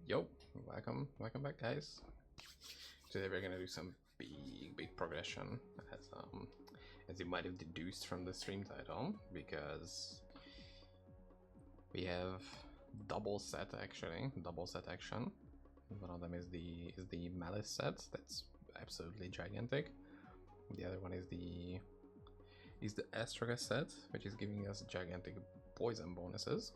Yo, welcome back, guys. Today we're gonna do some big progression, as you might have deduced from the stream title, because we have double set action. One of them is the Malice set, that's absolutely gigantic. The other one is the Astraga set, which is giving us gigantic poison bonuses.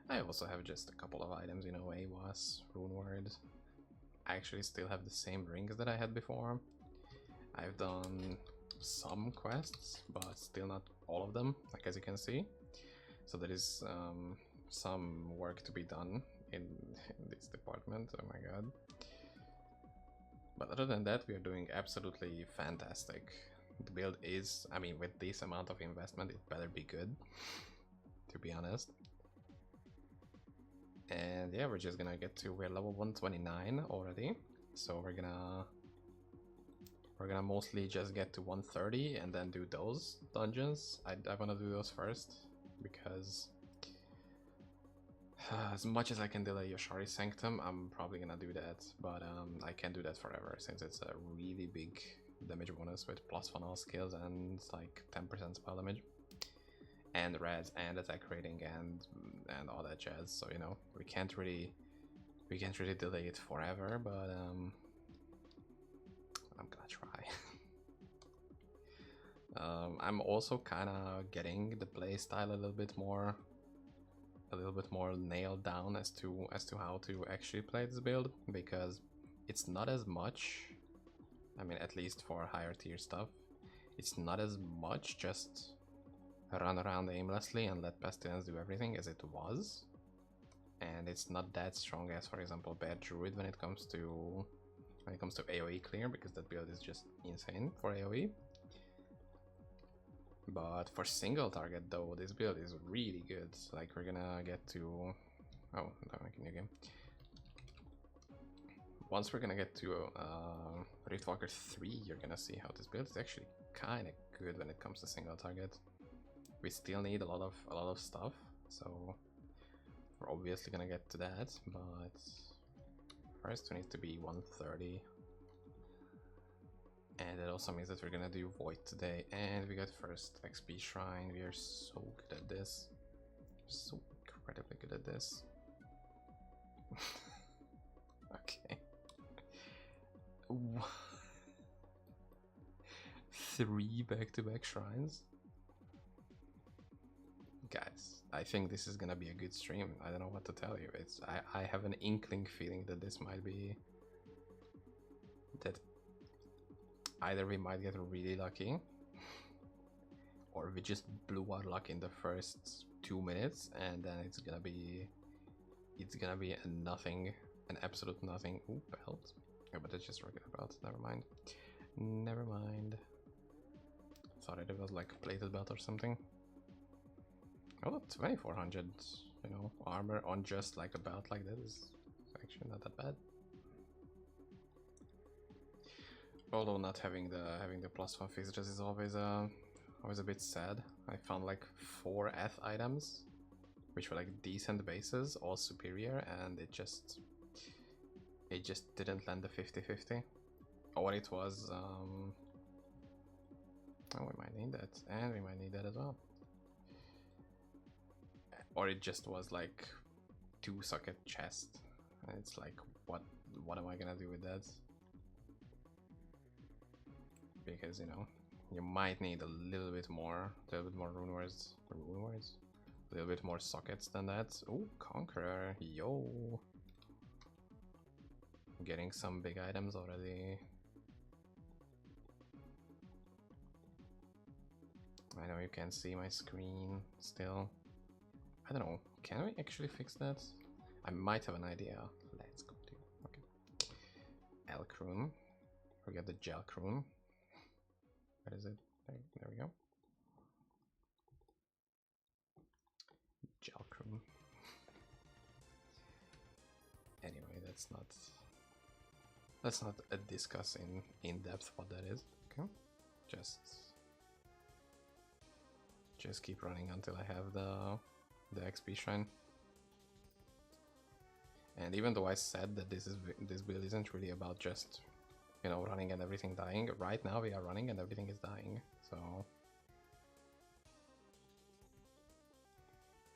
I also have just a couple of items, you know, AWAS, Rune Word. I actually still have the same rings that I had before. I've done some quests, but still not all of them, like as you can see. So there is some work to be done in this department, oh my god. But other than that, we are doing absolutely fantastic. The build is, I mean, with this amount of investment, it better be good, to be honest. And yeah, we're just gonna get to, we're level 129 already, so we're gonna mostly just get to 130 and then do those dungeons. I wanna do those first, because as much as I can delay Yoshari Sanctum, I'm probably gonna do that, but I can't do that forever, since it's a really big damage bonus with +1 all skills and like 10% spell damage. And res and attack rating and all that jazz, so you know we can't really delay it forever, but I'm gonna try. I'm also kind of getting the playstyle a little bit more nailed down as to how to actually play this build, because it's not as much, I mean, at least for higher tier stuff, it's not as much just run around aimlessly and let Pestilence do everything as it was, and it's not that strong as, for example, Bad Druid when it comes to AoE clear, because that build is just insane for AoE. But for single target though, this build is really good. Like, we're gonna get to, oh, don't make a new game. Once we're gonna get to Riftwalker 3, you're gonna see how this build is actually kind of good when it comes to single target. We still need a lot of stuff, so we're obviously gonna get to that, but first we need to be 130. And it also means that we're gonna do Void today, and we got first XP Shrine. We are so good at this. So incredibly good at this. Okay. 3 back-to-back shrines? Guys, I think this is gonna be a good stream. I don't know what to tell you. I have an inkling feeling that this might be, that either we might get really lucky, or we just blew our luck in the first 2 minutes, and then it's gonna be a nothing, an absolute nothing. Ooh, belt. Yeah, but it's just regular belt. Never mind. Never mind. Thought it was like a plated belt or something. Oh, 2400, you know, armor on just like a belt like that is actually not that bad. Although not having the +1 fixtures is always a bit sad. I found like 4 Eth items, which were like decent bases, all superior, and it just didn't land the 50-50. Or it was oh, we might need that, and we might need that as well. Or it just was like 2 socket chest, and it's like, what am I gonna do with that? because you know you might need a little bit more rune words, a little bit more sockets than that. Oh, Conqueror, yo! Getting some big items already. I know you can't see my screen still. I don't know, can we actually fix that? I might have an idea. Let's go to, okay. Elk rune. Forget the gel rune. Where is it? There we go. Gel rune. Anyway, let's not discuss in depth what that is. Okay, just keep running until I have the XP shrine. And even though I said that this build isn't really about just, you know, running and everything dying, right now we are running and everything is dying. So,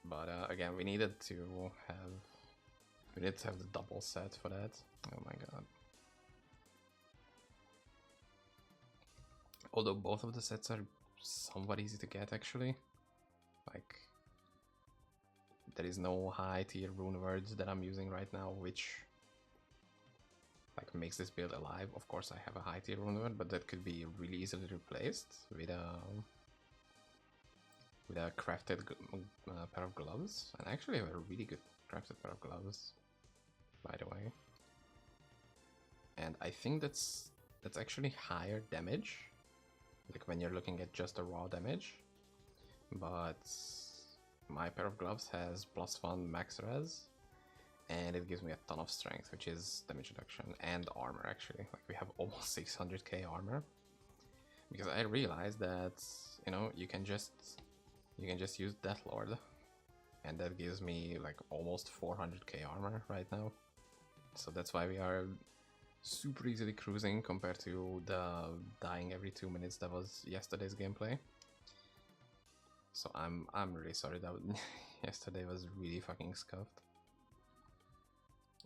but again, we needed to have the double set for that. Oh my god. Although both of the sets are somewhat easy to get actually. Like, there is no high tier rune words that I'm using right now, which like makes this build alive. Of course I have a high tier rune word, but that could be really easily replaced with a crafted pair of gloves. And I actually have a really good crafted pair of gloves, by the way. And I think that's actually higher damage, like when you're looking at just the raw damage. But my pair of gloves has +1 max res, and it gives me a ton of strength, which is damage reduction and armor actually. Like we have almost 600k armor, because I realized that, you know, you can just use Deathlord, and that gives me like almost 400k armor right now. So that's why we are super easily cruising compared to the dying every 2 minutes that was yesterday's gameplay. So I'm really sorry that yesterday was really fucking scuffed.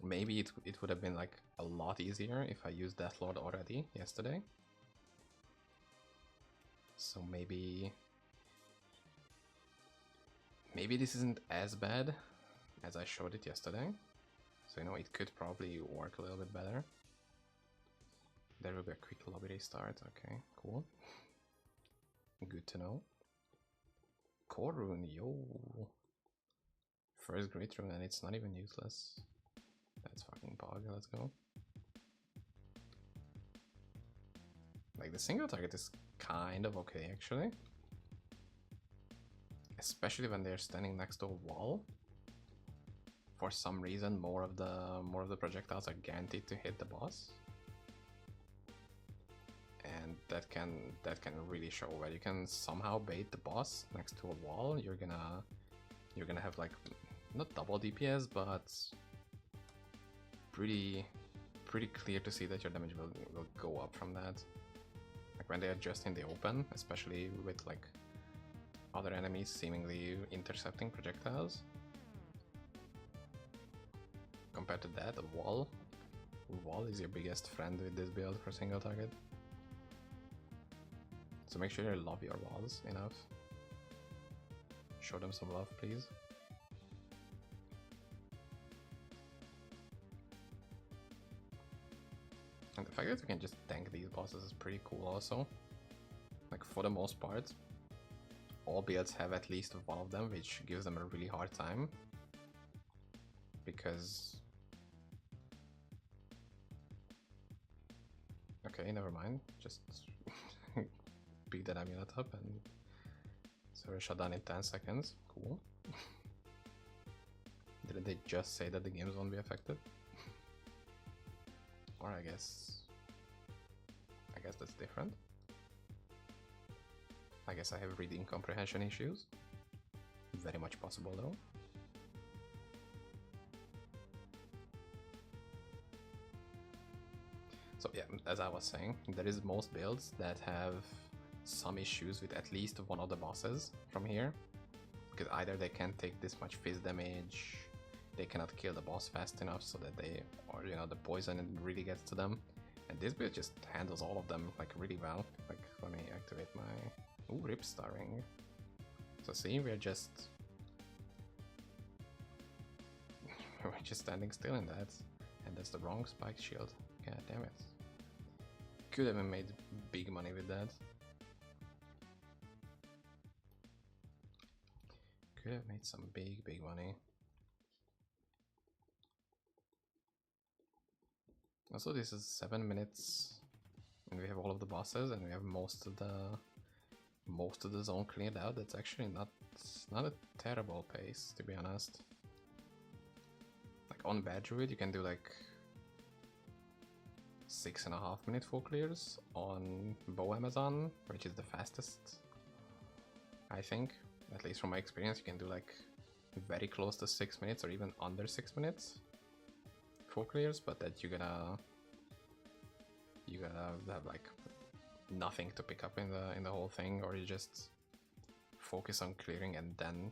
Maybe it would have been like a lot easier if I used Deathlord already yesterday. So maybe this isn't as bad as I showed it yesterday. So, you know, it could probably work a little bit better. There will be a quick lobby restart. Okay, cool. Good to know. Core rune, yo. First great rune, and it's not even useless. That's fucking pog. Let's go. Like, the single target is kind of okay actually, especially when they're standing next to a wall. For some reason, more of the projectiles are guaranteed to hit the boss, and that can really show where you can somehow bait the boss next to a wall. You're gonna have like not double DPS, but pretty clear to see that your damage will go up from that. Like when they are just in the open, especially with like other enemies seemingly intercepting projectiles. Compared to that, a wall is your biggest friend with this build for single target. So make sure you love your walls enough. Show them some love, please. And the fact that you can just tank these bosses is pretty cool also. Like, for the most part, all builds have at least one of them, which gives them a really hard time. Because... okay, never mind. Just pick that amulet up and server shut down in 10 seconds. Cool. Didn't they just say that the games won't be affected? Or I guess that's different. I guess I have reading comprehension issues. Very much possible though. So yeah, as I was saying, there is most builds that have some issues with at least one of the bosses from here. Because either they can't take this much fizz damage, they cannot kill the boss fast enough so that they, or you know, the poison really gets to them. And this build just handles all of them like really well. Like, let me activate my... Ooh, rip starring. So see, we're just... we're just standing still in that. And that's the wrong spike shield. God damn it. Could have made big money with that. Could have made some big money. Also, this is 7 minutes, and we have all of the bosses, and we have most of the zone cleared out. That's actually not a terrible pace, to be honest. Like on bad druid, you can do like 6.5 minute full clears. On bow Amazon, which is the fastest, I think, at least from my experience, you can do like very close to 6 minutes or even under 6 minutes full clears, but that you're gonna have like nothing to pick up in the whole thing, or you just focus on clearing and then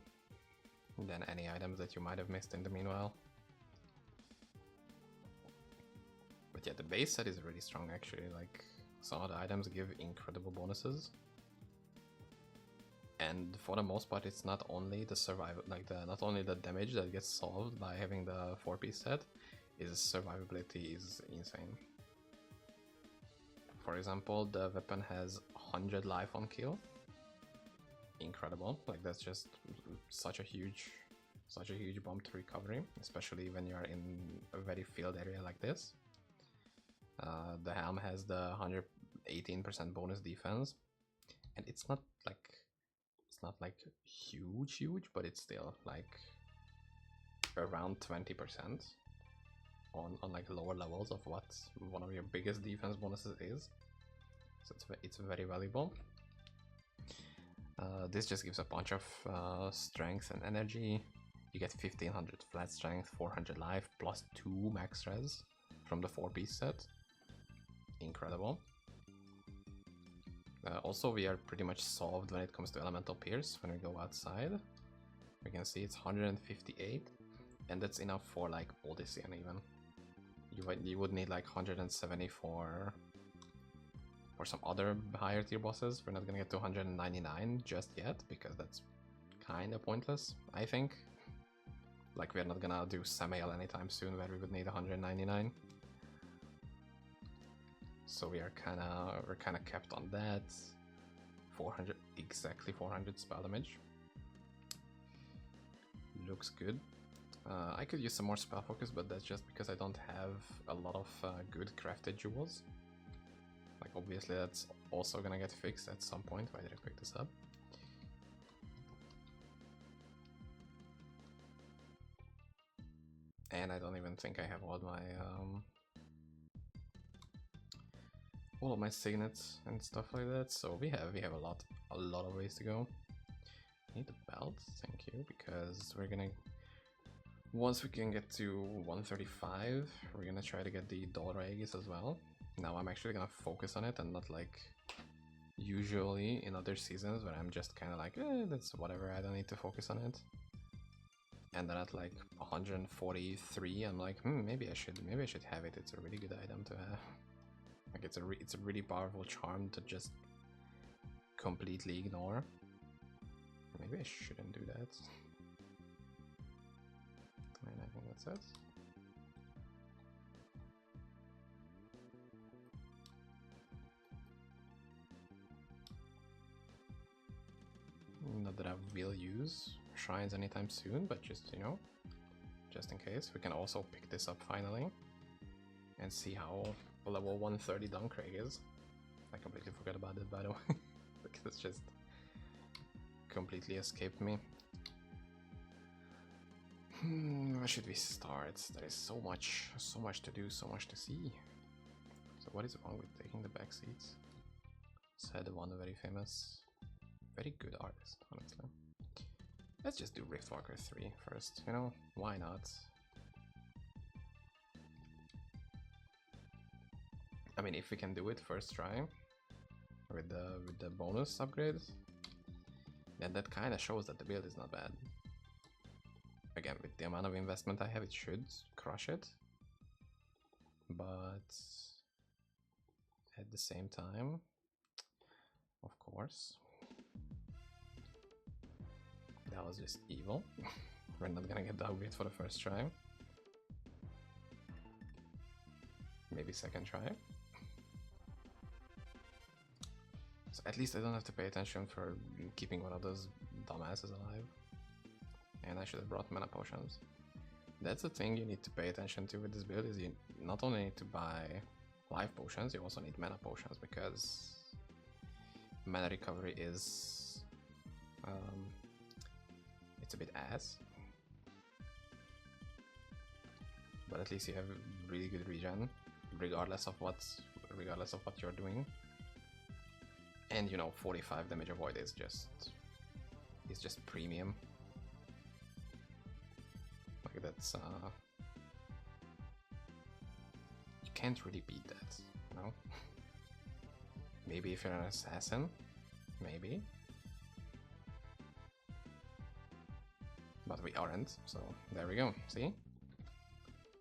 any items that you might have missed in the meanwhile. But yeah, the base set is really strong actually. Like some of the items give incredible bonuses, and for the most part it's not only the survival, like not only the damage that gets solved by having the 4-piece set, is survivability is insane. For example, the weapon has 100 life on kill. Incredible. Like that's just such a huge bump to recovery, especially when you are in a very field area like this. The helm has the 118% bonus defense, and it's not like huge, but it's still like around 20% on like lower levels of what one of your biggest defense bonuses is. So it's very valuable. This just gives a bunch of strength and energy. You get 1500 flat strength, 400 life, plus 2 max res from the 4-piece set. Incredible. Also, we are pretty much solved when it comes to elemental pierce. When we go outside, we can see it's 158, and that's enough for like Odyssean even. You would need like 170 for some other higher tier bosses. We're not gonna get to 199 just yet, because that's kind of pointless, I think. Like we're not gonna do Samael anytime soon where we would need 199. So we're kind of kept on that. 400, exactly 400 spell damage. Looks good. I could use some more spell focus, but that's just because I don't have a lot of good crafted jewels. Like obviously that's also gonna get fixed at some point. Why did I pick this up? And I don't even think I have all of my signets and stuff like that. So we have a lot of ways to go. I need the belt, thank you, because we're gonna, once we can get to 135, we're gonna try to get the Dollar Aegis as well. Now I'm actually gonna focus on it and not like usually in other seasons where I'm just kind of like, that's whatever, I don't need to focus on it. And then at like 143, I'm like, maybe I should have it. It's a really good item to have. Like it's a really powerful charm to just completely ignore. Maybe I shouldn't do that. And I think that's it. Not that I will use shrines anytime soon, but just, you know, just in case. We can also pick this up finally and see how level 130 Duncraig is. I completely forgot about it, by the way, because it's just completely escaped me. Where should we start? There is so much to do, so much to see. So what is wrong with taking the back seats? Said one very famous, very good artist, honestly. Let's just do Riftwalker 3 first, you know, why not? I mean, if we can do it first try with the bonus upgrade, then that kind of shows that the build is not bad. Again, with the amount of investment I have, it should crush it. But at the same time, of course. That was just evil. We're not gonna get the upgrade for the first try. Maybe second try. So at least I don't have to pay attention for keeping one of those dumbasses alive. And I should have brought mana potions. That's the thing you need to pay attention to with this build, is you not only need to buy life potions, you also need mana potions, because mana recovery is it's a bit ass, but at least you have really good regen regardless of what you're doing. And you know, 45 damage avoid is just premium. Like that's you can't really beat that, you know? Maybe if you're an assassin, maybe. But we aren't, so there we go, see?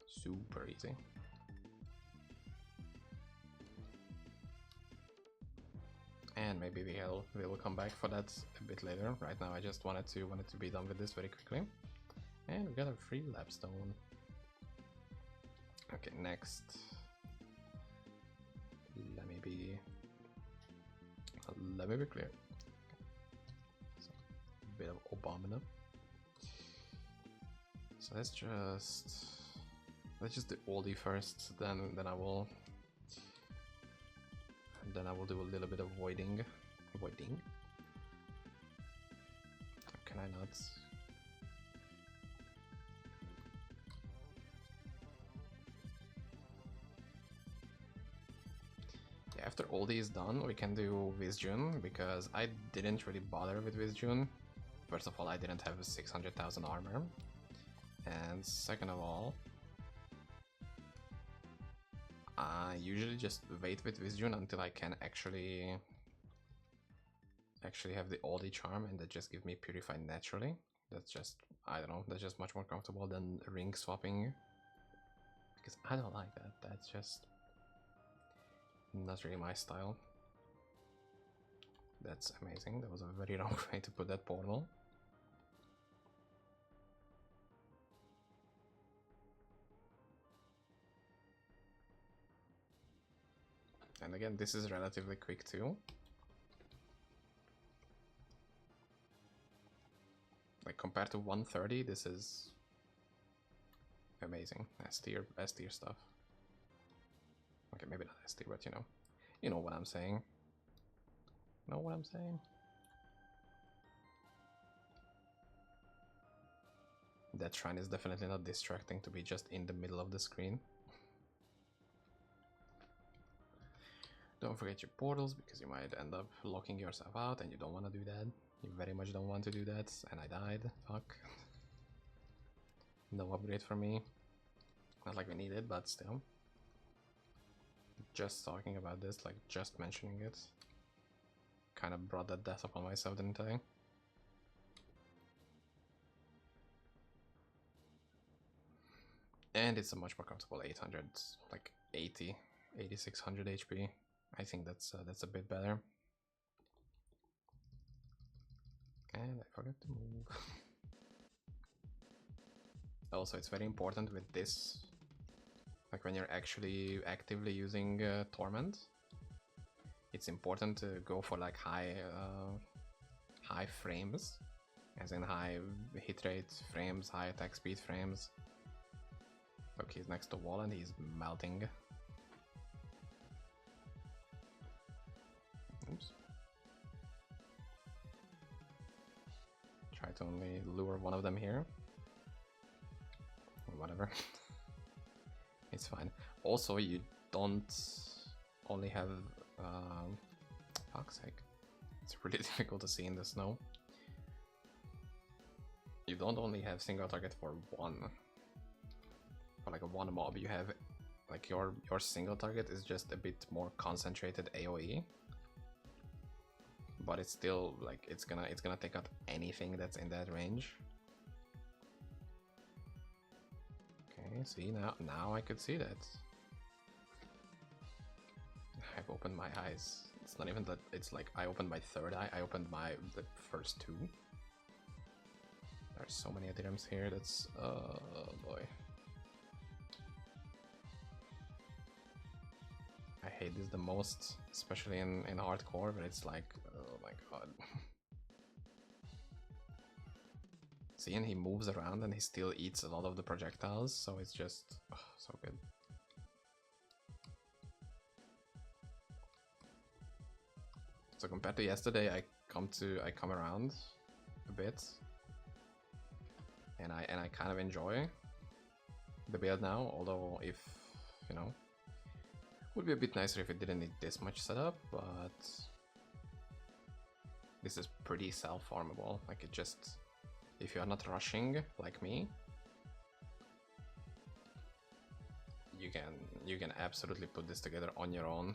Super easy. And maybe we will come back for that a bit later. Right now I just wanted to be done with this very quickly. And we got a free lapstone. Okay, next. Let me be clear. So, a bit of Obama. So let's just do oldie first, then I will do a little bit of voiding. How can I not? Yeah, after oldie is done, we can do Visjun, because I didn't really bother with Visjun. First of all, I didn't have 600,000 armor. And second of all, I usually just wait with Visjun until I can actually have the oldie charm, and that just gives me Purify naturally. That's just, I don't know, that's just much more comfortable than ring swapping, because I don't like that. That's just not really my style. That's amazing. That was a very wrong way to put that portal. And again, this is relatively quick too. Like compared to 130, this is amazing. S tier stuff. Okay, maybe not S tier, but you know what I'm saying. Know what I'm saying? That shrine is definitely not distracting to be just in the middle of the screen. Don't forget your portals, because you might end up locking yourself out, and you don't want to do that. You very much don't want to do that, and I died. Fuck. No upgrade for me. Not like we need it, but still. Just talking about this, like just mentioning it, kind of brought that death upon myself, didn't I? And it's a much more comfortable 800, like 8600 HP. I think that's a bit better. And I forgot to move. Also, it's very important with this, like when you're actually actively using Torment, it's important to go for like high frames, as in high hit rate frames, high attack speed frames. Look, he's next to wall and he's melting. Oops. Try to only lure one of them here. Whatever. It's fine. Also, you don't only have... fuck's sake. It's really difficult to see in the snow. You don't only have single target for one. For like one mob, you have... Like your single target is just a bit more concentrated AoE. But it's still like it's gonna take out anything that's in that range. Okay, see, now I could see that. I've opened my eyes. It's not even that, it's like I opened my third eye, I opened the first two. There's so many items here, that's, oh boy. I hate this the most, especially in hardcore, but it's like, oh my god. See, and he moves around and he still eats a lot of the projectiles, so it's just, oh, so good. So compared to yesterday, I come around a bit, and I kind of enjoy the build now. Although, if you know, would be a bit nicer if it didn't need this much setup, but this is pretty self-farmable. Like it just, if you are not rushing like me, you can absolutely put this together on your own.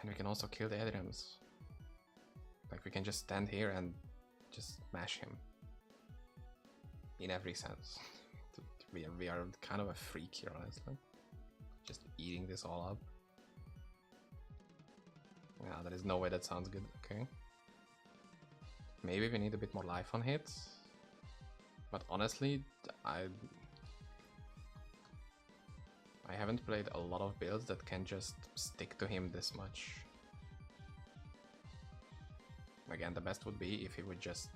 And we can also kill the items. Like we can just stand here and just smash him. In every sense. we are kind of a freak here, honestly. Just eating this all up. Yeah, there is no way that sounds good. Okay. Maybe we need a bit more life on hit. But honestly, I haven't played a lot of builds that can just stick to him this much. Again, the best would be if he would just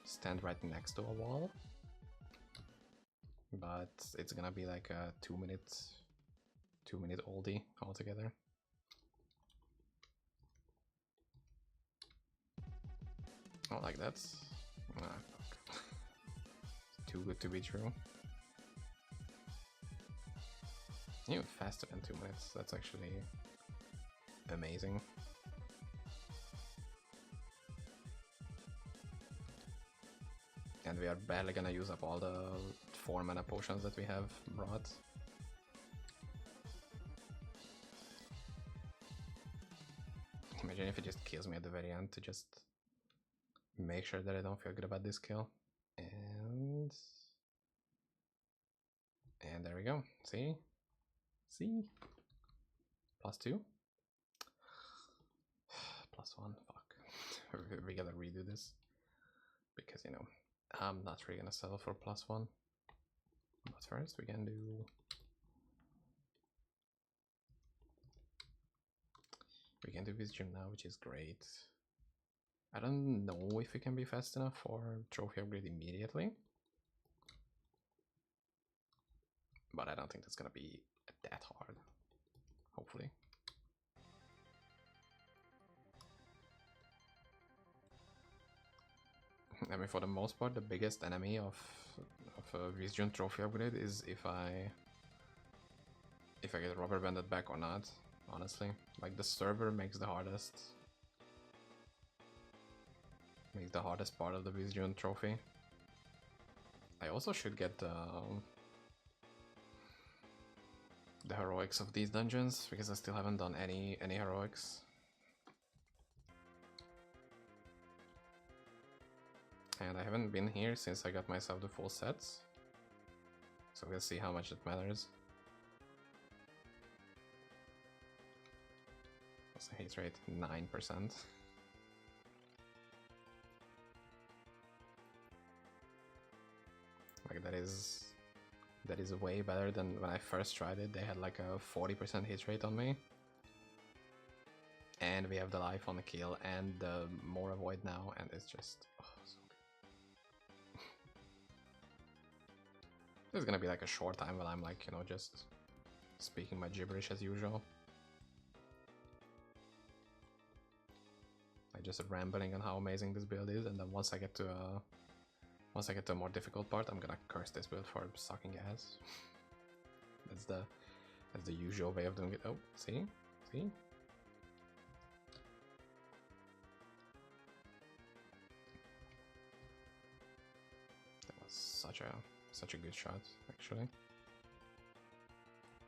stand right next to a wall. But it's gonna be like a 2 minute oldie altogether. Oh, like that's too good to be true. Even faster than 2 minutes, that's actually amazing. And we are barely gonna use up all the 4 mana potions that we have brought. Imagine if it just kills me at the very end to just make sure that I don't feel good about this kill. And there we go. See? See? +2? +1, fuck. We gotta redo this. Because, you know, I'm not really gonna settle for +1. But first we can do... We can do this gym now, which is great. I don't know if we can be fast enough for trophy upgrade immediately. But I don't think that's gonna be that hard. Hopefully. I mean, for the most part, the biggest enemy of a Vision trophy upgrade is if I get rubber banded back or not. Honestly, like the server makes the hardest part of the Vision trophy. I also should get the heroics of these dungeons because I still haven't done any heroics. And I haven't been here since I got myself the full sets. So we'll see how much it matters. What's the hit rate? 9%. Like that is way better than when I first tried it. They had like a 40% hit rate on me. And we have the life on the kill and the more avoid now, and it's just... Oh, so good. This is gonna be like a short time while I'm like, you know, just speaking my gibberish as usual. Like just rambling on how amazing this build is, and then once I get to a more difficult part, I'm gonna curse this build for sucking ass. That's the usual way of doing it. Oh, see? See? Such a good shot, actually.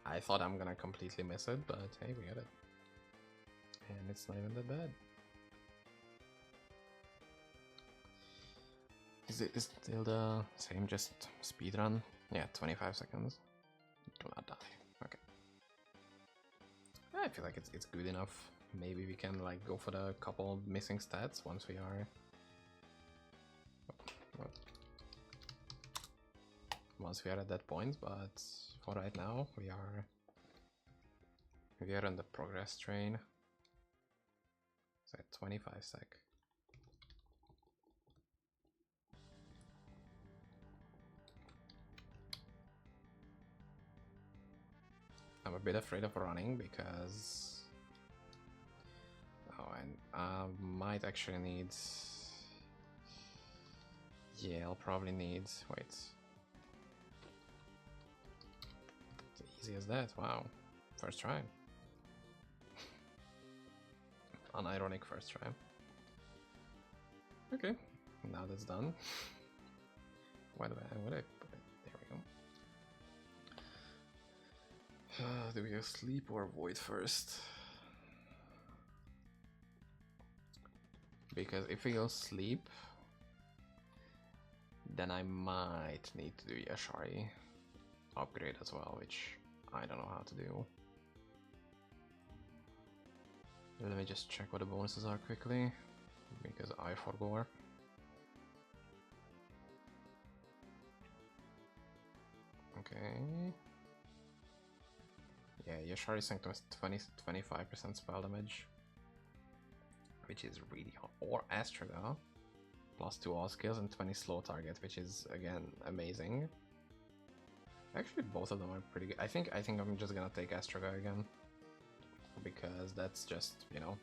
I thought I'm gonna completely miss it, but hey, we got it. And it's not even that bad. Is it still the same, just speedrun? Yeah, 25 seconds. I feel like it's good enough. Maybe we can like go for the couple missing stats once we are. Once we are at that point, but for right now we are on the progress train. It's at 25 sec. I'm a bit afraid of running because and I might actually need. Yeah, I'll probably need. Wait. Easy as that, wow. First try. Unironic first try. Okay, now that's done. Why do I put it? There we go. Do we go sleep or void first? Because if we go sleep, then I might need to do Yashari upgrade as well, which I don't know how to do. Let me just check what the bonuses are quickly, because I forgot. Okay. Yeah, Yashari Sanctum is 25% spell damage, which is really hot. Or Astraga, +2 all skills and 20 slow target, which is again amazing. Actually, both of them are pretty good. I think I'm just gonna take Astraga again, because that's just, you know,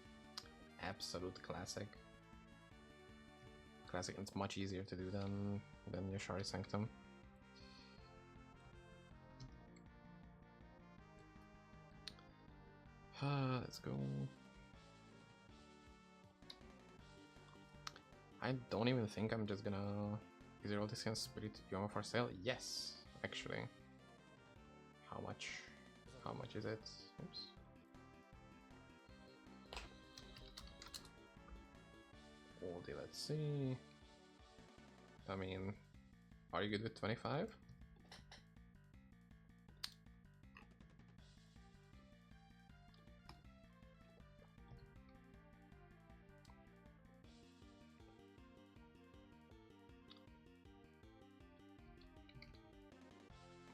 absolute classic. Classic, and it's much easier to do than Yashari Sanctum. Let's go. I don't even think I'm just gonna. Is there all this kind of spirit Yoma for sale? Yes, actually. How much? How much is it? Oops. Oldie, let's see. I mean, are you good with 25?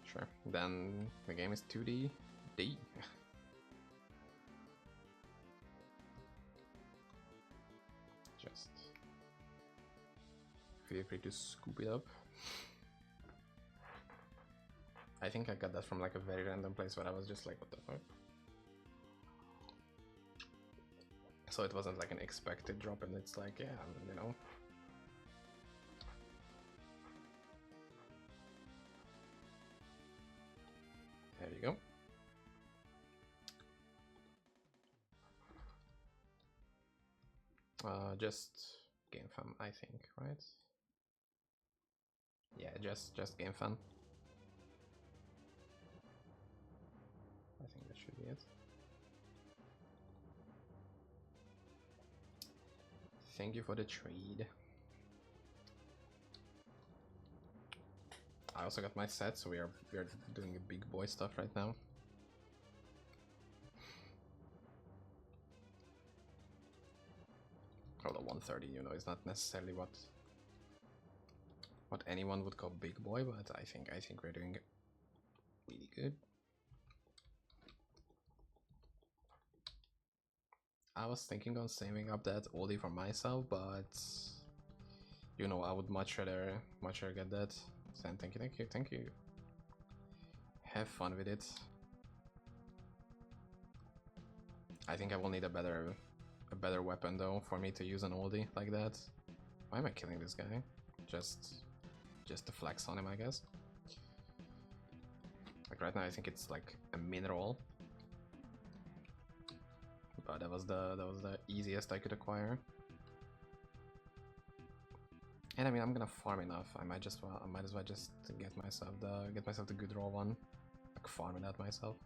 Sure. Then the game is 2D. D. Just feel free to scoop it up. I think I got that from like a very random place where I was just like, what the fuck? So it wasn't like an expected drop, and it's like, yeah, you know. There you go. Just game fun, I think, right? Yeah, just game fun. I think that should be it. Thank you for the trade. I also got my set, so we are doing the big boy stuff right now. Although 130, you know, is not necessarily what anyone would call big boy, but I think we're doing really good. I was thinking on saving up that oldie for myself, but you know, I would much rather get that. So thank you. Have fun with it. I think I will need a better weapon though for me to use an oldie like that. Why am I killing this guy? Just to flex on him, I guess. Like right now, I think it's like a mineral, but that was the easiest I could acquire. And I mean, I'm gonna farm enough. I might as well just get myself the good roll one, like farm it out myself.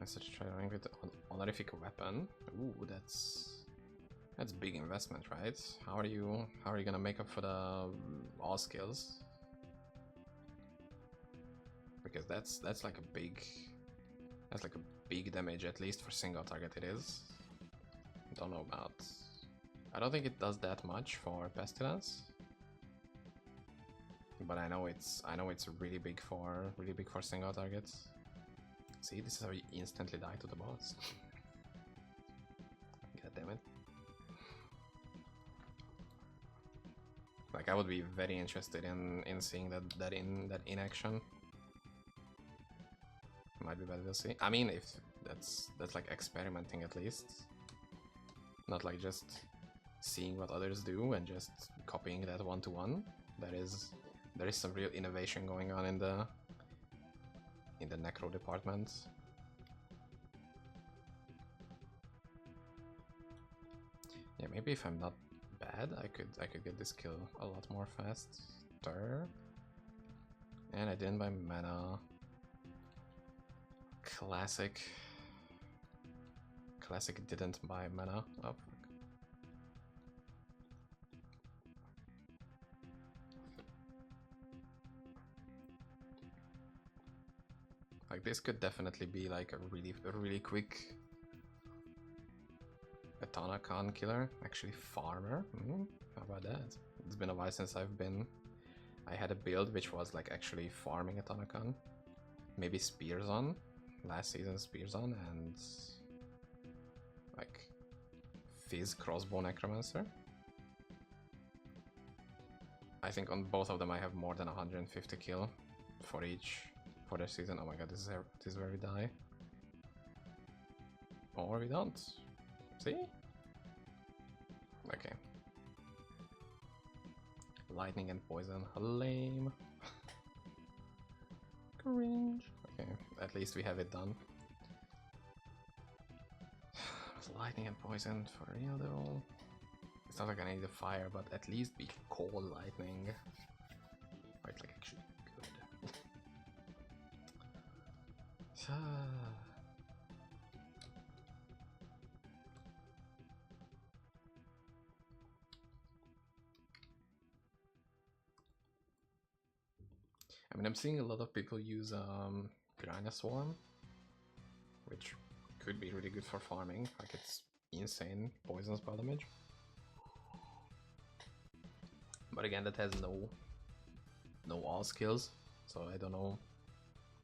Message trying with honorific weapon. Ooh, that's big investment, right? How are you gonna make up for the all skills? Because that's like a big damage, at least for single target it is. Don't know about. I don't think it does that much for pestilence. But I know it's really big for single targets. See, this is how you instantly die to the boss. God damn it. Like, I would be very interested in seeing that in action. Might be bad, we'll see. I mean, if that's like experimenting at least. Not like just seeing what others do and just copying that one-to-one. There is some real innovation going on in the Necro department. Yeah, maybe if I'm not bad, I could get this kill a lot more faster. And I didn't buy mana. Classic didn't buy mana. Oh, fuck. Like, this could definitely be like a really quick Autonacan killer. Actually, farmer. How about that? It's been a while since I had a build which was like actually farming Autonacan. Maybe Spears on. Last season Spears on, and like Fizz Crossbow Necromancer. I think on both of them I have more than 150 kill for each for their season. Oh my god, this is where we die. Or we don't. See? Okay. Lightning and poison. Lame. Cringe. Okay, at least we have it done. Lightning and poison for real though. It's not like I need the fire, but at least be cold lightning. Or it's like actually good. I mean, I'm seeing a lot of people use Piranha Swarm, which could be really good for farming. Like, it's insane poison spell damage. But again, that has no all skills, so I don't know.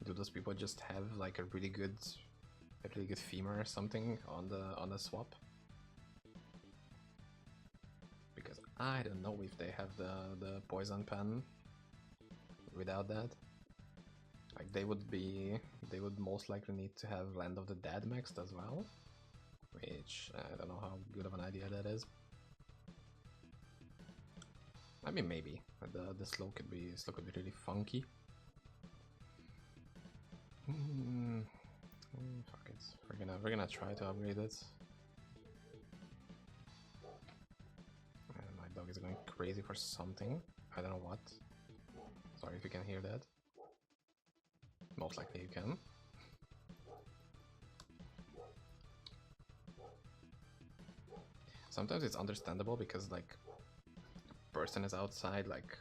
Do those people just have like a really good femur or something on the swap? Because I don't know if they have the poison pen without that. Like, they would most likely need to have Land of the Dead maxed as well, which I don't know how good of an idea that is. I mean, maybe the slow could be really funky. Fuck it, we're gonna try to upgrade it. And my dog is going crazy for something. I don't know what. Sorry if you can hear that. Most likely you can. Sometimes it's understandable because like person is outside, like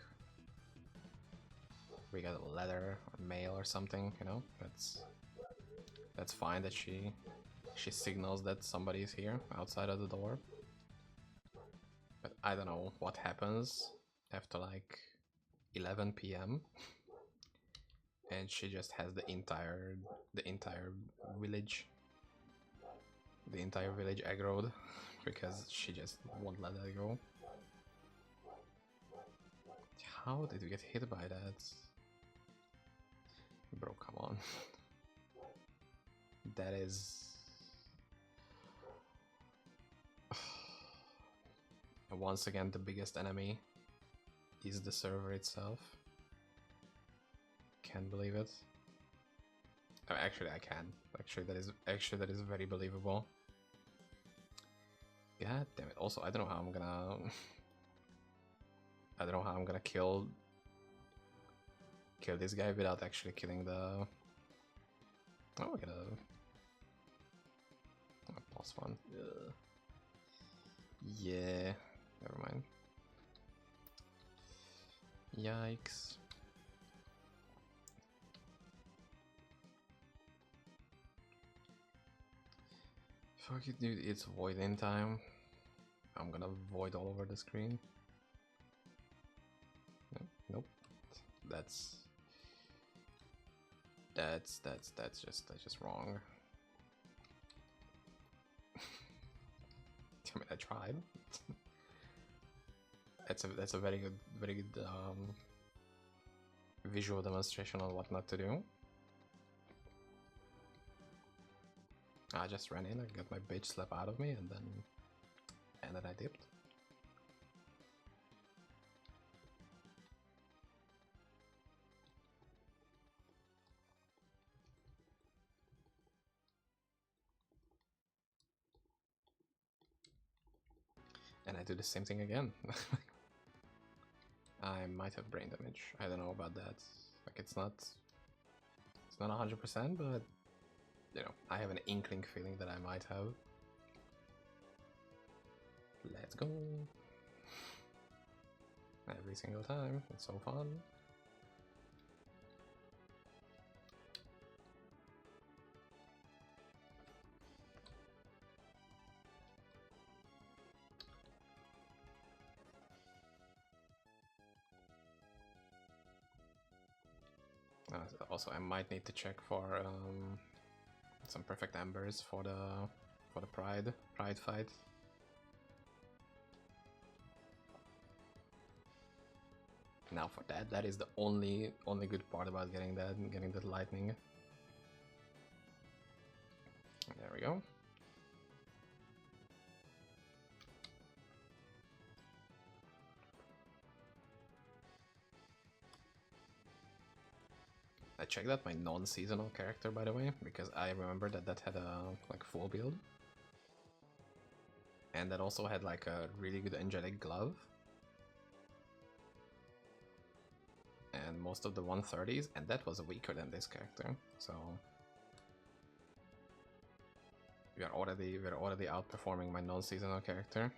we got a letter or mail or something, you know. That's fine that she signals that somebody's here outside of the door. But I don't know what happens after like 11 p.m. and she just has the entire village aggroed because she just won't let that go. How did we get hit by that? Bro, come on. That is... Once again, the biggest enemy is the server itself. Can't believe it. Oh, actually, I can. Actually, that is very believable. God damn it. Also, I don't know how I'm gonna kill this guy without actually killing the... Oh, we got +1. Ugh. Yeah, never mind. Yikes. Fuck it, dude, it's void in time. I'm gonna void all over the screen. Nope. That's just wrong. I mean, I tried. That's a very good visual demonstration on what not to do. I just ran in, I got my bitch slap out of me, and then I dipped. And I do the same thing again. I might have brain damage. I don't know about that. Like it's not 100%, but you know, I have an inkling feeling that I might have. Let's go. Every single time. It's so fun. Also, I might need to check for some perfect embers for the pride fight. Now for that is the only good part about getting that lightning. There we go. I checked out my non-seasonal character, by the way, because I remember that had a like full build, and that also had like a really good angelic glove, and most of the 130s, and that was weaker than this character. So we're already outperforming my non-seasonal character.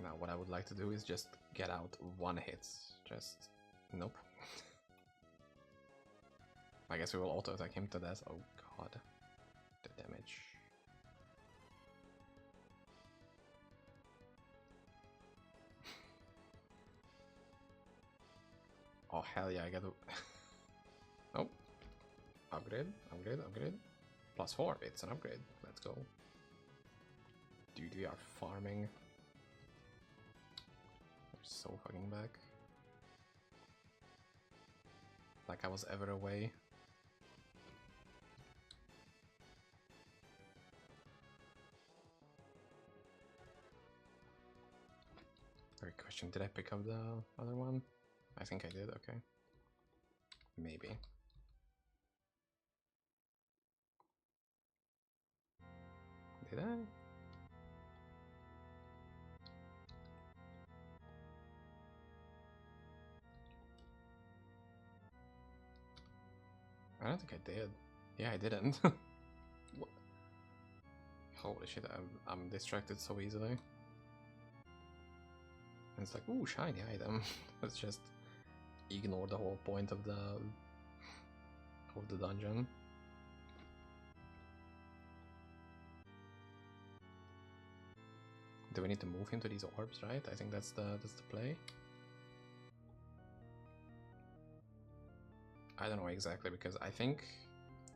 Now what I would like to do is just get out one hit. Just nope. I guess we will auto attack him to death. Oh god, the damage. Oh hell yeah, I gotta. Oh, upgrade. +4. It's an upgrade. Let's go. Dude, we are farming. We're so fucking back. Like I was ever away. Great question. Did I pick up the other one? I think I did. Okay. Maybe. Did I? I don't think I did. Yeah, I didn't. What? Holy shit, I'm distracted so easily. And it's like, ooh, shiny item. Let's just ignore the whole point of the dungeon. Do we need to move him to these orbs, right? I think that's the play. I don't know exactly, because I think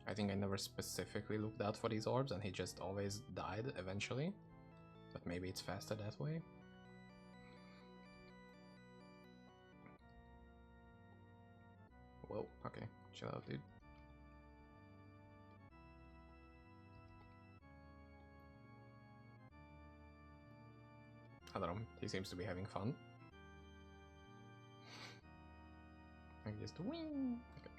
I never specifically looked out for these orbs and he just always died eventually. But maybe it's faster that way. Whoa, okay, chill out, dude. I don't know, he seems to be having fun. I can just wing. Okay.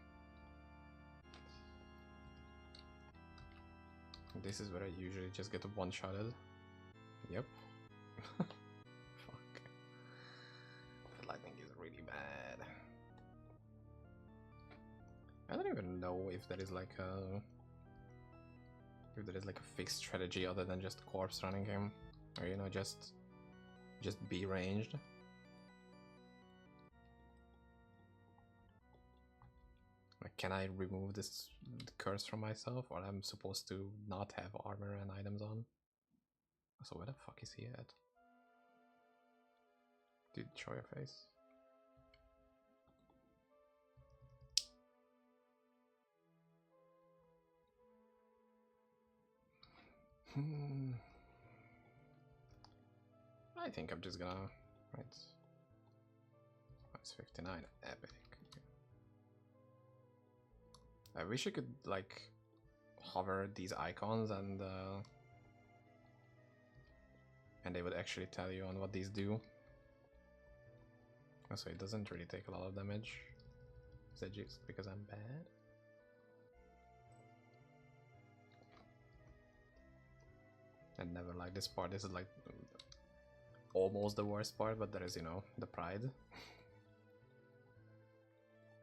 This is where I usually just get one-shotted. Yep. Fuck. That lightning is really bad. I don't even know if there is like a fixed strategy other than just corpse running him, or you know, just be ranged. Like, can I remove this curse from myself, or I'm supposed to not have armor and items on? So where the fuck is he at? Dude, show your face. I think I'm just gonna... Right. That's 59. Epic. I wish I could, like, hover these icons and they would actually tell you on what these do. So it doesn't really take a lot of damage. Is that just because I'm bad? I never like this part. This is like almost the worst part, but there is, you know, the pride.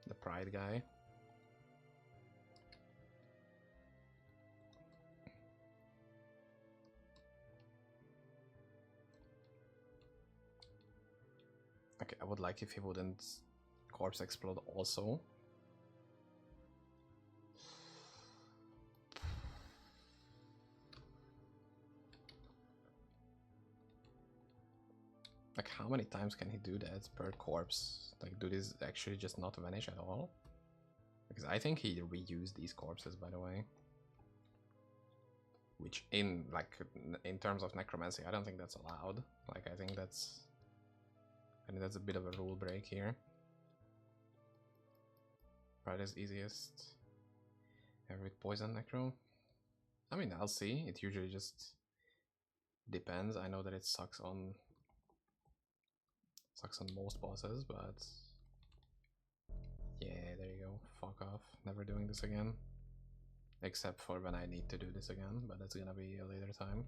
The pride guy. Okay, I would like if he wouldn't corpse explode also. Like, how many times can he do that per corpse? Like, do these actually just not vanish at all? Because I think he reused these corpses, by the way. Which, in terms of necromancy, I don't think that's allowed. Like, I think that's a bit of a rule break here. Pride is easiest. Every poison necro. I mean, I'll see. It usually just depends. I know that it sucks on most bosses, but yeah, there you go. Fuck off. Never doing this again. Except for when I need to do this again, but that's gonna be a later time.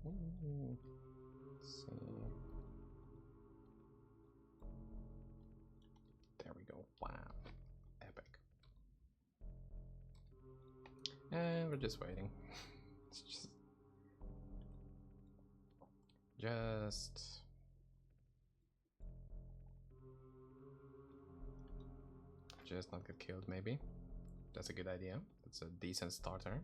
Ooh. Let's see. There we go. Wow. Epic. And we're just waiting. It's just not get killed, maybe. That's a good idea. That's a decent starter.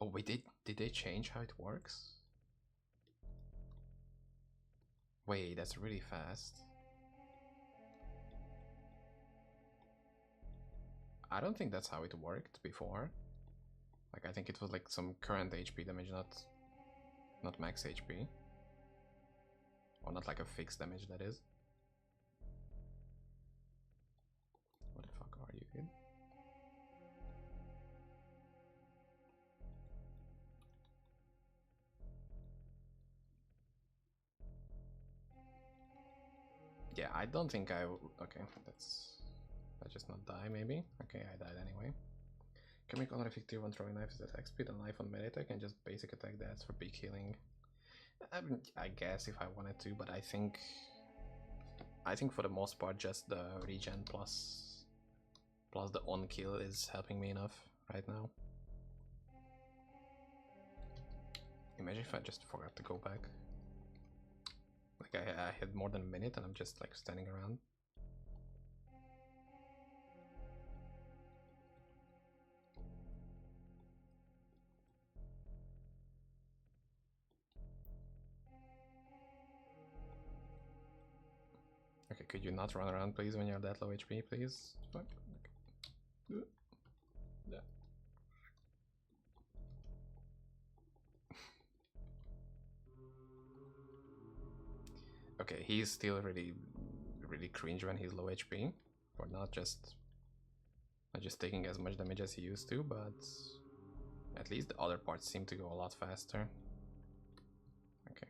Oh wait, did they change how it works? Wait, that's really fast. I don't think that's how it worked before. Like, I think it was like some current HP damage, not max HP. Or not like a fixed damage, that is. What the fuck are you, kid? Yeah, I don't think I... Okay, let's just not die, maybe. Okay, I died anyway. Can make honor effective on throwing knives with attack speed and knife on melee attack and just basic attack that's for big healing. I guess if I wanted to, but I think for the most part just the regen plus the on kill is helping me enough right now. Imagine if I just forgot to go back. Like I had more than a minute and I'm just like standing around. Okay, could you not run around please when you're that low HP, please? Fuck. Okay. Yeah. Okay, he's still really cringe when he's low HP, for not just taking as much damage as he used to, but at least the other parts seem to go a lot faster. Okay.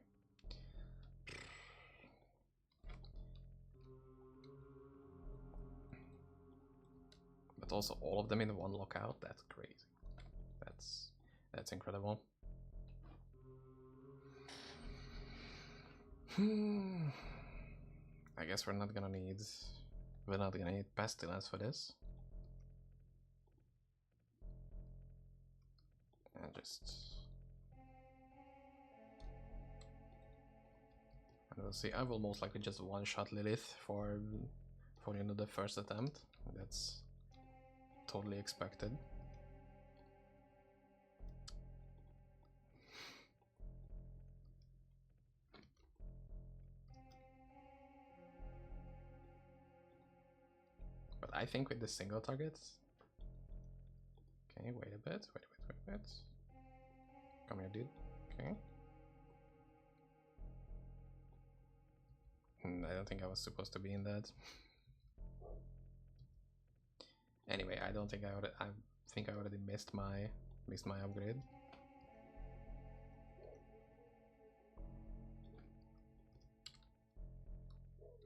But but also all of them in one lockout. That's crazy. That's incredible. I guess we're not gonna need pestilence for this. And we'll see. I will most likely just one-shot Lilith for the first attempt. That's totally expected. But I think with the single targets. Okay, wait a bit. Wait a bit. Come here, dude. Okay. I don't think I was supposed to be in that. Anyway, I don't think I think I already missed my upgrade.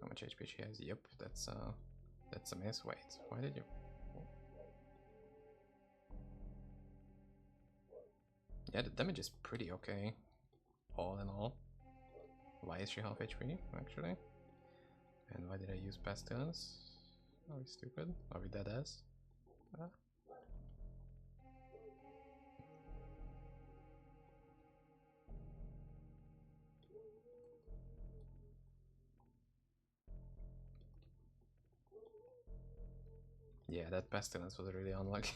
How much HP she has? Yep, that's a miss. Wait, why did you? Yeah, the damage is pretty okay, all in all. Why is she half HP, actually? And why did I use Pestilence? Are we stupid? Are we dead ass? Yeah, that Pestilence was really unlucky.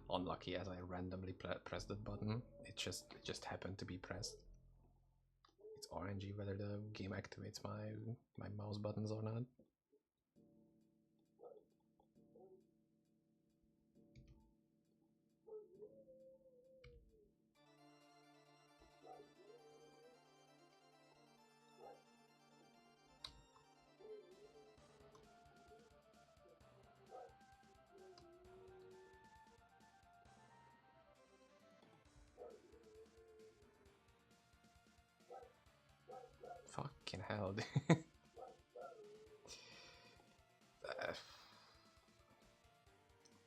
Unlucky as I randomly pressed that button. It just happened to be pressed. It's RNG whether the game activates my mouse buttons or not. Fucking hell, dude.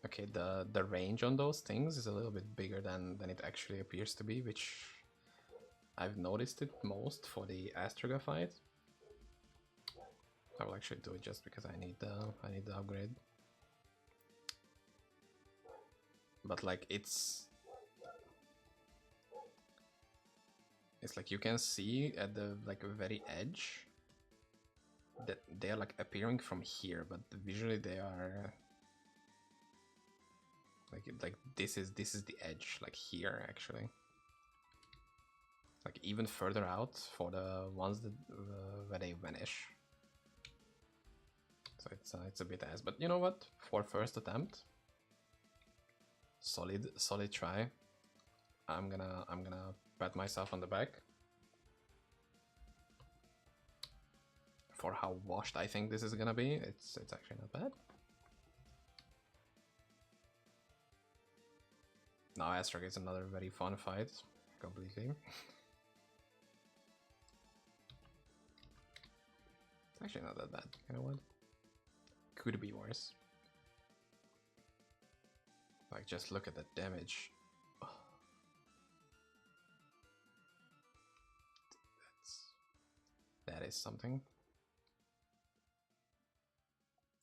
Okay, the range on those things is a little bit bigger than it actually appears to be, which I've noticed it most for the Astraga fight. I will actually do it just because I need the upgrade. But like it's like you can see at the very edge that they are like appearing from here, but visually they are like this is the edge, like here actually. Like even further out for the ones that where they vanish. So it's a bit ass, but you know what? For first attempt, solid try. I'm gonna pat myself on the back for how washed I think this is gonna be. It's actually not bad. Now Astrac is another very fun fight, completely. It's actually not that bad. You know what? Could be worse. Like, just look at the damage. Oh. That is something.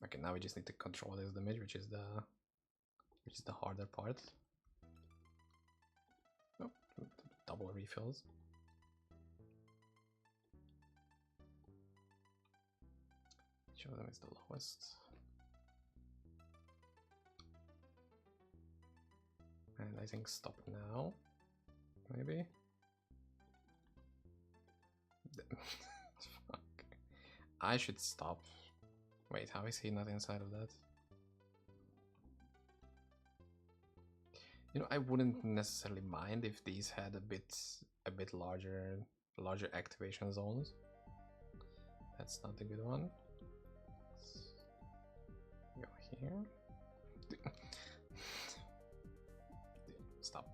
Okay, now we just need to control this damage, which is the harder part. Oh, double refills. Which of them is the lowest? And I think stop now, maybe? Fuck. I should stop. Wait, how is he not inside of that? You know, I wouldn't necessarily mind if these had a bit larger activation zones. That's not a good one. Let's go here. Stop.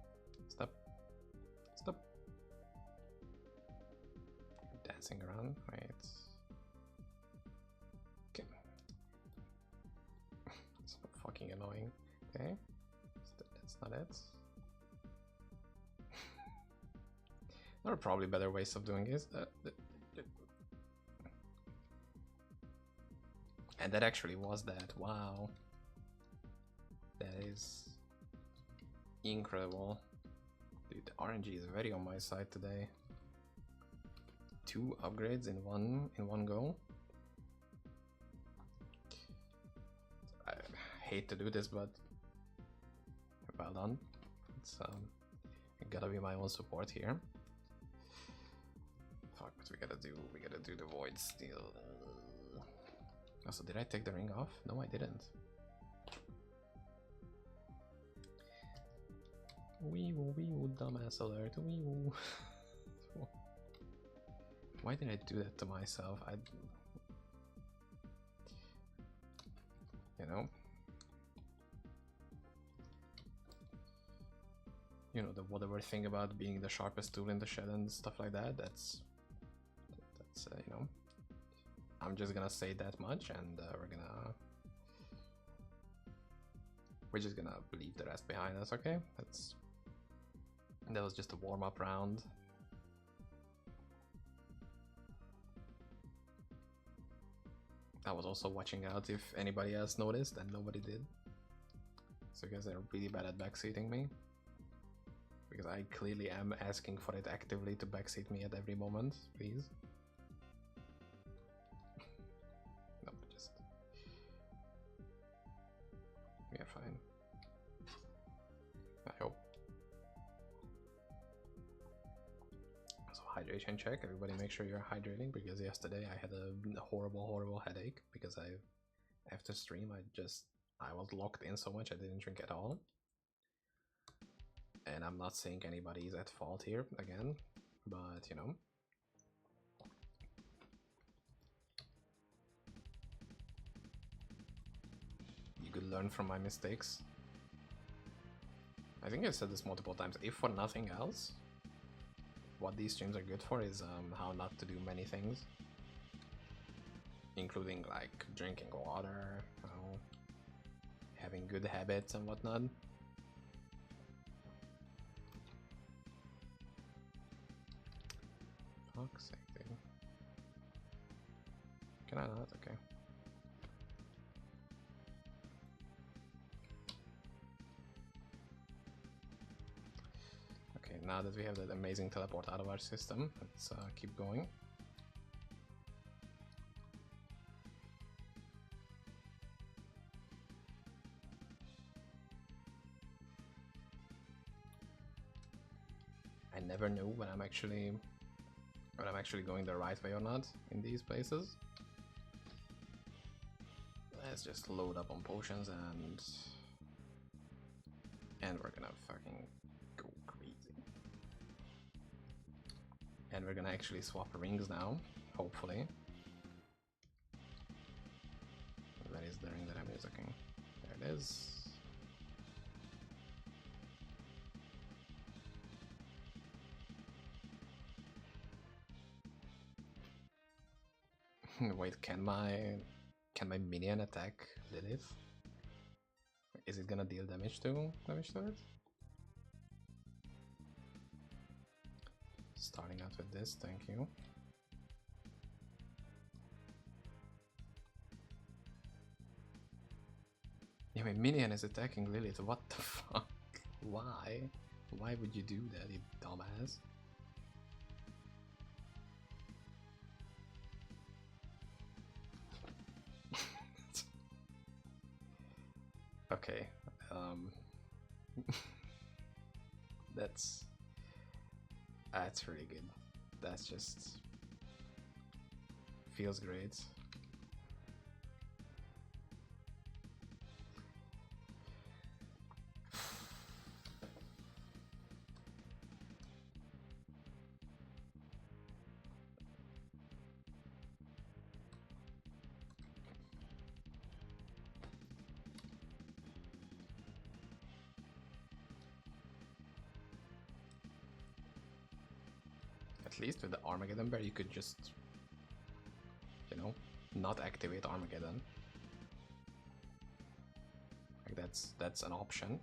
Dancing around. Wait. Okay. annoying. Okay, that's not it. There are probably better ways of doing this. And that actually was that. Wow. That is incredible. Dude, the RNG is very on my side today. 2 upgrades in one go. I hate to do this, but well done. It's gotta be my own support here. Fuck, what we gotta do? We gotta do the void steal. Also, did I take the ring off? No, I didn't. Wee woo, dumbass alert. Wee woo. Why did I do that to myself? You know the whatever thing about being the sharpest tool in the shed and stuff like that. That's you know. I'm just gonna say that much, and we're just gonna leave the rest behind us. Okay, that was just a warm-up round. I was also watching out if anybody else noticed, and nobody did. So you guys are really bad at backseating me, because I clearly am asking for it actively to backseat me at every moment. Please. No, just we are fine. I hope. So hydration check. Everybody, make sure you're hydrating, because yesterday I had a horrible headache because after stream I was locked in so much I didn't drink at all. And I'm not saying anybody is at fault here again, but you know. You could learn from my mistakes. I think I've said this multiple times. If for nothing else, what these streams are good for is how not to do many things. Including like drinking water, you know, having good habits and whatnot. Fuck's sake, dude. Can I not? Okay. Okay, now that we have that amazing teleport out of our system, let's keep going. I never know when I'm actually going the right way or not in these places. Let's just load up on potions and we're gonna fucking go crazy. And we're gonna actually swap rings now, hopefully. That is the ring that I'm using. There it is. Wait, can my minion attack Lilith? Is it gonna deal damage to it? Starting out with this, thank you. Yeah, my minion is attacking Lilith. What the fuck? Why? Why would you do that, you dumbass? Okay, that's really good. That's just feels great. At least with the Armageddon Bear, you could just, you know, not activate Armageddon. Like that's an option.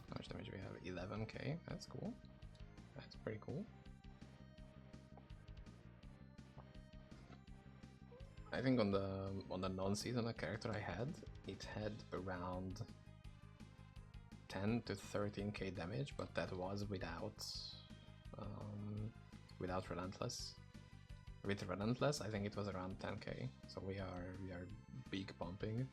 How much damage we have? 11k. That's cool. That's pretty cool. I think on the non-seasonal character I had, it had around 10 to 13k damage, but that was without Relentless. With Relentless, I think it was around 10k. So we are big pumping.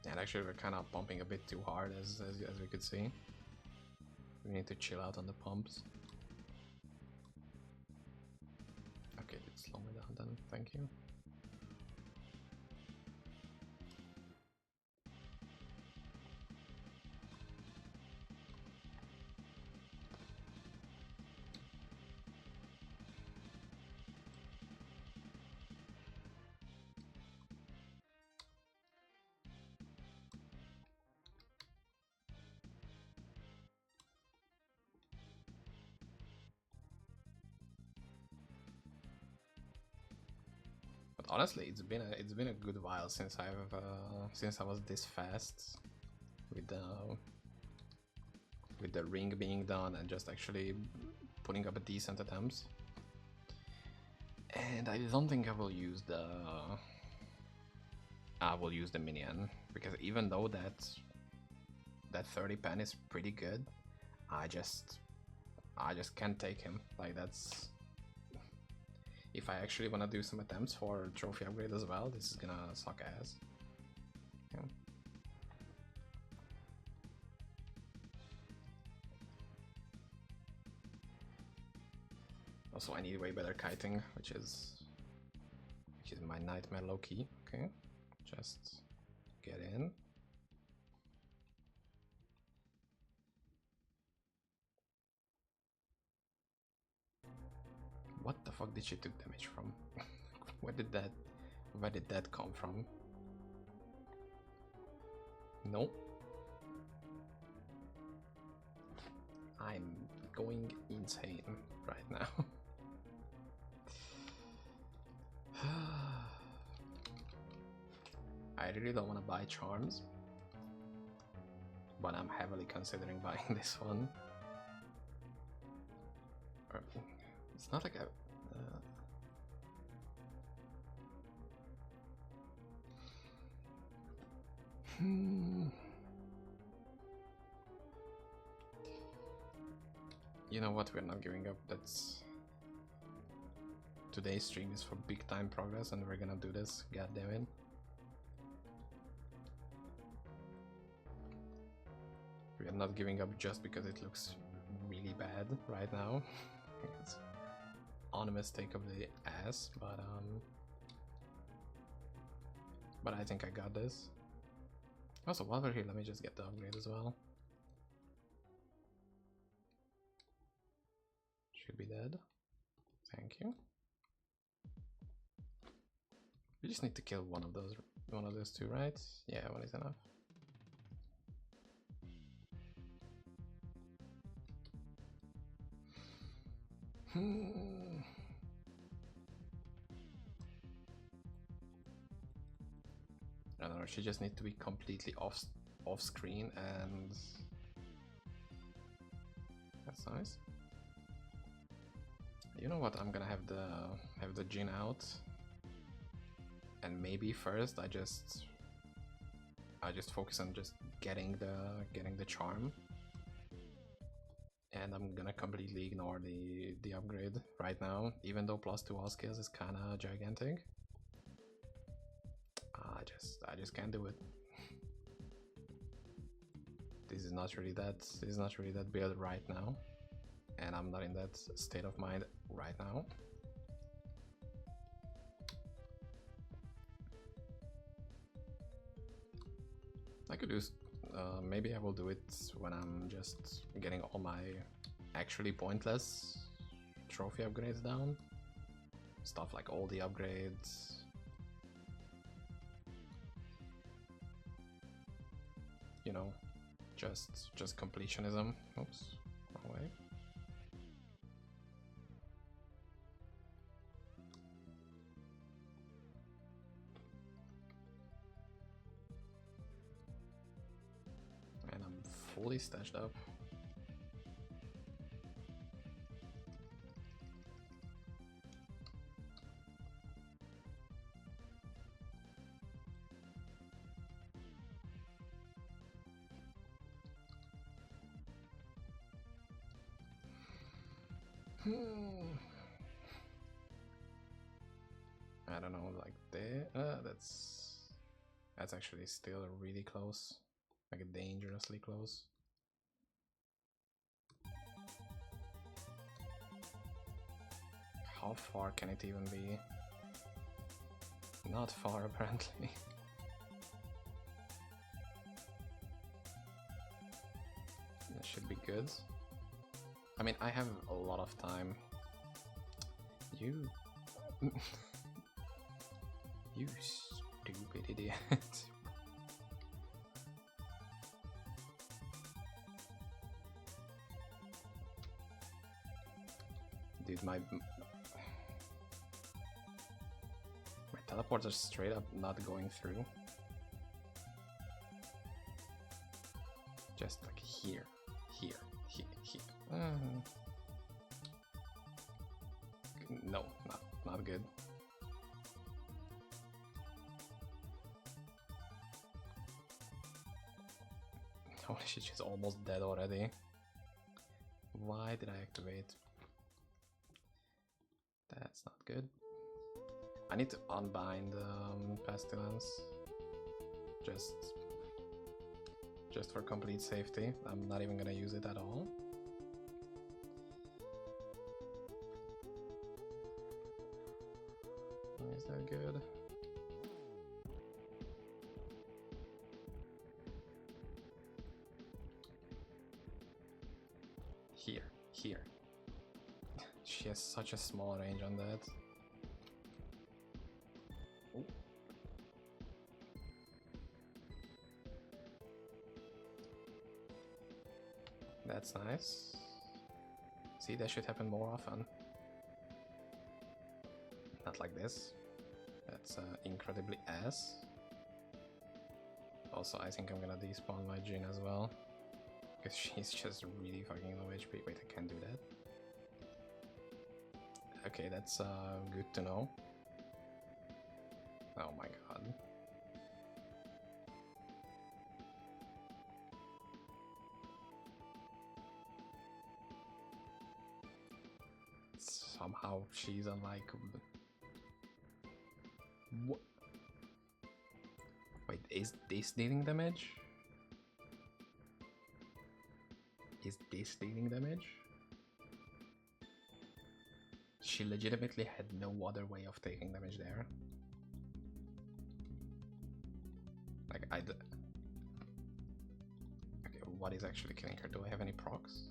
And actually we're kind of pumping a bit too hard, as we could see. We need to chill out on the pumps. Okay, let's slow me down then, thank you. Honestly, it's been a good while since I was this fast with the ring being done and just actually putting up a decent attempts. And I don't think I will use the minion, because even though that 30 pen is pretty good, I just can't take him. Like, that's, if I actually want to do some attempts for trophy upgrade as well, this is gonna suck ass. Yeah. Also, I need way better kiting, which is my nightmare low key. Okay, just get in. What the fuck did she take damage from? Where did that come from? Nope. I'm going insane right now. I really don't want to buy charms, but I'm heavily considering buying this one. It's not like a... You know what, we're not giving up. That's... Today's stream is for big time progress and we're gonna do this, god damn it. We are not giving up just because it looks really bad right now. It's on a mistake of the ass, but I think I got this. Also, while we're here, let me just get the upgrade as well. Should be dead. Thank you. We just need to kill one of those two, right? Yeah, one is enough. I don't know, she just needs to be completely off screen, and that's nice. You know what? I'm gonna have the Jin out, and maybe first I just focus on just getting the charm, and I'm gonna completely ignore the upgrade right now, even though +2 all skills is kind of gigantic. I just can't do it. This is not really that build right now, and I'm not in that state of mind right now. I could do, maybe I will do it when I'm just getting all my actually pointless trophy upgrades down. Stuff like all the upgrades. You know, Just completionism. Oops, wrong way. And I'm fully stashed up. I don't know, like there. That's actually still really close, like dangerously close. How far can it even be? Not far, apparently. That should be good. I mean, I have a lot of time. You... you stupid idiot. Dude, my teleports are straight up not going through. Just like here. No, not good. Holy shit, she's almost dead already. Why did I activate? That's not good. I need to unbind Pestilence. Just for complete safety. I'm not even gonna use it at all. Is that good? Here. She has such a small range on that. Ooh. That's nice. See, that should happen more often. Not like this. That's incredibly ass. Also, I think I'm gonna despawn my Jhin as well. Because she's just really fucking low HP. Wait, I can't do that. Okay, that's good to know. Oh my god. Somehow she's on like... What? Wait, is this dealing damage? Is this dealing damage? She legitimately had no other way of taking damage there. Like, okay, what is actually killing her? Do I have any procs?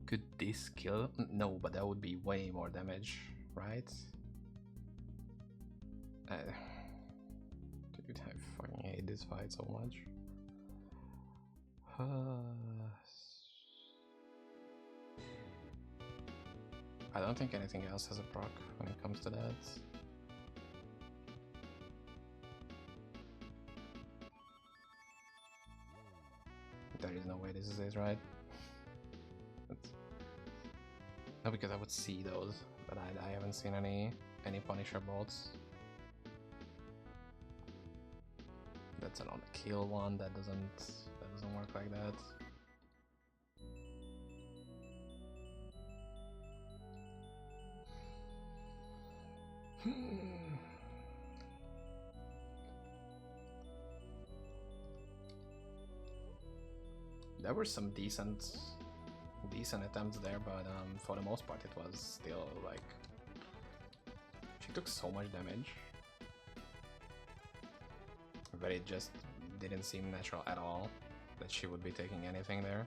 Could this kill? No, but that would be way more damage, right? Dude, I fucking hate this fight so much. I don't think anything else has a proc when it comes to that. There is no way this is it, right? No, because I would see those, but I haven't seen any Punisher bolts. That's an on-kill one. That doesn't work like that. There were some decent attempts there, but for the most part it was still like she took so much damage, but it just didn't seem natural at all that she would be taking anything there.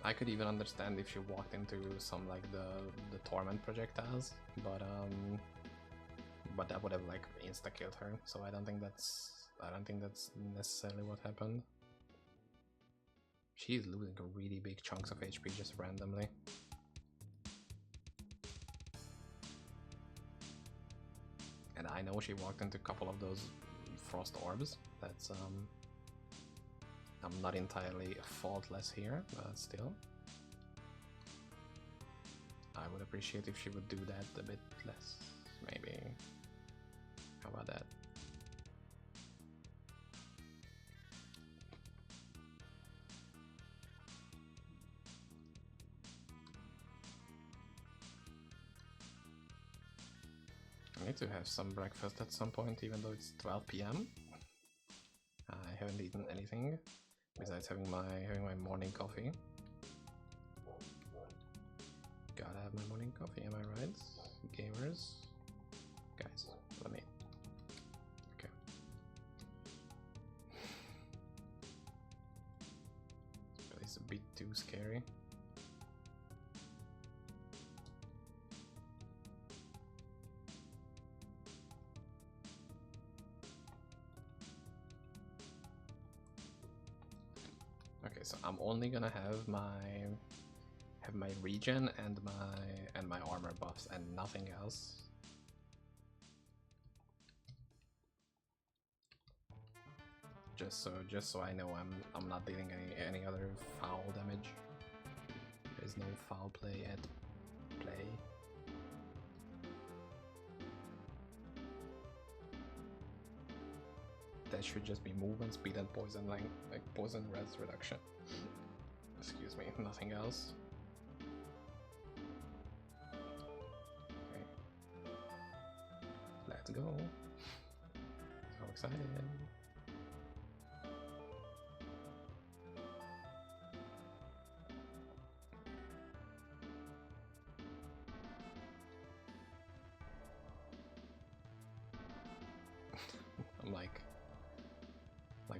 I could even understand if she walked into some like the torment projectiles, but that would have like insta killed her. So I don't think that's necessarily what happened. She's losing really big chunks of HP just randomly. And I know she walked into a couple of those frost orbs. That's I'm not entirely faultless here, but still. I would appreciate if she would do that a bit less, maybe. How about that? I need to have some breakfast at some point, even though it's 12 PM. I haven't eaten anything besides having my morning coffee. Gotta have my morning coffee, am I right? Gamers? Guys, let me... Okay. This place is a bit too scary. Okay, so I'm only gonna have my regen and my armor buffs and nothing else. Just so I know I'm not dealing any other foul damage. There's no foul play at play. That should just be movement speed and poison like poison res reduction. Excuse me, nothing else. Okay. Let's go. So excited. I'm like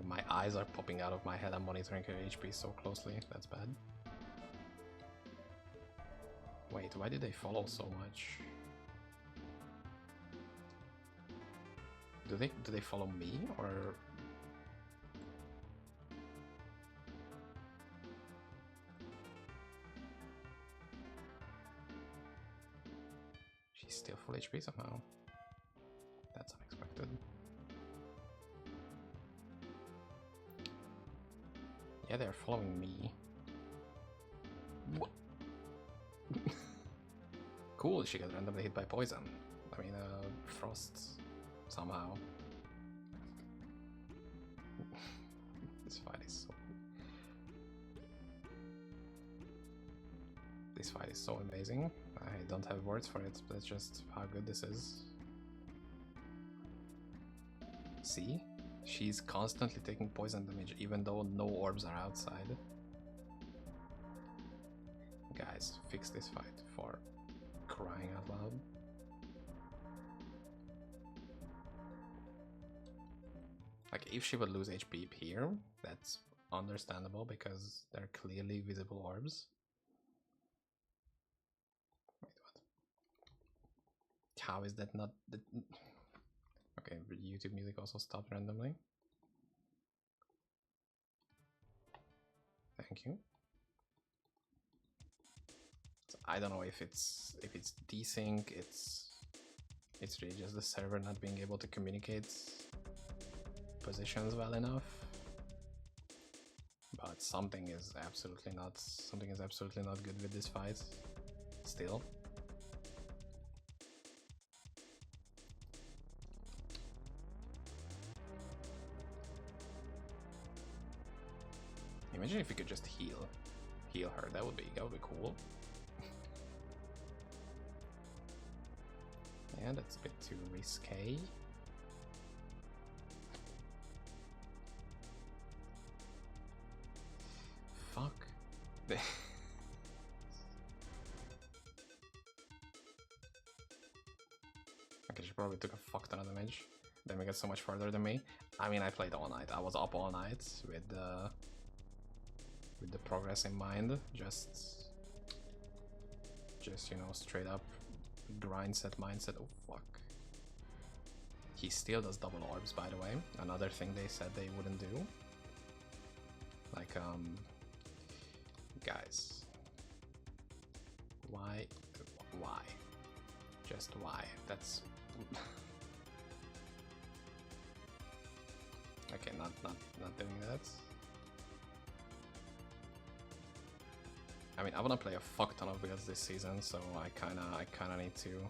my eyes are popping out of my head. I'm monitoring her HP so closely. That's bad. Wait, why did they follow so much? Do they follow me or? She's still full HP somehow. That's unexpected. Yeah, they're following me. What? Cool, she got randomly hit by poison. I mean, frost somehow. This fight is so amazing. I don't have words for it. That's just how good this is. See? She's constantly taking poison damage even though no orbs are outside. Guys, fix this fight for crying out loud. Like, if she would lose HP here, that's understandable because they're clearly visible orbs. Wait, what? How is that not... Okay, YouTube music also stopped randomly. Thank you. So I don't know if it's desync, it's really just the server not being able to communicate positions well enough. But something is absolutely not good with this fight. Still. Imagine if we could just heal her. That would be cool. Yeah, that's a bit too risque. Fuck. Okay, she probably took a fuck ton of damage. Then we got so much further than me. I mean, I played all night. I was up all night with with the progress in mind, just you know, straight up grind set mindset. Oh fuck. He still does double orbs, by the way. Another thing they said they wouldn't do. Like, guys. Why? Just why? That's... okay, not doing that. I mean, I wanna play a fuck ton of builds this season, so I kinda need to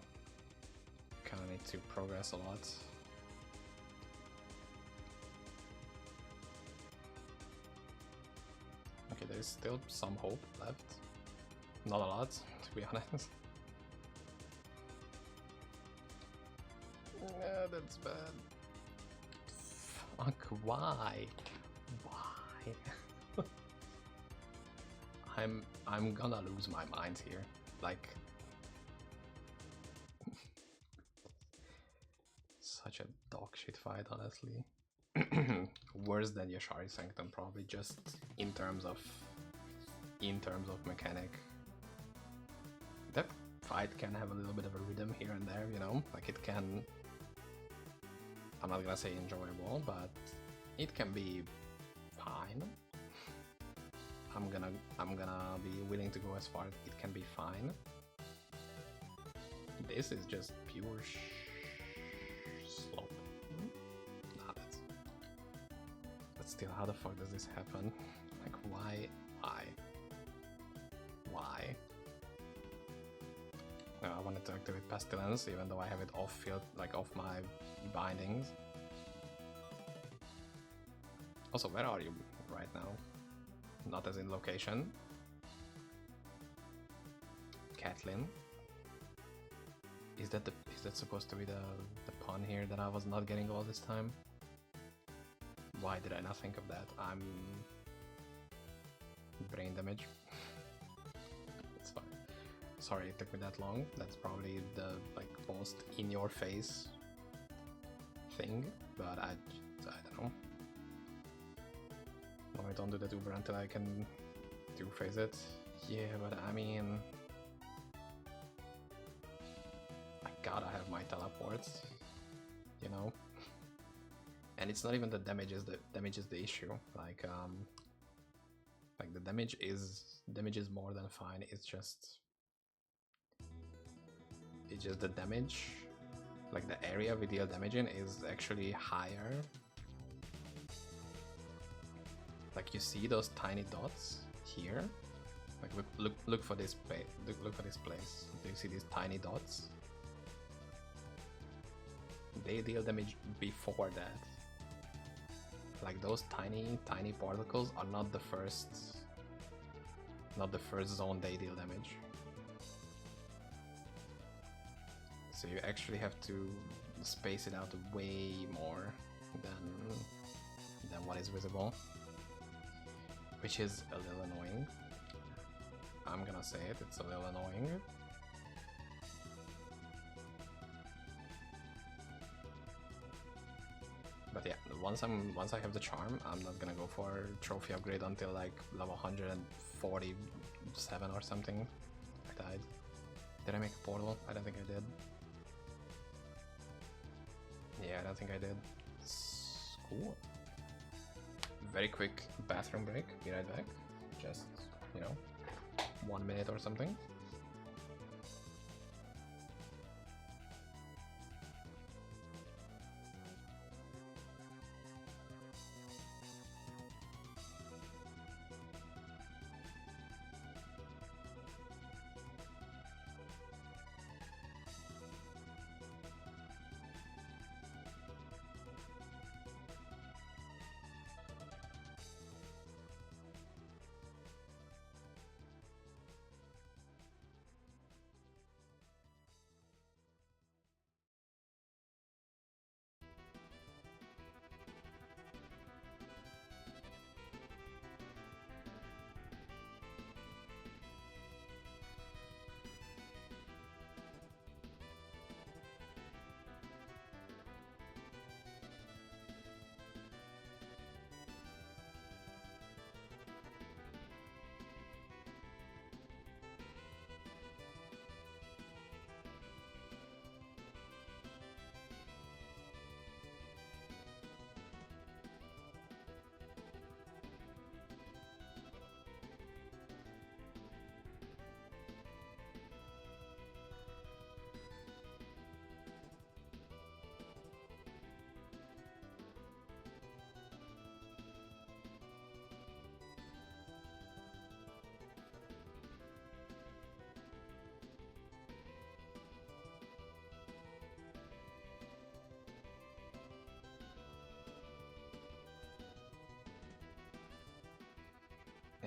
progress a lot. Okay, there's still some hope left. Not a lot, to be honest. Yeah, that's bad. Fuck, why? Why? I'm gonna lose my mind here. Like, such a dog shit fight, honestly. Worse than Yashari Sanctum, probably, just in terms of mechanic. That fight can have a little bit of a rhythm here and there, you know, like it can. I'm not gonna say enjoyable, but it can be fine. I'm gonna be willing to go as far as it can be fine. This is just pure slop. Nah, but still, how the fuck does this happen? Like, why? No, I wanted to activate Pestilence, even though I have it off field, like off my bindings. Also, where are you right now? Not as in location. Caitlyn. Is that supposed to be the pun here that I was not getting all this time? Why did I not think of that? I'm brain damage. It's fine. Sorry it took me that long. That's probably the like most in your face thing, but I don't know. No, I don't do that Uber until I can two-phase it. Yeah, but I mean, I gotta have my teleports, you know. And it's not even the damage is the issue. Like the damage is more than fine. It's just the damage, like the area we deal damage in is actually higher. Like you see those tiny dots here. Like look for this place. Look for this place. Do you see these tiny dots? They deal damage before that. Like those tiny particles are not the first zone they deal damage. So you actually have to space it out way more than what is visible, which is a little annoying. I'm gonna say it, it's a little annoying. But yeah, once I have the charm, I'm not gonna go for trophy upgrade until like level 147 or something. I died. Did I make a portal? I don't think I did. Yeah, I don't think I did. Cool. Very quick bathroom break. Be right back. Just, you know, 1 minute or something.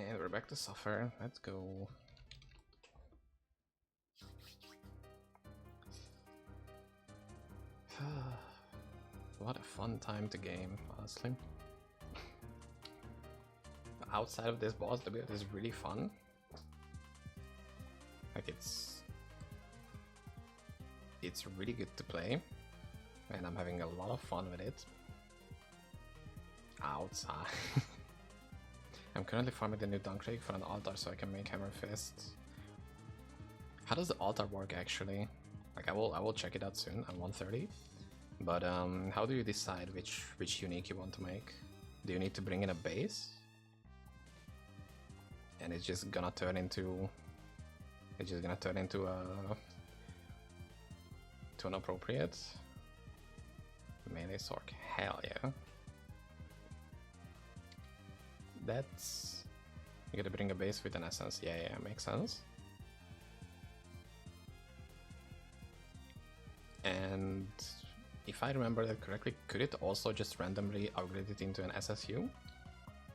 And we're back to suffer. Let's go. What a fun time to game, honestly. Outside of this boss, the build is really fun. Like it's really good to play, and I'm having a lot of fun with it. Outside. I'm currently farming the new Dunkrig for an altar so I can make Hammer Fist. How does the altar work actually? Like I will check it out soon. I'm 130. But how do you decide which unique you want to make? Do you need to bring in a base? And it's just gonna turn into to an appropriate melee sword. Hell yeah. That's... You gotta bring a base with an essence. Yeah, makes sense. And if I remember that correctly, could it also just randomly upgrade it into an SSU?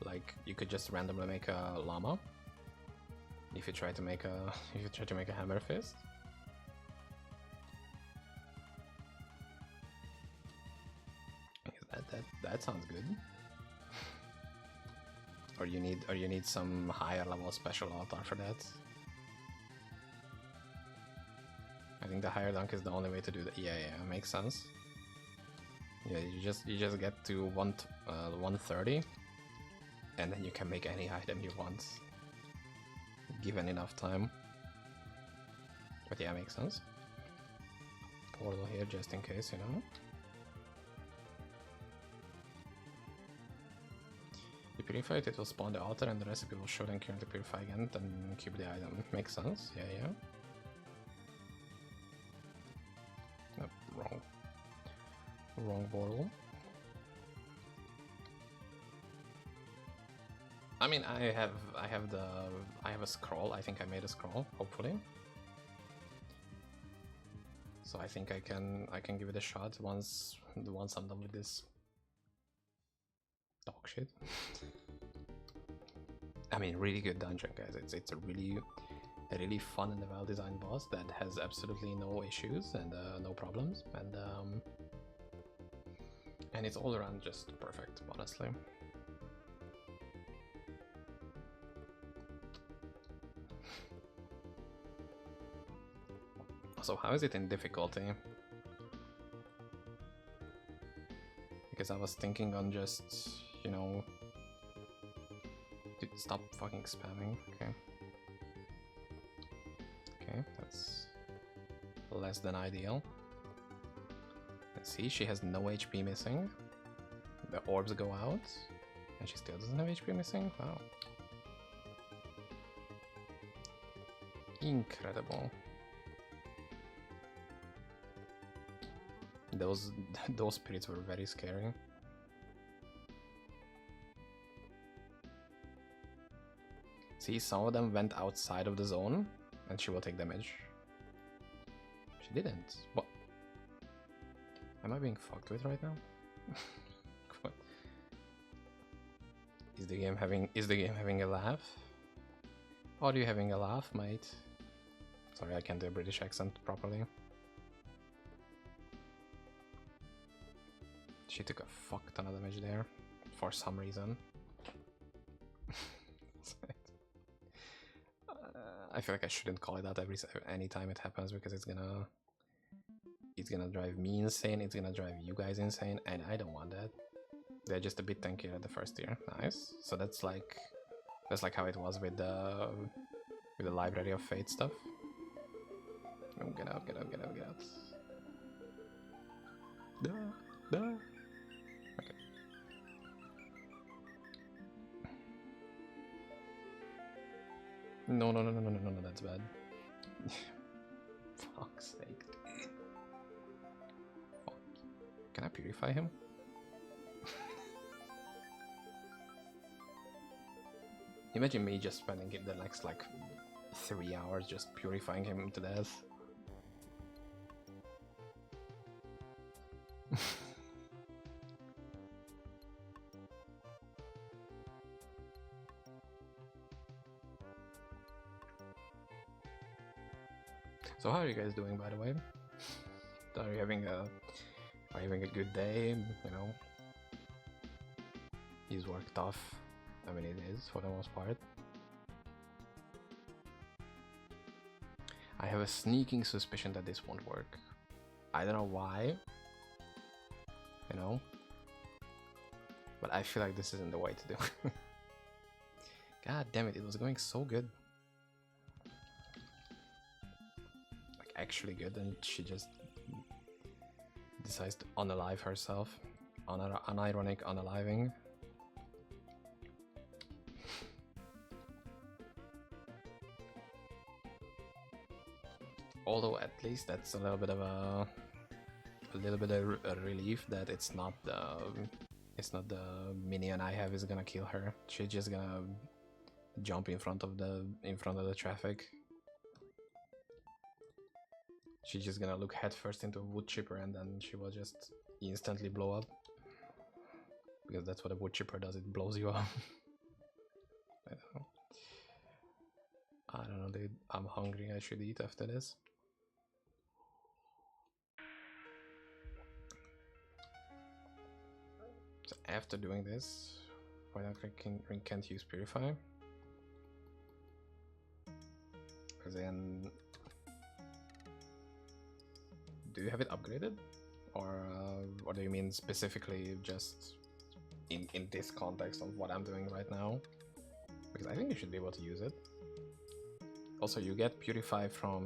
Like you could just randomly make a llama if you try to make a hammer fist. That sounds good. Or you need some higher level special altar for that. I think the higher dunk is the only way to do that. Yeah, makes sense. Yeah, you just get to 130, and then you can make any item you want, given enough time. But yeah, makes sense. Portal here just in case, you know. You purify it, it will spawn the altar, and the recipe will show then currently purify again, then keep the item. Makes sense. Yeah. Nope, wrong portal. I mean, I have a scroll. I think I made a scroll, hopefully. So I think I can give it a shot once I'm done with this dog shit. I mean, really good dungeon, guys. It's a really fun and well designed boss that has absolutely no issues and no problems, and it's all around just perfect, honestly. So how is it in difficulty? Because I was thinking on just, you know... Dude, stop fucking spamming, okay. Okay, that's less than ideal. Let's see, she has no HP missing. The orbs go out, and she still doesn't have HP missing? Wow. Incredible. Those spirits were very scary. See, some of them went outside of the zone, and she will take damage. She didn't. What? Am I being fucked with right now? Is the game having a laugh? Are you having a laugh, mate? Sorry, I can't do a British accent properly. She took a fuck ton of damage there, for some reason. I feel like I shouldn't call it out any time it happens, because it's gonna drive me insane, it's gonna drive you guys insane, and I don't want that. They're just a bit tankier at the first tier. Nice. So that's like how it was with the Library of Fate stuff. Oh, get out. Duh. Okay. No, that's bad. Fuck's sake. Fuck. Can I purify him? Imagine me just spending the next like 3 hours just purifying him to death. So how are you guys doing, by the way? Are you having a good day? You know, is work tough? I mean, it is for the most part. I have a sneaking suspicion that this won't work. I don't know why, you know, but I feel like this isn't the way to do it. God damn it, it was going so good. Like, actually good, and she just decides to unalive herself. Unironic unaliving. Although at least that's a little bit of a relief that it's not the minion I have is gonna kill her. She's just gonna jump in front of the traffic. She's just gonna look headfirst into a wood chipper and then she will just instantly blow up. Because that's what a wood chipper does, it blows you up. I don't know, dude. I'm hungry, I should eat after this. So after doing this, why not can't use Purify? Because then, do you have it upgraded, or do you mean specifically just in this context of what I'm doing right now? Because I think you should be able to use it. Also, you get Purify from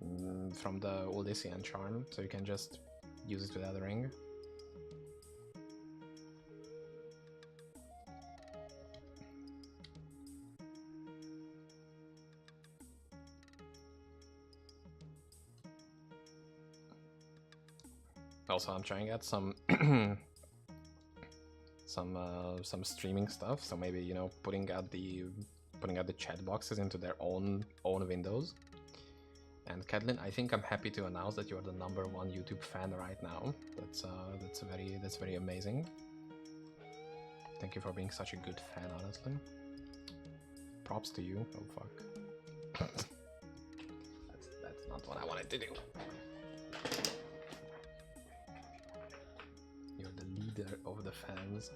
the Odyssean charm, so you can just use it without a ring. Also, I'm trying out some some streaming stuff, so maybe, you know, putting out the chat boxes into their own windows. And Kedlin, I think I'm happy to announce that you are the #1 YouTube fan right now. That's very amazing. Thank you for being such a good fan, honestly. Props to you. Oh fuck. that's not what I wanted to do. You're the leader of the fans.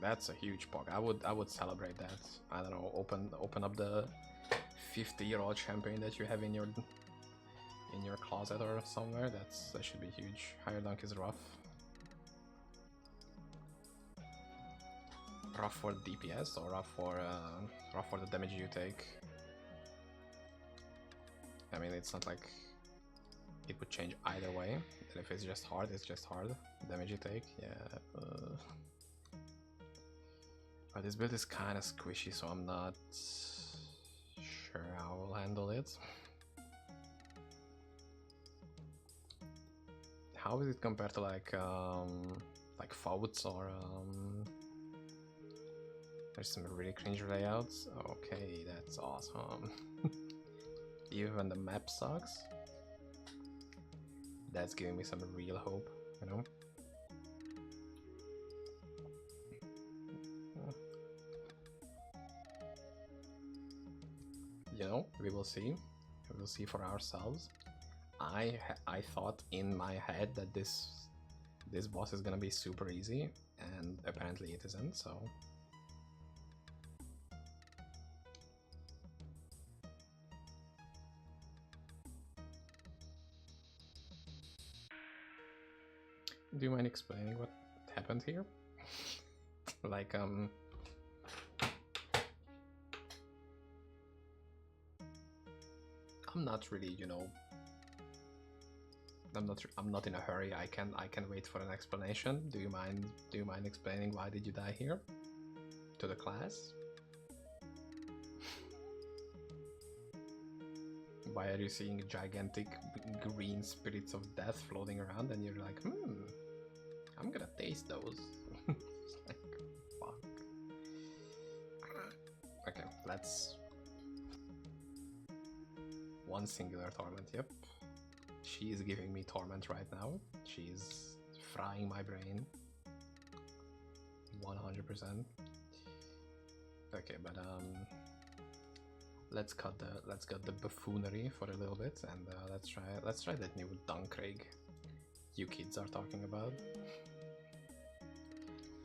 That's a huge pog. I would celebrate that. I don't know, open up the 50-year-old champagne that you have in your closet or somewhere. That should be huge. Higher dunk is rough. Rough for DPS or rough for the damage you take. I mean, it's not like it would change either way. And if it's just hard, it's just hard. Damage you take, yeah. But this build is kind of squishy, so I'm not sure how I'll handle it. How is it compared to like VODs or there's some really cringe layouts. Okay, that's awesome. Even when the map sucks, that's giving me some real hope, you know. You know, we will see. We will see for ourselves. I thought in my head that this boss is gonna be super easy, and apparently it isn't. So do you mind explaining what happened here? Like I'm not really, you know, I'm not in a hurry. I can wait for an explanation. Do you mind explaining why did you die here? To the class? Why are you seeing gigantic green spirits of death floating around and you're like, I'm gonna taste those. Like, fuck. Okay, let's One singular torment, yep. She is giving me torment right now. She's frying my brain. 100%. Okay, but let's cut the buffoonery for a little bit, and let's try that new Duncraig you kids are talking about.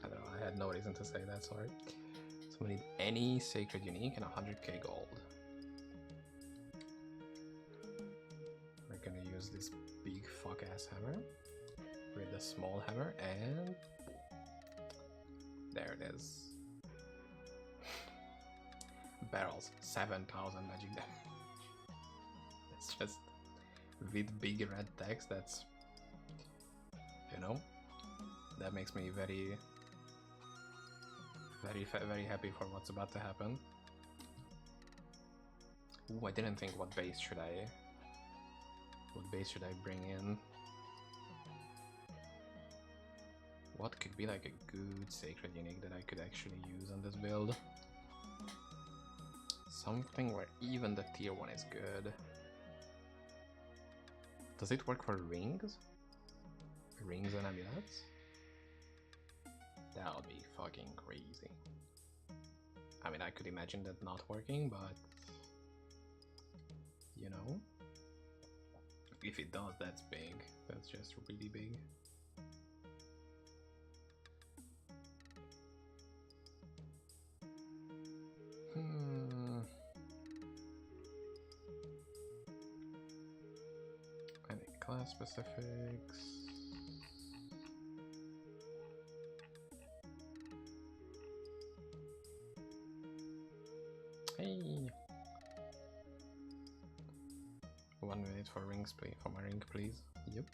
I don't know, I had no reason to say that, sorry. So we need any sacred unique and 100k gold. We're gonna use this big fuck ass hammer with a small hammer, and there it is. Barrels, 7,000 magic damage. It's just with big red text. That's, you know, that makes me very happy for what's about to happen. Ooh, I didn't think what base should I bring in. What could be like a good sacred unique that I could actually use on this build? Something where even the tier 1 is good. Does it work for rings? Rings and amulets? That would be fucking crazy. I mean, I could imagine that not working, but you know, if it does, that's big. That's just really big. Any class specifics? Hey! 1 minute for rings, please. For my ring, please. Yep.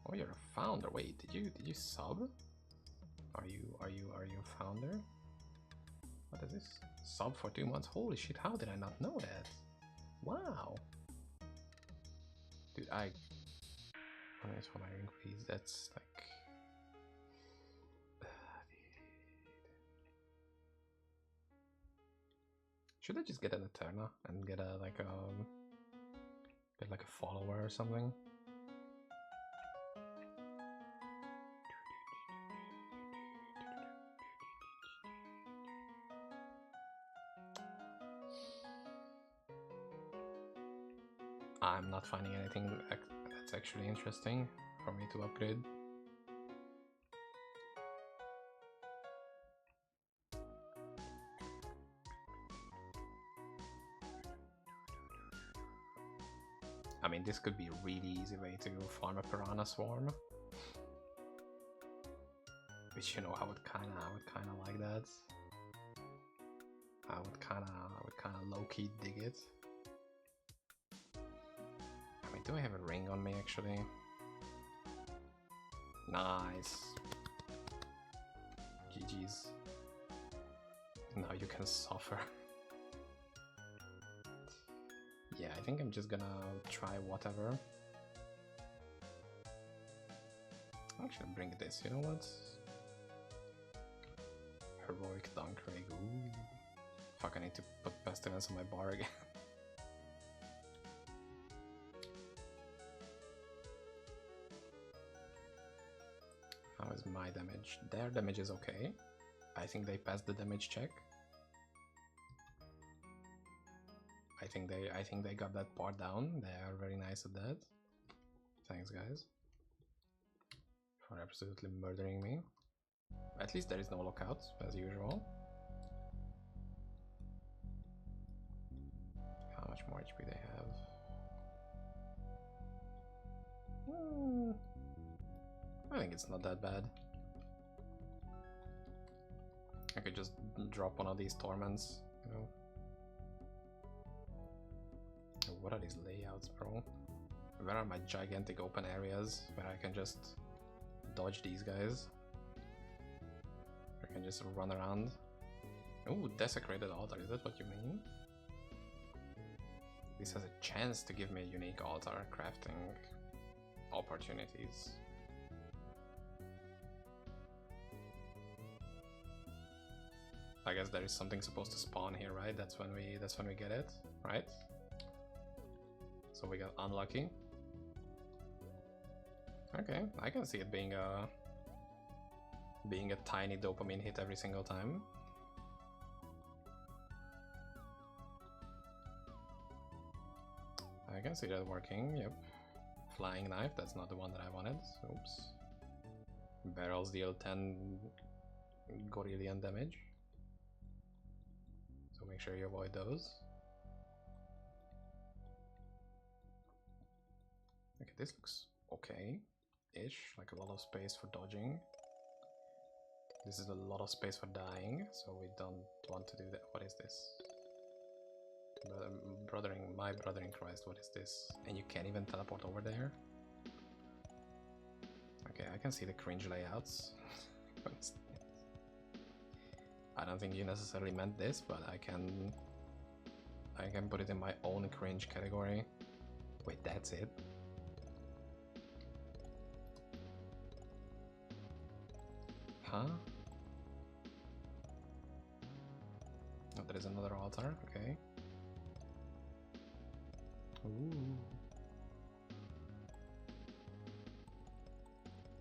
Oh, you're a founder. Wait, did you sub? Are you a founder? What is this? Sub for 2 months? Holy shit! How did I not know that? Wow. Dude, 1 minute for my ring, please. That's like. Should I just get an Eterna and get like a follower or something? I'm not finding anything that's actually interesting for me to upgrade. I mean, this could be a really easy way to farm a piranha swarm, which, you know, I would kind of like that. I would kind of low-key dig it. I mean, do I have a ring on me actually? Nice. GG's. Now you can suffer. Yeah, I think I'm just gonna try whatever. Actually, bring this, you know what? Heroic Duncraig, ooh. Fuck, I need to put Pestilence on my bar again. How is my damage? Their damage is okay. I think they passed the damage check. I think they got that part down. They are very nice at that. Thanks, guys, for absolutely murdering me. At least there is no lockouts, as usual. How much more HP they have? I think it's not that bad. I could just drop one of these torments, you know. What are these layouts, bro? Where are my gigantic open areas where I can just dodge these guys? I can just run around. Ooh, desecrated altar, is that what you mean? This has a chance to give me a unique altar crafting opportunities. I guess there is something supposed to spawn here, right? That's when we get it, right? So we got unlucky. Okay, I can see it being a tiny dopamine hit every single time. I can see that working, yep. Flying knife, that's not the one that I wanted. Oops. Barrels deal 10 gorillion damage. So make sure you avoid those. Okay, this looks okay-ish, like a lot of space for dodging. This is a lot of space for dying, so we don't want to do that. What is this? My brother in Christ, what is this? And you can't even teleport over there? Okay, I can see the cringe layouts. I don't think you necessarily meant this, but I can put it in my own cringe category. Wait, that's it? Huh? Oh, there is another altar, okay. Ooh.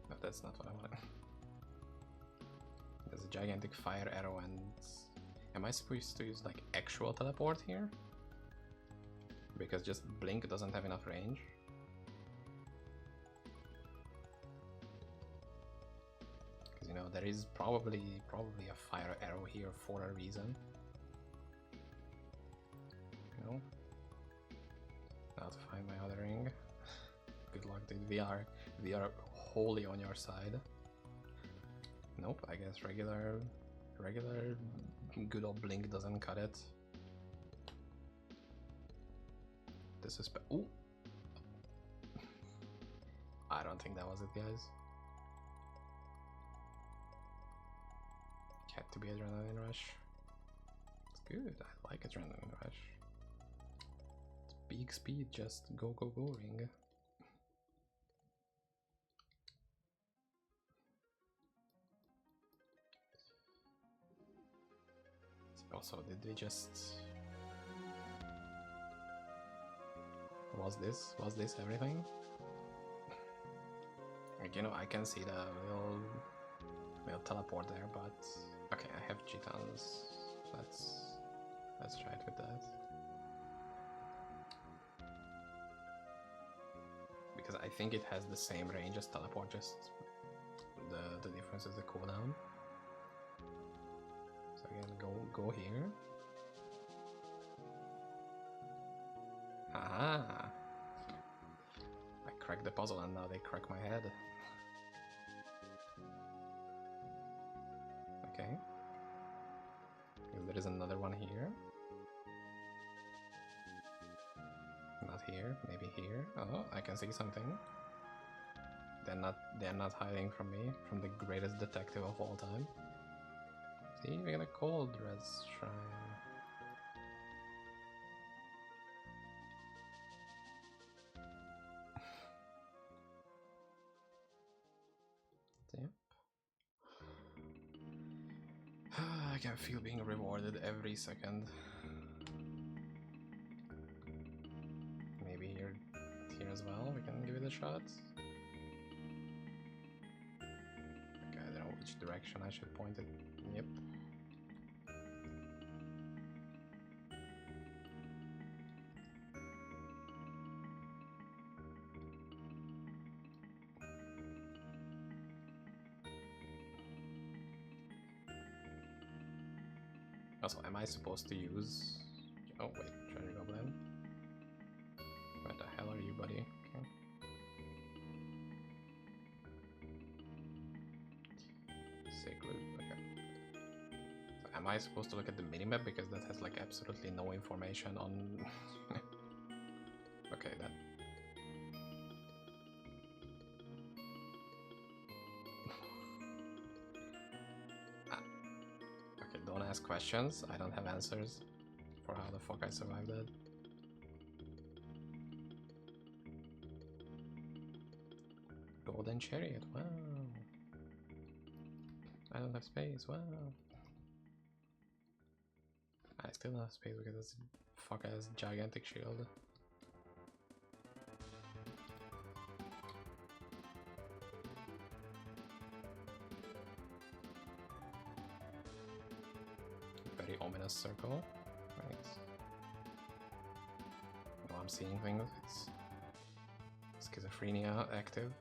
No, that's not what I wanted. There's a gigantic fire arrow, and am I supposed to use like actual teleport here? Because just blink doesn't have enough range. Because you know there is probably a fire arrow here for a reason. You know. Now to find my other ring. Good luck, dude. We are wholly on your side. Nope, I guess regular good old blink doesn't cut it. This is ooh. I don't think that was it, guys. Had to be adrenaline rush. It's good. I like adrenaline rush. It's big speed, just go ring. Also, did we just... Was this everything? Like, you know, I can see the we'll teleport there, but okay, I have Gitans. Let's try it with that. Because I think it has the same range as teleport, just the difference is the cooldown. So again, go here. Aha! I cracked the puzzle and now they crack my head. Okay. There is another one here. Not here, maybe here. Oh, I can see something. They're not hiding from me, from the greatest detective of all time. See, we got a cold res shrine. Yep. I can feel being rewarded every second. Maybe here as well, we can give it a shot. Okay, I don't know which direction I should point it. Yep. Also, am I supposed to use... Oh wait, treasure goblin. What the hell are you, buddy? Okay. Sacred, okay. So am I supposed to look at the minimap because that has like absolutely no information on... Okay, that... Okay, don't ask questions, I don't have answers for how the fuck I survived that. Golden chariot, wow. I don't have space, wow. I still don't have space because it's a fuck ass gigantic shield. Very ominous circle. Right. Now I'm seeing things. It's schizophrenia active.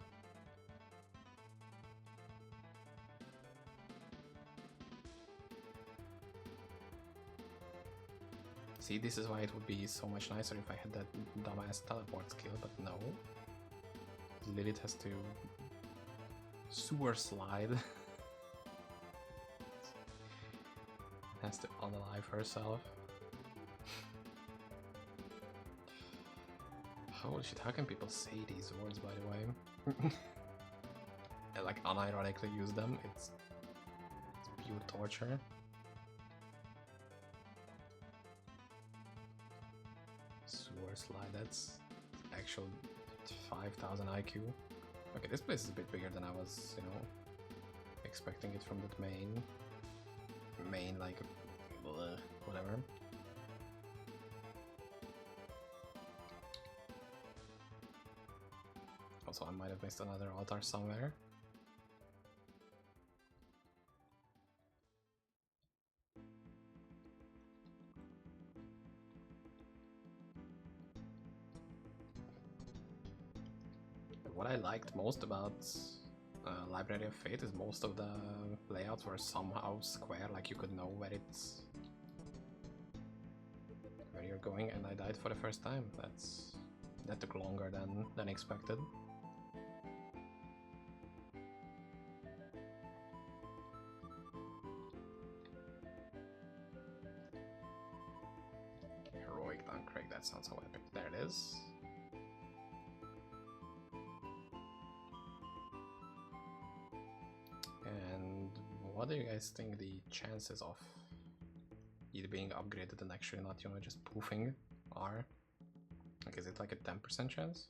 See, this is why it would be so much nicer if I had that dumbass teleport skill, but no. Lilith has to sewer slide. Has to unalive herself. Holy shit, how can people say these words, by the way? And like unironically use them, it's pure torture. Sewer slide, that's actual 5000 IQ. Okay, this place is a bit bigger than I was, you know, expecting it from that main like whatever. Also, I might have missed another altar somewhere. What I liked most about Library of Fate is most of the layouts were somehow square, like you could know where you're going, and I died for the first time. That took longer than expected. Heroic Duncraig, that sounds so epic. There it is. And what do you guys think the chances of either being upgraded and actually not, you know, just poofing are? Like, is it like a 10% chance?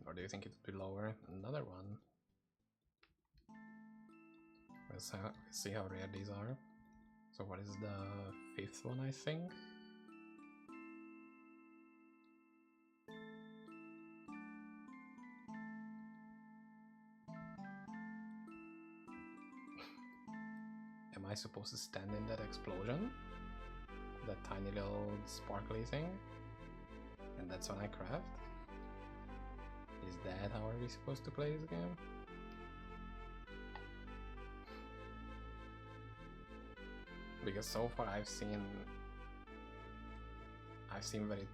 Or do you think it would be lower? Another one. Let's see how rare these are. So what is the 5th one, I think? Am I supposed to stand in that explosion? That tiny little sparkly thing? And that's when I craft? Is that how are we supposed to play this game? Because so far I've seen where it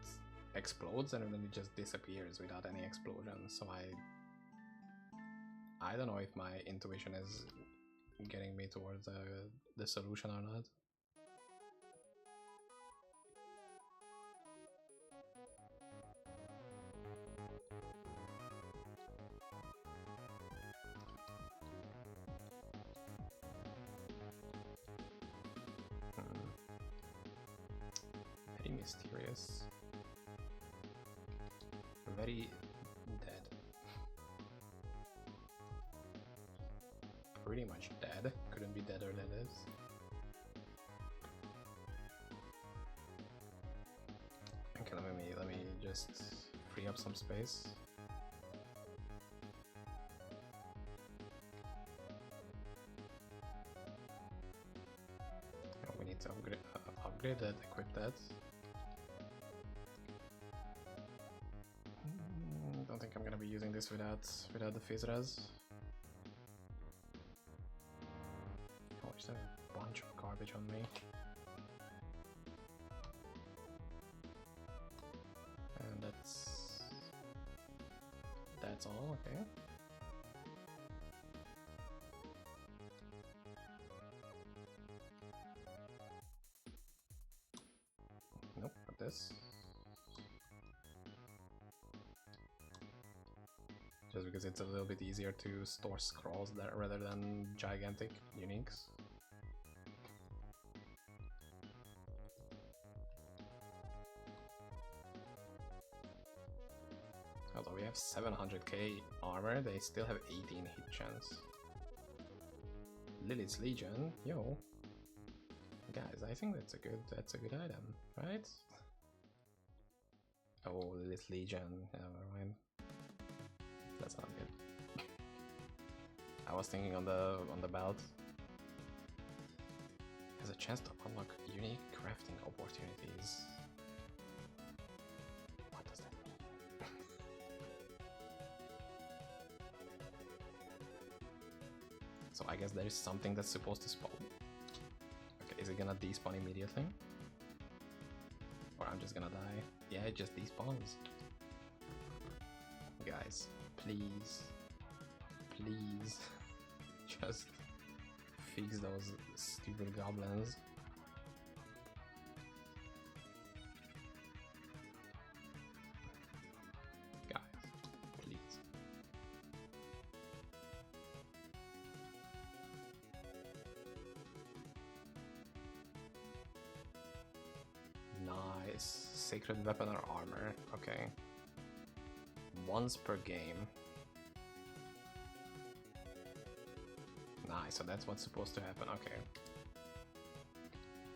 explodes and then it just disappears without any explosion, so I don't know if my intuition is getting me towards the solution or not. Very mysterious. Very dead. Pretty much dead. Couldn't be deader than this. Okay, let me just free up some space. Oh, we need to upgrade that, equip that. Don't think I'm gonna be using this without the phase res. Oh, there's a bunch of garbage on me. And that's all, okay. Nope, not this. Just because it's a little bit easier to store scrolls there rather than gigantic uniques. Although we have 700k armor, they still have 18 hit chance. Lilith's Legion, yo. Guys, I think that's a good item, right? Oh, Lilith's Legion, never mind. That's not good. I was thinking on the belt. Has a chance to unlock unique crafting opportunities. What does that mean? So I guess there is something that's supposed to spawn. Okay, is it gonna despawn immediately? Or I'm just gonna die? Yeah, it just despawns. Guys, please, please, just fix those stupid goblins. Guys, please. Nice. Sacred weapon or armor. Okay. Once per game. Nice, so that's what's supposed to happen. Okay.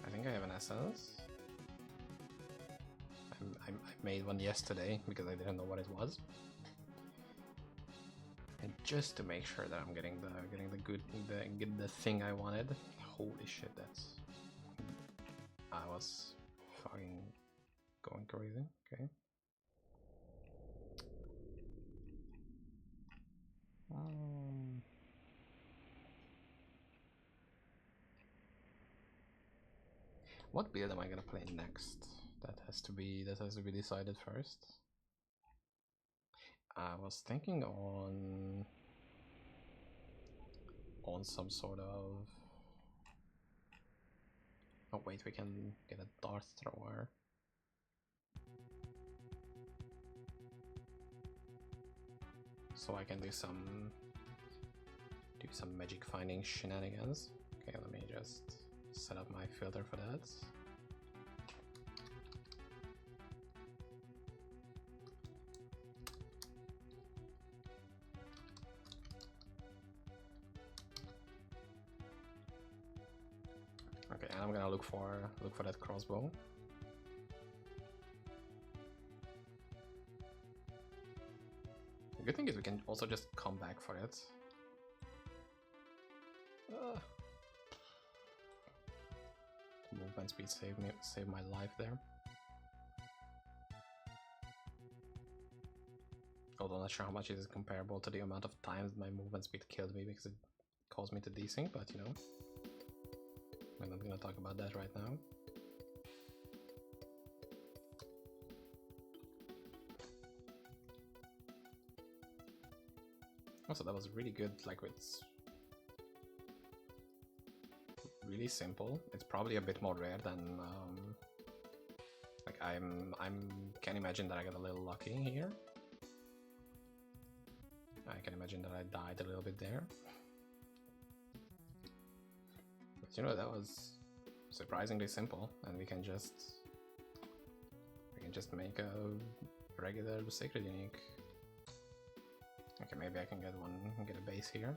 I think I have an essence. I made one yesterday because I didn't know what it was. And just to make sure that I'm getting the thing I wanted. Holy shit, that's... I was fucking going crazy. Okay. What build am I gonna play next? That has to be decided first. I was thinking on some sort of... Oh wait, we can get a dart thrower. So I can do some magic finding shenanigans. Okay, let me just set up my filter for that. Okay, and I'm gonna look for that crossbow. The good thing is we can also just come back for it. Movement speed saved my life there. Although I'm not sure how much it is comparable to the amount of times my movement speed killed me because it caused me to desync, but you know. I'm not gonna talk about that right now. Also, that was really good. Like, it's really simple. It's probably a bit more rare than like I can imagine that I got a little lucky here. I can imagine that I died a little bit there. But you know, that was surprisingly simple, and we can just make a regular sacred unique. Okay, maybe I can get a base here.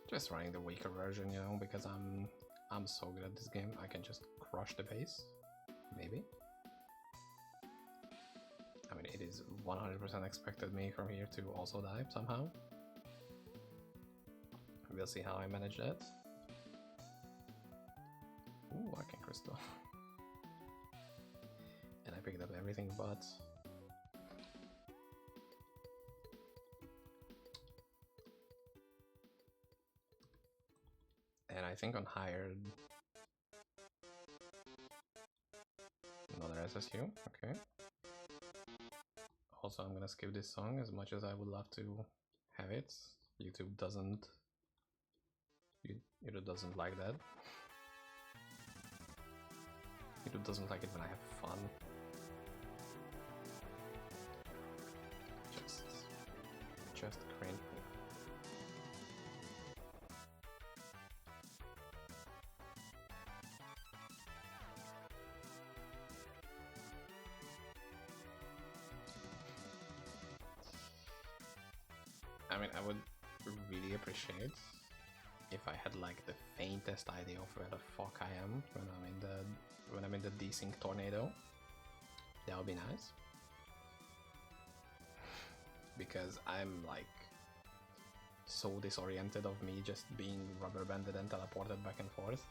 Just running the weaker version, you know, because I'm so good at this game. I can just crush the base, maybe. I mean, it is 100% expected me from here to also die somehow. We'll see how I manage that. Ooh, Arcane Crystal. And I picked up everything but... And I think on hired... Another SSU, okay. Also, I'm gonna skip this song as much as I would love to have it. YouTube doesn't like that. YouTube doesn't like it when I have fun. Just cringe. I mean, I would really appreciate if I had like the faintest idea of where the fuck I am when I'm in the desync tornado. That would be nice. Because I'm like so disoriented of me just being rubber banded and teleported back and forth.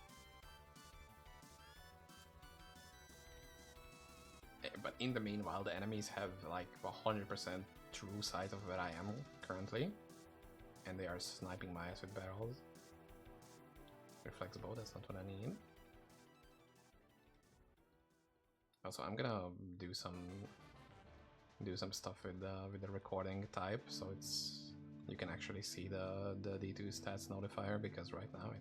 But in the meanwhile, the enemies have like 100% true sight of where I am currently, and they are sniping my ass with barrels. Reflex bow, that's not what I need. Also, I'm gonna do some stuff with the recording type, so you can actually see the D2 stats notifier, because right now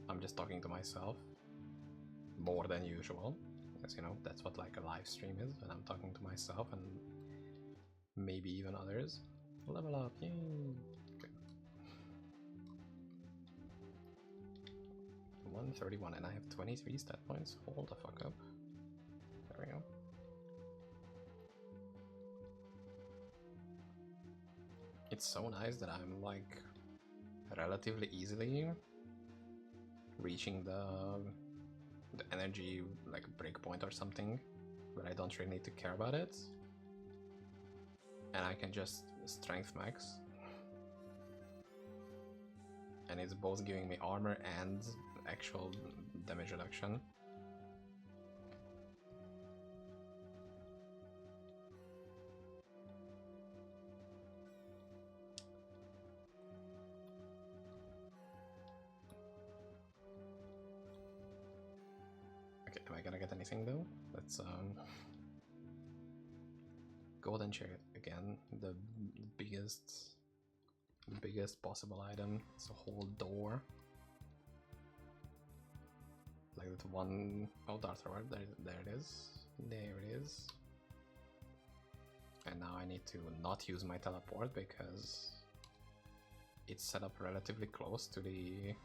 I'm just talking to myself more than usual. As you know, that's what like a live stream is, and I'm talking to myself and maybe even others. Level up, yay! Okay. 131, and I have 23 stat points. Hold the fuck up. There we go. It's so nice that I'm like relatively easily reaching the energy like breakpoint or something, but I don't really need to care about it, and I can just strength max, and it's both giving me armor and actual damage reduction. Am I gonna get anything though? Let's golden chair again, the biggest possible item. It's a whole door. Like that one. Oh, Darth Vader, there it is. There it is. And now I need to not use my teleport because it's set up relatively close to the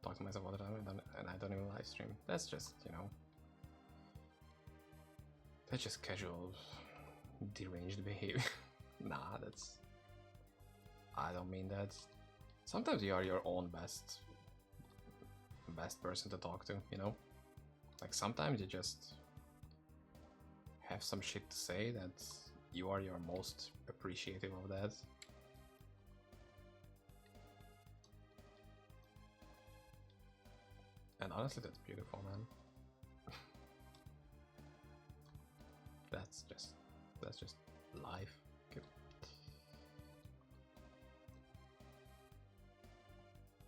talk to myself all the time, and I don't even live stream. That's just, you know, that's just casual deranged behavior. Nah, that's... I don't mean that. Sometimes you are your own best person to talk to, you know? Like sometimes you just have some shit to say that you are your most appreciative of that. And honestly, that's beautiful, man. That's just life. Okay.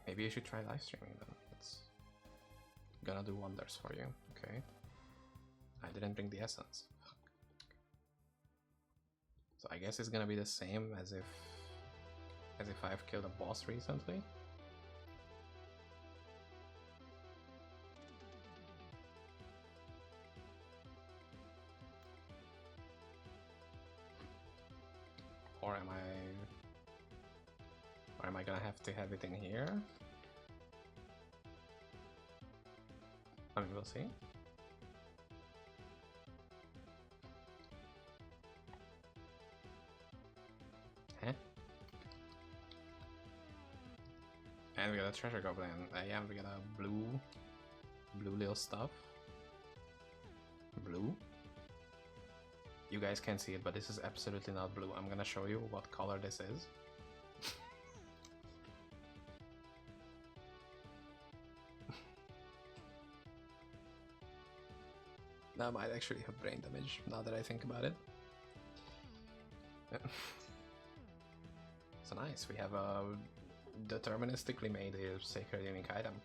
Maybe you should try live streaming then. It's gonna do wonders for you. Okay. I didn't bring the essence. Fuck. So I guess it's gonna be the same as if I've killed a boss recently. Or am I gonna have to have it in here? I mean, we'll see. Huh? And we got a treasure goblin. Yeah, we got a blue little stuff. Blue. You guys can't see it, but this is absolutely not blue. I'm gonna show you what color this is. That might actually have brain damage, now that I think about it. So nice, we have a deterministically made a sacred unique item.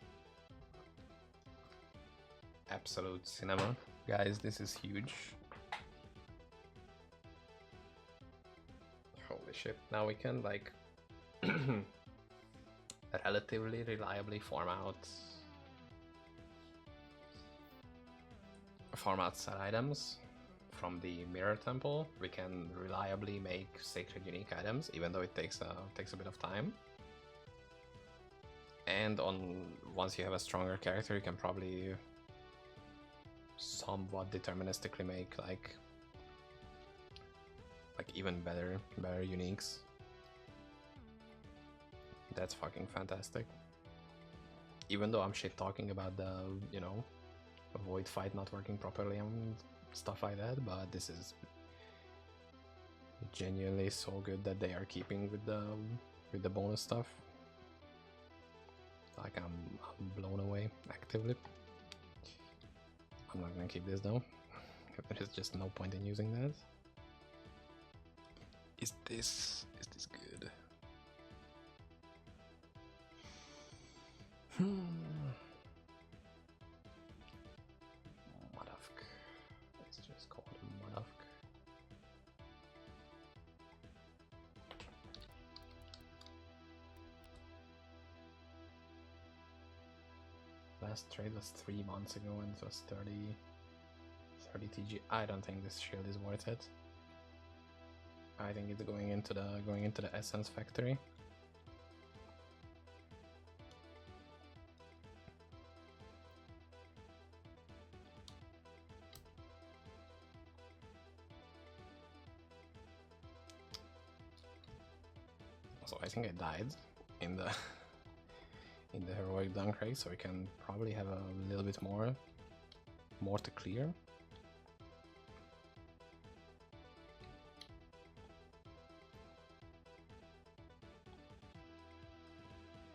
Absolute cinema. Guys, this is huge. Holy shit, now we can like relatively reliably form out set items from the mirror temple. We can reliably make sacred unique items, even though it takes a bit of time. And once you have a stronger character, you can probably somewhat deterministically make like even better uniques. That's fucking fantastic. Even though I'm shit talking about the, you know, void fight not working properly and stuff like that, but this is genuinely so good that they are keeping with the bonus stuff. Like I'm blown away actively. I'm not gonna keep this though. There is just no point in using that. Is this good? Madavk. Let's just call it Madavk. Last trade was 3 months ago and it was 30 TG. I don't think this shield is worth it. I think it's going into the essence factory. So I think I died in the heroic dunk race, so we can probably have a little bit more to clear.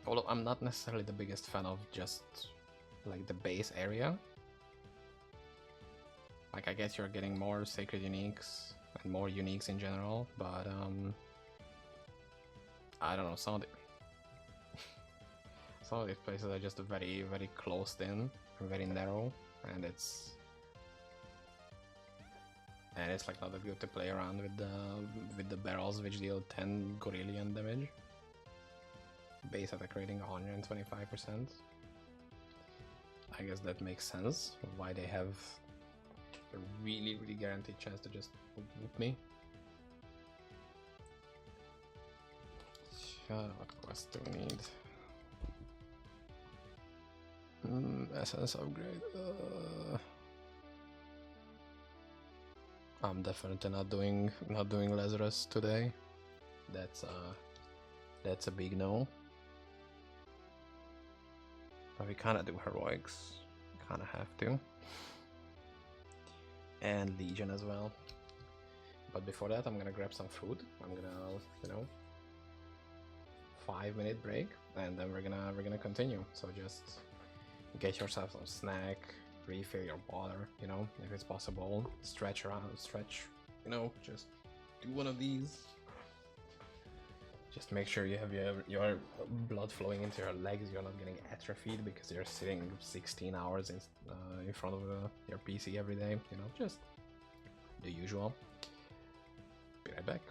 Although I'm not necessarily the biggest fan of just like the base area. Like I guess you're getting more sacred uniques and more uniques in general, but I don't know, some of these places are just very, very closed in, very narrow, and it's like not that good to play around with the barrels, which deal 10 gorillion damage. Base attack rating 125%. I guess that makes sense why they have a really, really guaranteed chance to just whoop me. What quest do we need? Essence upgrade. I'm definitely not doing Lazarus today. That's a big no. But we kinda do heroics. Kinda have to. And Legion as well. But before that I'm gonna grab some food. I'm gonna, you know, 5-minute break and then we're gonna continue. So just get yourself some snack, refill your water, you know, if it's possible. Stretch around, you know, just do one of these. Just make sure you have your blood flowing into your legs, you're not getting atrophied because you're sitting 16 hours in front of your PC every day, you know, just the usual. Be right back.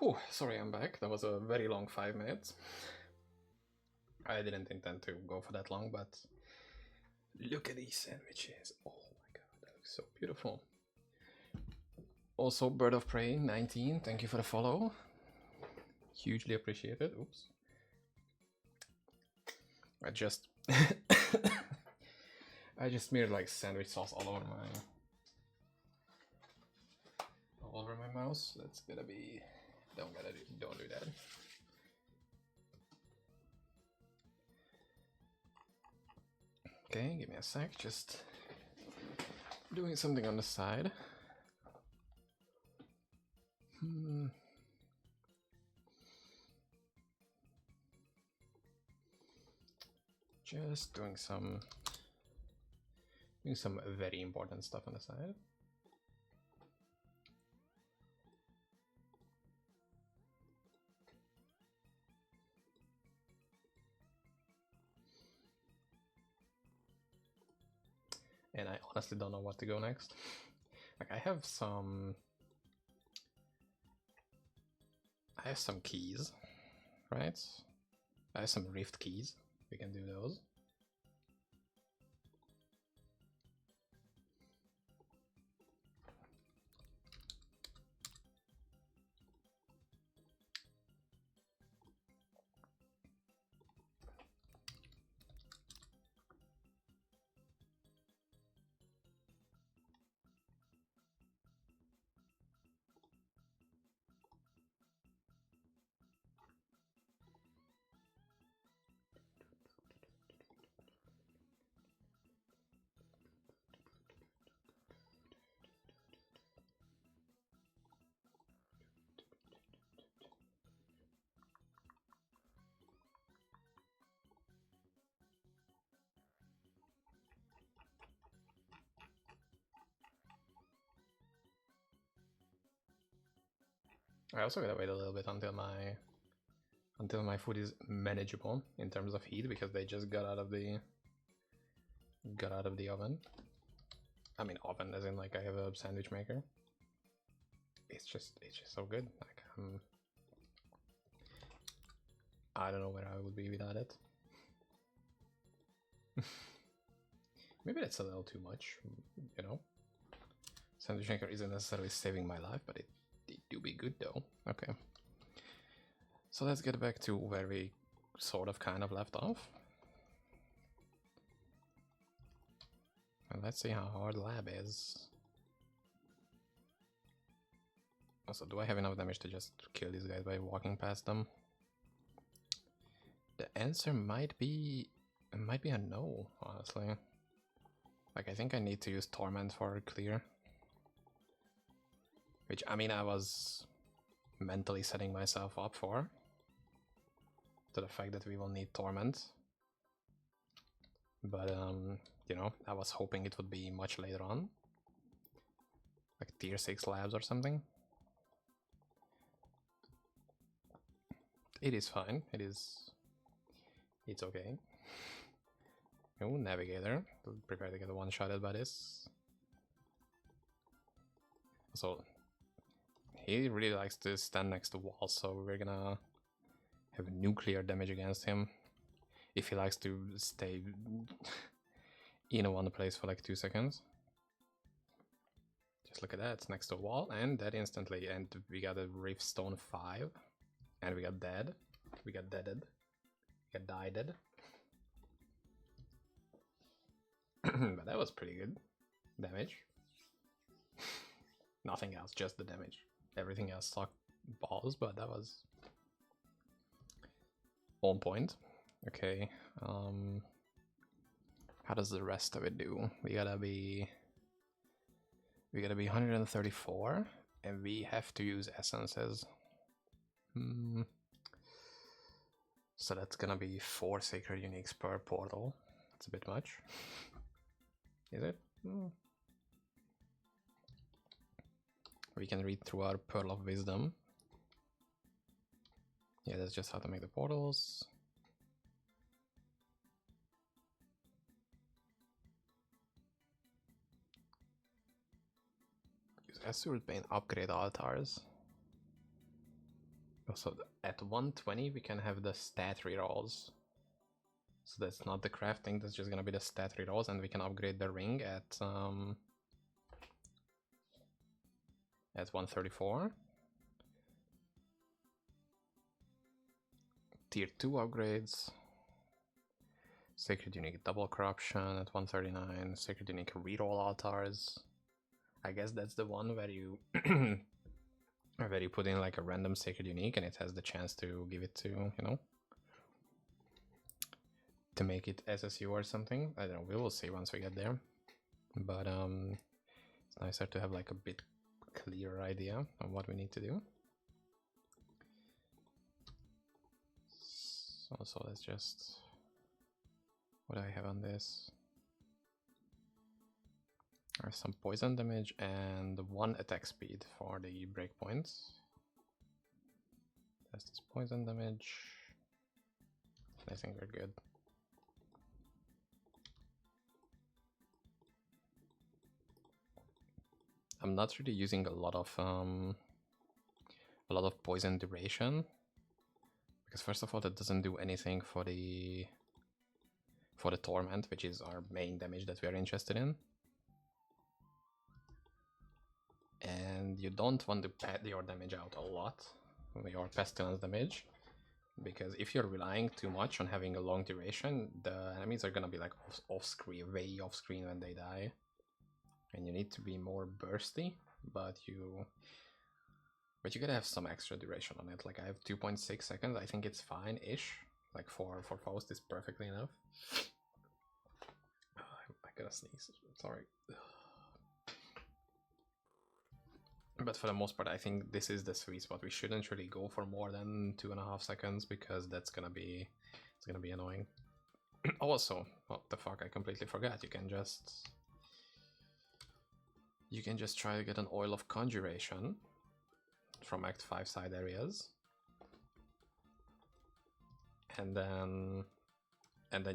Whew, sorry, I'm back. That was a very long 5 minutes. I didn't intend to go for that long, but look at these sandwiches. Oh my god, that looks so beautiful. Also, Bird of Prey 19, thank you for the follow. Hugely appreciated. Oops. I just I just smeared like sandwich sauce all over my mouse. That's gonna be don't do that. Okay, give me a sec, just doing something on the side. Just doing some very important stuff on the side. And I honestly don't know what to go next. Like I have some keys, right? I have some rift keys. We can do those. I also gotta wait a little bit until my food is manageable in terms of heat, because they just got out of the oven. I mean oven as in like I have a sandwich maker. It's just so good. Like I don't know where I would be without it. Maybe that's a little too much, you know. Sandwich maker isn't necessarily saving my life, but it do be good though. Okay. So let's get back to where we sort of kind of left off. And let's see how hard lab is. Also, do I have enough damage to just kill these guys by walking past them? The answer might be a no, honestly. Like, I think I need to use Torment for clear. Which, I mean, I was mentally setting myself up for. To the fact that we will need Torment. But, you know, I was hoping it would be much later on. Like tier 6 labs or something. It is fine. It's okay. Oh, Navigator. Prepare to get one-shotted by this. So, he really likes to stand next to walls, so we're gonna have nuclear damage against him. If he likes to stay in one place for like 2 seconds. Just look at that, it's next to a wall, and that instantly, and we got a Rift Stone 5. And we got dead. We got deaded. We got died. But that was pretty good damage. Nothing else, just the damage. Everything else sucked balls, but that was on point. Okay, how does the rest of it do? We gotta be 134, and we have to use essences. So that's gonna be 4 sacred uniques per portal. That's a bit much. Is it? We can read through our Pearl of Wisdom. Yeah, that's just how to make the portals. Use Azure Bane upgrade altars. So at 120 we can have the stat rerolls. So that's not the crafting, that's just gonna be the stat rerolls, and we can upgrade the ring at 134. Tier 2 upgrades. Sacred Unique Double Corruption at 139. Sacred Unique Reroll Altars. I guess that's the one where you where you put in like a random Sacred Unique and it has the chance to give it to, you know, to make it SSU or something. I don't know, we will see once we get there. But it's nicer to have like a bit clearer idea of what we need to do. So let's just... What do I have on this? There's some poison damage and 1 attack speed for the breakpoints. That's this poison damage. I think we're good. I'm not really using a lot of poison duration, because first of all that doesn't do anything for the torment, which is our main damage that we are interested in. And you don't want to pad your damage out a lot, your pestilence damage, because if you're relying too much on having a long duration, the enemies are gonna be like off screen, way off screen when they die. And you need to be more bursty, but you gotta have some extra duration on it. Like I have 2.6 seconds, I think it's fine-ish. Like for Faust is perfectly enough. I gotta sneeze, sorry. But for the most part, I think this is the sweet spot. We shouldn't really go for more than 2.5 seconds, because it's gonna be annoying. Also, what the fuck, I completely forgot. You can just try to get an Oil of Conjuration from Act 5 side areas. And then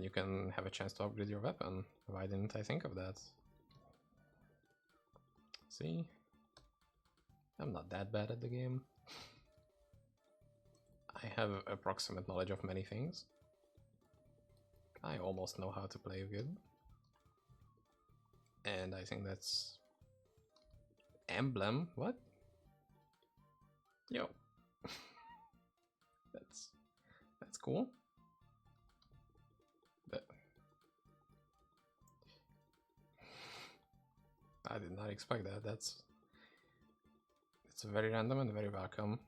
you can have a chance to upgrade your weapon. Why didn't I think of that? See? I'm not that bad at the game. I have approximate knowledge of many things. I almost know how to play good. And I think that's... Emblem? What? Yo. That's cool. But I did not expect that. It's very random and very welcome.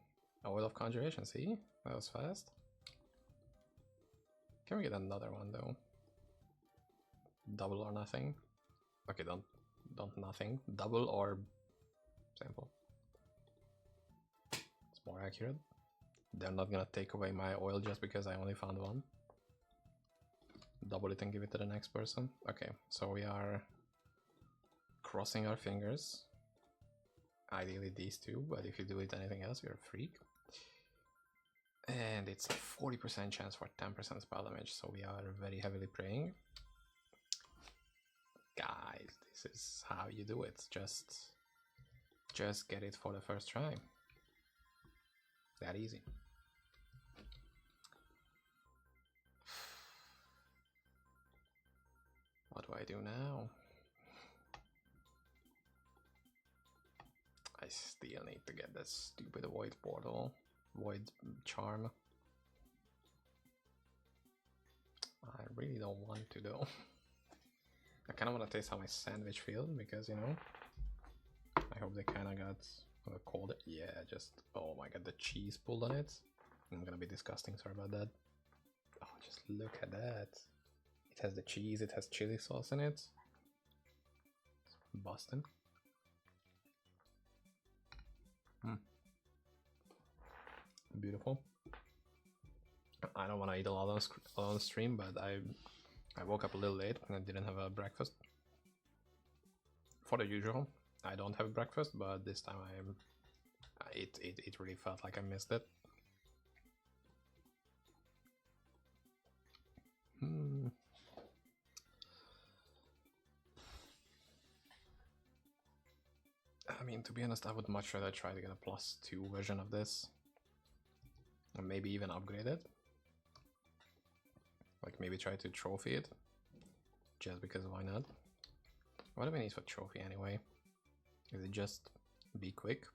Oil of Conjuration, see? That was fast. Can we get another one though? Double or nothing? Okay, don't nothing. Double or sample. It's more accurate. They're not gonna take away my oil just because I only found one. Double it and give it to the next person. Okay, so we are crossing our fingers. Ideally these two, but if you do it anything else, you're a freak. And it's a 40% chance for 10% spell damage, so we are very heavily praying. Guys, this is how you do it. Just get it for the first try. That easy. What do I do now? I still need to get that stupid void portal, void charm. I really don't want to though. I kind of want to taste how my sandwich feels, because, you know, I hope they kind of got cold. Yeah, just, oh my god, the cheese pulled on it. I'm gonna be disgusting, sorry about that. Oh, just look at that. It has the cheese, it has chili sauce in it. It's bustin'. Beautiful. I don't want to eat a lot on the stream, but I woke up a little late and I didn't have a breakfast. For the usual, I don't have breakfast, but this time it really felt like I missed it. I mean, to be honest, I would much rather try to get a +2 version of this. Or maybe even upgrade it. Like maybe try to trophy it. Just because why not? What do we need for trophy anyway? Is it just be quick?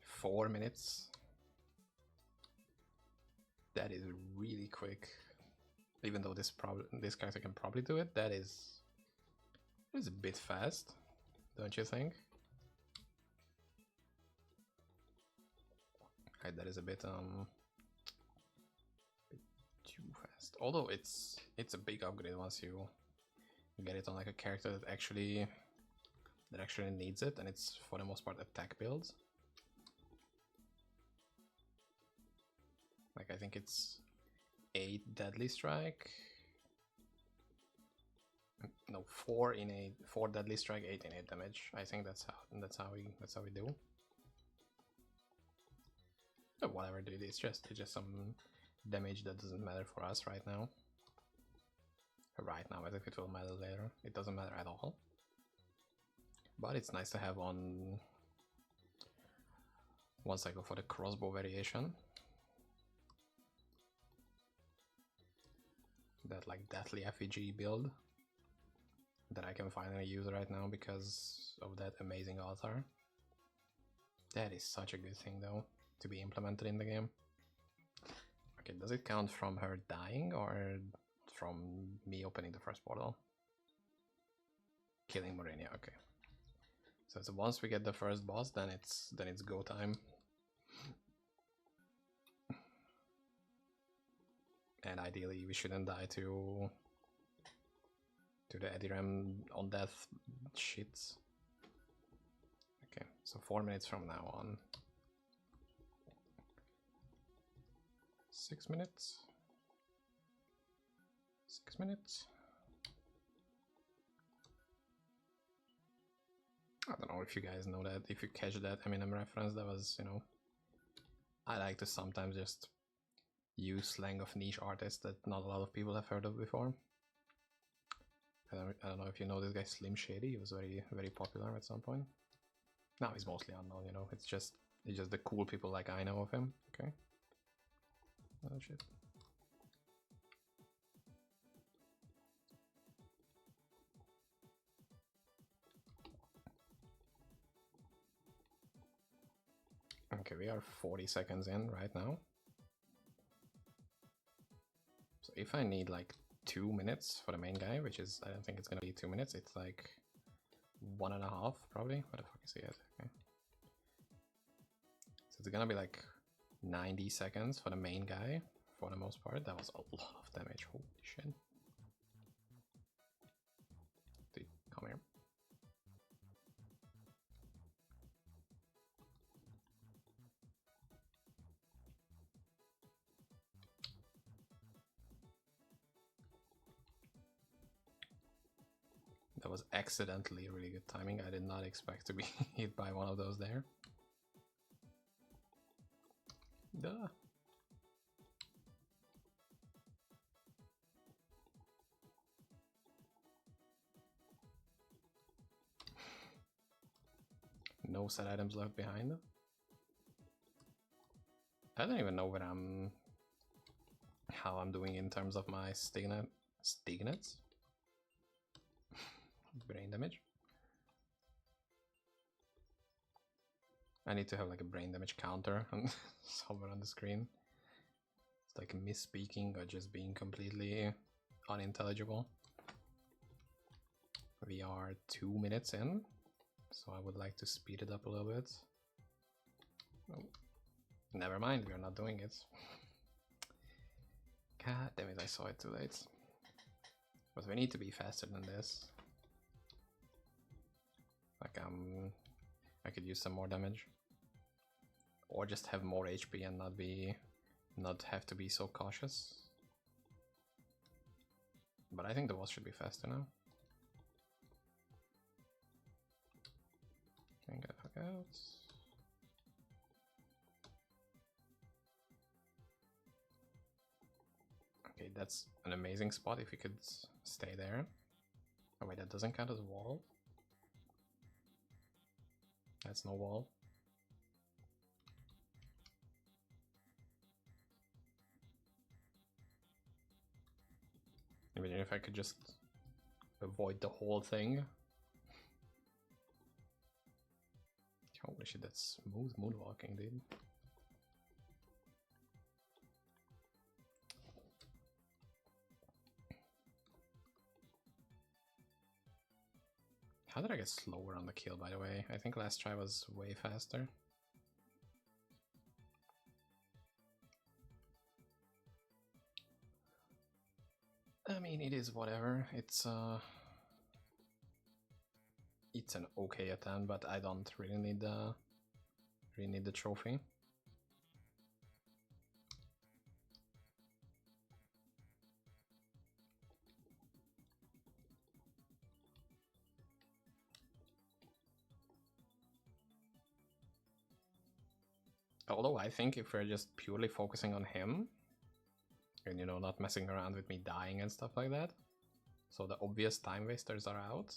4 minutes. That is really quick. Even though this character can probably do it, that is a bit fast, don't you think? Right, that is a bit too fast. Although it's a big upgrade once you get it on like a character that actually needs it, and it's for the most part attack builds. Like I think it's 8 deadly strike. No, 4 deadly strike, 8 innate damage. I think that's how we do. But whatever, dude. It's just some damage that doesn't matter for us right now. Right now, as if it will matter later. It doesn't matter at all. But it's nice to have on once I go for the crossbow variation. That like deathly FEG build that I can finally use right now because of that amazing altar. That is such a good thing though to be implemented in the game. Okay, does it count from her dying or from me opening the first portal? Killing Morinia, okay. So once we get the first boss, then it's go time. And ideally we shouldn't die to the Ediram on death shits. Okay, so 4 minutes from now on. 6 minutes. 6 minutes. I don't know if you guys know that, if you catch that Eminem reference, that was, you know, I like to sometimes just use slang of niche artists that not a lot of people have heard of before. I don't know if you know this guy Slim Shady. He was very popular at some point. Now he's mostly unknown, you know. It's just the cool people like I know of him. Okay. Oh shit. Okay, we are 40 seconds in right now. So if I need like 2 minutes for the main guy, which is, I don't think it's gonna be 2 minutes, it's like 1.5 probably. What the fuck is he at? Okay. So it's gonna be like 90 seconds for the main guy for the most part. That was a lot of damage, holy shit. Dude, come here. That was accidentally really good timing. I did not expect to be hit by one of those there. Duh. No set items left behind. I don't even know what how I'm doing in terms of my stignets. Brain damage. I need to have like a brain damage counter somewhere on the screen. It's like misspeaking or just being completely unintelligible. We are 2 minutes in, so I would like to speed it up a little bit. Oh, never mind, we are not doing it. God damn it, I saw it too late. But we need to be faster than this. Like I could use some more damage, or just have more HP and not have to be so cautious. But I think the boss should be faster now. Okay, get the fuck out. Okay, that's an amazing spot if you could stay there. Oh wait, that doesn't count as a wall. That's no wall. Imagine if I could just avoid the whole thing. Holy shit, that's smooth moonwalking, dude. How did I get slower on the kill, by the way? I think last try was way faster. I mean, it is whatever. It's an okay attempt, but I don't really need the trophy. Although I think if we're just purely focusing on him, and you know, not messing around with me dying and stuff like that, so the obvious time wasters are out,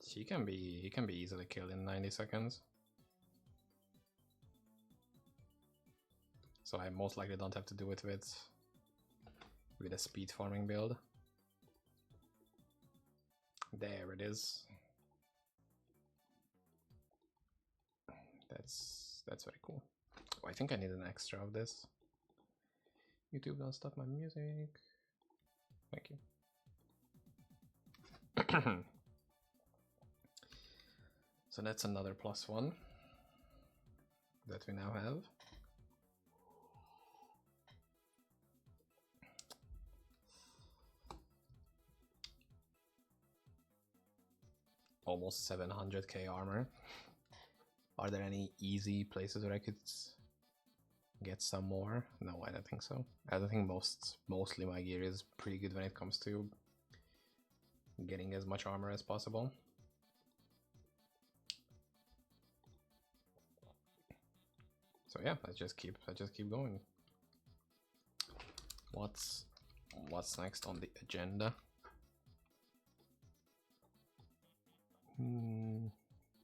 he can be easily killed in 90 seconds. So I most likely don't have to do it with a speed farming build. There it is. That's very cool. Oh, I think I need an extra of this. YouTube, don't stop my music. Thank you. So that's another +1 that we now have. Almost 700k armor. Are there any easy places where I could get some more? No, I don't think so. I don't think mostly my gear is pretty good when it comes to getting as much armor as possible. So yeah, let's just keep going. What's next on the agenda?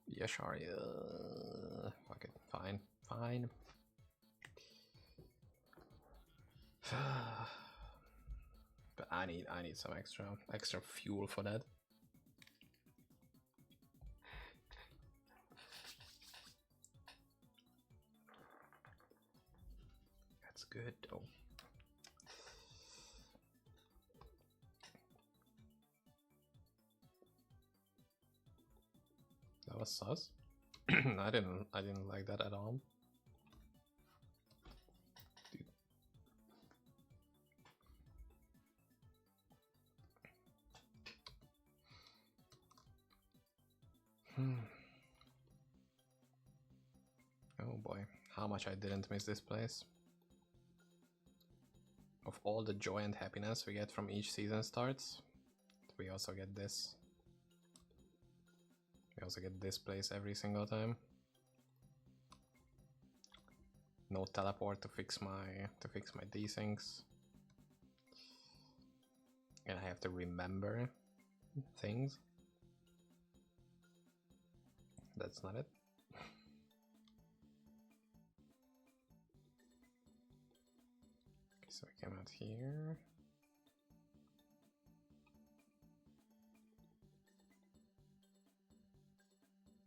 Yeah, sure. Fuck it. Fine. But I need some extra fuel for that. That's good though. That was sus. I didn't like that at all. Dude. Oh boy, how much I didn't miss this place. Of all the joy and happiness we get from each season starts, we also get this. We also get this place every single time. No teleport to fix my desyncs. And I have to remember things. That's not it. Okay, so I came out here.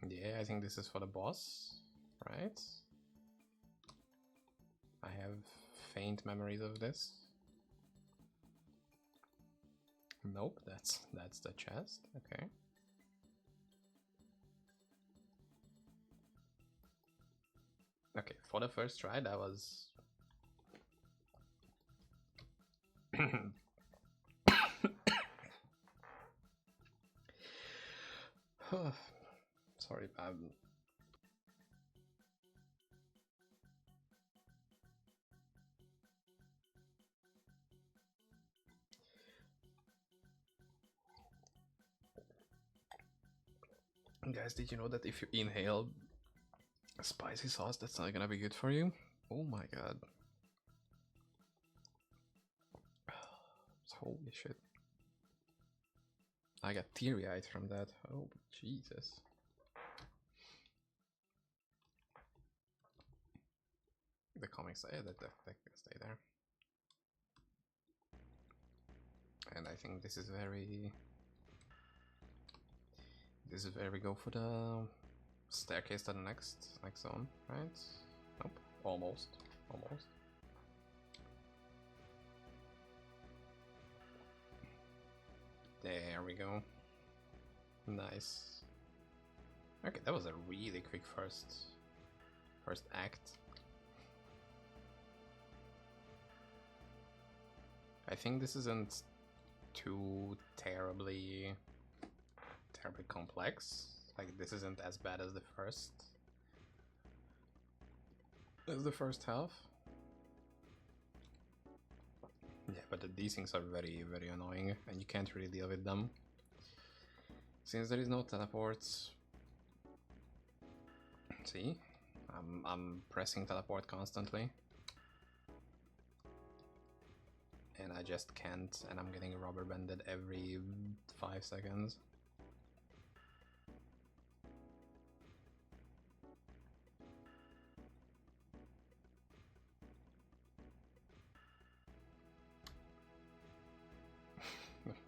Yeah, I think this is for the boss, right? I have faint memories of this. Nope, that's the chest. Okay. Okay, for the first try, that was sorry, guys, did you know that if you inhale spicy sauce, that's not gonna be good for you? Oh my god. Holy shit. I got teary-eyed from that. Oh, Jesus. The comics say that can stay there. And I think this is very... This is where we go for the staircase to the next zone, right? Nope, almost. There we go. Nice. Okay, that was a really quick first act. I think this isn't too terribly complex. Like, this isn't as bad as the first half. Yeah, but these things are very, very annoying, and you can't really deal with them since there is no teleports. See, I'm pressing teleport constantly, and I just can't, and I'm getting rubber banded every 5 seconds.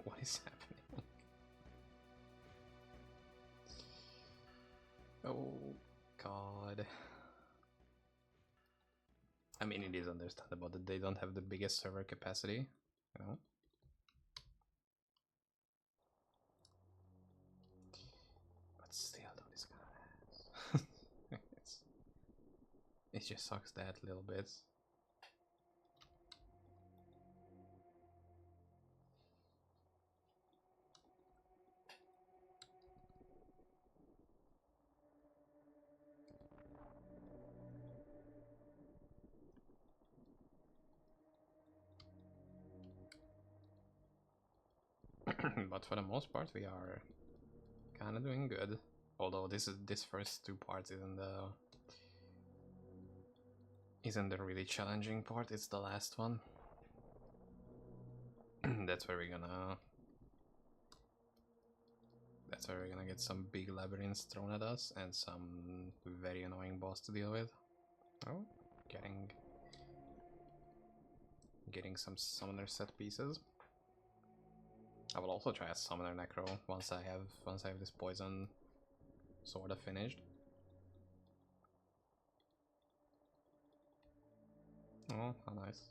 What is happening? Oh god. I mean, it is understandable that they don't have the biggest server capacity, you know? But still, though, this kind of ass. It just sucks that little bit. But for the most part, we are kind of doing good. Although this first 2 parts isn't the really challenging part. It's the last one. That's where we're gonna get some big labyrinths thrown at us and some very annoying boss to deal with. Oh, getting some summoner set pieces. I will also try a summoner Necro once I have this poison sort of finished. Oh, how nice.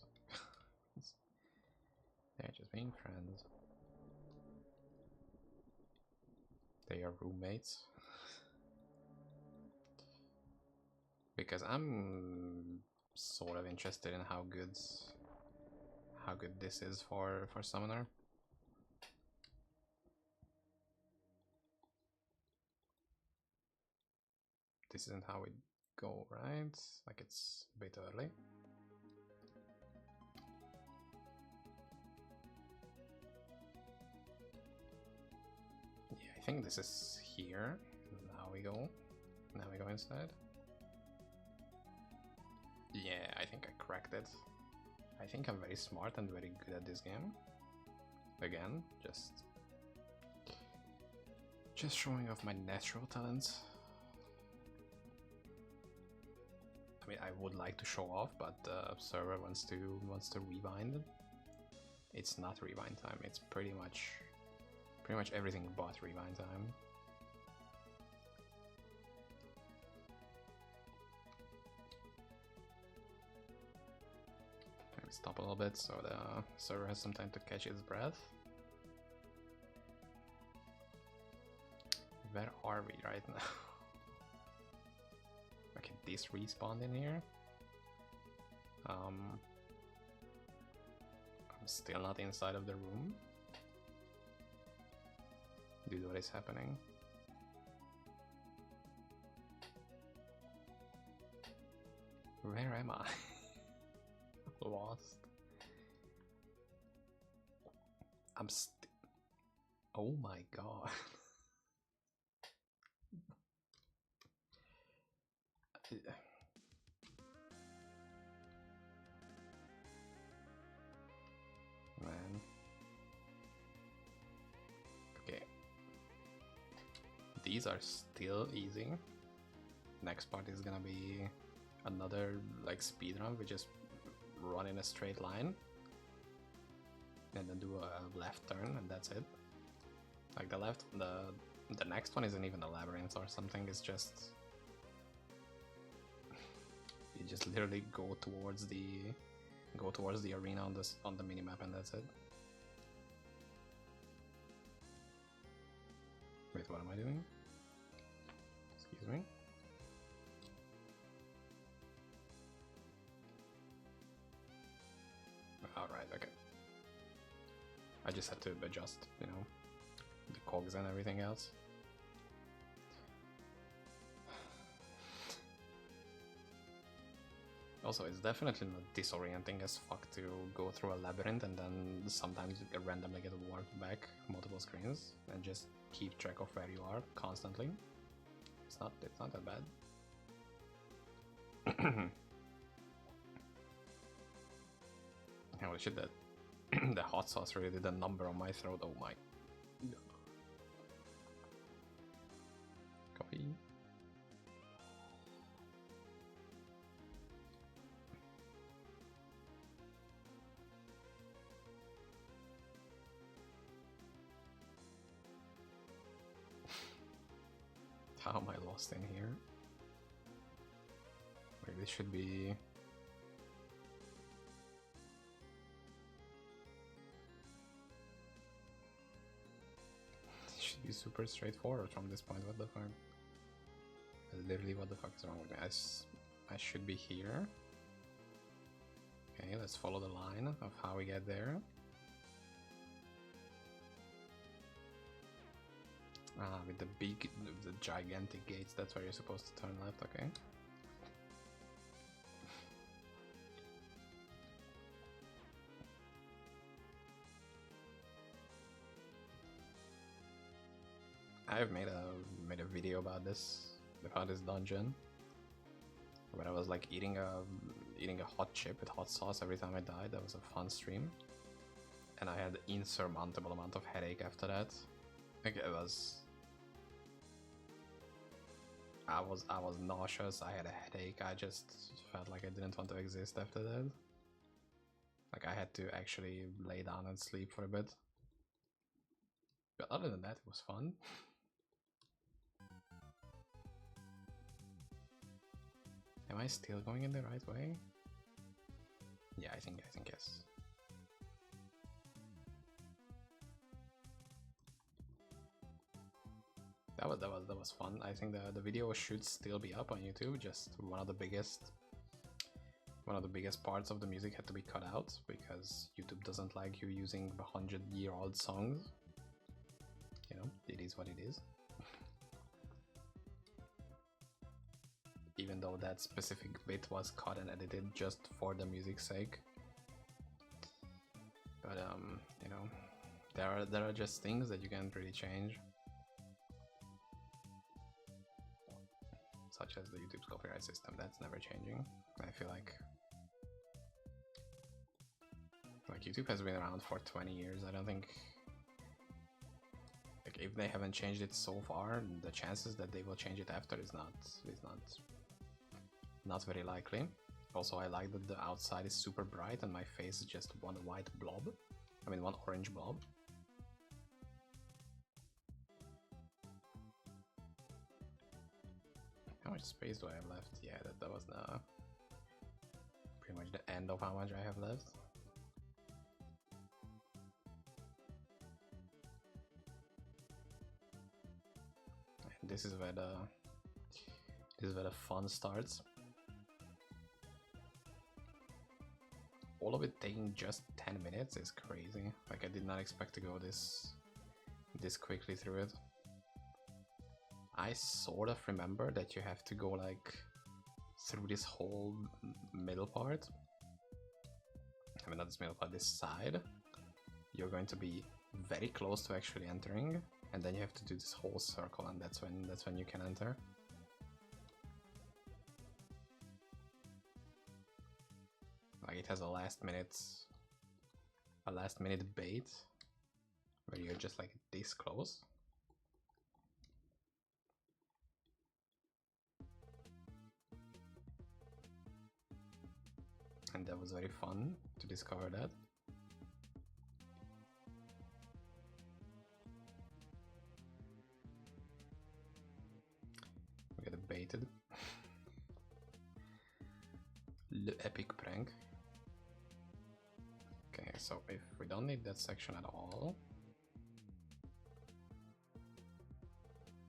They're just being friends. They are roommates. Because I'm sort of interested in how good this is for summoner. This isn't how we go, right? Like, it's a bit early. Yeah, I think this is here. Now we go inside. Yeah, I think I cracked it. I think I'm very smart and very good at this game. Again, just showing off my natural talents. I mean, I would like to show off, but the server wants to rewind. It's not rewind time. It's pretty much everything but rewind time. Maybe stop a little bit so the server has some time to catch its breath. Where are we right now? Okay, this respawned in here. I'm still not inside of the room. Dude, what is happening? Where am I? Lost. I'm oh my god. Man. Okay. These are still easy. Next part is gonna be another like speedrun. We just run in a straight line. and then do a left turn, and that's it. Like the next one isn't even a labyrinth or something. It's just you just literally go towards the arena on the minimap, and that's it. Wait, what am I doing? Excuse me. Alright, okay. I just had to adjust, you know, the cogs and everything else. Also, it's definitely not disorienting as fuck to go through a labyrinth and then sometimes you randomly get warped back multiple screens and just keep track of where you are constantly. It's not that bad. Holy shit, that the hot sauce really did a number on my throat. Oh my. Coffee. How am I lost in here? Wait, this should be... It should be super straightforward from this point. What the fuck? Literally, what the fuck is wrong with me? I should be here. Okay, let's follow the line of how we get there. Ah, with the gigantic gates, that's where you're supposed to turn left, okay. I've made a video about this dungeon, where I was like eating a hot chip with hot sauce every time I died. That was a fun stream, and I had insurmountable amount of headache after that. Like I was nauseous, I had a headache, I just felt like I didn't want to exist after that. Like I had to actually lay down and sleep for a bit. But other than that, it was fun. Am I still going in the right way? Yeah, I think yes. That was fun. I think the video should still be up on YouTube. Just one of the biggest parts of the music had to be cut out because YouTube doesn't like you using 100-year-old songs. You know, it is what it is. Even though that specific bit was cut and edited just for the music's sake. But you know, there are just things that you can't really change. Such as the YouTube's copyright system, that's never changing. I feel like YouTube has been around for 20 years. I don't think, like, if they haven't changed it so far, the chances that they will change it after is not very likely. Also, I like that the outside is super bright and my face is just one white blob. I mean, one orange blob. How much space do I have left? Yeah, that was pretty much the end of how much I have left. And this is where the fun starts. All of it taking just 10 minutes is crazy. Like, I did not expect to go this quickly through it. I sort of remember that you have to go like through this whole middle part. I mean, not this middle part, this side. You're going to be very close to actually entering, and then you have to do this whole circle, and that's when you can enter. Like, it has a last minute bait where you're just like this close. And that was very fun to discover that. baited. Le epic prank. Okay, so if we don't need that section at all,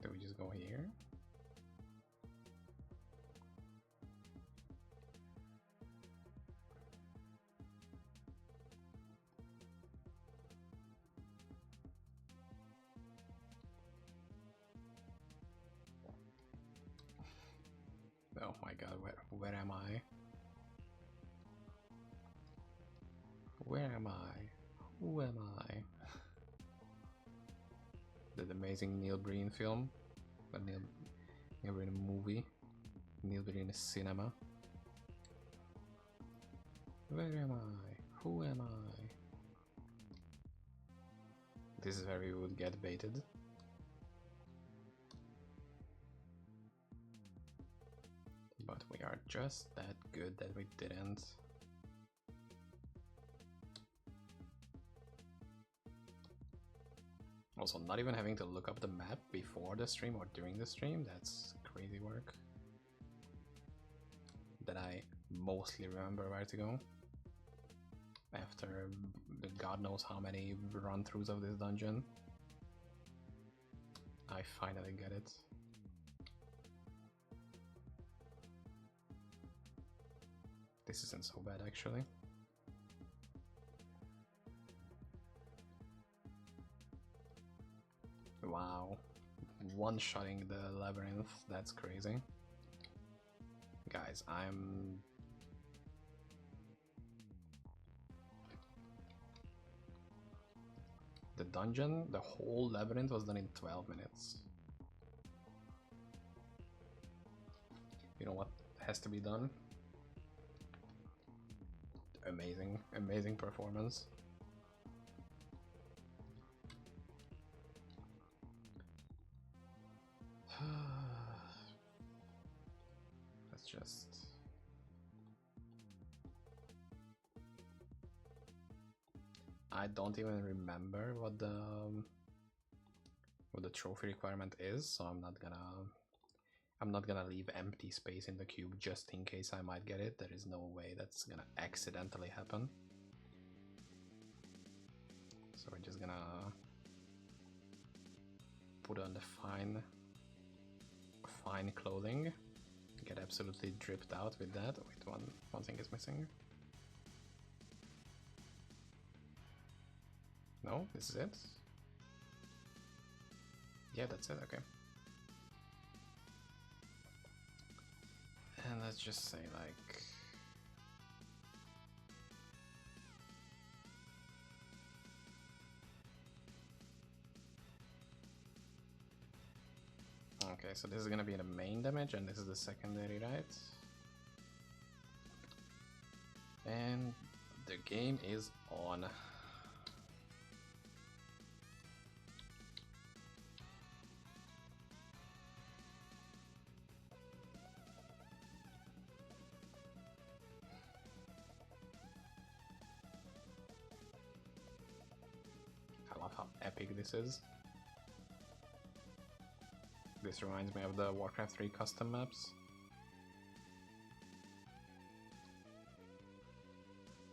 do we just go here? Oh my god, where am I? Where am I? Who am I? That amazing Neil Breen film? The Neil Breen movie? Neil Breen cinema? Where am I? Who am I? This is where we would get baited. But we are just that good that we didn't. Also, not even having to look up the map before the stream or during the stream, that's crazy work. That I mostly remember where to go. After the god knows how many run-throughs of this dungeon. I finally get it. This isn't so bad actually. Wow, one-shotting the labyrinth, that's crazy. Guys, the dungeon, the whole labyrinth was done in 12 minutes. You know what has to be done? Amazing, amazing performance. Let's just... I don't even remember what the trophy requirement is, so I'm not gonna leave empty space in the cube just in case I might get it. There is no way that's gonna accidentally happen. So we're just gonna put on the fine clothing, get absolutely dripped out with that. Wait, one thing is missing. No, this is it? Yeah, that's it, okay. And let's just say like... Okay, so this is gonna be the main damage and this is the secondary, right? And the game is on. I love how epic this is. This reminds me of the Warcraft 3 custom maps,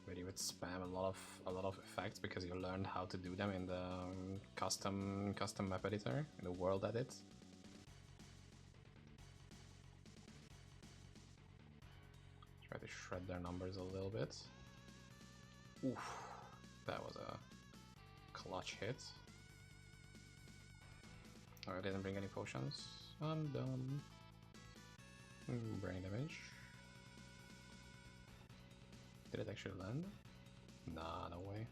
where you would spam a lot of effects because you learned how to do them in the custom map editor, in the world edit. Try to shred their numbers a little bit. Oof, that was a clutch hit. Oh, I didn't bring any potions. I'm dumb. Brain damage. Did it actually land? Nah, no way.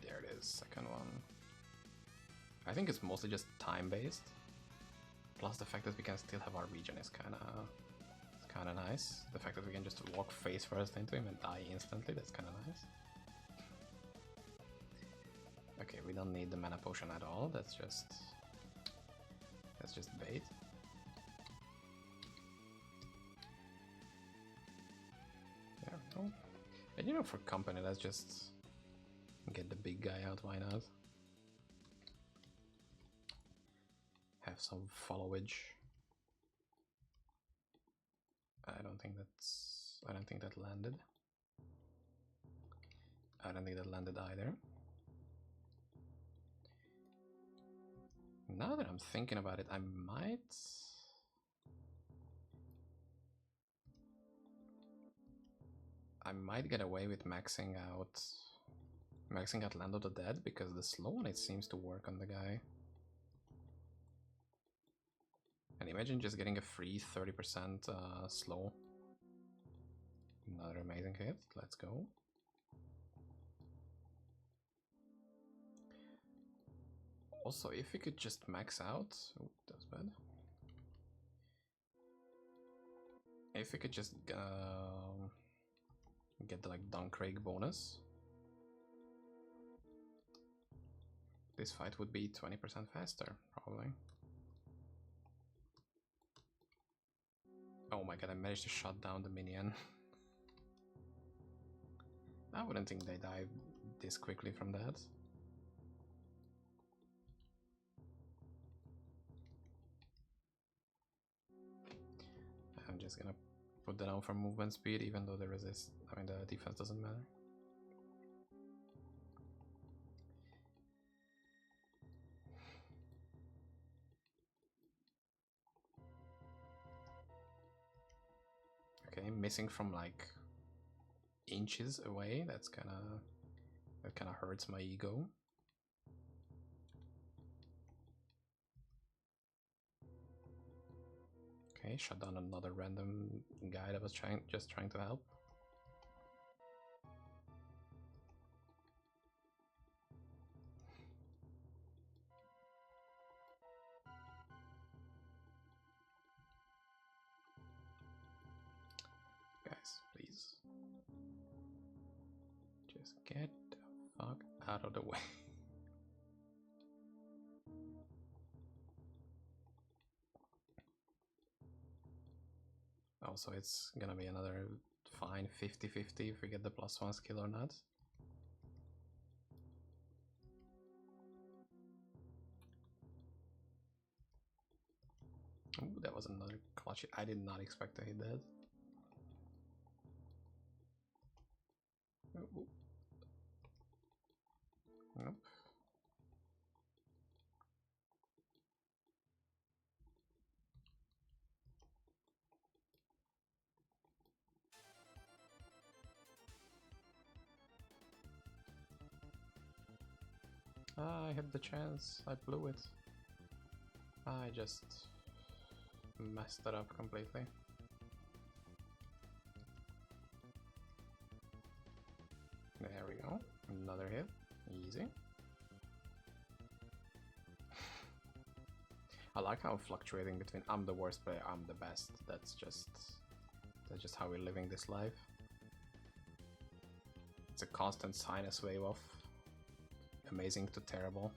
There it is, second one. I think it's mostly just time-based. Plus the fact that we can still have our regen is kinda nice. The fact that we can just walk face first into him and die instantly, that's kinda nice. Okay, we don't need the mana potion at all, that's just bait. There we go. And you know, for company, let's just get the big guy out, why not? Have some followage. I don't think that landed. I don't think that landed either. Now that I'm thinking about it, I might get away with maxing out Land of the Dead, because the slow one, it seems to work on the guy. And imagine just getting a free 30% slow. Another amazing hit. Let's go. Also, if we could just max out... Oh, that's bad. If we could just get the like Duncraig bonus, this fight would be 20% faster, probably. Oh my god, I managed to shut down the minion. I wouldn't think they die this quickly from that. I'm just gonna put that on for movement speed, even though the defense doesn't matter. Okay, missing from like inches away. That kind of hurts my ego. Okay, shut down another random guy that was just trying to help. Guys, please. Just get the fuck out of the way. Also, it's gonna be another fine 50-50 if we get the +1 skill or not. Ooh, that was another clutch. I did not expect to hit that. Ooh. Nope. I had the chance, I blew it. I just messed it up completely. There we go, another hit, easy. I like how I'm fluctuating between I'm the worst player, I'm the best. That's just how we're living this life. It's a constant sinus wave of amazing to terrible.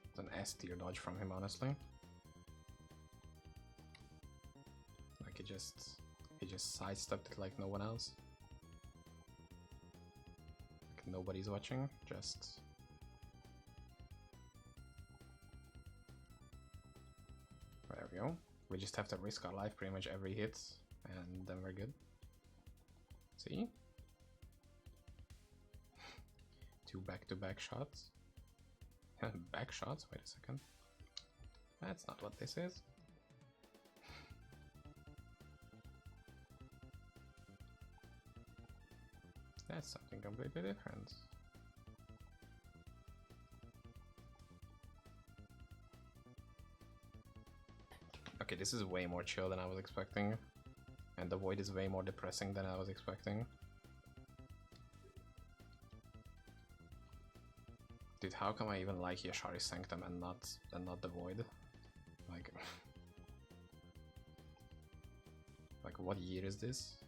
It's an S tier dodge from him, honestly. Like he just sidestepped it like no one else. Like nobody's watching, just... There we go. We just have to risk our life pretty much every hit, and then we're good. See? 2 back-to-back shots. Back shots? Wait a second. That's not what this is. That's something completely different. Okay, this is way more chill than I was expecting. And the void is way more depressing than I was expecting. Dude, how come I even like Yashari's Sanctum and not the void? Like... like, what year is this?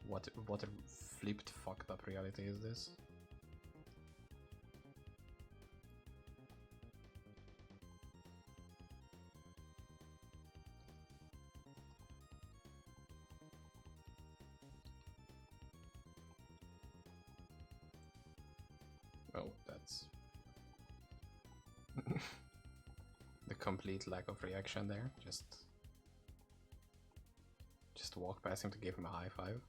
What a flipped, fucked up reality is this? Oh, that's the complete lack of reaction there. Just walk past him to give him a high five.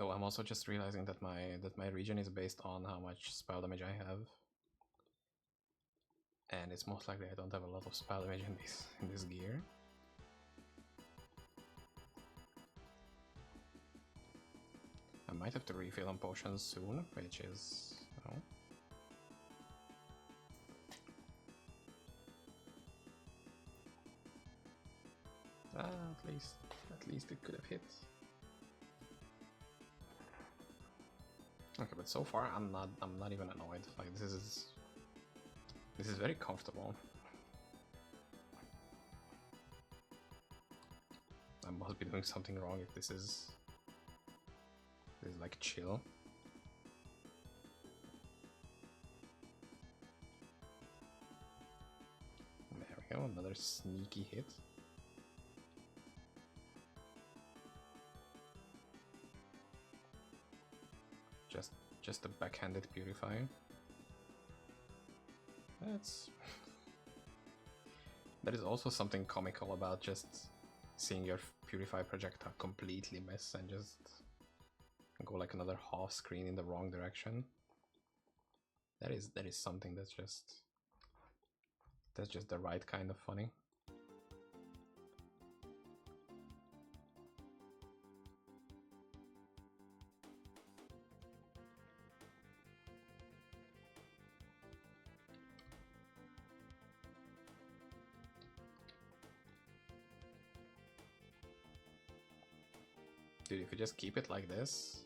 Oh, I'm also just realizing that my region is based on how much spell damage I have. And it's most likely I don't have a lot of spell damage in this gear. I might have to refill on potions soon, which is, you know, at least it could have hit. Okay, but so far I'm not even annoyed. Like this is very comfortable. I must be doing something wrong if this is like chill. There we go, another sneaky hit. Just a backhanded purify. There is also something comical about just seeing your purify projectile completely miss and just go like another half screen in the wrong direction. That is something that's just the right kind of funny. Dude, if you just keep it like this...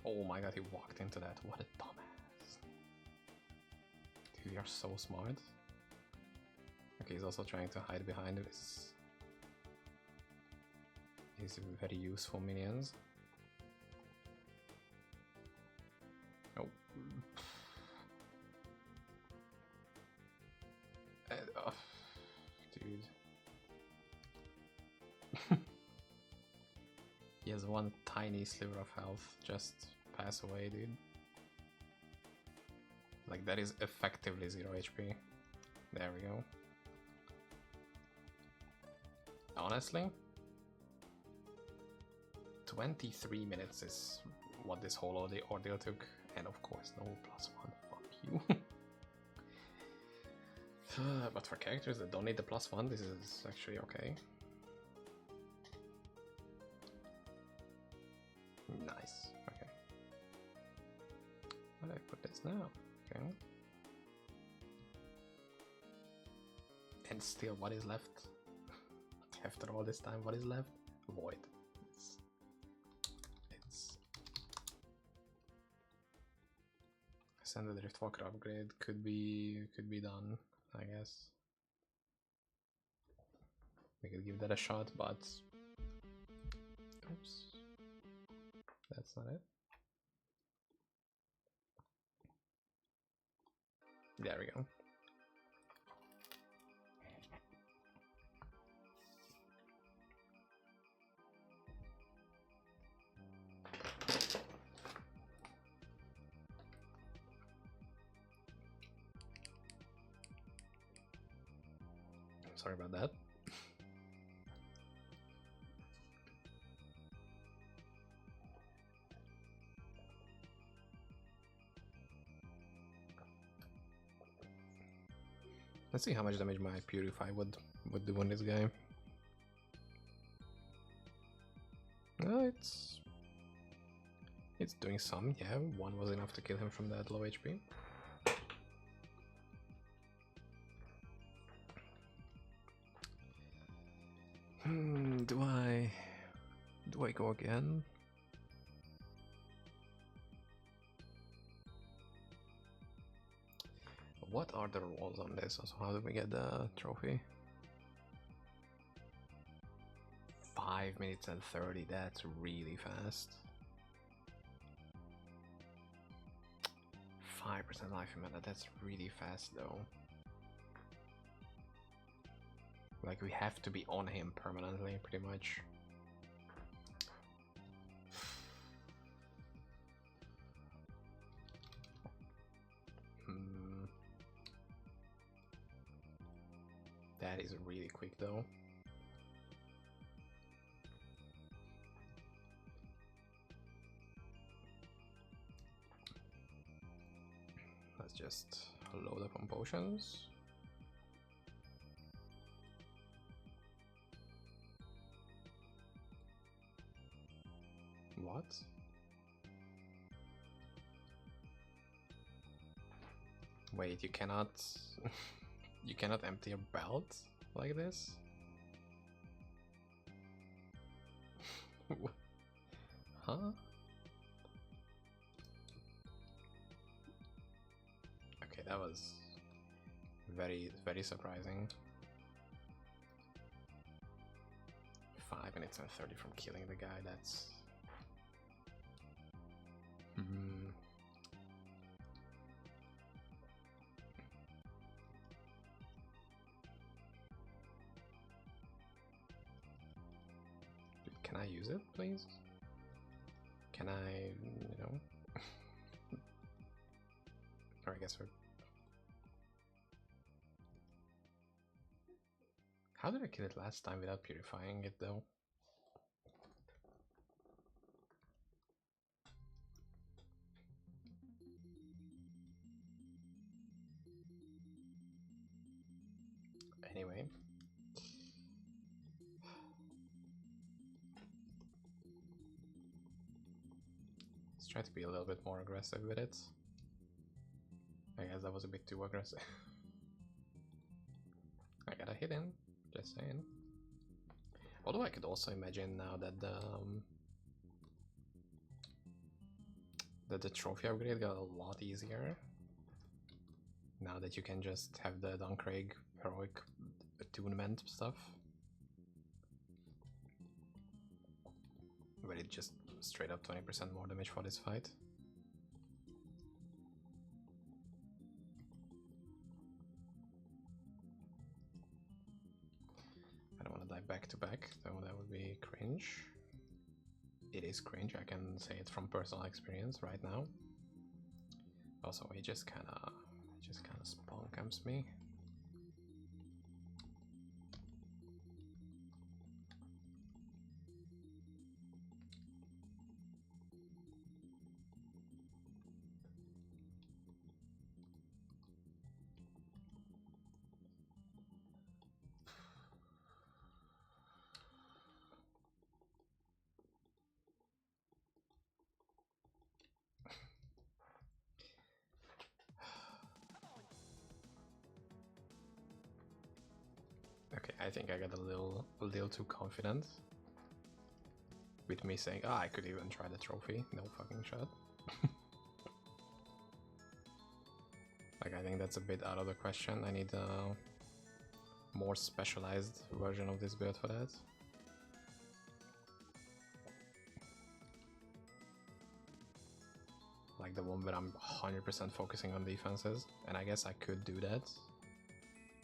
Oh my god, he walked into that. What a dumbass. Dude, you're so smart. Okay, he's also trying to hide behind his very useful minions. Oh. Dude. He has one tiny sliver of health. Just pass away, dude. Like, that is effectively 0 HP. There we go. Honestly, 23 minutes is what this whole ordeal took. And of course, no +1. Fuck you. But for characters that don't need the +1, this is actually okay. Nice. Okay. Where do I put this now? Okay. And still, what is left? After all this time, what is left? Void. It's Send the Driftwalker upgrade could be done, I guess. We could give that a shot, but oops. That's not it. There we go. Sorry about that. Let's see how much damage my Purify would do on this guy. No, it's doing some, yeah. One was enough to kill him from that low HP. Do I go again? What are the rolls on this? Also, how do we get the trophy? 5 minutes and 30, that's really fast. 5% life mana, that's really fast though. Like, we have to be on him permanently, pretty much. That is really quick though. Let's just load up on potions. What? Wait, you cannot you cannot empty a belt like this? Huh? Okay, that was very, very surprising. 5 minutes and 30 from killing the guy, that's... Can I use it, please? Can I, you know? Or I guess we're... How did I kill it last time without purifying it, though? Anyway. Let's try to be a little bit more aggressive with it. I guess that was a bit too aggressive. I got a hit in, just saying. Although I could also imagine now that the trophy upgrade got a lot easier. Now that you can just have the Don Craig heroic attunement stuff. But it just straight up 20% more damage for this fight. I don't want to die back to back, though that would be cringe. It is cringe, I can say it from personal experience right now. Also, he just kinda spawn camps me. Okay, I think I got a little too confident with me saying, I could even try the trophy. No fucking shot. Like, I think that's a bit out of the question. I need a more specialized version of this build for that. Like the one where I'm 100% focusing on defenses, and I guess I could do that.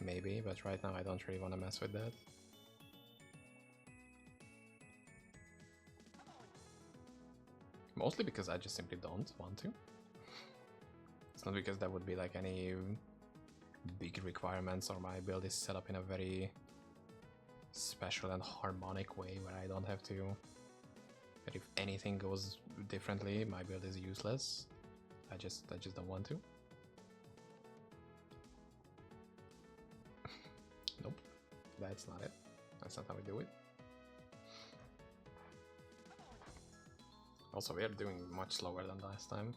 Maybe, but right now I don't really want to mess with that. Mostly because I just simply don't want to. It's not because that would be like any big requirements or my build is set up in a very special and harmonic way where I don't have to... But if anything goes differently, my build is useless. I just don't want to. Nope, that's not it. That's not how we do it. Also, we are doing much slower than last time.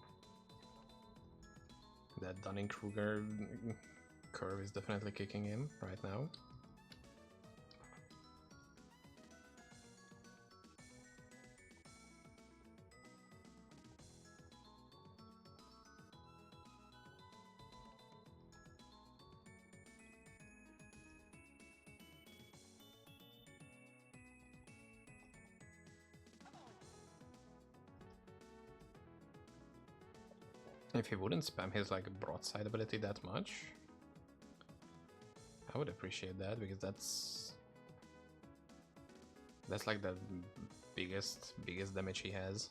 That Dunning-Kruger curve is definitely kicking in right now. If he wouldn't spam his like broadside ability that much, I would appreciate that, because that's like the biggest damage he has.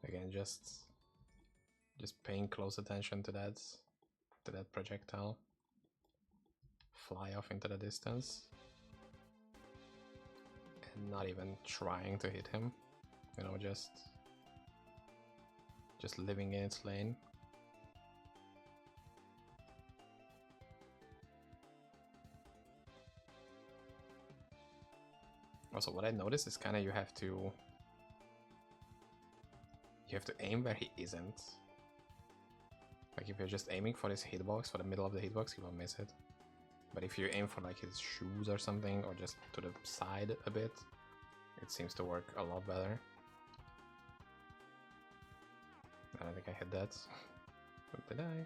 Again, just paying close attention to that projectile. Fly off into the distance. And not even trying to hit him. You know, just living in its lane. Also, what I noticed is kind of you have to aim where he isn't. Like if you're just aiming for his hitbox, for the middle of the hitbox, he will miss it. But if you aim for like his shoes or something, or just to the side a bit, it seems to work a lot better. I don't think I hit that. But did I?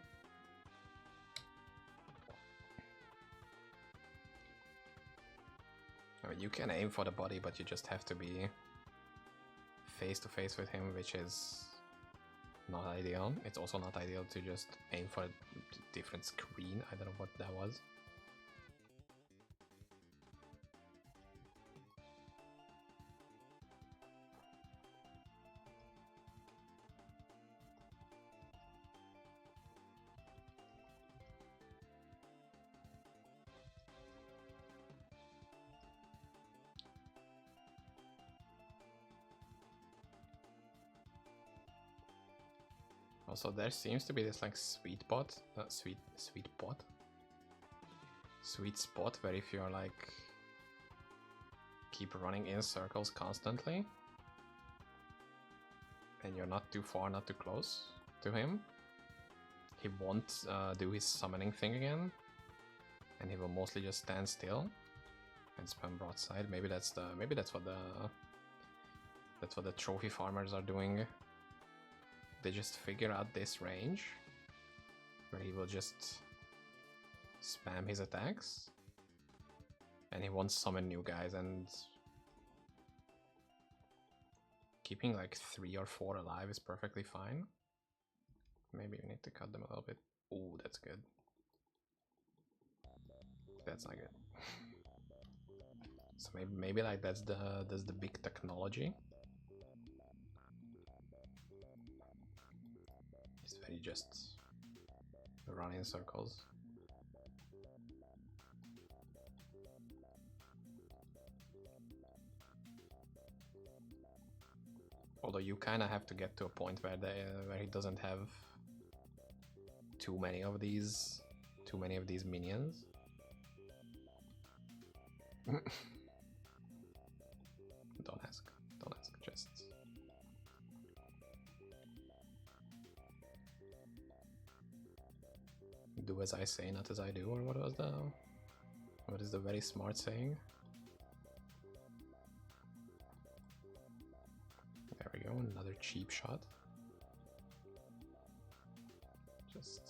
I mean, you can aim for the body, but you just have to be face to face with him, which is not ideal. It's also not ideal to just aim for a different screen. I don't know what that was. Also, there seems to be this like sweet spot where if you're like keep running in circles constantly and you're not too far, not too close to him, he won't do his summoning thing again, and he will mostly just stand still and spam broadside. Maybe that's what the trophy farmers are doing. They just figure out this range where he will just spam his attacks and he won't summon new guys, and keeping like 3 or 4 alive is perfectly fine. Maybe we need to cut them a little bit. Ooh, that's good. That's not good. So maybe like that's the big technology. It's very just run in circles. Although you kind of have to get to a point where he doesn't have too many of these minions. Don't ask, just do as I say, not as I do, or what is the very smart saying? There we go, another cheap shot. Just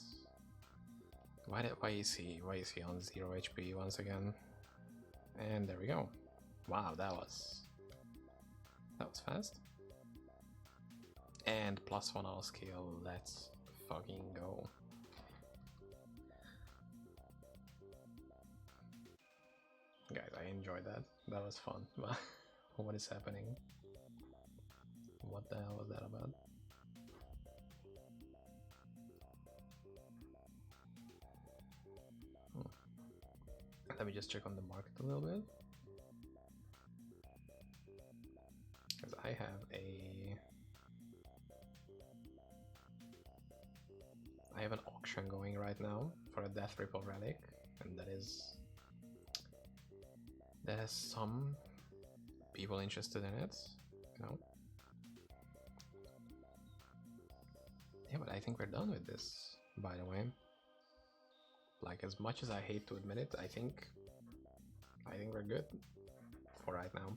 why is he on 0 HP once again? And there we go. Wow, that was fast. And +1 all skill. Let's fucking go. Guys, I enjoyed that. That was fun. What is happening? What the hell was that about? Let me just check on the market a little bit. Because I have an auction going right now for a Death Ripple relic, and that has some people interested in it, you know. Yeah, but I think we're done with this, by the way. Like, as much as I hate to admit it, I think we're good for right now.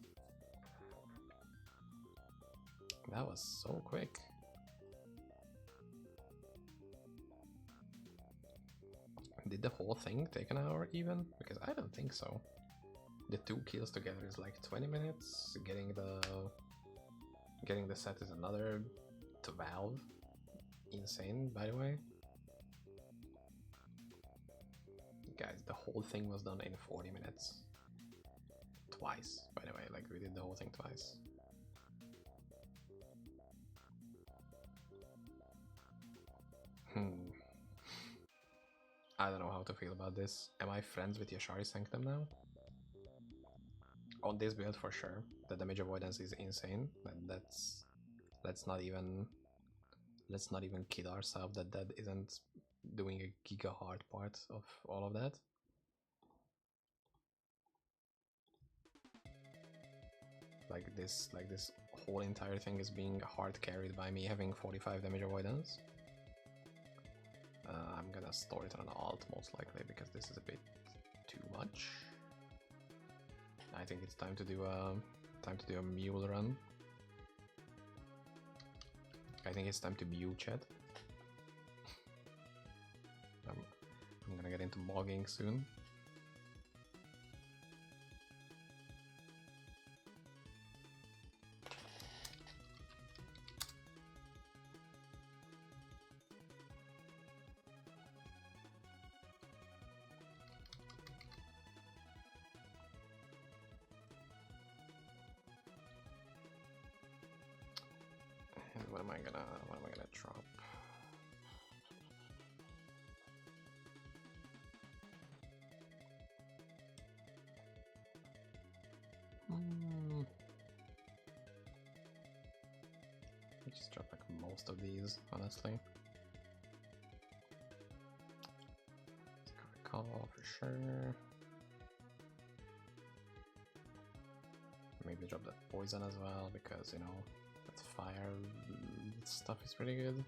That was so quick. Did the whole thing take an hour even? Because I don't think so. The 2 kills together is like 20 minutes. Getting the set is another 12. Insane, by the way. Guys, the whole thing was done in 40 minutes. Twice, by the way, like we did the whole thing twice. I don't know how to feel about this. Am I friends with Yashari Sanctum now? On this build for sure. The damage avoidance is insane. And let's not even kid ourselves that that isn't doing a giga hard part of all of that. Like this whole entire thing is being hard carried by me having 45 damage avoidance. I'm gonna store it on an alt most likely because this is a bit too much. I think it's time to do a mule run. I think it's time to mule chat. I'm gonna get into mogging soon. What am I gonna drop? I just drop like most of these, honestly. Call for sure. Maybe drop that poison as well because, you know, that fire stuff is pretty good.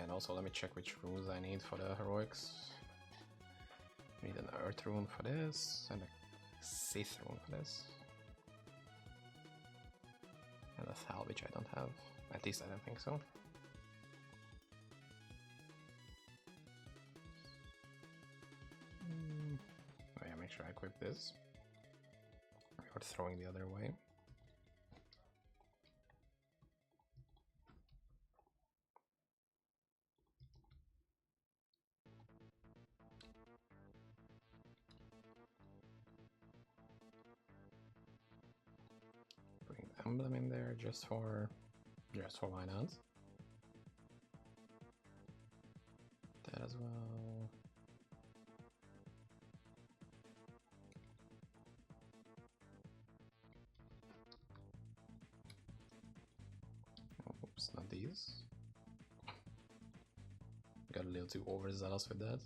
And also let me check which runes I need for the heroics. I need an earth rune for this and a Sith rune for this. And a Thal, which I don't have. At least I don't think so. Oh yeah, make sure I equip this. Or throwing the other way. Bring the emblem in there just for why not. That as well. Oops, not these. Got a little too overzealous with that.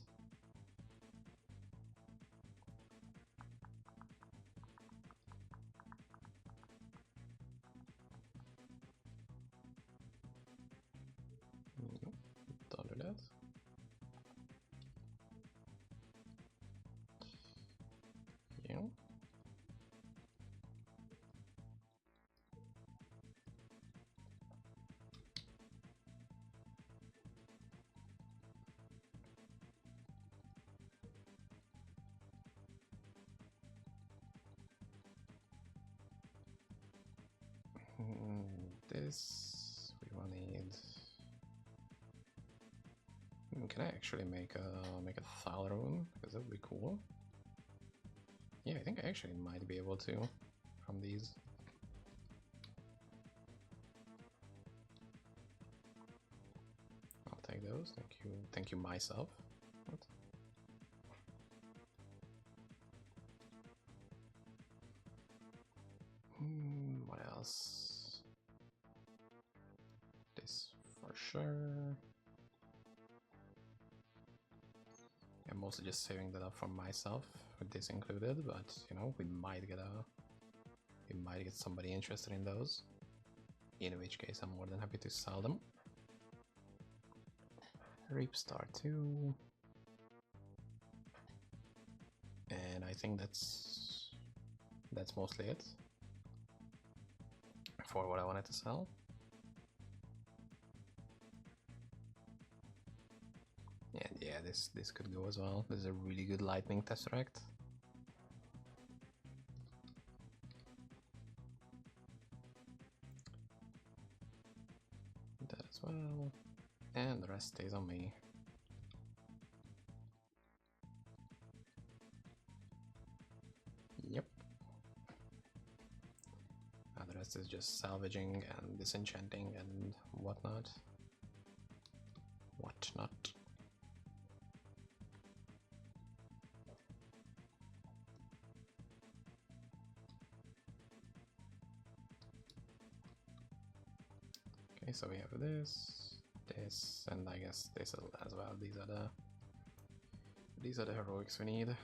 Nope, don't do that. Yeah. This we will need. Can I actually make a Thal rune? Because that would be cool. Yeah, I think I actually might be able to from these. I'll take those. Thank you myself. What? What else? This for sure. I'm mostly just saving that up for myself with this included, but you know, we might get somebody interested in those. In which case I'm more than happy to sell them. Reap Star 2. And I think that's that's mostly it for what I wanted to sell. And yeah, this could go as well. This is a really good lightning tesseract. That as well, and the rest stays on me. Yep. And the rest is just salvaging and disenchanting and whatnot. Whatnot. Okay, so we have this, and I guess this as well. These are the heroics we need.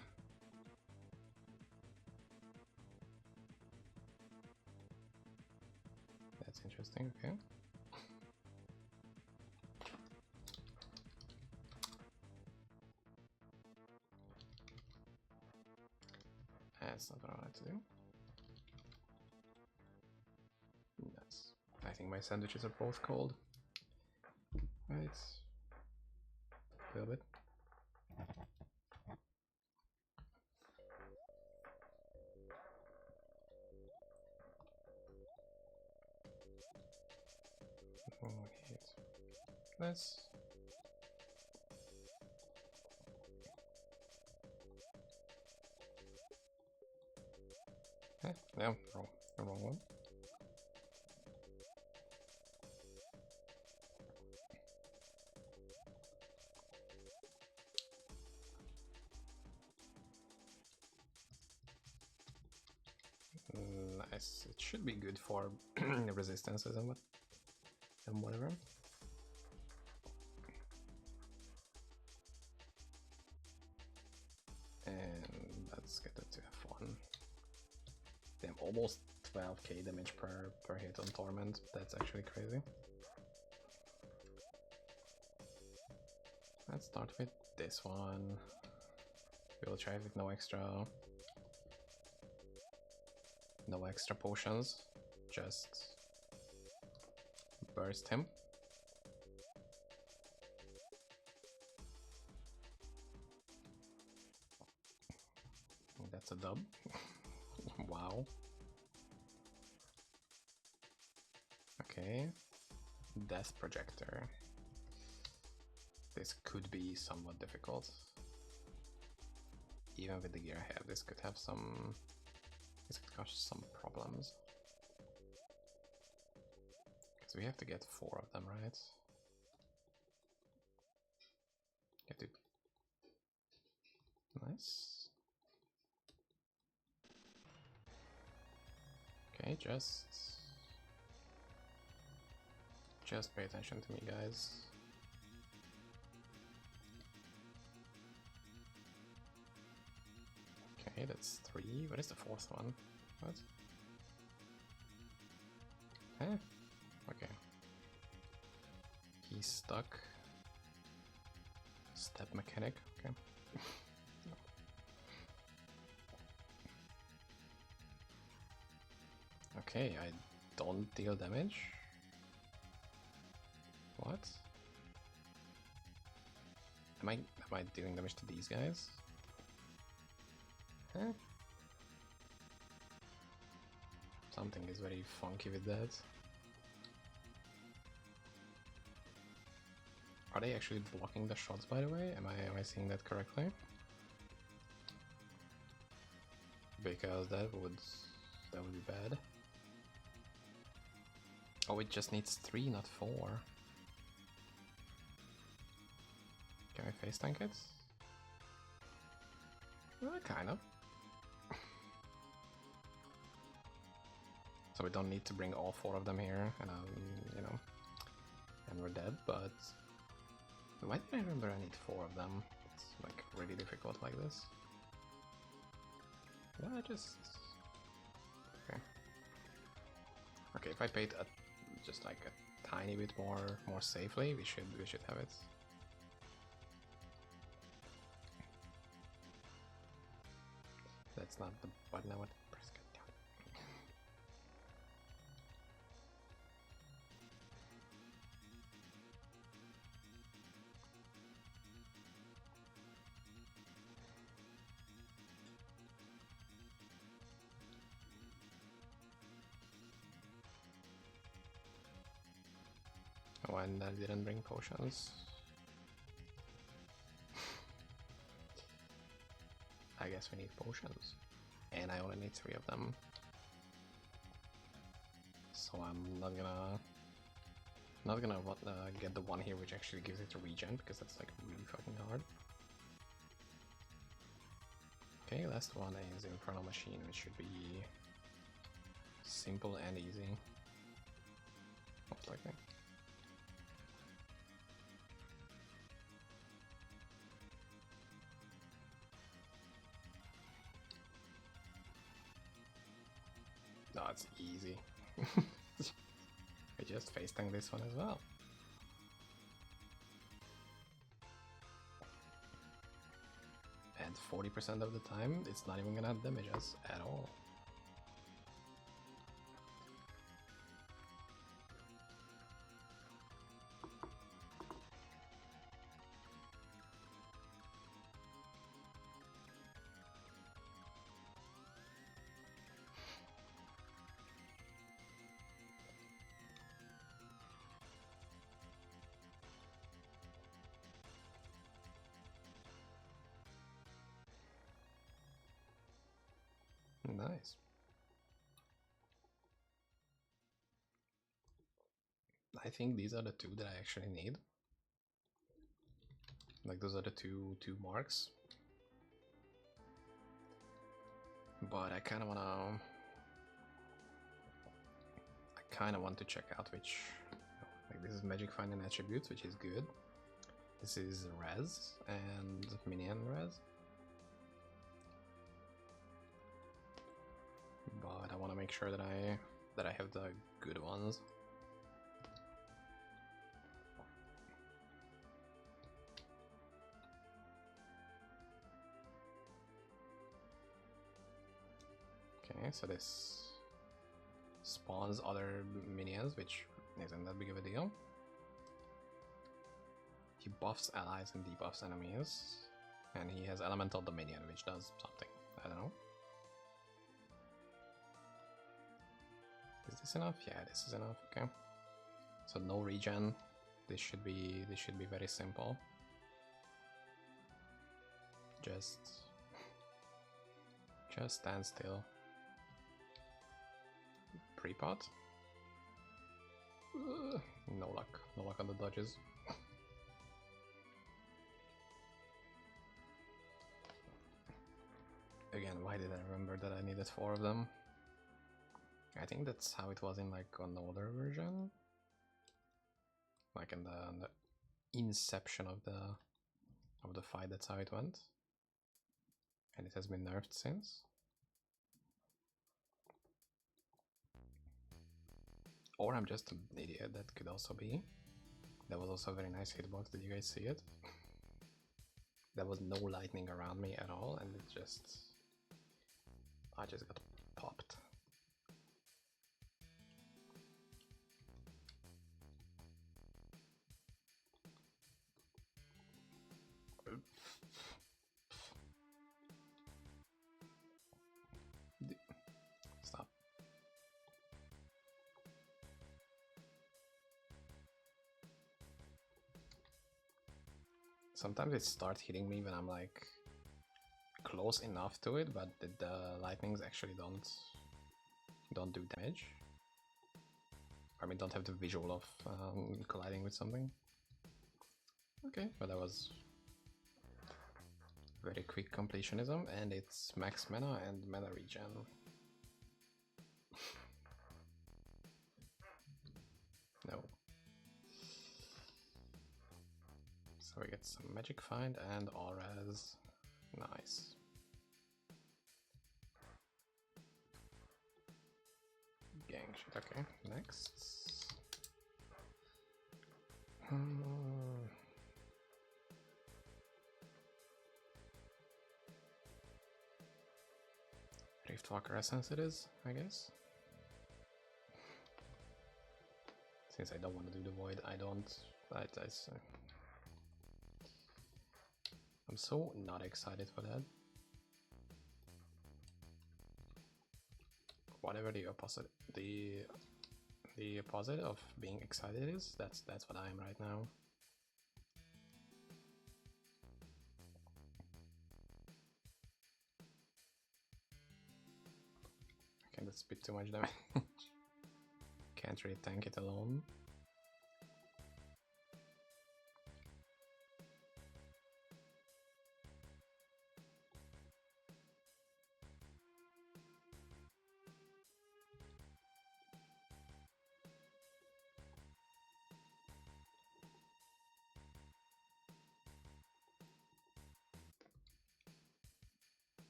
That's interesting. Okay. That's not what I wanted to do. Nice. I think my sandwiches are both cold. Right. A little bit. Nice. No, wrong. The wrong one. Nice. It should be good for resistances and whatever. And let's get it to F1. Damn, almost 12k damage per hit on Torment. That's actually crazy. Let's start with this one. We'll try with no extra potions. Just burst him. That's a dub. Wow. Okay. Death Projector. This could be somewhat difficult. Even with the gear I have, this could have some... This could cause some problems. Because we have to get 4 of them, right? Get it. Nice. Okay, just pay attention to me, guys. Okay, that's 3. What is the 4th one? What? Huh? Okay. He's stuck. Step mechanic, okay. Okay, I don't deal damage. What? Am I doing damage to these guys? Huh? Something is very funky with that. Are they actually blocking the shots, by the way? Am I seeing that correctly? Because that would be bad. Oh, it just needs 3, not 4. Can I face tank it? Kind of. So we don't need to bring all 4 of them here, and you know, and we're dead. But why did I remember I need 4 of them? It's like really difficult like this. Yeah, okay. If I paid just like a tiny bit more safely, we should have it. That's not the button I want to press. disappointed that I didn't bring potions. I guess we need potions. And I only need 3 of them. So I'm not gonna get the one here which actually gives it a regen, because that's like really fucking hard. Okay, last one is Infernal Machine, which should be simple and easy. Most likely. No, it's easy. I just face tank this one as well. And 40% of the time, it's not even gonna damage us at all. Nice. I think these are the 2 that I actually need. Like those are the two marks. But I kind of want to check out which, like this is Magic Find and Attributes, which is good. This is Res and Minion Res. But I want to make sure that I have the good ones. Okay, so this spawns other minions, which isn't that big of a deal. He buffs allies and debuffs enemies, and he has Elemental Dominion, which does something. I don't know. Is this enough? Yeah, this is enough. Okay. So no regen. This should be very simple. Just stand still. Pre-pot. No luck. No luck on the dodges. Again, why did I remember that I needed 4 of them? I think that's how it was in like an older version. Like in the inception of the fight, that's how it went. And it has been nerfed since. Or I'm just an idiot, that could also be. That was also a very nice hitbox, did you guys see it? There was no lightning around me at all, and I just got popped. Stop. Sometimes it starts hitting me when I'm like close enough to it, but the lightnings actually don't do damage. I mean, don't have the visual of colliding with something. Okay, but that was very quick completionism, and it's max mana and mana regen. No. So we get some Magic Find and Auras. Nice. Gang shit, okay, next. Riftwalker Essence it is, I guess. Since I don't want to do the Void, I'm so not excited for that. Whatever the the opposite of being excited is. That's what I am right now. Okay, that's a bit too much damage. Can't really tank it alone.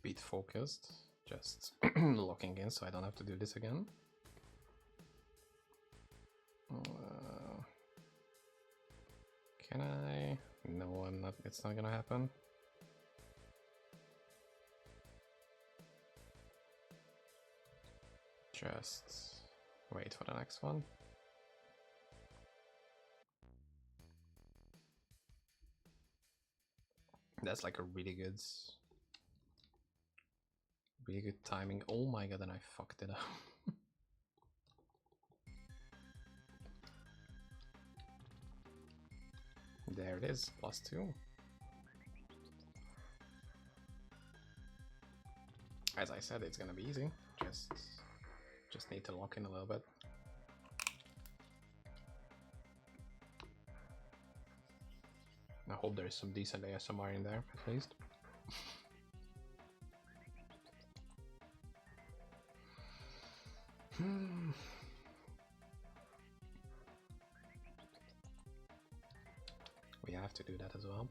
Bit focused, just locking in so I don't have to do this again. Can I? No, I'm not. It's not gonna happen. Just wait for the next one. That's like a really good timing. Oh my god, and I fucked it up. There it is, +2. As I said, it's gonna be easy. Just need to lock in a little bit. I hope there is some decent ASMR in there, at least. We have to do that as well.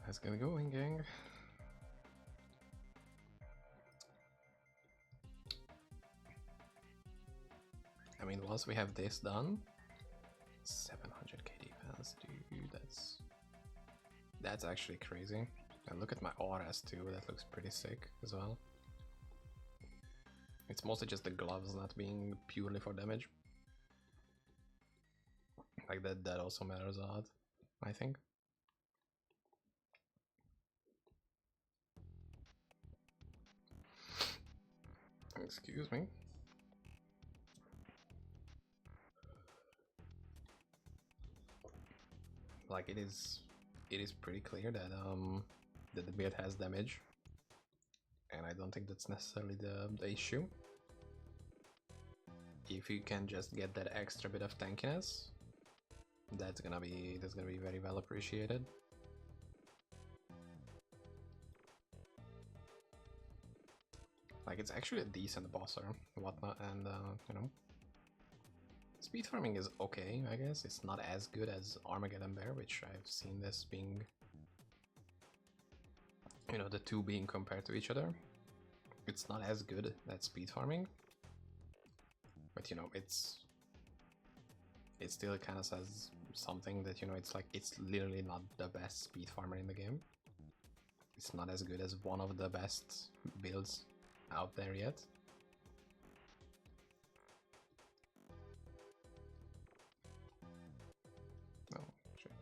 Let's get going, gang. I mean, once we have this done, 700k defense, dude, that's actually crazy. And look at my auras too, that looks pretty sick as well. It's mostly just the gloves not being purely for damage. Like that also matters a lot, I think. Excuse me. Like it is pretty clear that that the build has damage, and I don't think that's necessarily the issue. If you can just get that extra bit of tankiness, that's gonna be very well appreciated. Like it's actually a decent bosser, whatnot, and you know, speed farming is okay, I guess. It's not as good as Armageddon Bear, which I've seen this being, you know, the two being compared to each other. It's not as good at speed farming, but you know, it still kind of says something that, you know, it's like, it's literally not the best speed farmer in the game. It's not as good as one of the best builds out there yet. Oh, shit.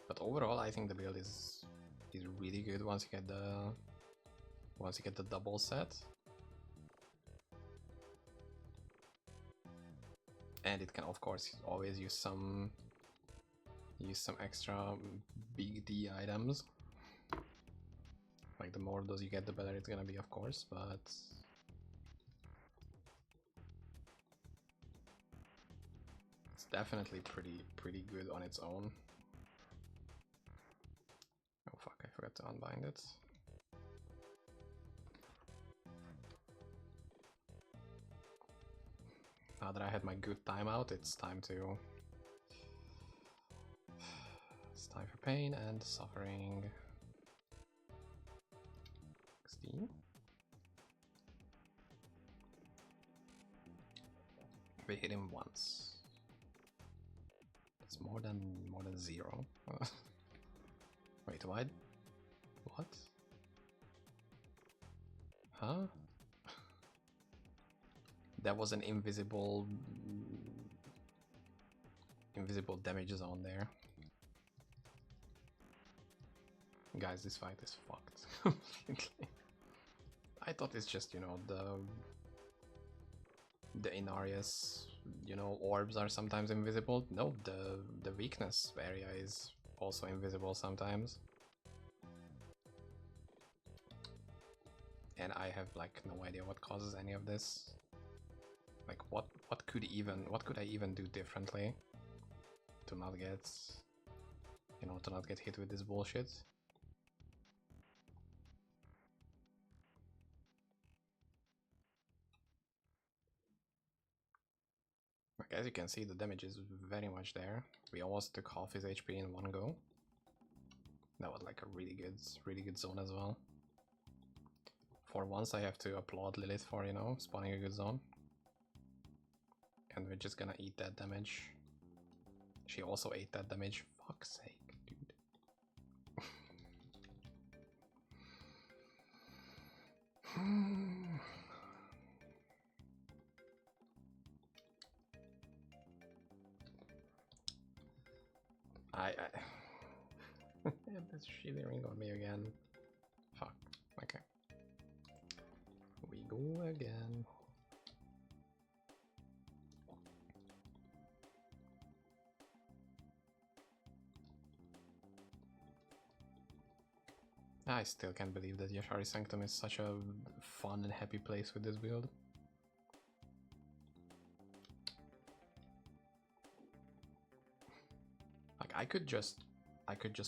But overall, I think the build is really good once you get the double set. And it can, of course, always use some extra big D items. Like the more of those you get, the better it's gonna be, of course, but it's definitely pretty good on its own. Oh fuck, I forgot to unbind it. Now that I had my good timeout, it's time to pain and suffering. 16. We hit him once. It's more than 0. Wait, what? What? Huh? That was an invisible damage zone there. Guys, this fight is fucked completely. I thought it's just, you know, the Inarius, you know, orbs are sometimes invisible. No, the weakness area is also invisible sometimes. And I have like no idea what causes any of this. Like what could I even do differently to not get, you know, to not get hit with this bullshit? Like, as you can see, the damage is very much there. We almost took half his HP in one go. That was like a really good zone as well. For once I have to applaud Lilith for, you know, spawning a good zone. And we're just gonna eat that damage. She also ate that damage. Fuck's sake, dude. I that's shivering on me again. Fuck. Okay. We go again. I still can't believe that Yashari Sanctum is such a fun and happy place with this build. Like I could just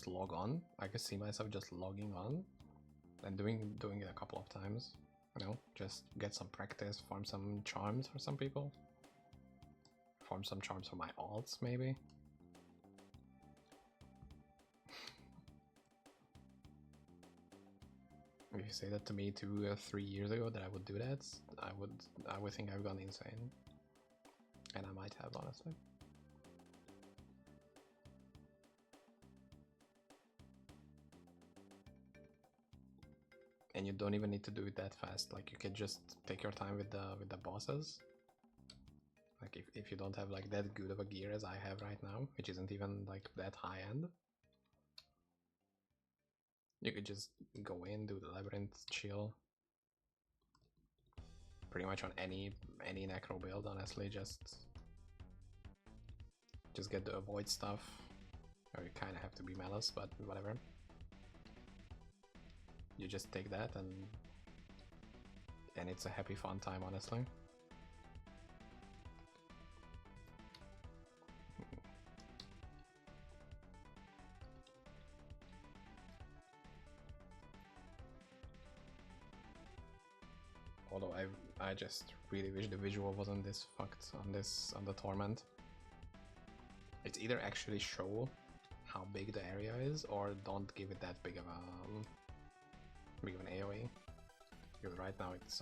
log on. I could see myself just logging on and doing it a couple of times. You know, just get some practice, farm some charms for some people. Farm some charms for my alts, maybe. If you say that to me 2 or 3 years ago that I would do that, I would think I've gone insane. And I might have, honestly. And you don't even need to do it that fast. Like you can just take your time with the bosses. Like if you don't have like that good of a gear as I have right now, which isn't even like that high end, you could just go in, do the labyrinth, chill. Pretty much on any necro build, honestly, just get the avoid stuff. Or you kind of have to be malice, but whatever. You just take that and it's a happy fun time, honestly. Although I just really wish the visual wasn't this fucked on the torment. It's either actually show how big the area is or don't give it that big of an AoE. Because right now it's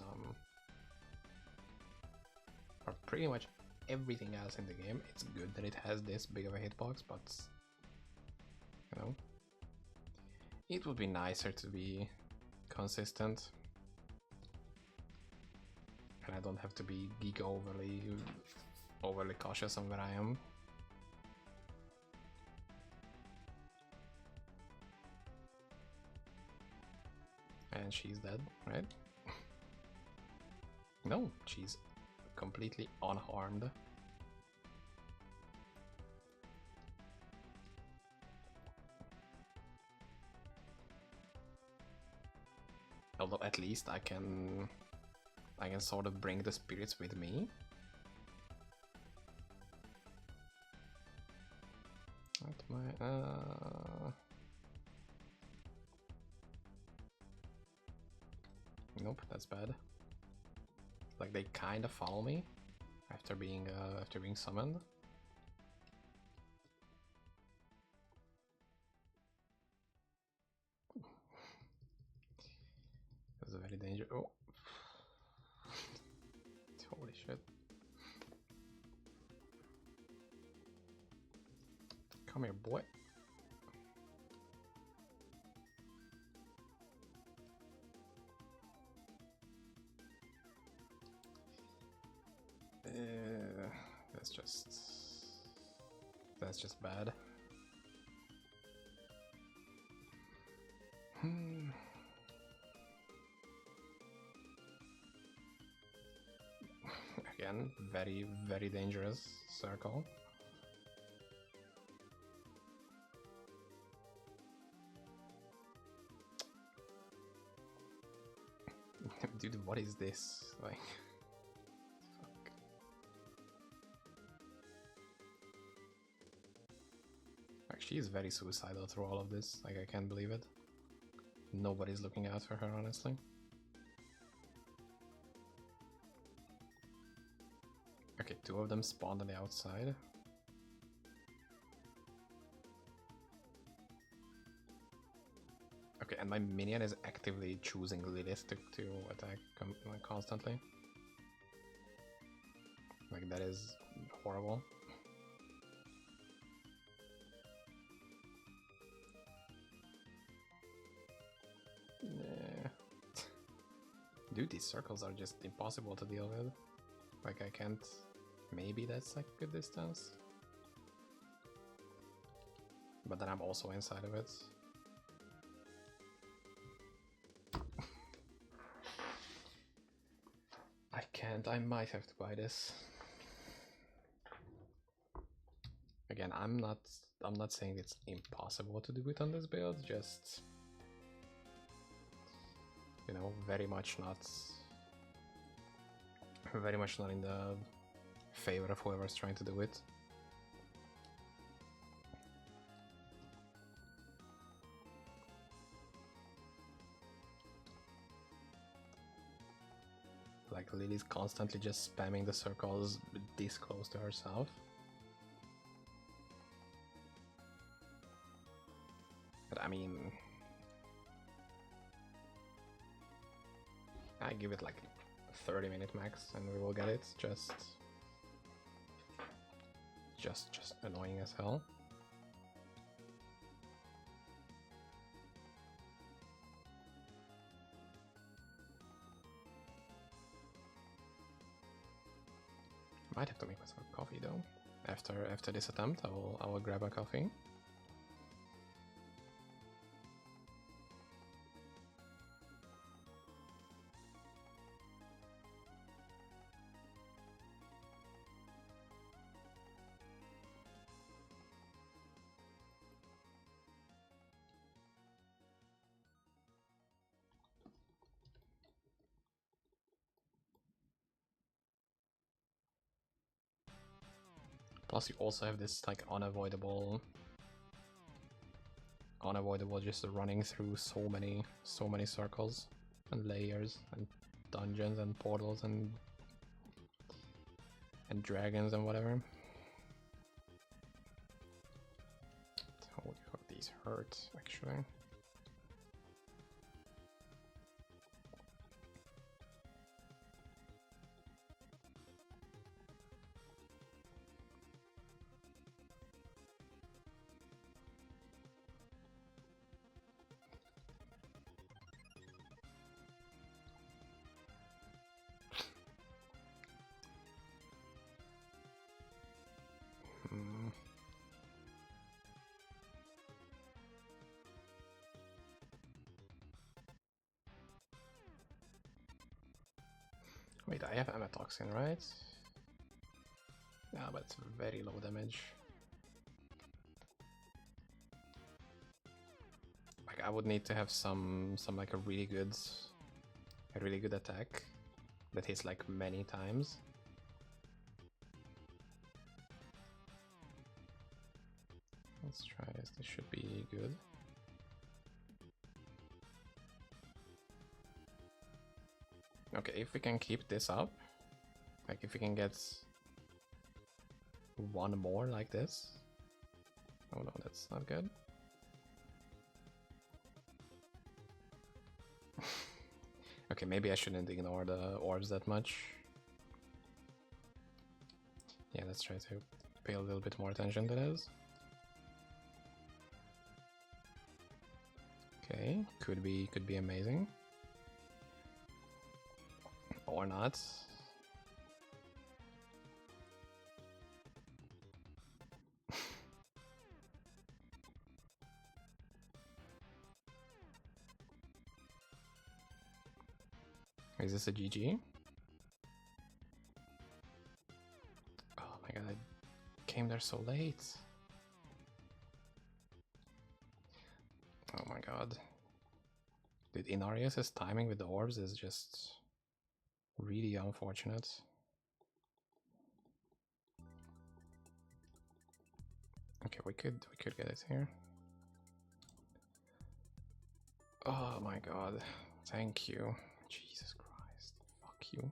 for pretty much everything else in the game, it's good that it has this big of a hitbox, but you know, it would be nicer to be consistent. And I don't have to be geek overly cautious on where I am. And she's dead, right? No, she's completely unharmed. Although at least I can sort of bring the spirits with me. Nope, that's bad. Like they kind of follow me after being summoned. danger. Oh. Holy shit. Come here, boy. That's just bad. Again, very, very dangerous circle. Dude, what is this? Like, fuck. Like, she is very suicidal through all of this. Like, I can't believe it. Nobody's looking out for her, honestly. Okay, two of them spawned on the outside. Okay, and my minion is actively choosing Lilith to attack constantly. Like, that is horrible. Yeah. Dude, these circles are just impossible to deal with. Like, I can't... Maybe that's like good distance. But then I'm also inside of it. I can't. I might have to buy this. Again, I'm not saying it's impossible to do it on this build, just, you know, very much not in the favor of whoever's trying to do it. Like, Lily's constantly just spamming the circles this close to herself. But I mean, I give it like 30-minute max and we will get it. Just annoying as hell. Might have to make myself a coffee though. After this attempt, I will grab a coffee. Plus you also have this like unavoidable just running through so many circles and layers and dungeons and portals and dragons and whatever. Holy fuck, these hurt actually. Wait, I have amatoxin, right? Yeah, but it's very low damage. Like, I would need to have some like a really good attack that hits like many times. Let's try this. This should be good. Okay, if we can keep this up, like if we can get one more like this. Oh no, that's not good. Okay, maybe I shouldn't ignore the orbs that much. Yeah, let's try to pay a little bit more attention to those. Okay, could be amazing. Or not. Is this a GG? Oh my god, I came there so late. Oh my god. Dude, Inarius' timing with the orbs is just really unfortunate. Okay, we could get it here. Oh my god. Thank you. Jesus Christ. Fuck you.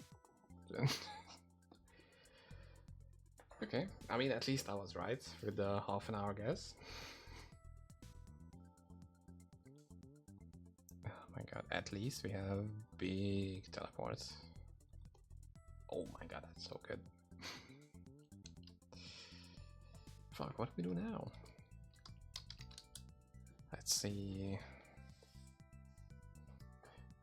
Okay, I mean, at least I was right with the half-an-hour guess. Oh my god, at least we have big teleports. Oh my god, that's so good. Fuck, what do we do now? Let's see.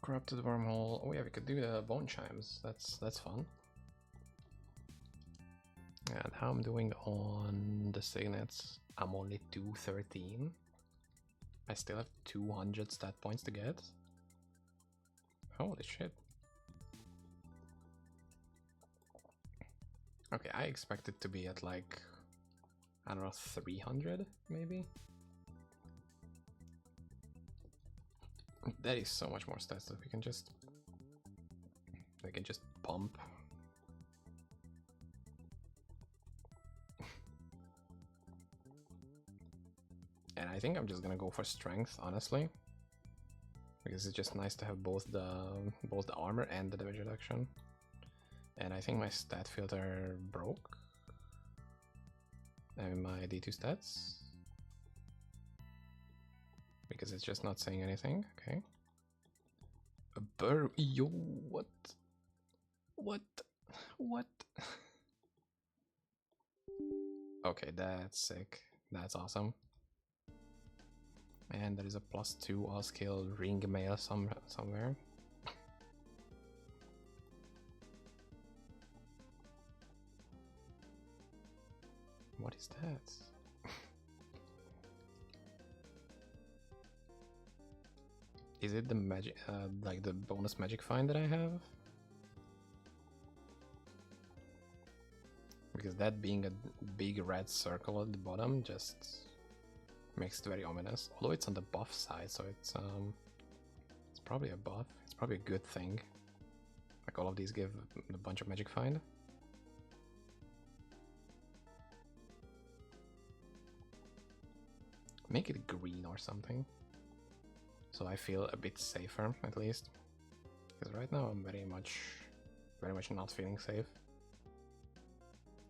Corrupted wormhole. Oh yeah, we could do the bone chimes. That's fun. And how I'm doing on the signets? I'm only 213. I still have 200 stat points to get. Holy shit. Okay, I expect it to be at like, I don't know, 300 maybe? That is so much more stats that we can just pump. And I think I'm just gonna go for strength, honestly, because it's just nice to have both the armor and the damage reduction. And I think my stat filter broke. I mean my D2 stats, because it's just not saying anything. Okay. A burr. Yo, what? Okay, that's sick. That's awesome. And there is a +2 all skill ring mail somewhere. What is that? Is it the magic, like the bonus magic find that I have? Because that being a big red circle at the bottom just makes it very ominous. Although it's on the buff side, so it's probably a buff. It's probably a good thing. Like all of these give a bunch of magic find. Make it green or something, so I feel a bit safer at least. Because right now I'm very much not feeling safe.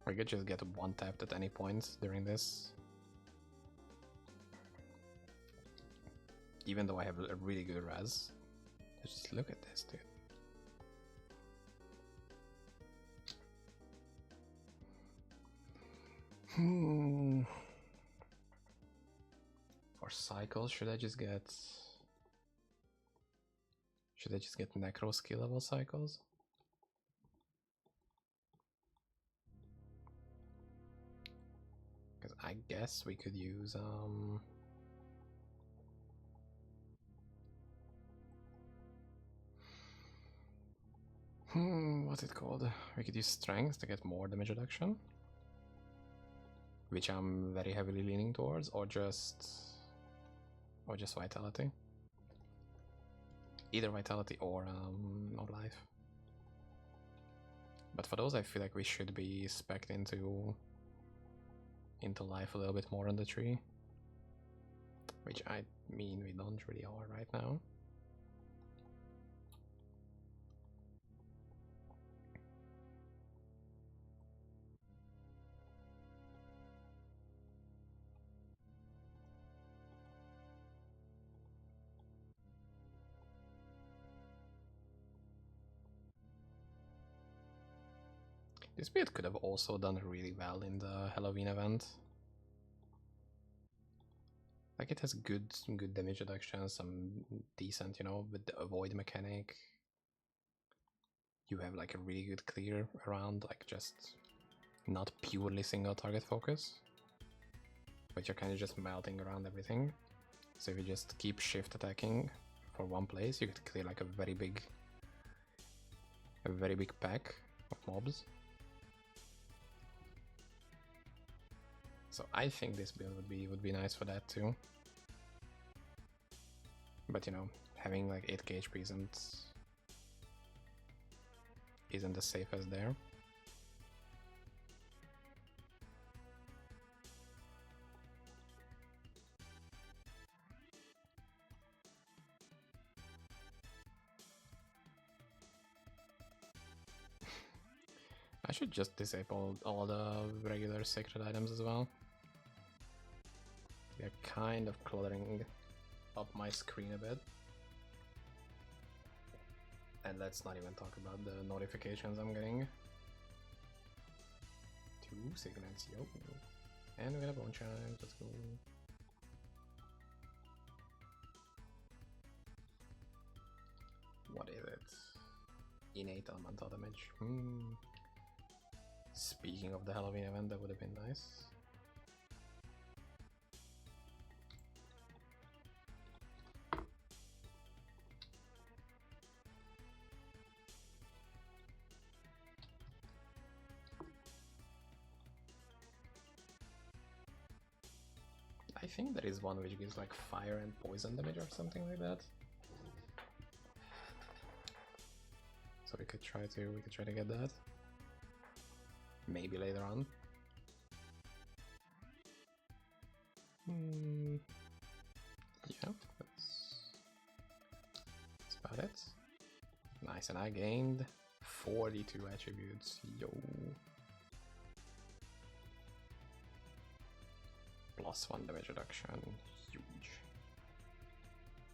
I could just get one tapped at any point during this. Even though I have a really good res. Just look at this, dude. For cycles, should I just get Necro skill level cycles? Because I guess we could use what's it called? We could use strength to get more damage reduction, which I'm very heavily leaning towards, or just vitality. Either vitality or life. But for those, I feel like we should be spec'd into life a little bit more on the tree, which I mean we don't really are right now. This build could have also done really well in the Halloween event. Like it has good damage reduction, some decent, you know, with the avoid mechanic. You have like a really good clear around, like just not purely single target focus, but you're kind of just melting around everything. So if you just keep shift attacking for one place, you could clear like a very big pack of mobs. So I think this build would be nice for that too. But you know, having like 8k HP isn't as safe as there. I should just disable all the regular sacred items as well. They're kind of cluttering up my screen a bit. And let's not even talk about the notifications I'm getting. 2 signets, yo. And we got a bone chime, let's go. What is it? Innate elemental damage. Speaking of the Halloween event, that would have been nice. I think there is one which gives like fire and poison damage or something like that. So we could try to get that. Maybe later on. Yeah, that's about it. Nice, and I gained 42 attributes. Yo. +1 damage reduction. Huge.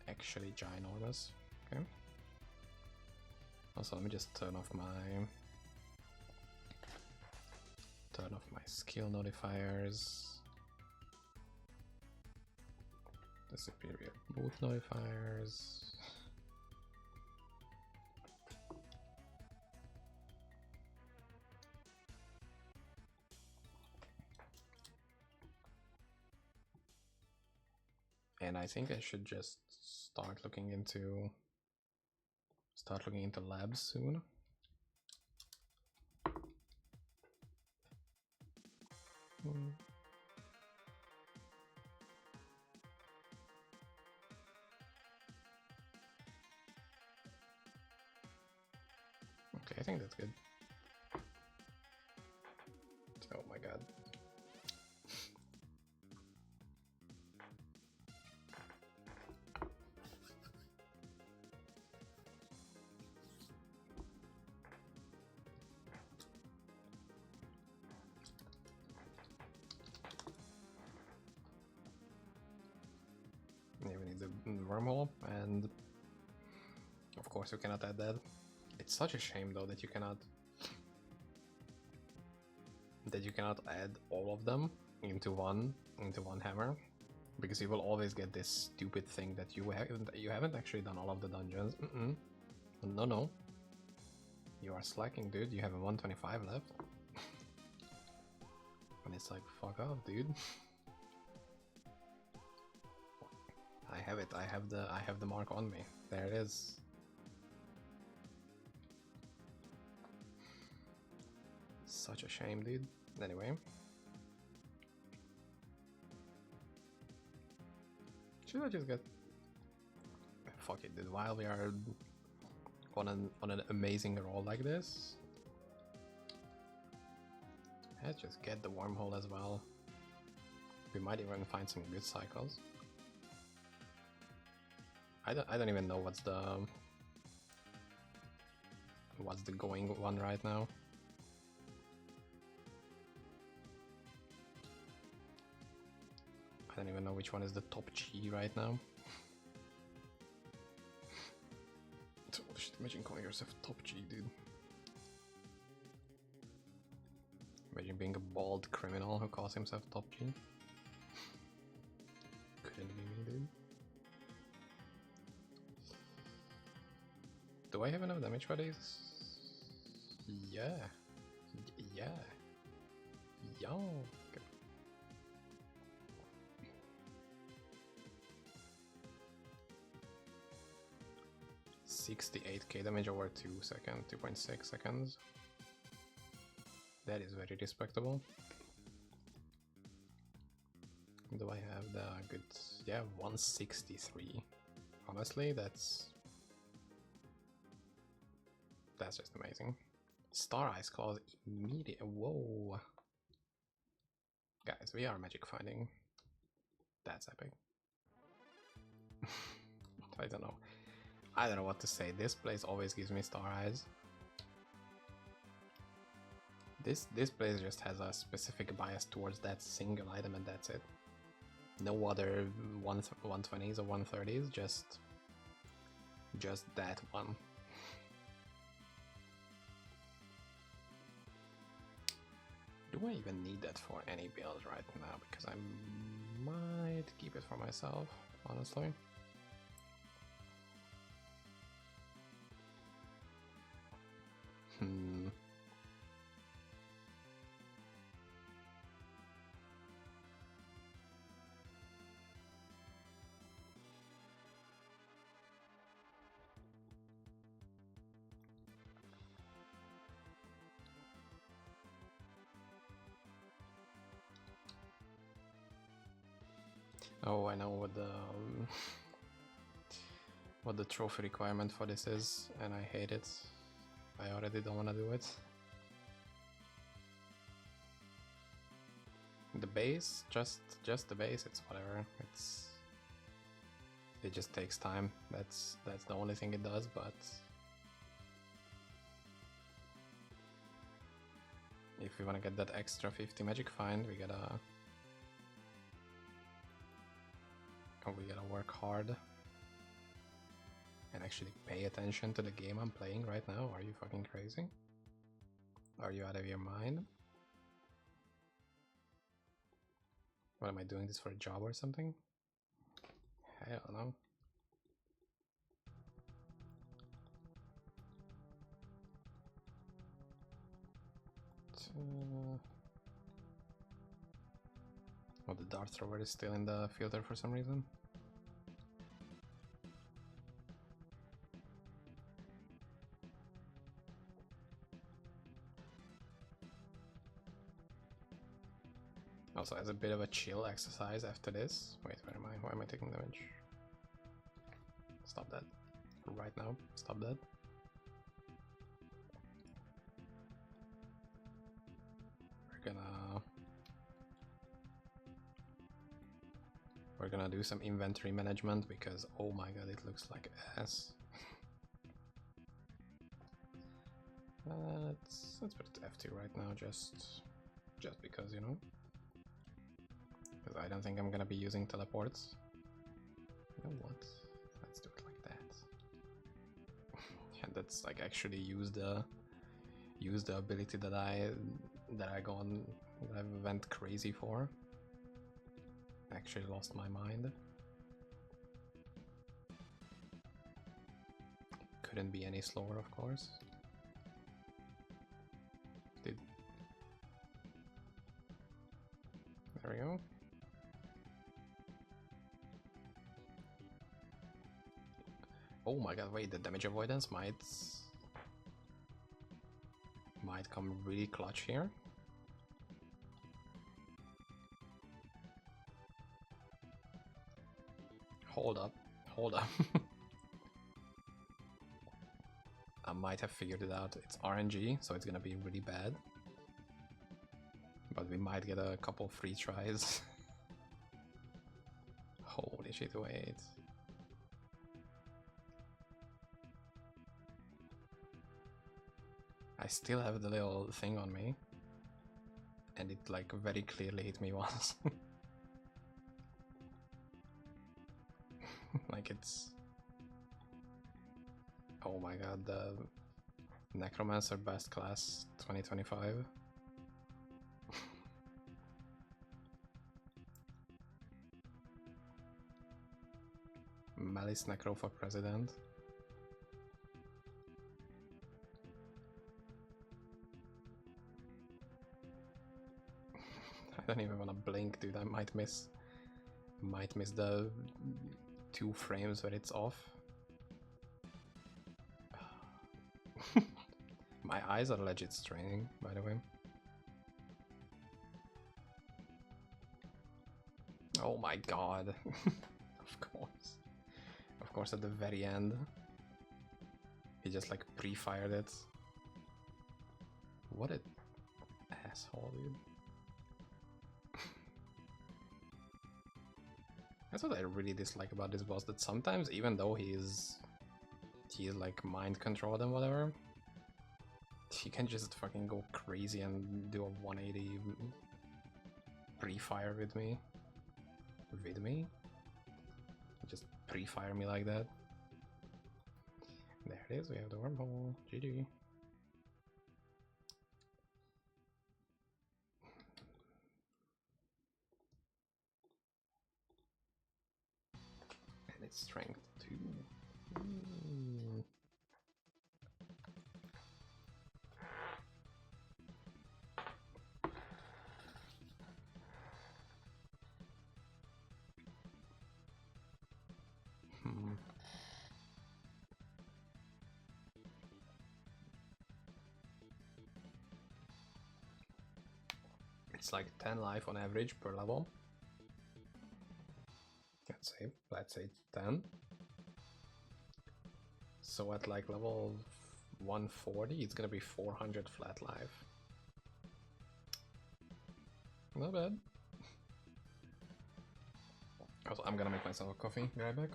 Actually ginormous. Okay. Also, let me just turn off my skill notifiers. The superior move notifiers. And I think I should just start looking into labs soon. Okay, I think that's good. Oh my god. Yeah, we need the wormhole, and of course we cannot add that. It's such a shame though that you cannot add all of them into one hammer, because you will always get this stupid thing that you haven't actually done all of the dungeons. No, you are slacking, dude. You have a 125 left. And it's like, fuck off, dude. I have it. I have the mark on me. There it is. Such a shame, dude. Anyway. Should I just get... Fuck it, dude. While we are on an amazing roll like this, let's just get the wormhole as well. We might even find some good cycles. I don't even know what's the going one right now. I don't even know which one is the top G right now. Imagine calling yourself top G, dude. Imagine being a bald criminal who calls himself Top G. Couldn't be me, dude. Do I have enough damage for these? Yeah. Yeah. Yo. Okay. 68k damage over 2.6 seconds. That is very respectable. Do I have the good... yeah, 163. Honestly, that's just amazing. Star Eyes cause immediate... whoa. Guys, we are magic finding. That's epic. I don't know. I don't know what to say. This place always gives me Star Eyes. This place just has a specific bias towards that single item and that's it. No other 120s or 130s, just that one. Do I even need that for any build right now? Because I might keep it for myself, honestly. Oh, I know what the trophy requirement for this is, and I hate it. I already don't want to do it. The base, just the base, it's whatever. It just takes time. That's the only thing it does, but if we want to get that extra 50 magic find, we gotta work hard and actually pay attention to the game I'm playing right now. Are you fucking crazy? Are you out of your mind? What, am I doing this for a job or something? Hell no. Oh, the dart thrower is still in the filter for some reason. Also, as a bit of a chill exercise after this. Wait, where am I? Why am I taking damage? Stop that. Right now. Stop that. We're gonna do some inventory management because oh my god, it looks like ass. Let's put it to F2 right now, just because, you know. Because I don't think I'm gonna be using teleports. You know what? Let's do it like that. And that's like actually use the ability that I went crazy for. Actually lost my mind. Couldn't be any slower, of course. There we go. Oh my god, wait, the damage avoidance might come really clutch here. Hold up. I might have figured it out. It's RNG, so it's gonna be really bad. But we might get a couple free tries. Holy shit, wait. I still have the little thing on me. And it like very clearly hit me once. Like it's... Oh my god, the Necromancer best class 2025. Malice Necro for president. I don't even want to blink, dude. I might miss the 2 frames where it's off. My eyes are legit straining, by the way. Oh my god. Of course at the very end. He just like pre-fired it. What an asshole, dude. That's what I really dislike about this boss, that sometimes even though he's like mind controlled and whatever, he can just fucking go crazy and do a 180 pre-fire with me. Just pre-fire me like that. There it is, we have the wormhole. GG. And it's strength 2. It's like 10 life on average per level. Let's say 10. So at like level 140, it's gonna be 400 flat life. Not bad. Also, I'm gonna make myself a coffee. Be right back.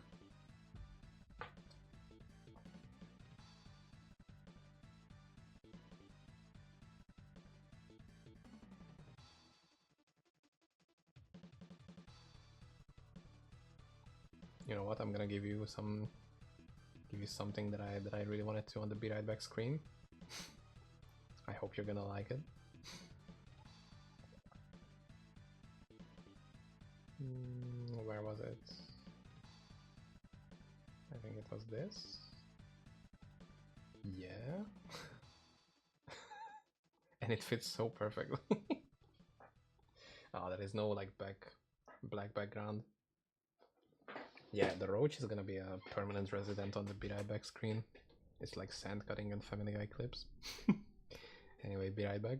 You know what? I'm gonna give you something that I really wanted to on the Be Right Back screen. I hope you're gonna like it. Where was it? I think it was this. Yeah. And it fits so perfectly. Oh, there is no like black background. Yeah, the roach is gonna be a permanent resident on the Be Right Back screen. It's like sand cutting and Family Guy clips. Anyway, Be Right Back.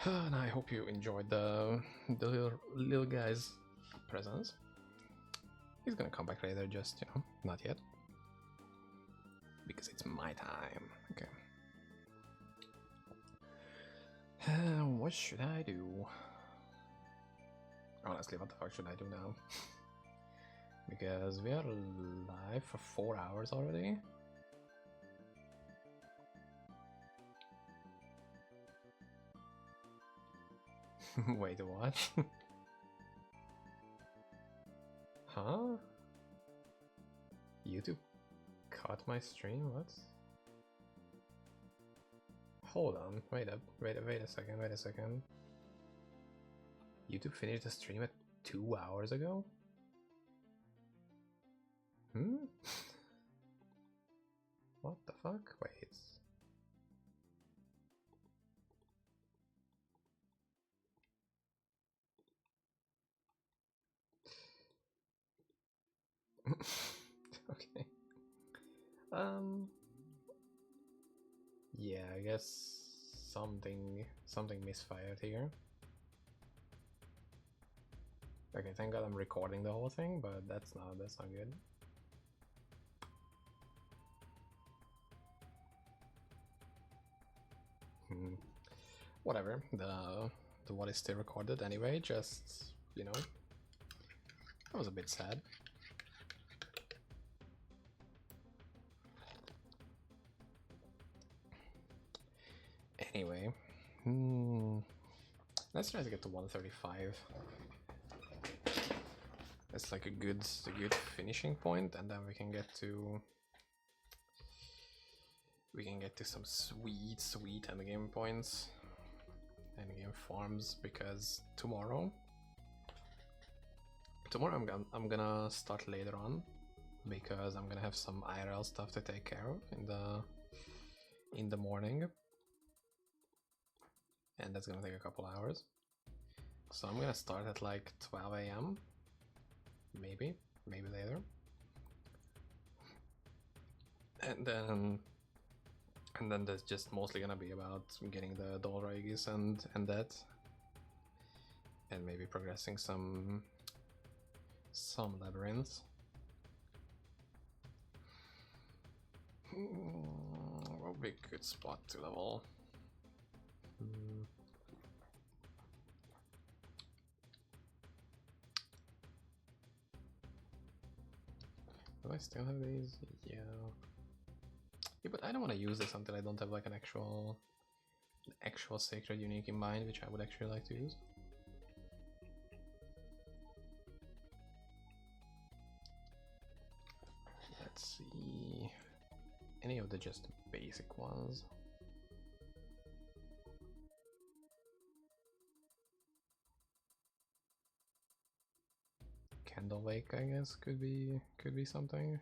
And I hope you enjoyed the little guy's presence. He's gonna come back later, just, you know, not yet. Because it's my time. Okay. What should I do? Honestly, what the fuck should I do now? Because we are live for 4 hours already. Wait, what? Huh? YouTube caught my stream? What? Hold on, wait a second. YouTube finished the stream at 2 hours ago? What the fuck? Wait. Okay. Yeah, I guess something misfired here. Okay, thank God I'm recording the whole thing, but that's not good. Whatever. The what is still recorded anyway. Just, you know, that was a bit sad. Anyway, let's try to get to 135. That's like a good finishing point, and then we can get to some sweet endgame points, endgame farms, because tomorrow I'm gonna start later on, because I'm gonna have some IRL stuff to take care of in the morning, and that's gonna take a couple hours. So I'm gonna start at like 12 AM, maybe later, and then there's just mostly gonna be about getting the Dolraigis and that, and maybe progressing some labyrinths. What would be a good spot to level? Do I still have these? Yeah. Yeah, but I don't want to use this until I don't have like an actual sacred unique in mind, which I would actually like to use. Let's see. Any of the just basic ones. Candle Lake, I guess, could be something.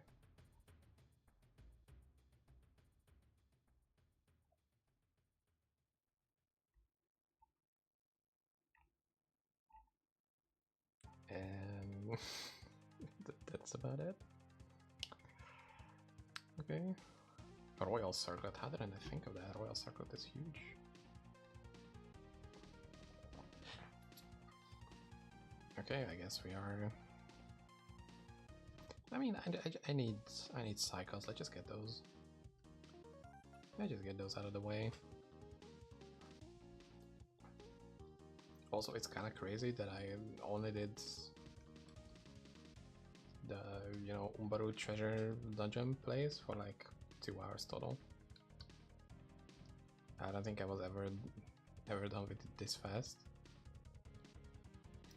And that's about it. Okay. A Royal Circlet. How didn't I think of that? Royal Circlet is huge. Okay, I guess we are. I mean, I need cycles. Let's just get those. I just get those out of the way. Also, it's kind of crazy that I only did the, you know, Umbaru treasure dungeon plays for like 2 hours total. I don't think I was ever done with it this fast.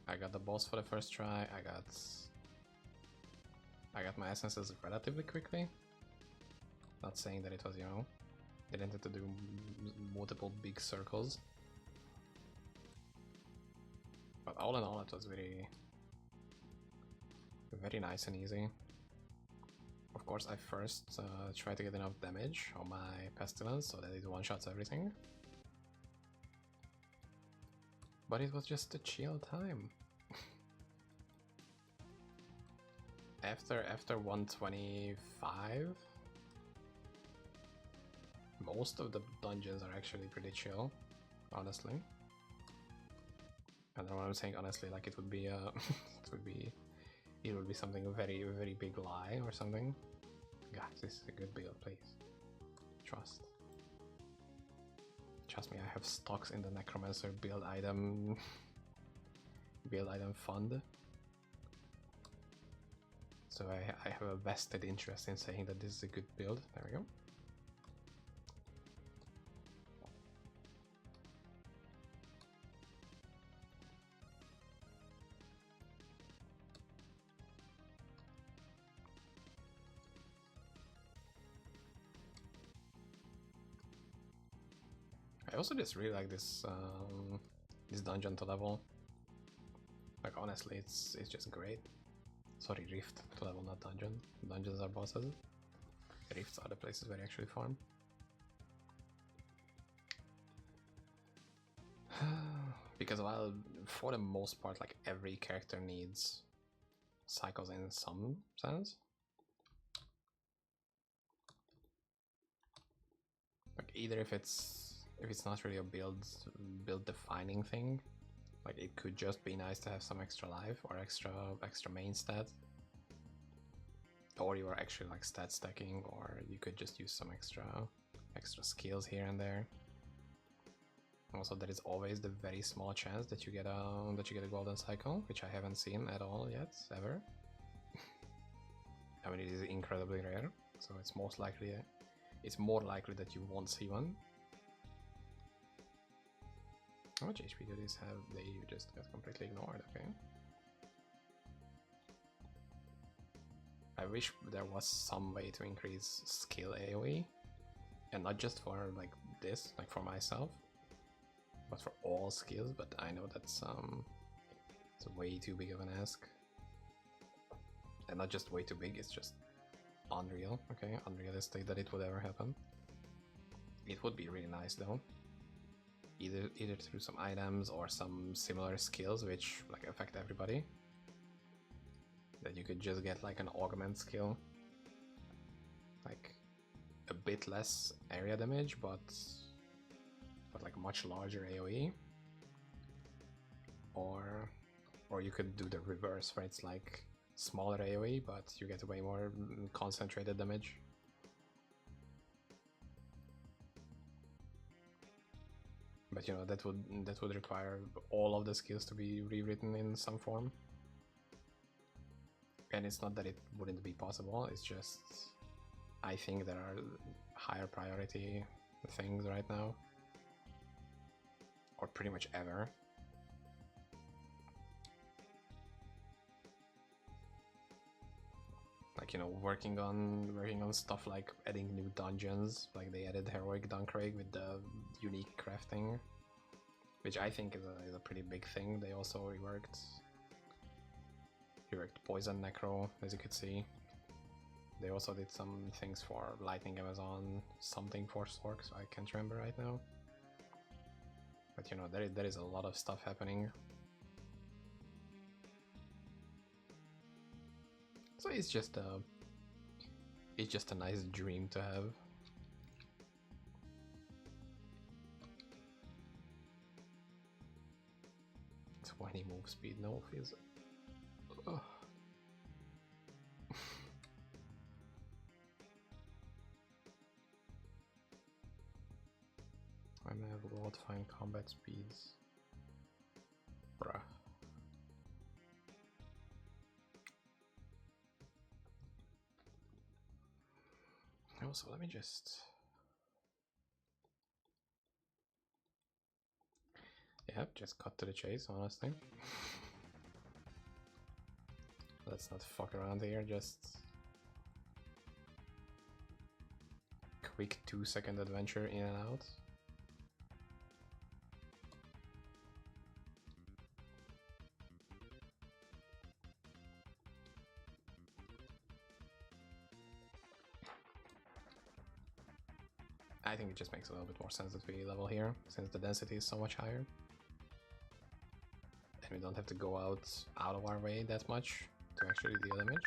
I got the boss for the first try. I got my essences relatively quickly. Not saying that it was, you know, didn't have to do multiple big circles. But all in all, it was very nice and easy. Of course, I first tried to get enough damage on my Pestilence so that it one-shots everything. But it was just a chill time. After 125, most of the dungeons are actually pretty chill, honestly. I don't know what I'm saying, honestly, like it would be it would be something a very, very big lie or something. Guys, this is a good build, please. Trust. Trust me, I have stocks in the Necromancer build item fund. So I have a vested interest in saying that this is a good build. There we go. I also just really like this this dungeon to level. Like honestly, it's just great. Sorry, rift to level, not dungeon. Dungeons are bosses. Rifts are the places where you actually farm. Because while for the most part, like every character needs cycles in some sense. Like either if it's not really a build defining thing, like it could just be nice to have some extra life or extra main stat, or you are actually like stat stacking, or you could just use some extra skills here and there. Also, there is always the very small chance that you get a golden cycle, which I haven't seen at all yet, ever. I mean, it is incredibly rare, so it's more likely that you won't see one. How much HP do these have? They just got completely ignored, okay. I wish there was some way to increase skill AoE, and not just for like this, like for myself, but for all skills, but I know that's it's way too big of an ask. And not just way too big, it's just unreal, okay? Unrealistic that it would ever happen. It would be really nice though. Either through some items or some similar skills which like affect everybody. That you could just get like an augment skill. Like a bit less area damage, but like much larger AoE. Or you could do the reverse where it's like smaller AoE, but you get way more concentrated damage. But you know, that would require all of the skills to be rewritten in some form. And it's not that it wouldn't be possible, it's just I think there are higher priority things right now. Or pretty much ever. Like, you know, working on stuff like adding new dungeons, like they added Heroic Dunkrake with the unique crafting, which I think is a pretty big thing. They also reworked Poison Necro, as you could see. They also did some things for Lightning Amazon, something for Stork, so I can't remember right now. But you know, there is a lot of stuff happening. So it's just a nice dream to have. It's 20 move speed, no feels. Ugh. I may have well-defined combat speeds. Bruh. Also, let me just... Yep, just cut to the chase, honestly. Let's not fuck around here, just... Quick 2-second adventure in and out. I think it just makes a little bit more sense that we level here, since the density is so much higher. And we don't have to go out of our way that much to actually deal damage.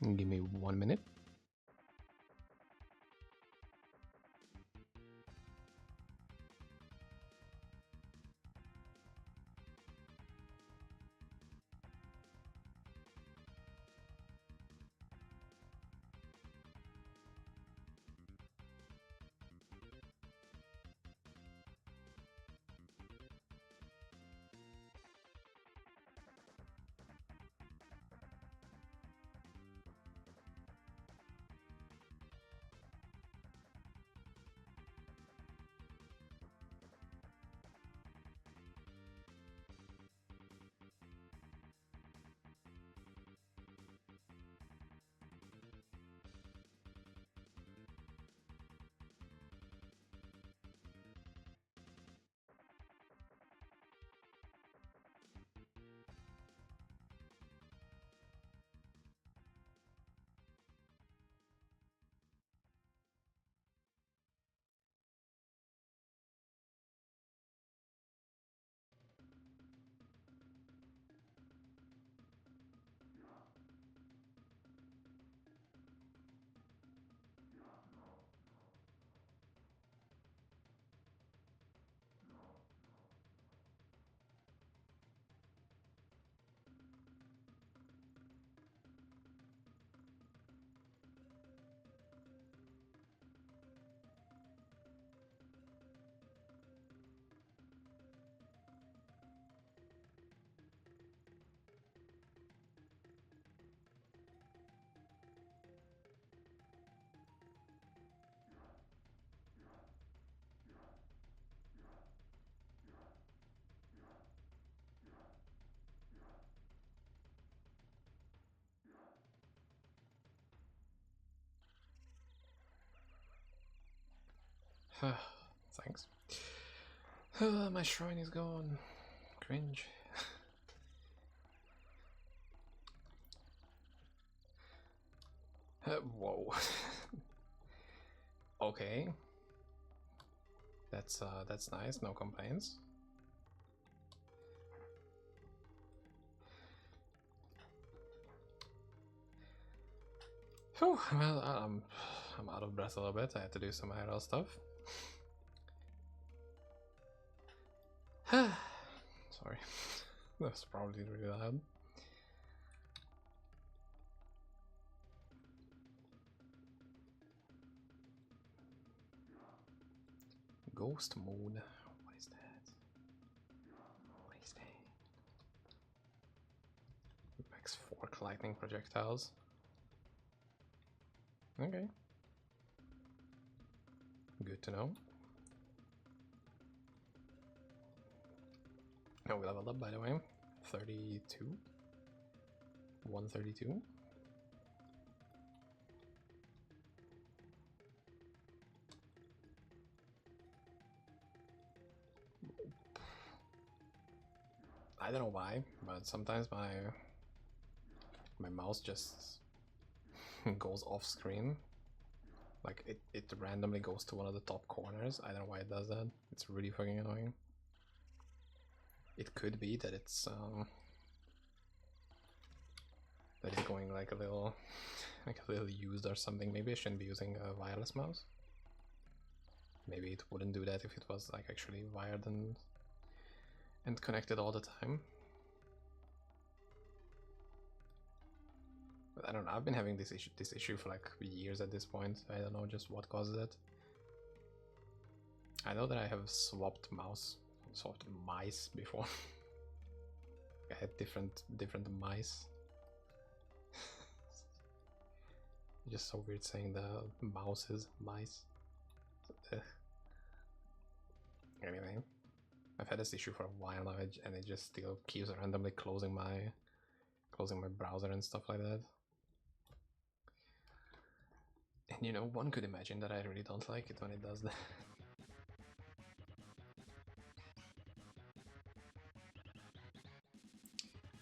Give me 1 minute. Thanks. My shrine is gone. Cringe. Whoa. Okay. That's nice. No complaints. Whew, well, I'm out of breath a little bit. I had to do some IRL stuff. Sorry, that's probably really loud. Ghost Moon. What is that? What is that? Max 4 lightning projectiles. Okay. Good to know. Oh, we leveled up, by the way. 32. 132. I don't know why, but sometimes my mouse just goes off screen. Like it randomly goes to one of the top corners. I don't know why it does that. It's really fucking annoying. It could be that it's going like a little used or something. Maybe I shouldn't be using a wireless mouse. Maybe it wouldn't do that if it was like actually wired and connected all the time. But I don't know, I've been having this issue for like years at this point. I don't know just what causes it. I know that I have swapped mice before. I had different mice. Just so weird saying the mice. Anyway, I've had this issue for a while now, and it just still keeps randomly closing my browser and stuff like that. And you know, one could imagine that I really don't like it when it does that.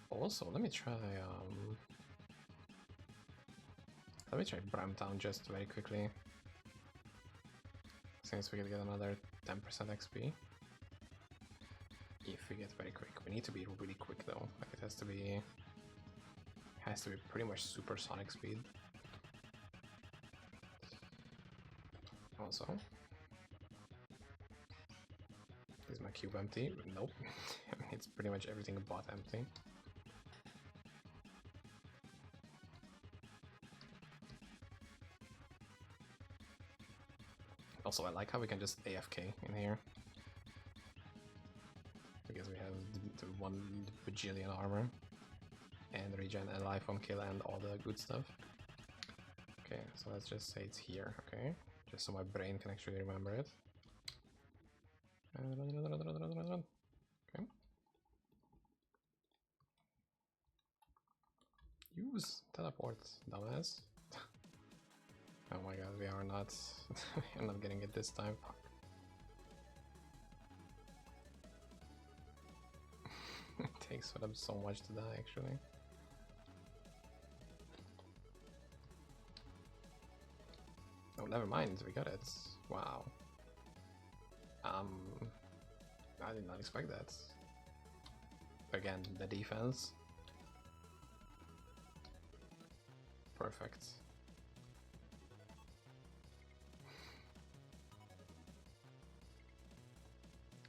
Also, let me try Bramtown just very quickly, since we can get another 10% XP. If we get very quick, we need to be really quick though. Like it has to be Has to be pretty much supersonic speed. Also, is my cube empty? Nope. It's pretty much everything but empty. Also, I like how we can just AFK in here. Because we have the 1 bajillion armor. And regen and life on kill and all the good stuff. Okay, so let's just say it's here, okay? Just so my brain can actually remember it. Okay. Use teleport, dumbass. Oh my god, we are not... I'm not getting it this time, fuck. It takes for them so much to die, actually. Oh, never mind, we got it. Wow. I did not expect that. Again, the defense. Perfect.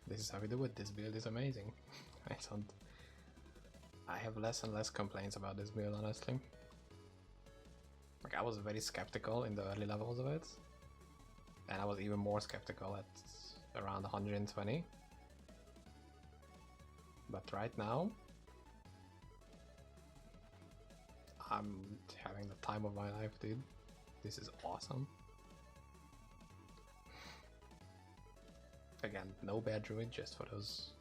This is how we do it. This build is amazing. I have less and less complaints about this build, honestly. Like, I was very skeptical in the early levels of it, and I was even more skeptical at around 120. But right now, I'm having the time of my life, dude. This is awesome. Again, no bad druid, just for those,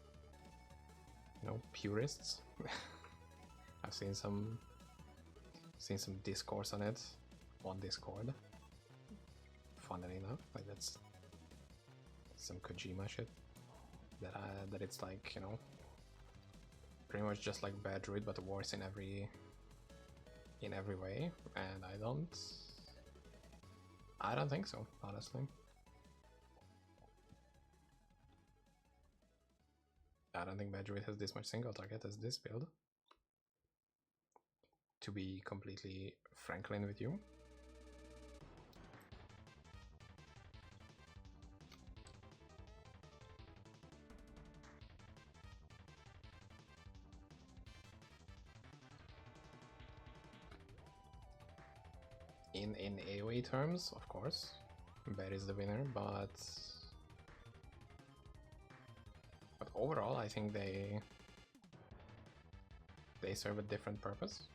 you know, purists. I've seen some discourse on it on Discord. Funnily enough, like that's some Kojima shit. That it's like, you know, pretty much just like bad druid, but worse in every way, and I don't think so, honestly. I don't think bad druid has this much single target as this build, to be completely franklin with you. In AoE terms, of course, Bad is the winner, but overall I think they serve a different purpose.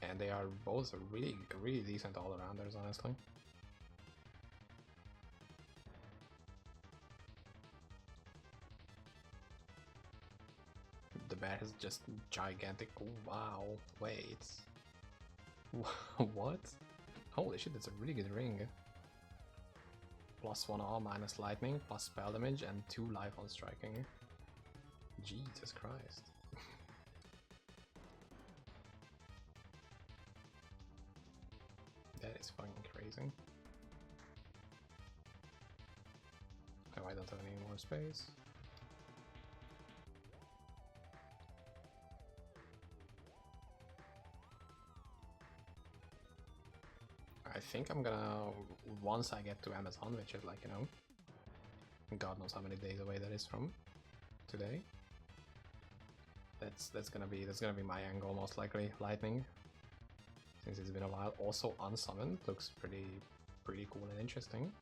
And they are both really decent all-arounders, honestly. The Bear is just gigantic. Oh, wow, wait. What? Holy shit, that's a really good ring. +1 all, minus lightning, plus spell damage, and 2 life on striking. Jesus Christ. That is fucking crazy. Oh, I don't have any more space. I think I'm gonna, once I get to Amazon, which is like, you know, God knows how many days away that is from today. That's gonna be my angle, most likely, lightning. Since it's been a while. Also unsummoned, looks pretty cool and interesting.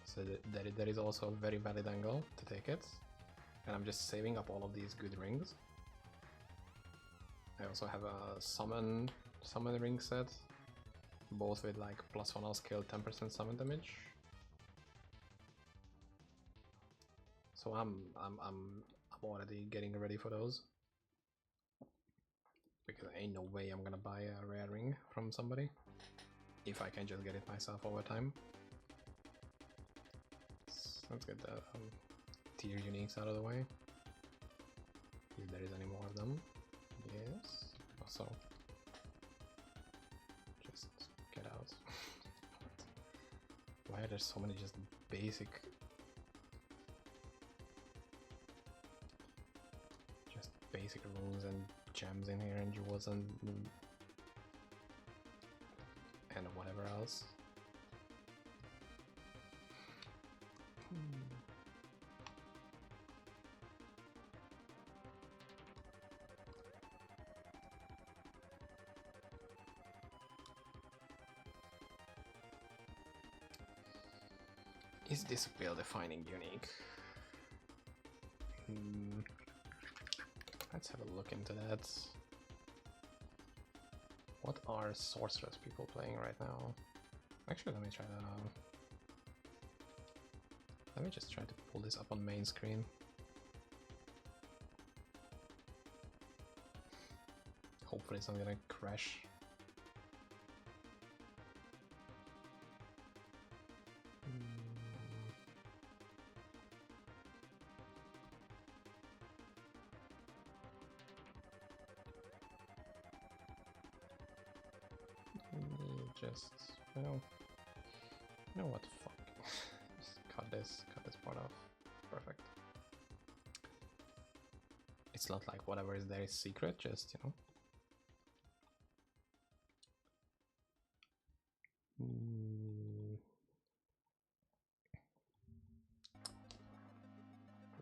So that is also a very valid angle to take it. And I'm just saving up all of these good rings. I also have a summon ring set, both with like +1 all skill, 10% summon damage. So I'm already getting ready for those, because ain't no way I'm gonna buy a rare ring from somebody if I can just get it myself over time. So let's get the tier uniques out of the way, if there is any more of them. Yes. Also, just get out. Why are there so many just basic runes and gems in here and jewels and whatever else? Is this build defining unique? Let's have a look into that. What are sorceress people playing right now? Actually, let me try to... Let me just try to pull this up on main screen. Hopefully it's not gonna crash. Just, you know what, fuck. Just cut this part off. Perfect. It's not like whatever is there is secret, just, you know.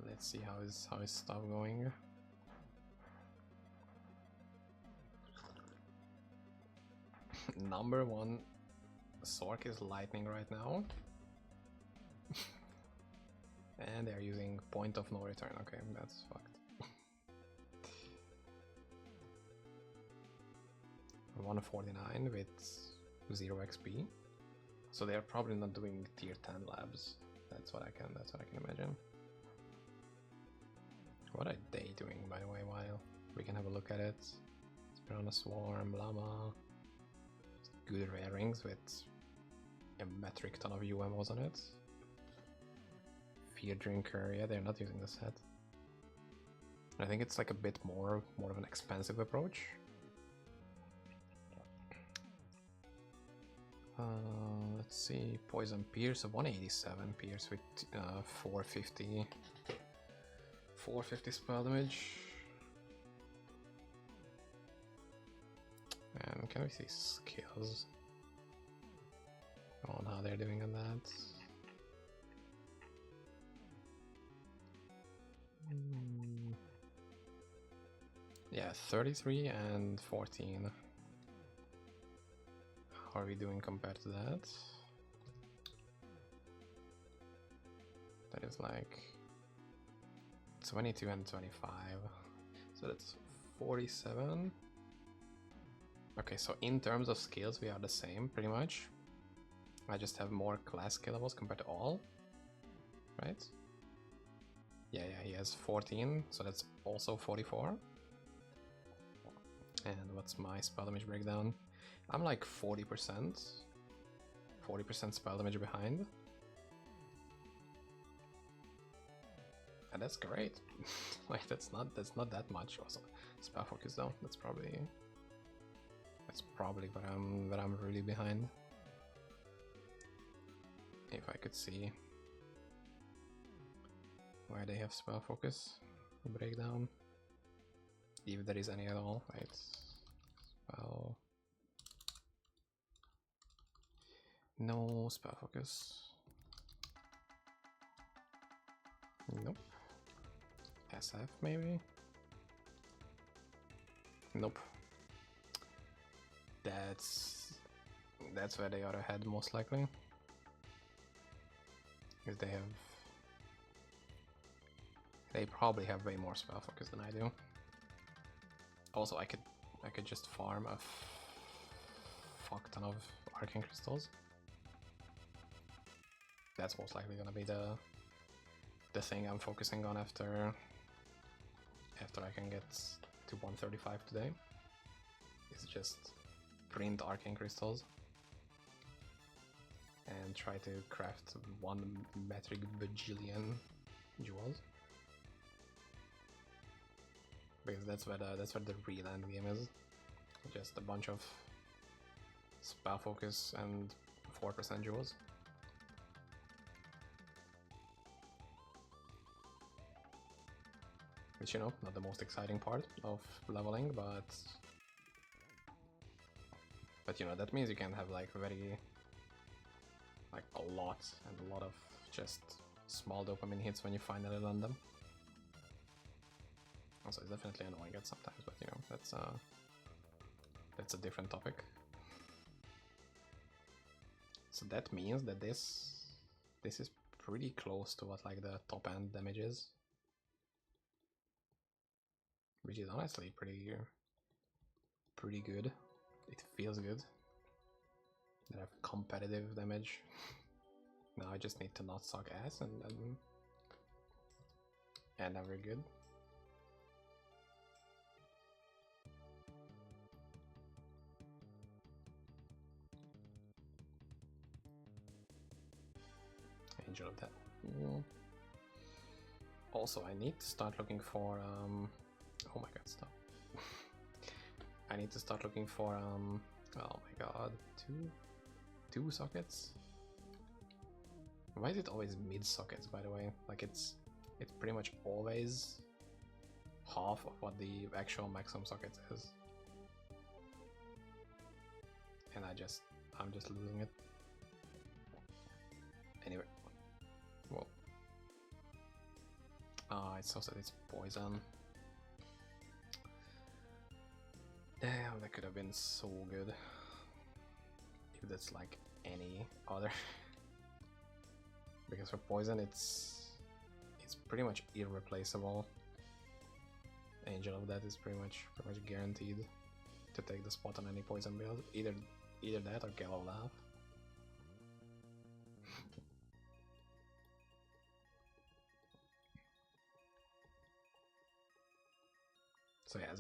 Let's see how his stuff going. Number one Sork is lightning right now. And they're using point of no return. Okay, that's fucked. 149 with 0 XP. So they're probably not doing tier 10 labs. That's what I can imagine. What are they doing, by the way, while we can have a look at it? Piranha Swarm, Llama. Good rare rings with a metric ton of UMOs on it. Fear Drinker, yeah, they're not using the set. I think it's like a bit more of an expensive approach. Let's see, Poison Pierce, a 187 Pierce with 450 spell damage. And can we see skills on how they're doing on that? Yeah, 33 and 14. How are we doing compared to that? That is like 22 and 25. So that's 47. Okay, so in terms of skills, we are the same, pretty much. I just have more class killables compared to all, right? Yeah, he has 14, so that's also 44. And what's my spell damage breakdown? I'm like 40% spell damage behind. And that's great. Like that's not that much. Also, spell focus though. That's probably where I'm really behind. If I could see where they have spell focus breakdown, if there is any at all, right? Spell, no spell focus. Nope. SF maybe. Nope. That's where they are ahead most likely. Because they probably have way more spell focus than I do. Also, I could just farm a fuck ton of arcane crystals. That's most likely gonna be the thing I'm focusing on after I can get to 135 today. Is just print arcane crystals and try to craft 1 metric bajillion jewels. Because that's where the real end game is. Just a bunch of spell focus and 4% jewels. which, you know, not the most exciting part of leveling, but you know, that means you can have like a lot of just small dopamine hits when you finally land them. Also, it's definitely annoying at sometimes, but you know, that's a different topic. So that means that this is pretty close to what like the top end damage is, which is honestly pretty good. It feels good. They have competitive damage. Now I just need to not suck ass and we're good. Angel of that. Also, I need to start looking for oh my god, stop. I need to start looking for oh my god, two sockets? Why is it always mid sockets, by the way? Like it's pretty much always half of what the actual maximum sockets is. And I'm just losing it. Anyway. Well. Ah, it's so sad it's poison. Damn, that could have been so good. If that's like any other. Because for poison it's pretty much irreplaceable. Angel of that is pretty much guaranteed to take the spot on any poison build. Either that or Gallow Laugh. So yeah,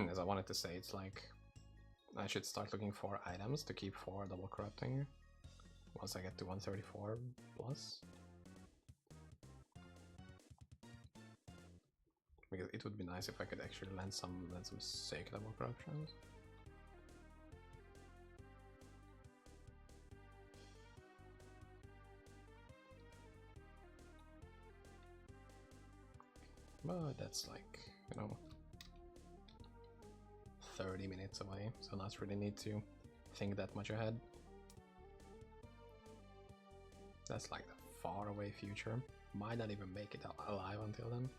as I wanted to say, it's like I should start looking for items to keep for double corrupting once I get to 134 plus. Because it would be nice if I could actually land some sick double corruptions. But that's like, you know, 30 minutes away, so not really need to think that much ahead. That's like the far away future. Might not even make it alive until then.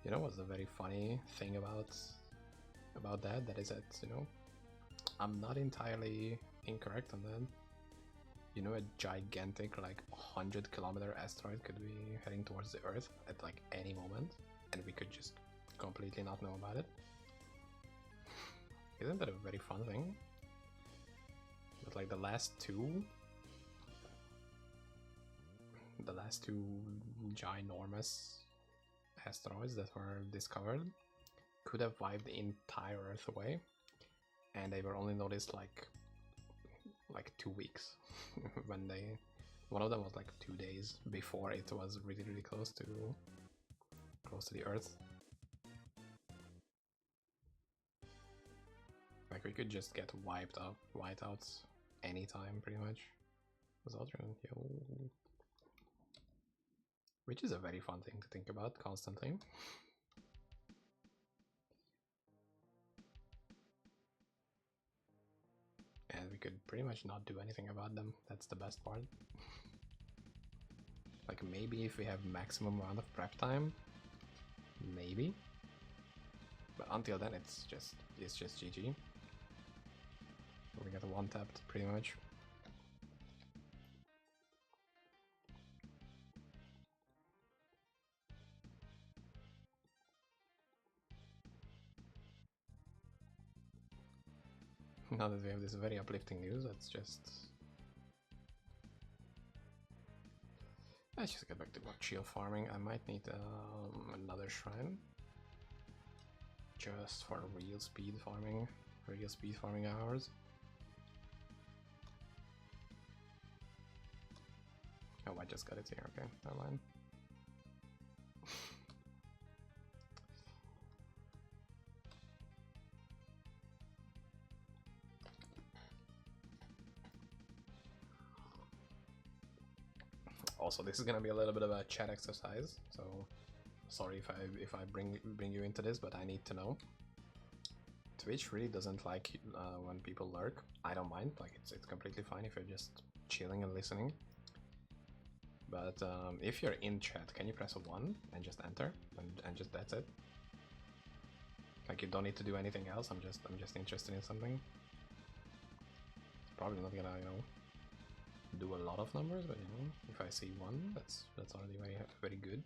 You know what's the very funny thing about that is that, you know, I'm not entirely incorrect on that. You know, a gigantic like 100-kilometer asteroid could be heading towards the Earth at like any moment, and we could just completely not know about it. Isn't that a very fun thing? But like the last two ginormous asteroids that were discovered could have wiped the entire Earth away, and they were only noticed like 2 weeks when one of them was like 2 days before it was really close to the Earth. Like we could just get wiped out anytime pretty much. Which is a very fun thing to think about constantly. And we could pretty much not do anything about them. That's the best part. Like maybe if we have maximum amount of prep time, maybe. But until then, it's just GG. We get a one tapped pretty much. Now that we have this very uplifting news, let's just get back to more chill farming. I might need another shrine just for real speed farming hours. Oh, I just got it here. Okay, never mind. Also, this is gonna be a little bit of a chat exercise, so sorry if I bring you into this, but I need to know. Twitch really doesn't like when people lurk. I don't mind, like it's completely fine if you're just chilling and listening. But if you're in chat, can you press a 1 and just enter, and just that's it? Like you don't need to do anything else. I'm just interested in something. Probably not gonna, you know, do a lot of numbers, but you know, if I see 1, that's already very good.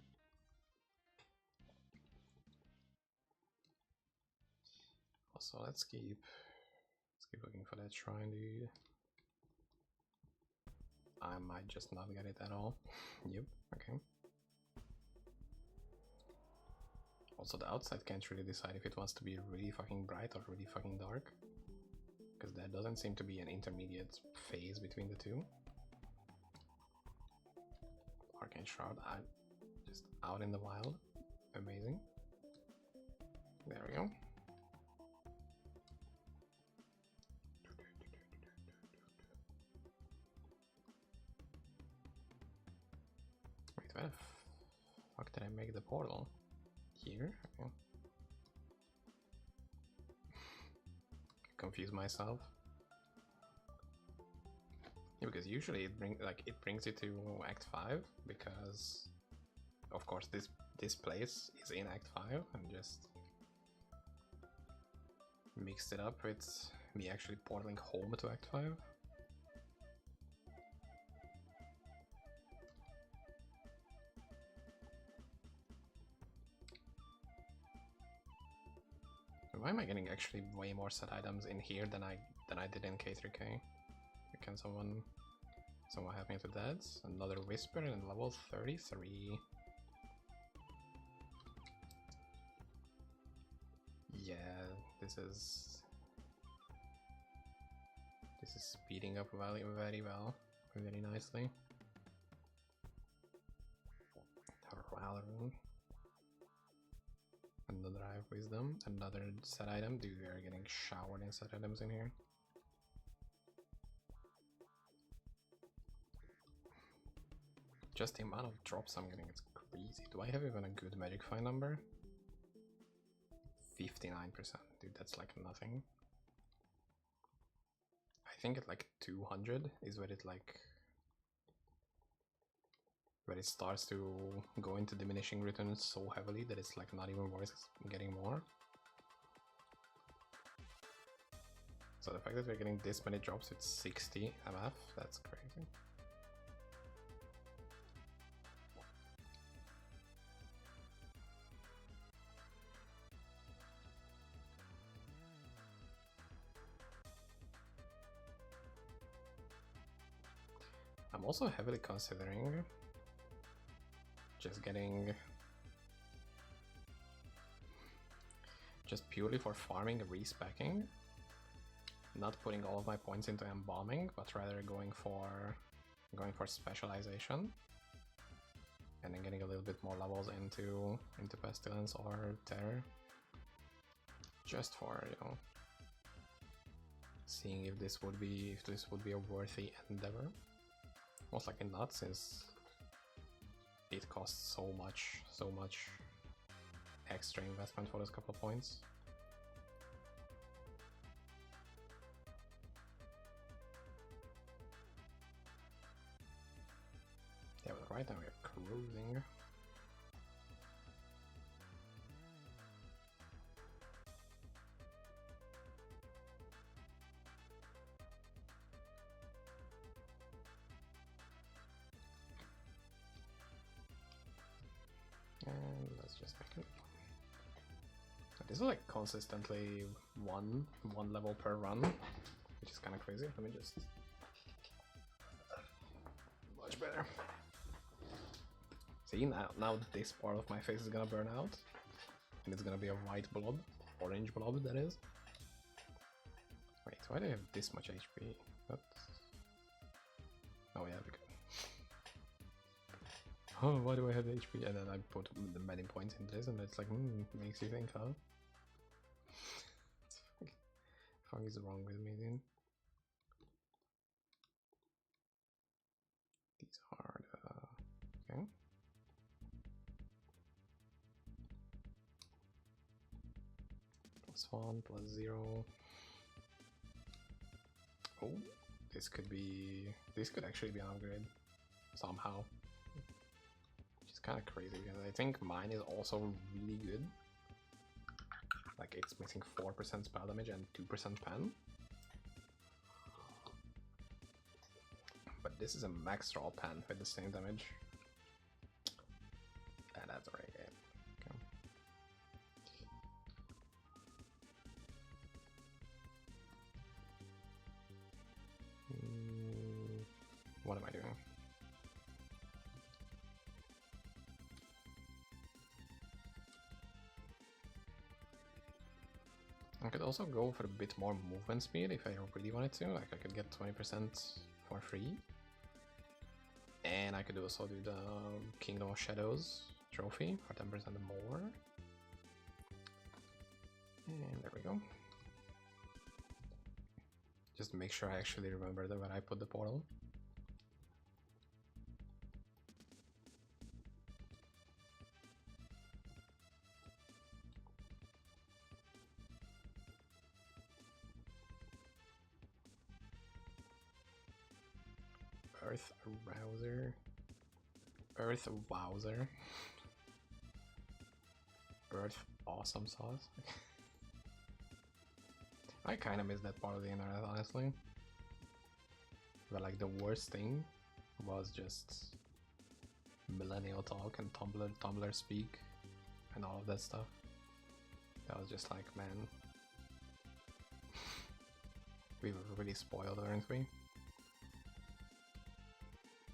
Also, let's keep looking for that shrine, dude. I might just not get it at all. Yep, okay. Also, the outside can't really decide if it wants to be really fucking bright or really fucking dark, because there doesn't seem to be an intermediate phase between the two. Arcane Shroud, just out in the wild. Amazing. There we go. Wait, where the fuck did I make the portal? Here? Okay. Confuse myself. Yeah, because usually it brings you to Act 5, because of course this place is in Act 5, and just mixed it up with me actually portaling home to Act 5. Why am I getting actually way more set items in here than I did in K3K? Can someone help me with that? Another Whisper and level 33. Yeah, this is speeding up very well, very nicely. Rune. Another Eye of Wisdom, another set item. Dude, we are getting showered in set items in here. Just the amount of drops I'm getting, it's crazy. Do I have even a good magic find number? 59%, dude, that's like nothing. I think at like 200 is where it starts to go into diminishing returns so heavily that it's like not even worth getting more. So the fact that we're getting this many drops with 60 MF, that's crazy. I'm also heavily considering just purely for farming respecking, not putting all of my points into embalming, but rather going for specialization, and then getting a little bit more levels into pestilence or terror, just for, you know, seeing if this would be a worthy endeavor. Most likely not, since it costs so much extra investment for those couple of points. Yeah, but right now we're cruising. And let's just make it. This is like consistently one level per run, which is kind of crazy. Let me just much better. See, now this part of my face is gonna burn out, and it's gonna be a white blob, orange blob that is. Wait, why do I have this much HP? Oh yeah, because oh, why do I have HP? And then I put the many points in this, and it's like, makes you think, huh? What the fuck is wrong with me, dude? These are the +1, +0. Oh, this could actually be an upgrade somehow. Which is kind of crazy because I think mine is also really good. Like it's missing 4% spell damage and 2% pen. But this is a max roll pen with the same damage. And that's already it. Okay. What am I doing? I could also go for a bit more movement speed if I really wanted to. Like I could get 20% for free. And I could also do the Kingdom of Shadows trophy for 10% more. And there we go. Just make sure I actually remember that when I put the portal. Earth Rouser. Earth Wowzer. Earth Awesome Sauce. I kinda miss that part of the internet, honestly. But like the worst thing was just millennial talk and Tumblr speak and all of that stuff. That was just like, man, we were really spoiled, weren't we?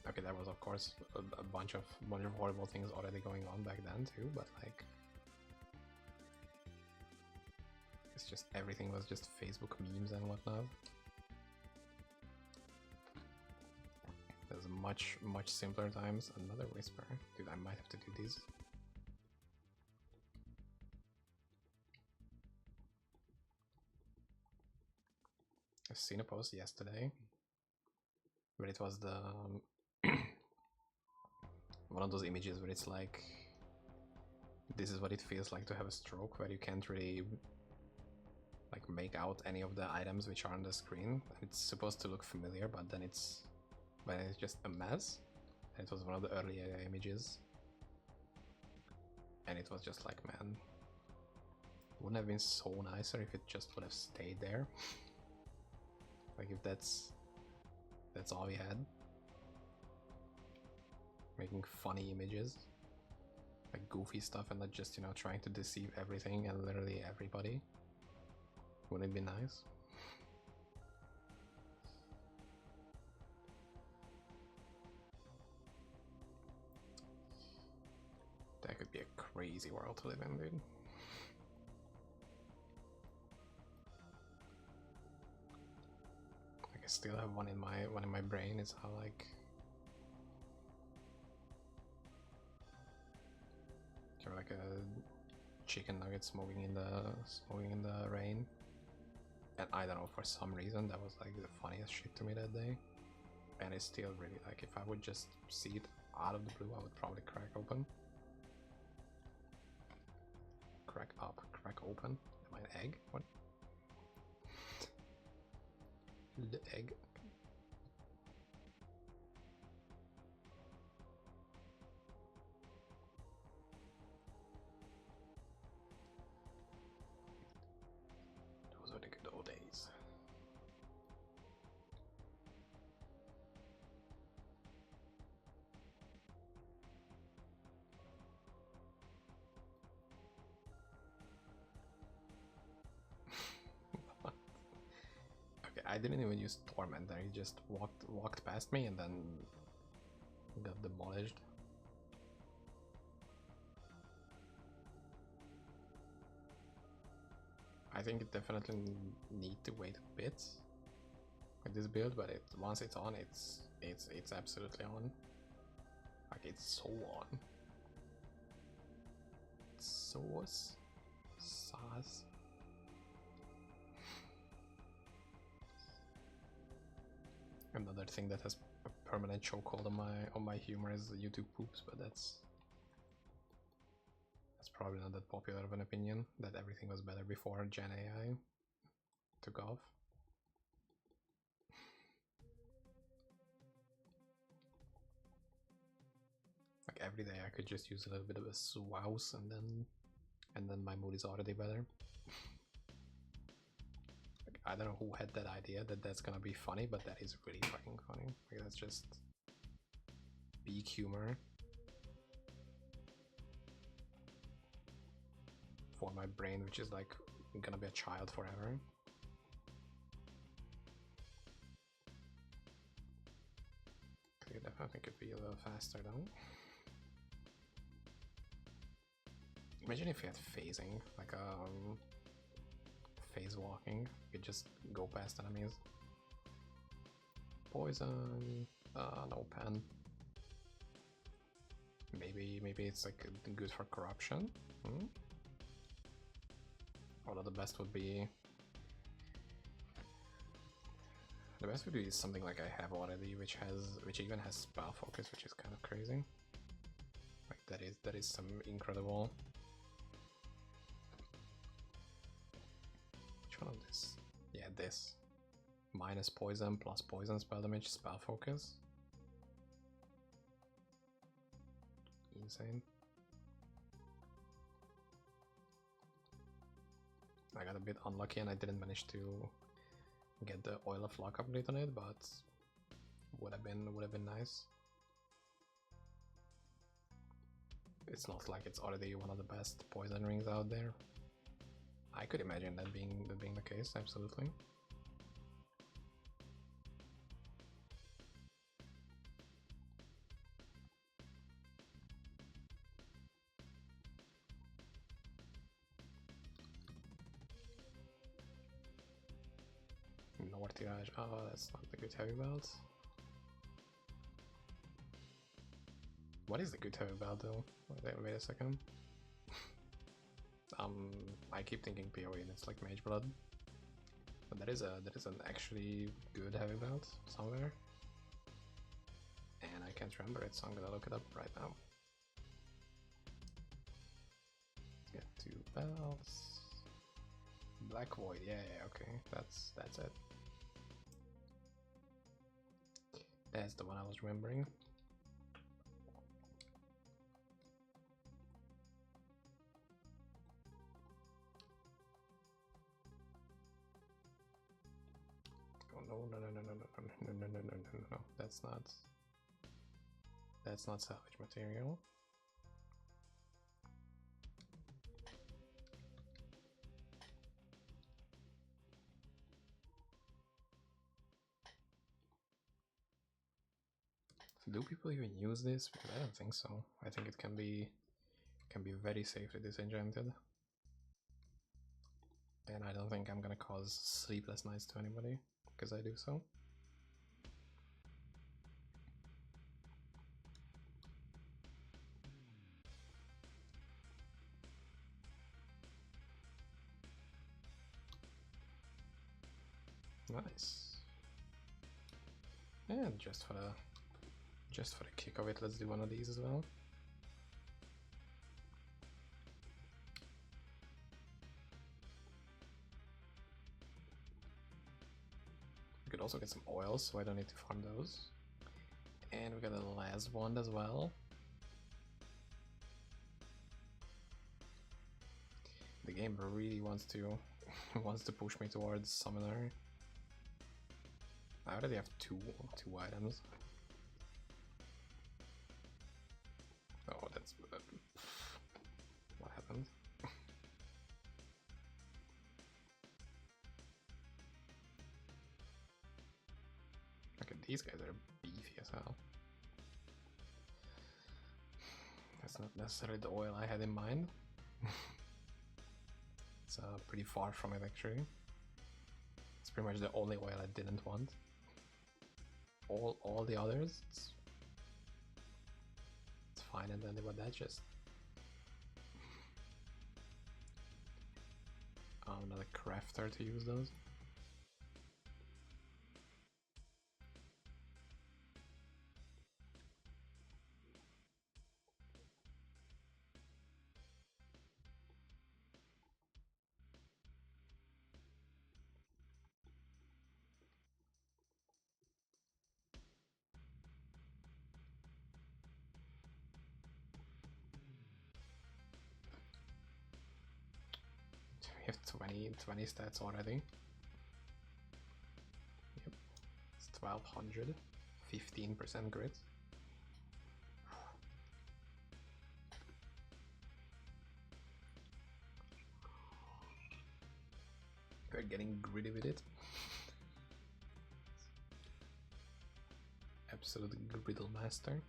Okay, there was of course a bunch of horrible things already going on back then too, but like it's just everything was just Facebook memes and whatnot. There's much simpler times. Another whisper. Dude, I might have to do this. I've seen a post yesterday where it was the one of those images where it's like, this is what it feels like to have a stroke, where you can't really like make out any of the items which are on the screen. It's supposed to look familiar, but then it's just a mess. And it was one of the early AI images, and it was just like, man, wouldn't have been so nicer if it just would have stayed there. Like if that's all we had, making funny images, like goofy stuff, and not just, you know, trying to deceive everything and literally everybody. Wouldn't it be nice? That could be a crazy world to live in, dude. Like I still have one in my brain. It's how like you're like a chicken nugget smoking in the rain. And I don't know, for some reason that was like the funniest shit to me that day. And it's still really, like, if I would just see it out of the blue, I would probably crack open. Crack open. Am I an egg? What? The egg. Those are the good old days. I didn't even use Torment there, he just walked past me and then got demolished. I think it definitely need to wait a bit with this build, but once it's on, it's absolutely on. Like it's so on. It's so sauce. Another thing that has a permanent chokehold on my humor is the YouTube poops, but that's probably not that popular of an opinion, that everything was better before Gen AI took off. Like every day I could just use a little bit of a swouse and then my mood is already better. Like, I don't know who had that idea that that's gonna be funny, but that is really fucking funny. Like that's just peak humor for my brain, which is like gonna be a child forever. Okay, definitely could be a little faster though. Imagine if you had phasing, like phase walking, you could just go past enemies. Poison, no pen. Maybe it's like good for corruption. Although the best would be something like I have already, which even has spell focus, which is kind of crazy. Like that is some incredible. Which one of this? Yeah, this. Minus poison plus poison spell damage, spell focus. Insane. I got a bit unlucky and I didn't manage to get the Oil of Luck upgrade on it, but would have been nice. It's not like it's already one of the best poison rings out there. I could imagine that being the case, absolutely. Tirage. Oh, that's not the good heavy belt. What is the good heavy belt though? Wait a second. I keep thinking PoE and it's like Mage Blood, but there is an actually good heavy belt somewhere, and I can't remember it, so I'm gonna look it up right now. Get 2 belts. Black Void. Yeah, okay, that's it. That's the one I was remembering. Oh no, that's not salvage material. Do people even use this? Because I don't think so. I think it can be very safely disenchanted. And I don't think I'm gonna cause sleepless nights to anybody because I do so. Nice. And just for the kick of it, let's do one of these as well. We could also get some oils, so I don't need to farm those. And we got a last wand as well. The game really wants to push me towards summoner. I already have two items. Oh, that's what happened. Okay, these guys are beefy as hell. That's not necessarily the oil I had in mind. It's pretty far from it actually. It's pretty much the only oil I didn't want. All the others, it's fine and dandy, but that just I'm not a crafter to use those. have 20 stats already. Yep. It's 1200, 15% grit. We're getting gritty with it. Absolute griddle master.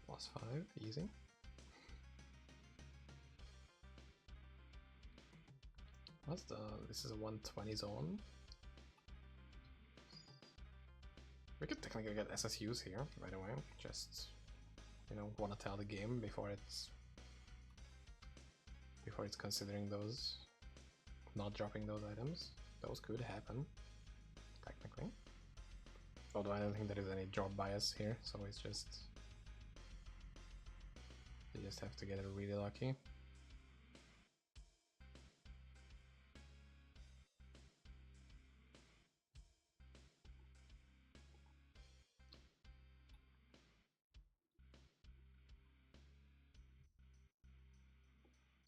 +5, easy. What's the... this is a 120 zone. We could technically get SSUs here, by the way. Just, you know, want to tell the game before it's considering those, not dropping those items. Those could happen, technically. Although I don't think there is any drop bias here, so it's just... you just have to get really lucky.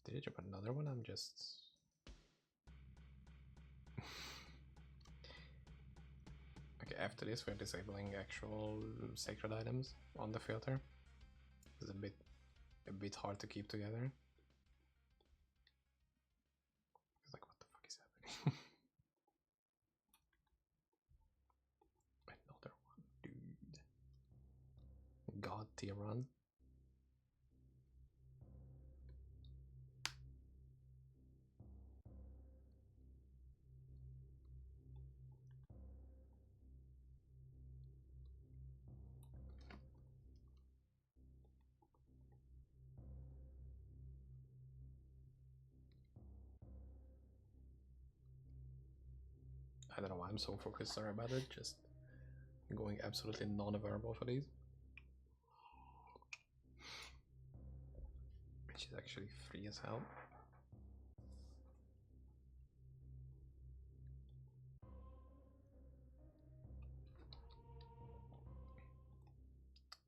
Did you drop another one? I'm just... okay, after this we're disabling actual sacred items on the filter. It's a bit hard to keep together. It's like, what the fuck is happening? Another one, dude. God tier run. I don't know why I'm so focused, sorry about it, just going absolutely non-verbal for these. Which is actually free as hell.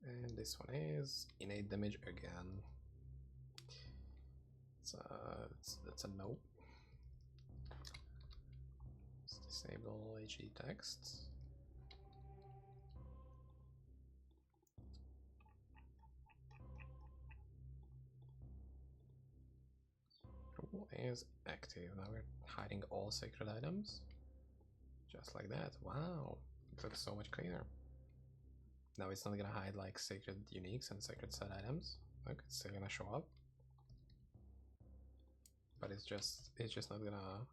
And this one is innate damage again. That's a no. Let's disable HD text. Rule is active. Now we're hiding all sacred items. Just like that. Wow. It looks so much cleaner. Now it's not gonna hide like sacred uniques and sacred set items. Look, it's still gonna show up. But it's just not gonna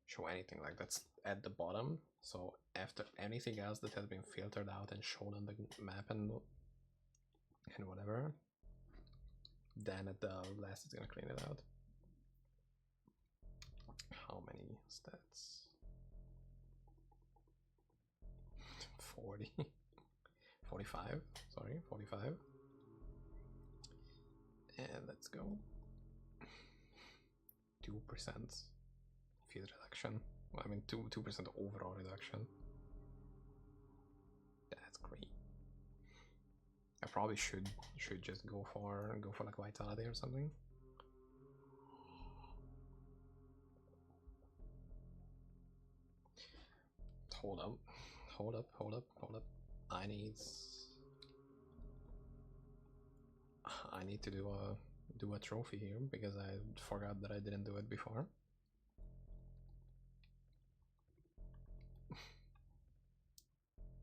show anything. Like, that's at the bottom. So after anything else that has been filtered out and shown on the map and whatever, then at the last it's gonna clean it out. How many stats? 40. 45, sorry, 45. And let's go. 2% feed reduction. Well, I mean 2% overall reduction. That's great. I probably should just go for like vitality or something. Hold up. I need to do a trophy here because I forgot that I didn't do it before.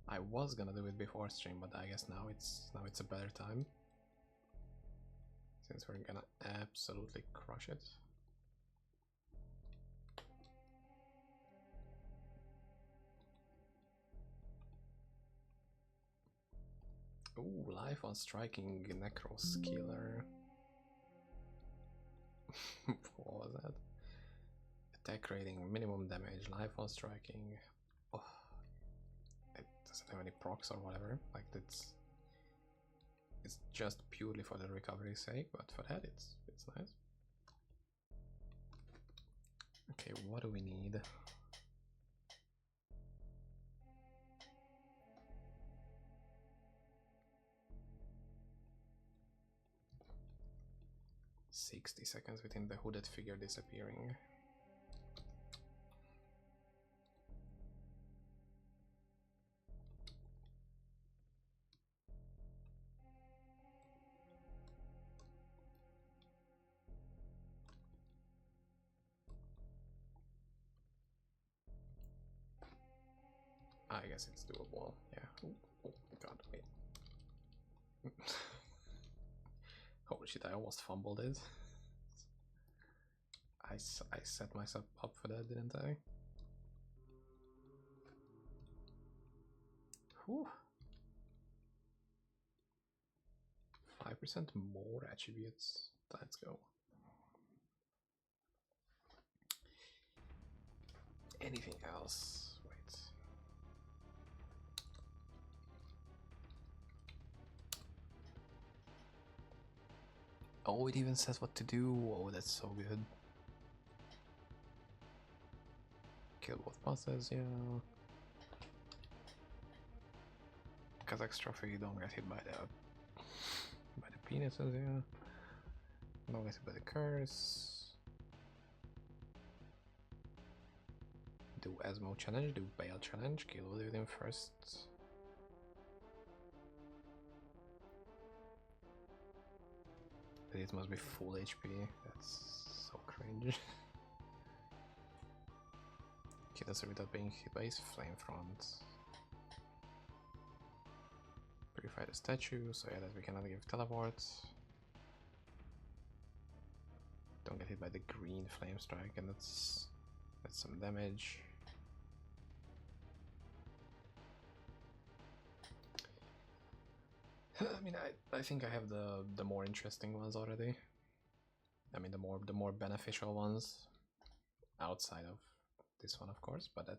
I was gonna do it before stream, but I guess now it's a better time, since we're gonna absolutely crush it. Ooh, life on striking Necro skiller. What was that? Attack rating, minimum damage, life on striking. Oh, it doesn't have any procs or whatever. Like, that's it's just purely for the recovery's sake, but for that it's nice. Okay, what do we need? "60 seconds within the hooded figure disappearing." I guess it's doable, yeah. Oh god, wait. Holy shit, I almost fumbled it. I set myself up for that, didn't I? Whew. 5% more attributes. Let's go. Anything else? Wait. Oh, it even says what to do. Oh, that's so good. Kill both bosses, yeah. Kazakh's trophy, don't get hit by the penises, yeah. Don't get hit by the curse. Do Asmo challenge, do Bale challenge, kill them first. It must be full HP, that's so cringe. Kill us without being hit by his flame front. Purify the statue, so yeah, that we cannot give teleport. Don't get hit by the green flame strike, and that's some damage. I mean, I think I have the more interesting ones already. I mean, the more beneficial ones outside of this one, of course. But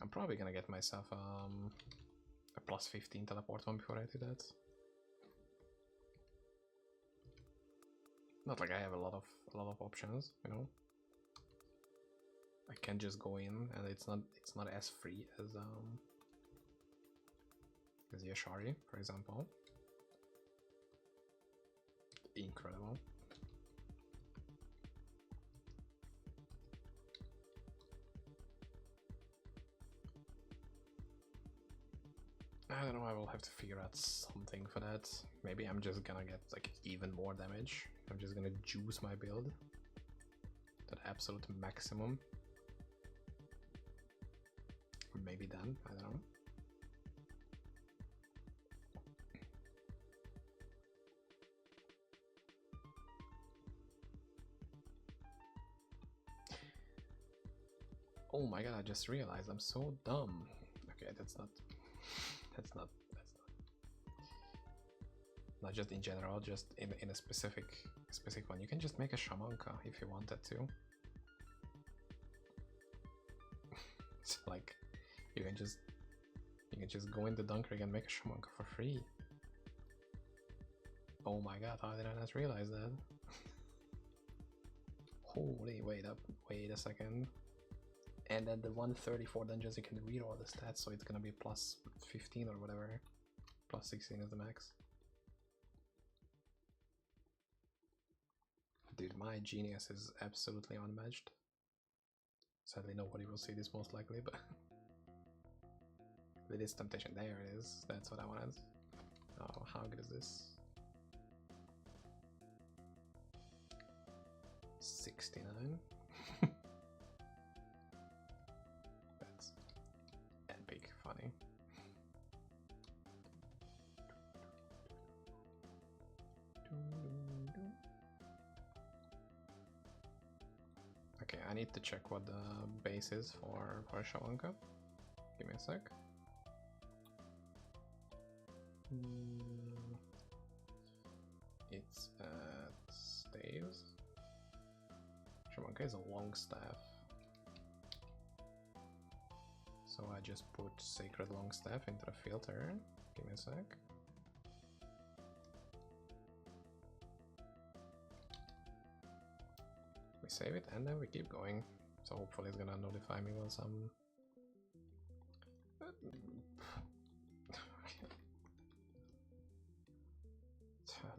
I'm probably gonna get myself a plus 15 teleport one before I do that. Not like I have a lot of options, you know. I can just go in, and it's not as free as Yashari, for example. Incredible. I don't know, I will have to figure out something for that. Maybe I'm just gonna get like even more damage. I'm just gonna juice my build to the absolute maximum. Maybe then, I don't know. Oh my god, I just realized I'm so dumb. Okay, that's not not just in general, just in a specific one. You can just make a shamanka if you wanted to. It's like you can just go into Dunkirk and make a shamanka for free. Oh my god, how did I not realize that? Holy, wait a second. And at the 134 dungeons you can reroll the stats, so it's gonna be plus 15 or whatever. Plus 16 is the max. Dude, my genius is absolutely unmatched. Sadly nobody will see this most likely, but it is temptation. There it is. That's what I wanted. Oh, how good is this? 69. That's epic funny. Okay, I need to check what the base is for Shawanka. Give me a sec. It's at staves. Shamanka is a long staff. So I just put Sacred Long Staff into the filter. Give me a sec. We save it and then we keep going. So hopefully it's gonna notify me once I'm...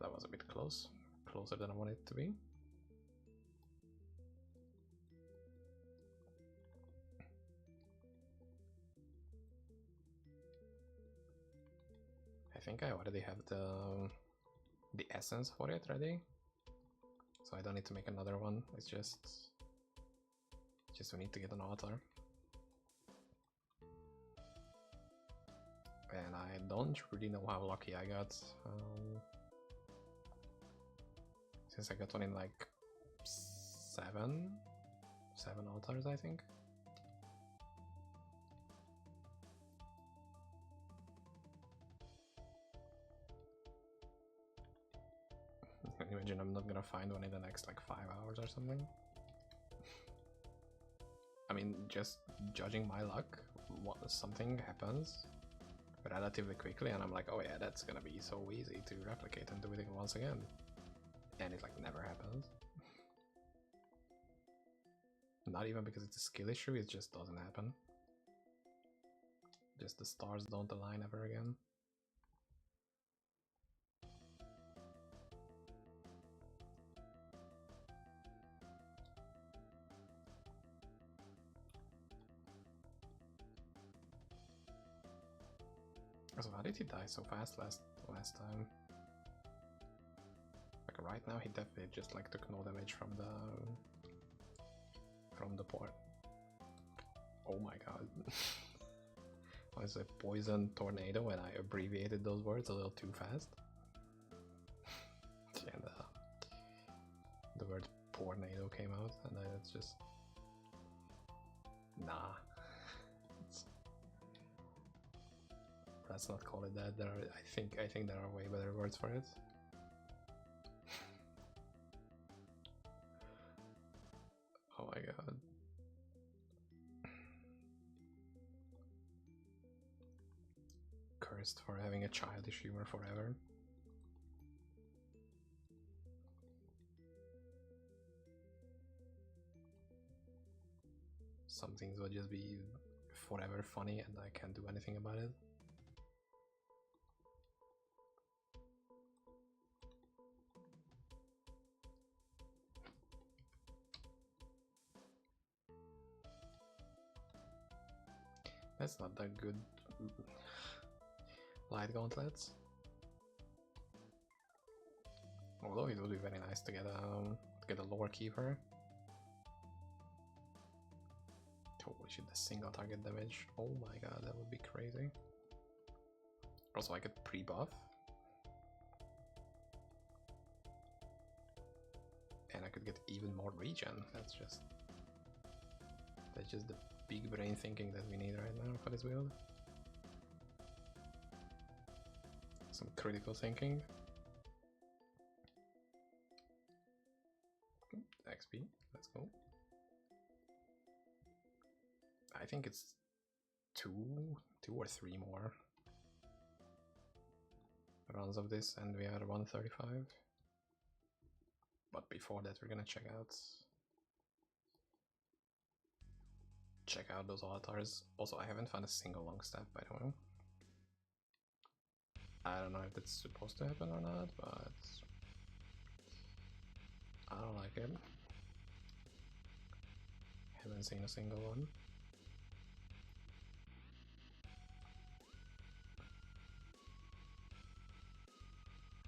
That was a bit close. Closer than I wanted it to be. I think I already have the essence for it ready. So I don't need to make another one. It's just we need to get an altar. And I don't really know how lucky I got. Since I got one in like seven altars, I think. Imagine I'm not gonna find one in the next like 5 hours or something. I mean, just judging my luck, something happens relatively quickly and I'm like, oh yeah, that's gonna be so easy to replicate and do it once again. And it like never happens. Not even because it's a skill issue, it just doesn't happen. Just the stars don't align ever again. So how did he die so fast last time? Like right now he definitely just like took no damage from the port. Oh my god. I was a poison tornado and I abbreviated those words a little too fast. And the word tornado came out and it's just... Nah. Let's not call it that. There are, I think there are way better words for it. Oh my god. Cursed for having a childish humor forever. Some things will just be forever funny and I can't do anything about it. That's not that good. Light gauntlets. Although it would be very nice to get a lore keeper. Holy shit, the single target damage. Oh my god, that would be crazy. Also, I could pre-buff. And I could get even more regen. That's just the big brain thinking that we need right now for this build. Some critical thinking. XP, let's go. I think it's two or three more runs of this and we are 135. But before that we're gonna check out those altars. Also, I haven't found a single long staff, by the way. I don't know if that's supposed to happen or not, but I don't like it. Haven't seen a single one.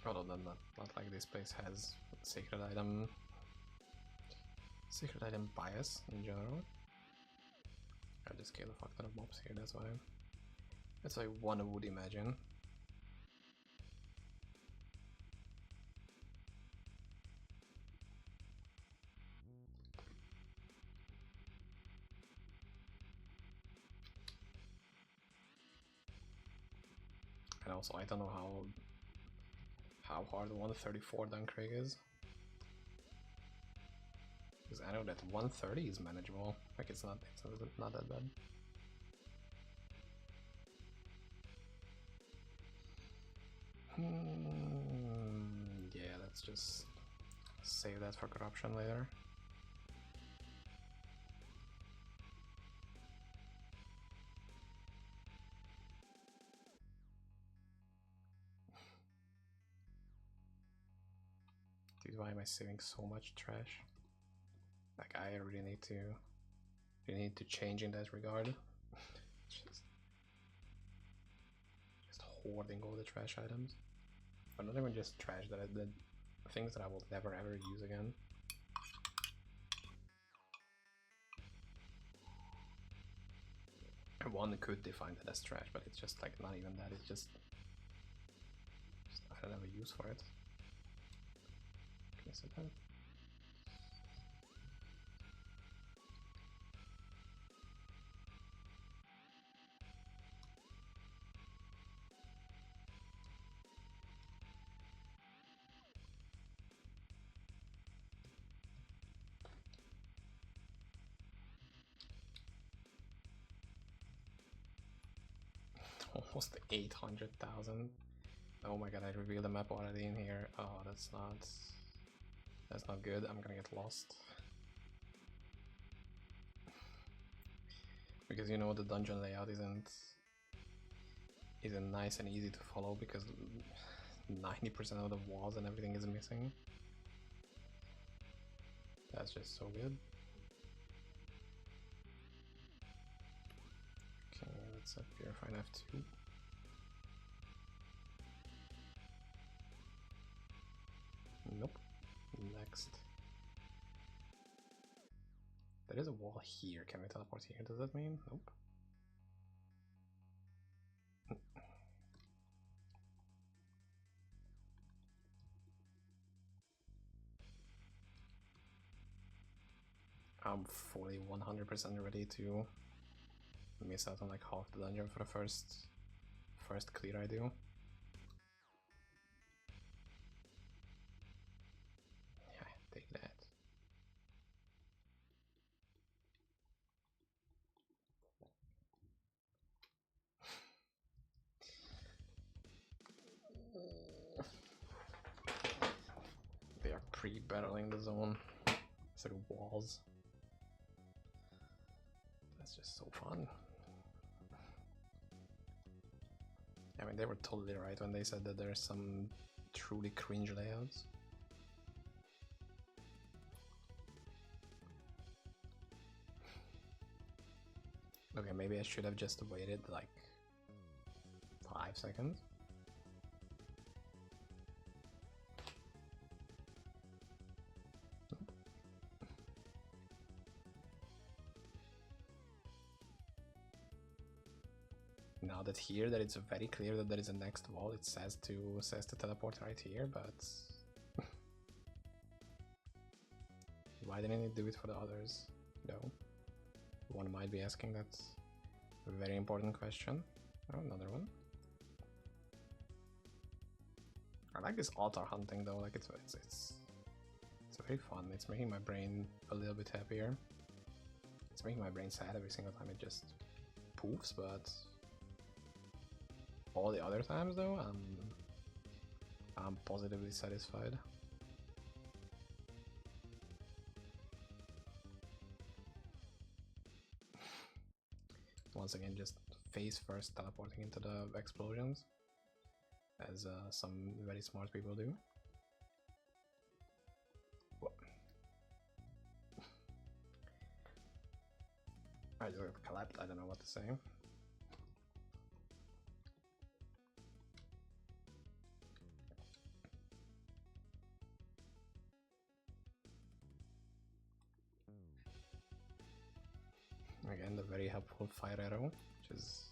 Although not like this place has sacred item bias in general. I just killed a fuck ton of mobs here, that's why one would imagine. And also I don't know how hard 134 Dunkrig is. Because I know that 130 is manageable. Like it's not that bad. Yeah, let's just save that for corruption later. Please, why am I saving so much trash? Like, I really need to change in that regard. just hoarding all the trash items. But not even just trash, the things that I will never ever use again. And one could define that as trash, but it's just like not even that, it's just I don't have a use for it. Can I set that? Almost 800,000. Oh my god, I revealed the map already in here. Oh, that's not good. I'm gonna get lost. Because you know the dungeon layout isn't nice and easy to follow because 90% of the walls and everything is missing. That's just so good. Okay, let's set Purify F2. Nope. Next. There is a wall here. Can we teleport here? Does that mean? Nope. I'm fully 100% ready to miss out on like half the dungeon for the first clear I do. Yeah, take that. They are pre-battling the zone. It's like walls. That's just so fun. I mean, they were totally right when they said that there's some truly cringe layouts. Okay, maybe I should have just waited like 5 seconds. Now that here that it's very clear that there is a next wall, it says to teleport right here, but why didn't it do it for the others? No. One might be asking that a very important question. Oh, another one. I like this altar hunting though, like it's very fun. It's making my brain a little bit happier. It's making my brain sad every single time it just poofs, but all the other times though, I'm positively satisfied. Once again, just face first teleporting into the explosions, as some very smart people do. I just got collapsed, I don't know what to say. Again, the very helpful fire arrow, which is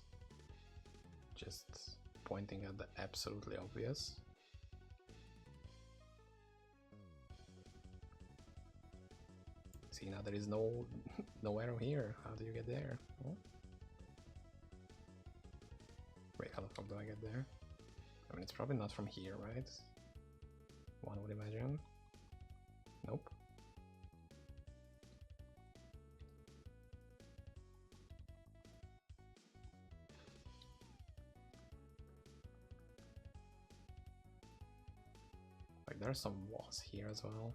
just pointing at the absolutely obvious. See, now there is no arrow here. How do you get there? Oh. Wait, how the fuck do I get there? I mean, it's probably not from here, right? One would imagine. Nope. Like, there are some walls here as well.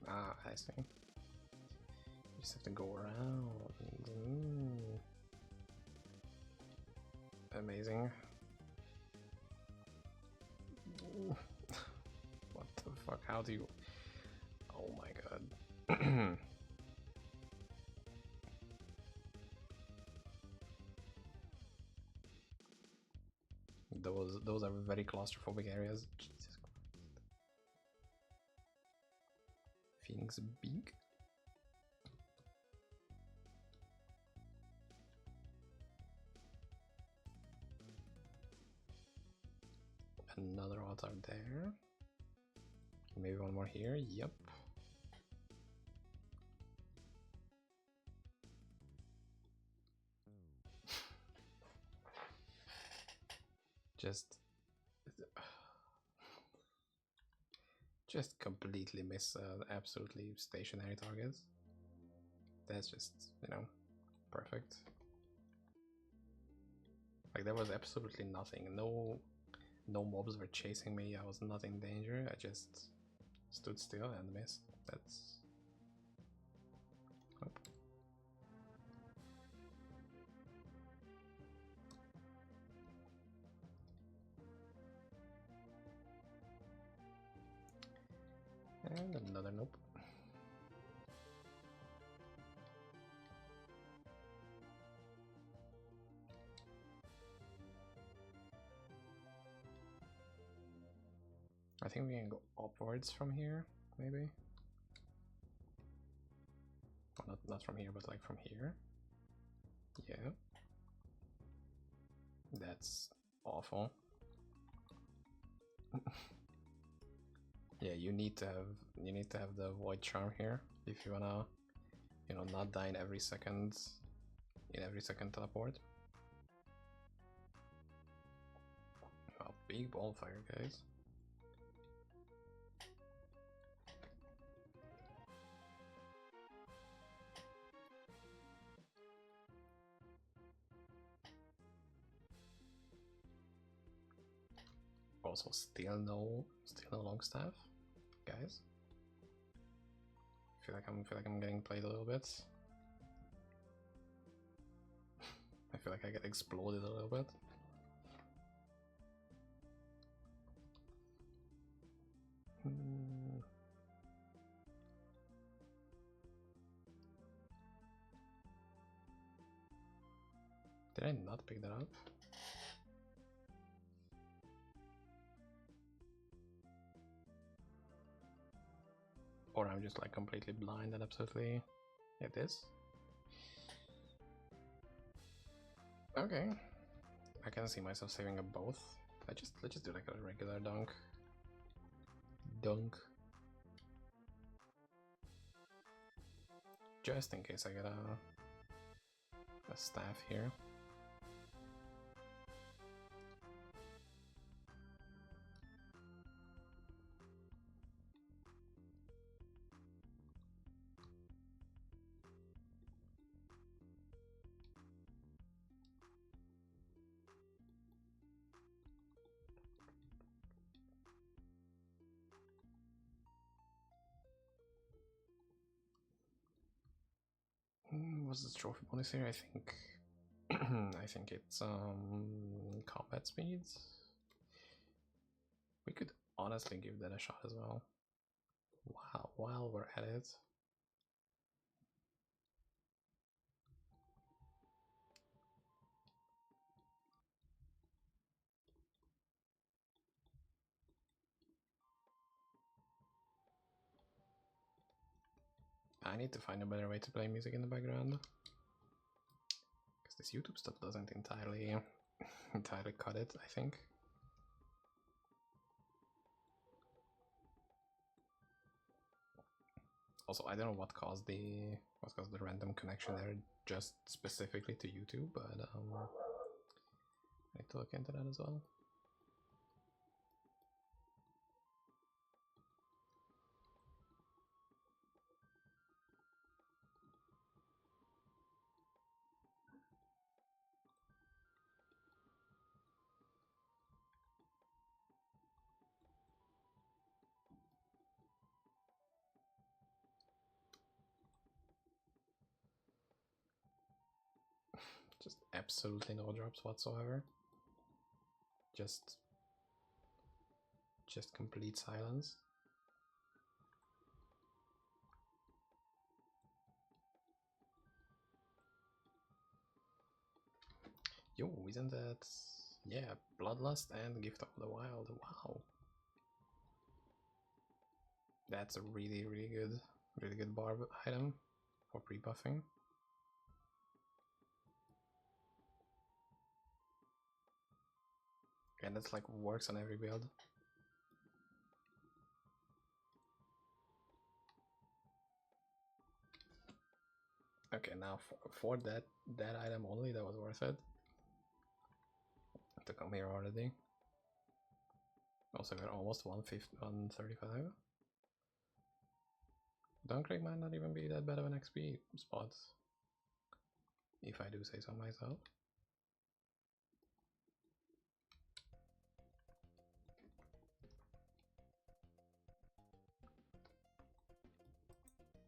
Ah, I see. You just have to go around. Amazing. What the fuck? How do you... Oh my god. Those are very claustrophobic areas. Jesus Christ. Phoenix beak? Another altar there. Maybe one more here. Yep. Just completely miss absolutely stationary targets. That's just, you know, perfect. Like there was absolutely nothing. No mobs were chasing me. I was not in danger. I just stood still and missed. That's... Oh. And another nope. I think we can go upwards from here, maybe. Well, not from here, but like from here. Yeah. That's awful. Yeah, you need to have the void charm here if you wanna, you know, not die in every second teleport. Wow, big bonfire, guys. Also, still no long staff, guys. Feel like I'm getting played a little bit. I feel like I get exploded a little bit. Did I not pick that up? Or I'm just like completely blind and absolutely... It is. Okay. I can see myself saving up both. Let's just do like a regular dunk. Just in case I get a staff here. What's the trophy bonus here? I think I think it's combat speeds. We could honestly give that a shot as well. Wow, while we're at it. I need to find a better way to play music in the background. Because this YouTube stuff doesn't entirely cut it, I think. Also, I don't know what caused the random connection there just specifically to YouTube, but I need to look into that as well. Just absolutely no drops whatsoever. Just just complete silence. Yo, isn't that... yeah, Bloodlust and Gift of the Wild, wow. That's a really good barb item for pre-buffing. And it's like works on every build. Okay, now for that item only, that was worth it. To come here already. Also got almost 135. Duncraig might not even be that bad of an XP spot, if I do say so myself.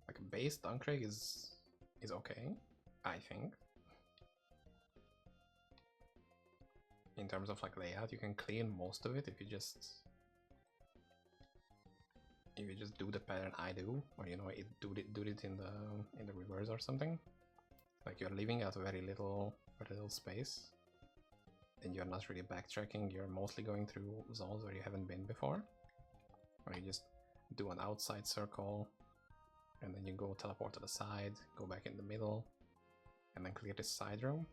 Like a base Duncraig is okay, I think. In terms of like layout, you can clean most of it if you just do the pattern I do, or you know, do it in the reverse or something. Like you're leaving out very little space, and you're not really backtracking. You're mostly going through zones where you haven't been before, or you just do an outside circle, and then you go teleport to the side, go back in the middle, and then clear this side room.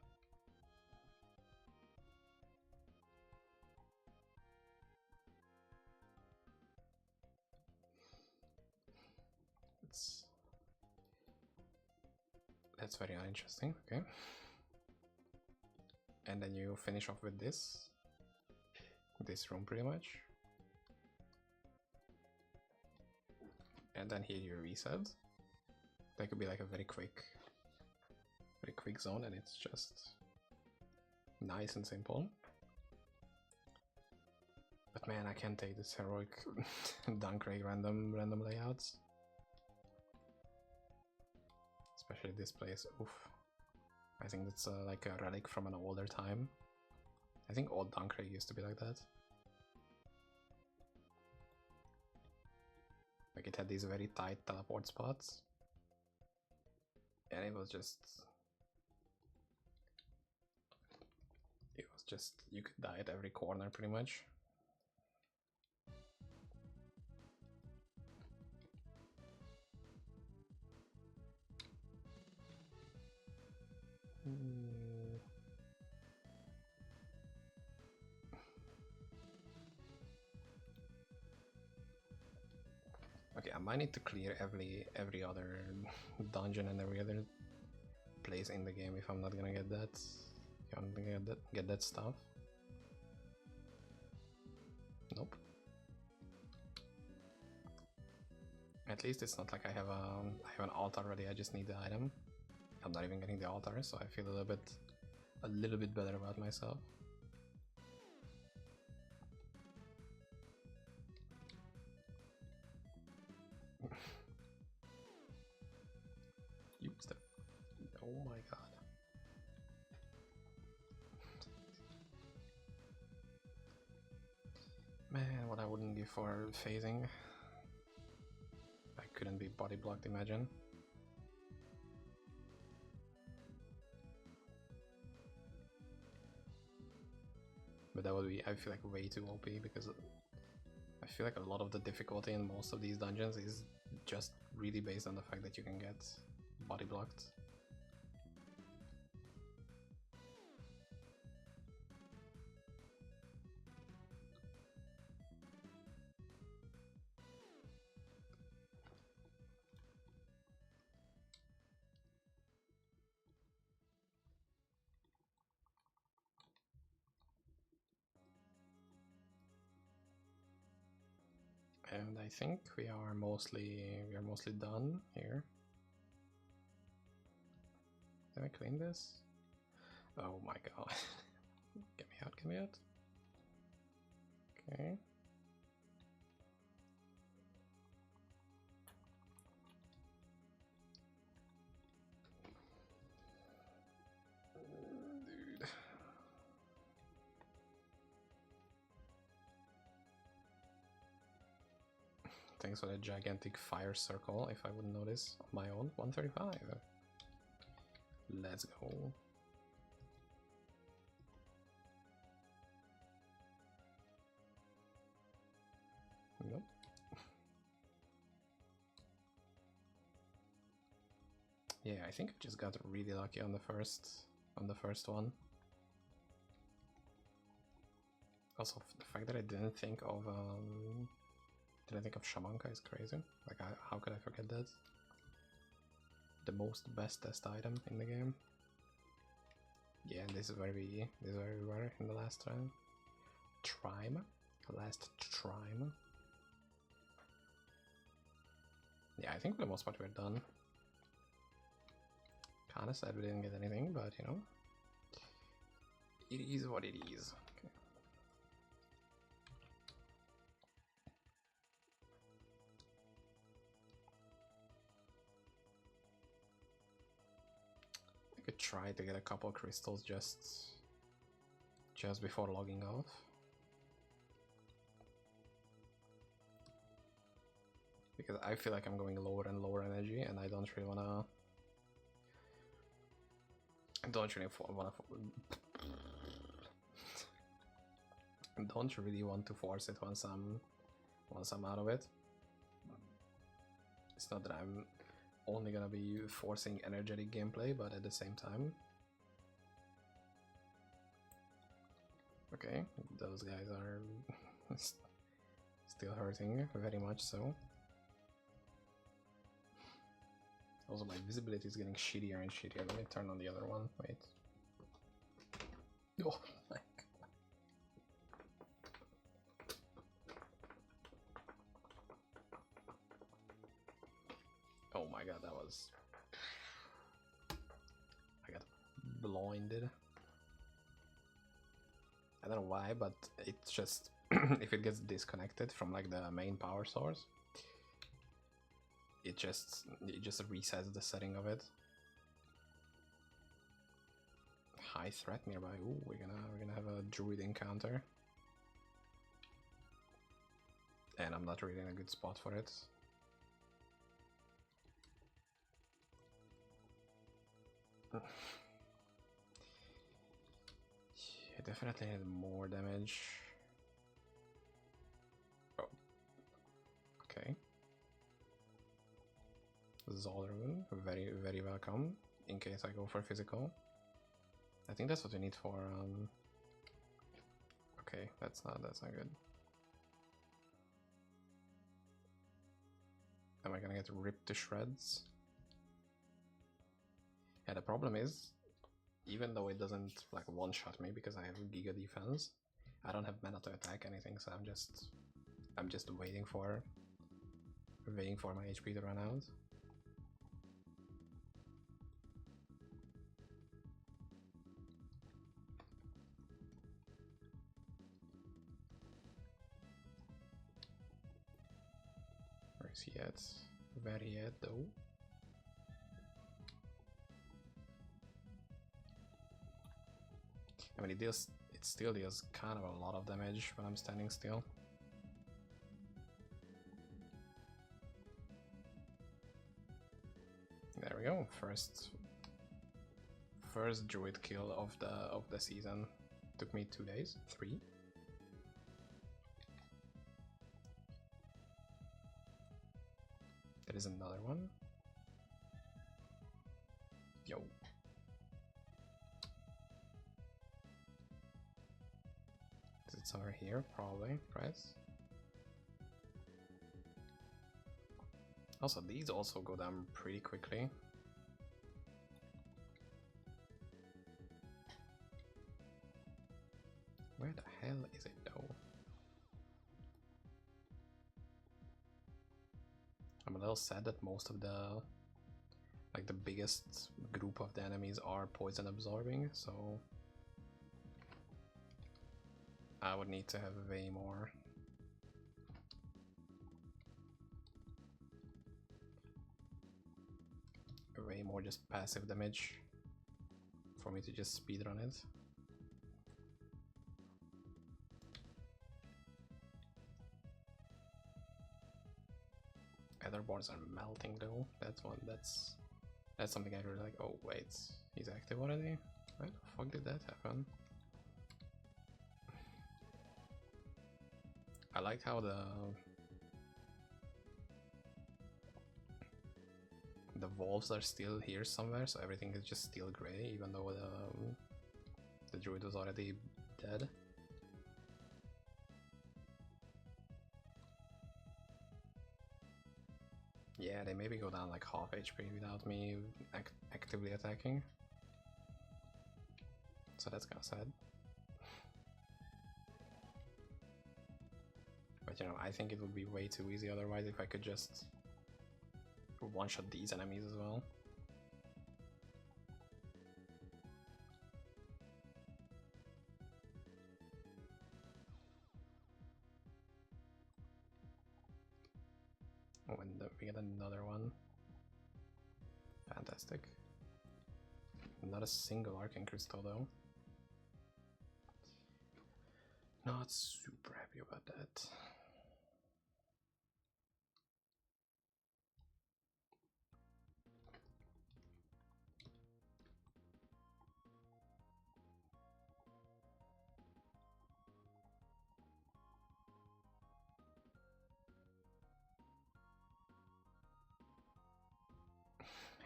That's very uninteresting, okay. And then you finish off with this room pretty much. And then here you reset. That could be like a very quick zone, and it's just nice and simple. But man, I can't take this heroic Duncraig random layouts. Especially this place, oof. I think that's like a relic from an older time. I think old Duncraig used to be like that. Like it had these very tight teleport spots. And it was just... you could die at every corner pretty much. Okay, I might need to clear every other dungeon and every other place in the game if I'm not gonna get that. If I'm gonna get that stuff. Nope. At least it's not like I have an altar already. I just need the item. I'm not even getting the altar, so I feel a little bit better about myself. Use the... oh my god. Man, what I wouldn't give for phasing. I couldn't be body blocked, imagine. But that would be, I feel like, way too OP, because I feel like a lot of the difficulty in most of these dungeons is just really based on the fact that you can get body blocked. And I think we are mostly done here. Did I clean this? Oh my god. Get me out, get me out. Okay. Dude. Thanks for the gigantic fire circle, if I wouldn't notice on my own. 135. Let's go. Nope. Yeah, I think I just got really lucky on the first one. Also, the fact that I didn't think of Shamanka is crazy. Like, how could I forget that? The most bestest item in the game. Yeah, and this is where we were in the last trime. Last trime. Yeah, I think for the most part we're done. Kinda sad we didn't get anything, but you know, it is what it is. Okay. I could try to get a couple crystals just before logging off. Because I feel like I'm going lower and lower energy, and I don't really wanna. Don't really want to force it once I'm out of it. It's not that I'm only gonna be forcing energetic gameplay, but at the same time. Okay, those guys are still hurting, very much so. Also, my visibility is getting shittier and shittier. Let me turn on the other one. Wait. Oh my god. Oh my god, that was... I got blinded. I don't know why, but it's just... if it gets disconnected from like the main power source, it just resets the setting of it. High threat nearby. Ooh, we're gonna have a druid encounter, and I'm not really in a good spot for it. Yeah, definitely need more damage. Oh, okay. Zolrun, very, very welcome, in case I go for physical. I think that's what we need for, okay, that's not good. Am I gonna get ripped to shreds? Yeah, the problem is, even though it doesn't, like, one-shot me because I have Giga Defense, I don't have mana to attack anything, so I'm just waiting for my HP to run out. Where is he at? Where he at though? I mean, it still deals kind of a lot of damage when I'm standing still. There we go. First druid kill of the season. Took me 2 days, 3. There is another one. Yo. It's over here, probably, right? Also, these also go down pretty quickly. Where the hell is it though? I'm a little sad that most of the biggest group of the enemies are poison absorbing, so I would need to have way more. Way more just passive damage for me to just speedrun it. motherboards are melting though. That's something I really like. Oh wait, he's active already? Why the fuck did that happen? I like how the valves are still here somewhere, so everything is just still gray, even though the druid was already dead. Yeah, they maybe go down like half HP without me actively attacking. So that's kinda sad. But you know, I think it would be way too easy otherwise if I could just one-shot these enemies as well. When we get another one. Fantastic. Not a single arcane crystal though. Not super happy about that.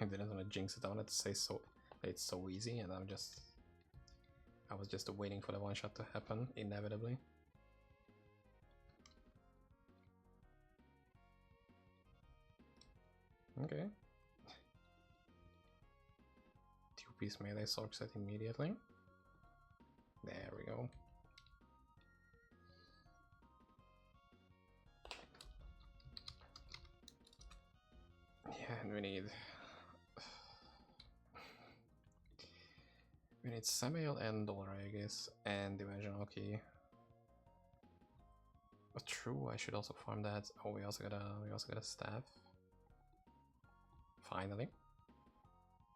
I didn't want to jinx it. I wanted to say it's so easy, and I was just waiting for the one shot to happen inevitably. Okay. 2-piece melee sword set immediately. There we go. Yeah, and we need Samael and Dollar, I guess, and Dimensional Key. But true, I should also farm that. Oh, we also got a staff. Finally.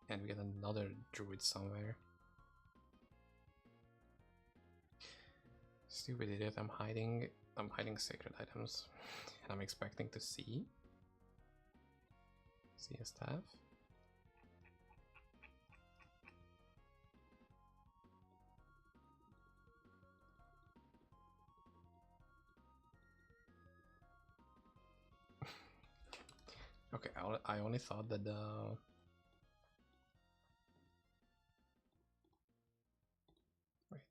And we get another druid somewhere. Stupid idiot, I'm hiding sacred items. And I'm expecting to see a staff. Okay, I only thought that the... Wait.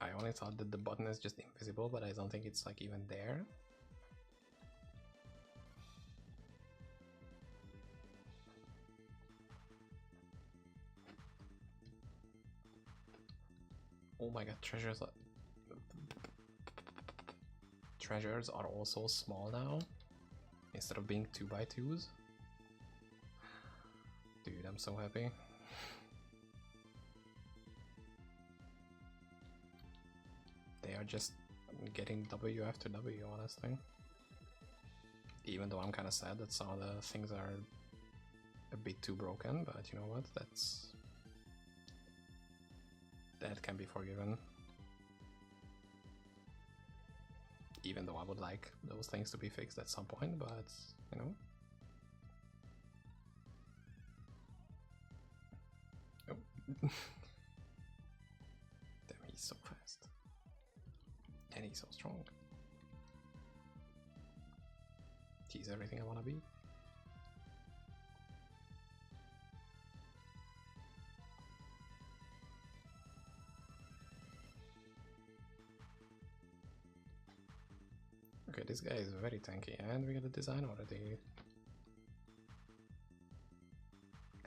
I only thought that the button is just invisible, but I don't think it's like even there. Oh my god, treasures are also small now, instead of being 2x2s. Dude, I'm so happy. They are just getting W after W, honestly. Even though I'm kind of sad that some of the things are a bit too broken, but you know what, that can be forgiven. Even though I would like those things to be fixed at some point, but you know. Oh. Damn, he's so fast. And he's so strong. He's everything I want to be. Okay, this guy is very tanky, and we got a design already.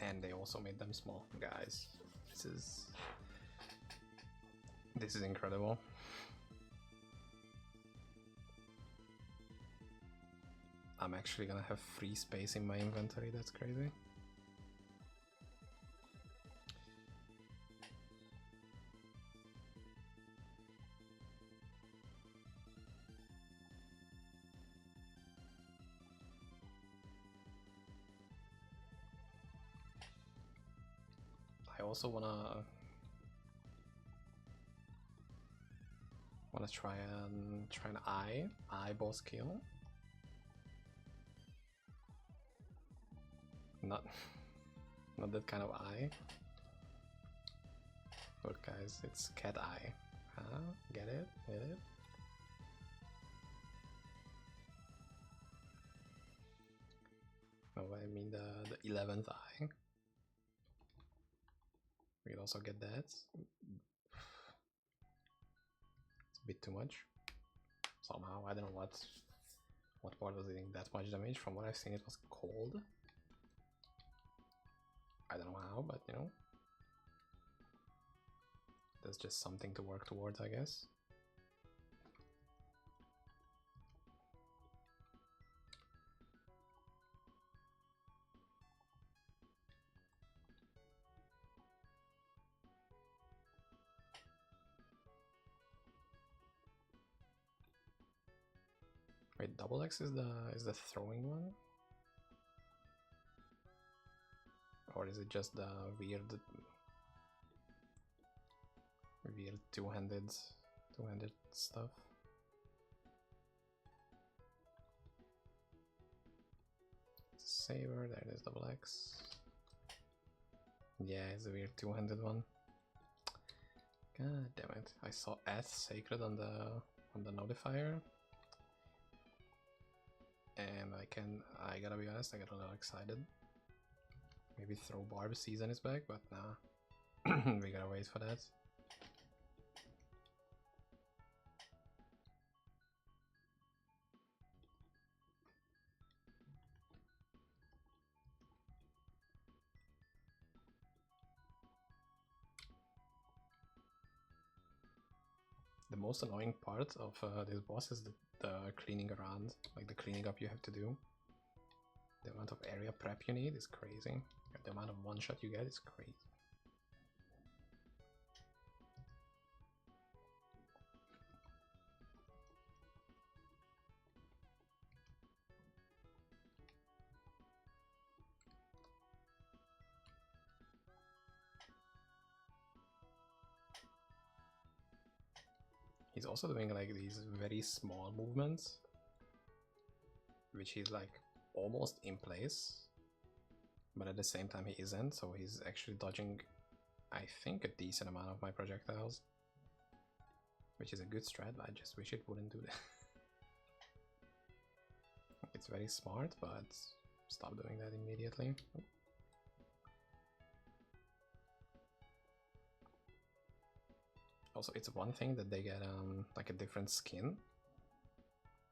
And they also made them small. Guys, this is incredible. I'm actually gonna have free space in my inventory, that's crazy. I also wanna Wanna try an eye boss kill? Not that kind of eye. Look guys, it's cat eye. Huh? Get it? Get it? No, I mean the 11th eye. We can also get that. It's a bit too much. Somehow, I don't know what part was hitting that much damage. From what I've seen, it was cold. I don't know how, but you know, that's just something to work towards, I guess. Wait, double X is the throwing one? Or is it just the weird two-handed stuff? Saber, there it is, double X. Yeah, it's a weird two-handed one. God damn it! I saw S sacred on the notifier, and I gotta be honest, I got a little excited. Maybe throw Barb season is back, but nah, we gotta wait for that. The most annoying part of this boss is the cleaning around, like the cleaning up you have to do. The amount of area prep you need is crazy. The amount of one shot you get is crazy. He's also doing like these very small movements, which he's like almost in place, but at the same time he isn't, so he's actually dodging, I think, a decent amount of my projectiles, which is a good strat, but I just wish it wouldn't do that. It's very smart, but stop doing that immediately. Also, it's one thing that they get like a different skin,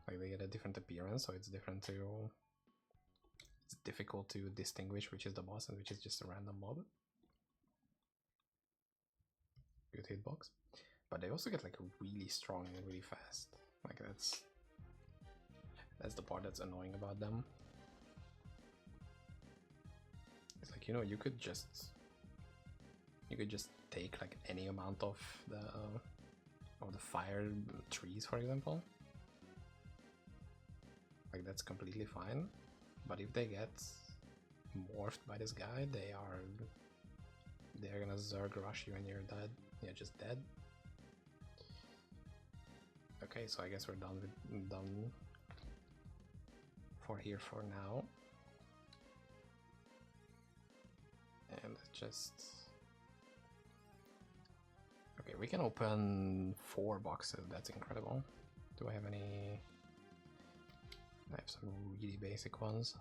like they get a different appearance, so it's difficult to distinguish which is the boss and which is just a random mob. Good hitbox, but they also get like really strong and really fast. Like that's the part that's annoying about them. It's like, you know, you could just take like any amount of the fire trees, for example. Like that's completely fine. But if they get morphed by this guy, they're gonna Zerg rush you and you're dead. Yeah, just dead. Okay, so I guess we're done for here for now. And just okay, we can open 4 boxes. That's incredible. Do I have any? I have some really basic ones,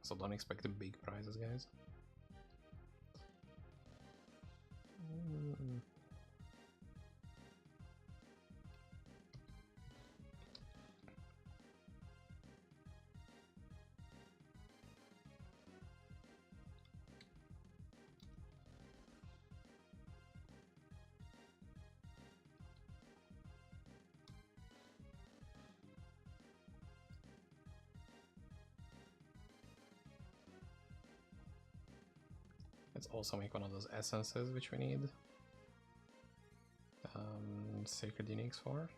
so don't expect the big prizes, guys. Let's also make one of those essences which we need. Sacred Uniques for.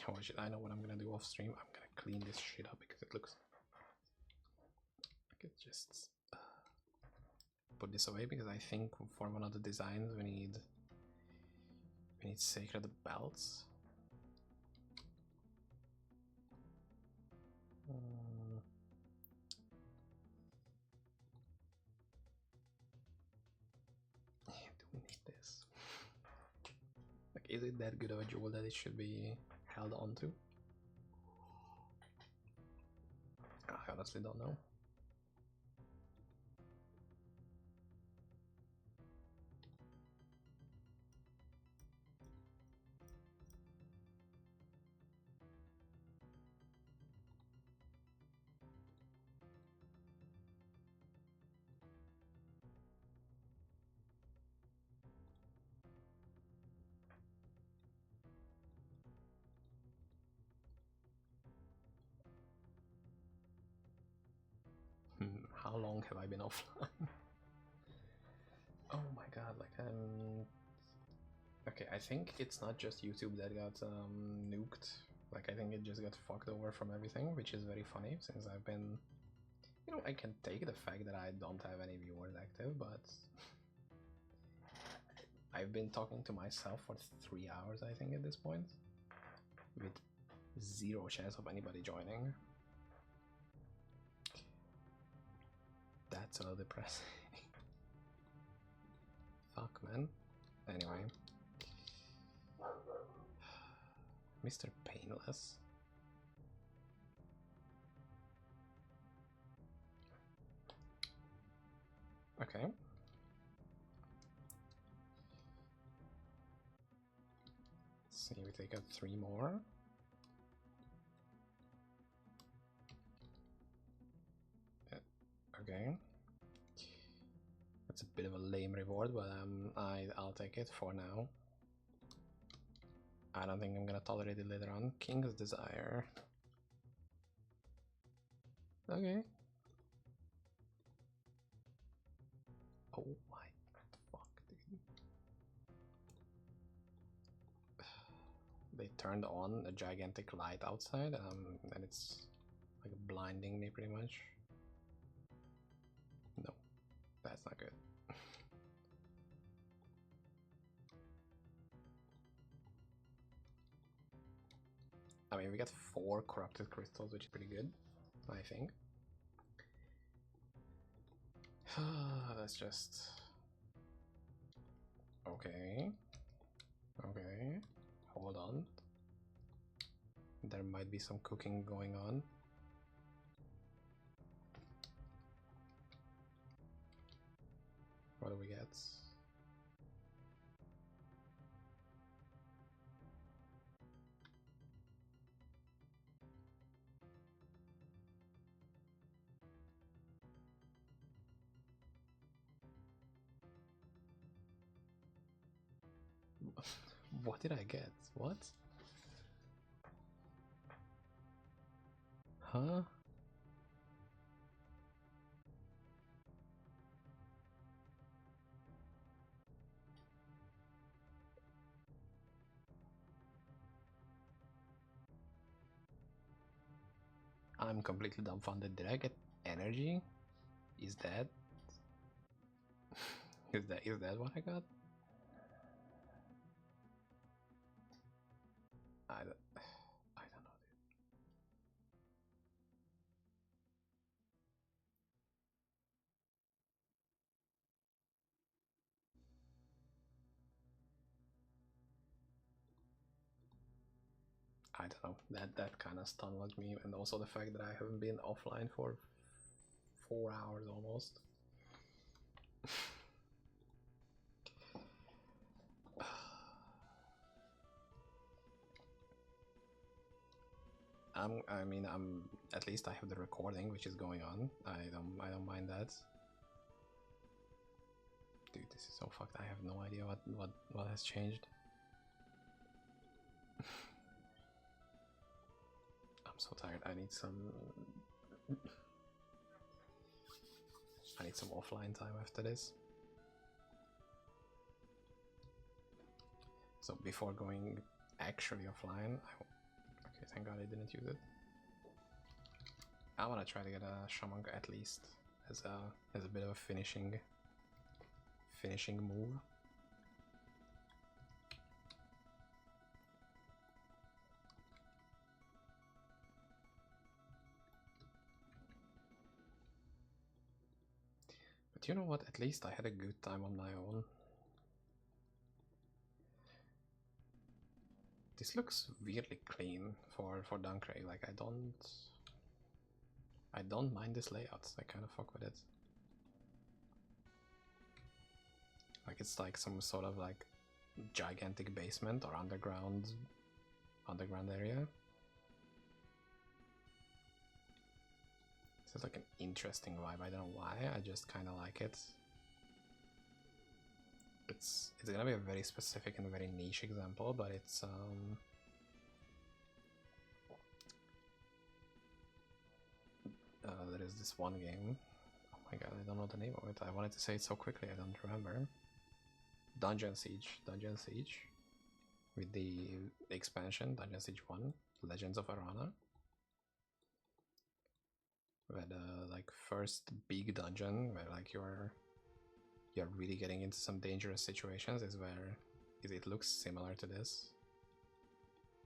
Oh shit, I know what I'm gonna do off stream. I'm gonna clean this shit up because it looks like it just put this away because I think for one of the designs we need sacred belts. Do we need this? Like, is it that good of a jewel that it should be held onto? I honestly don't know. How long have I been offline? Oh my god, like okay, I think it's not just YouTube that got nuked. Like, I think it just got fucked over from everything, which is very funny since I've been, you know, I can take the fact that I don't have any viewers active, but I've been talking to myself for 3 hours, I think, at this point, with zero chance of anybody joining. That's a little depressing. Fuck, man. Anyway. Mr. Painless. Okay. See, we take out 3 more. Okay. That's a bit of a lame reward, but I'll take it for now. I don't think I'm gonna tolerate it later on. King's Desire. Okay. Oh my fuck, dude. They turned on a gigantic light outside, and it's like blinding me pretty much. No, that's not good. I mean, we got 4 corrupted crystals, which is pretty good, I think. That's just... Okay. Okay. Hold on. There might be some cooking going on. What do we get? What did I get? What? Huh? I'm completely dumbfounded. Did I get energy? Is that is that what I got? I don't know, dude. I don't know. That kind of stunned me, and also the fact that I haven't been offline for 4 hours almost. I mean, at least I have the recording, which is going on. I don't mind that. Dude, this is so fucked. I have no idea what has changed. I'm so tired. I need some offline time after this. So before going actually offline, thank god I didn't use it. I wanna try to get a shaman at least as a bit of a finishing move. But you know what? At least I had a good time on my own. This looks weirdly clean for Dunkray. Like I don't mind this layout. I kind of fuck with it. Like it's like some sort of like gigantic basement or underground area. It's like an interesting vibe. I don't know why. I just kind of like it. It's gonna be a very specific and very niche example, but it's there is this one game. Oh my god, I don't know the name of it. I wanted to say it so quickly, I don't remember. Dungeon Siege, with the expansion Dungeon Siege 1, Legends of Arana. Where the like first big dungeon where like you're really getting into some dangerous situations is where it looks similar to this.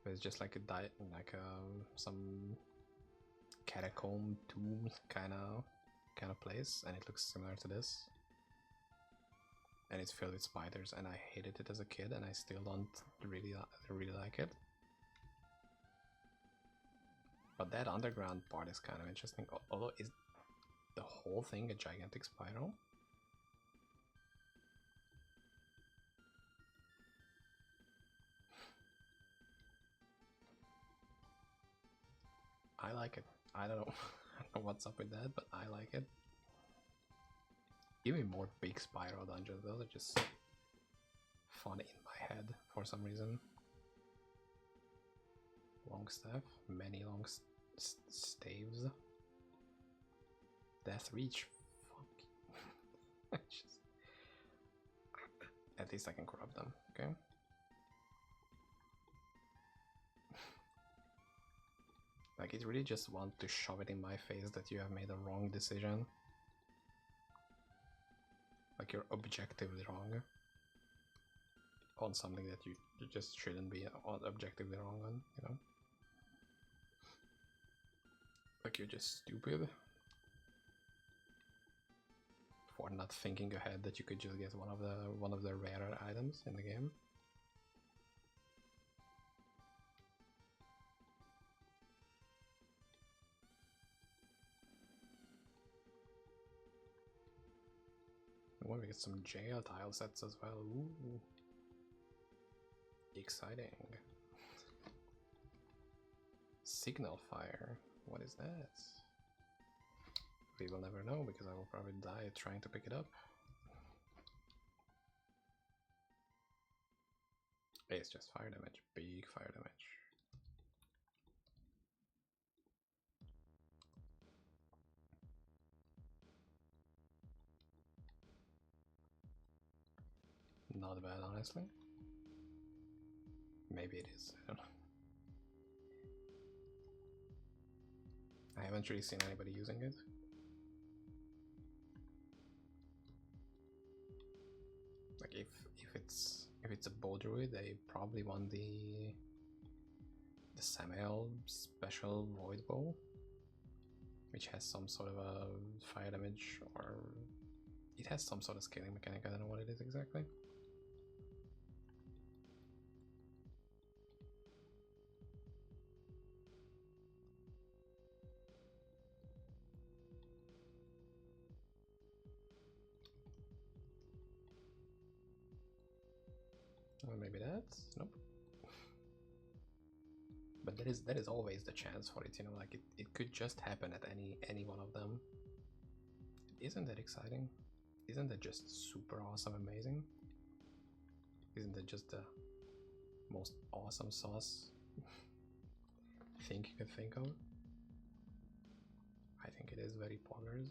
But it's just like some catacomb tomb kind of place, and it looks similar to this. And it's filled with spiders, and I hated it as a kid, and I still don't really like it. But that underground part is kind of interesting. Although, is the whole thing a gigantic spiral? I like it. I don't know, I don't know what's up with that, but I like it. Give me more big spiral dungeons. Those are just fun in my head for some reason. Long staff, many long staves. Death reach. Fuck. At least I can corrupt them. Okay. Like it really just wants to shove it in my face that you have made a wrong decision. Like you're objectively wrong on something that you just shouldn't be objectively wrong on, you know? Like you're just stupid for not thinking ahead that you could just get one of the rarer items in the game. Oh, we get some jail tile sets as well. Ooh. Exciting. Signal fire. What is that? We will never know because I will probably die trying to pick it up. It's just fire damage. Big fire damage. Not bad, honestly. Maybe it is, I don't know. I haven't really seen anybody using it. Like if it's a bow druid, they probably want the Samael special void bow, which has some sort of a fire damage, or it has some sort of scaling mechanic. I don't know what it is exactly. Well, maybe that's nope. But that is always the chance for it, you know, like it could just happen at any one of them. Isn't that exciting? Isn't that just super awesome, amazing? Isn't that just the most awesome sauce thing you could think of? I think it is very poggers.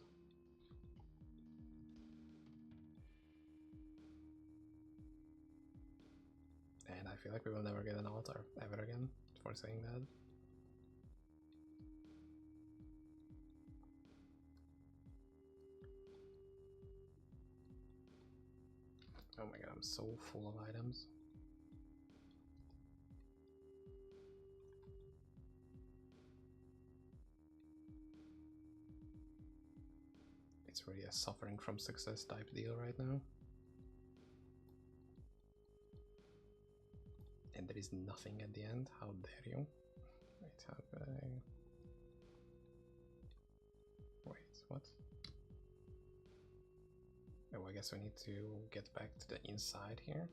And I feel like we will never get an altar ever again for saying that. Oh my god, I'm so full of items. It's really a suffering from success type deal right now. And there is nothing at the end, how dare you? Wait, how could I... Wait, what? Oh, I guess we need to get back to the inside here.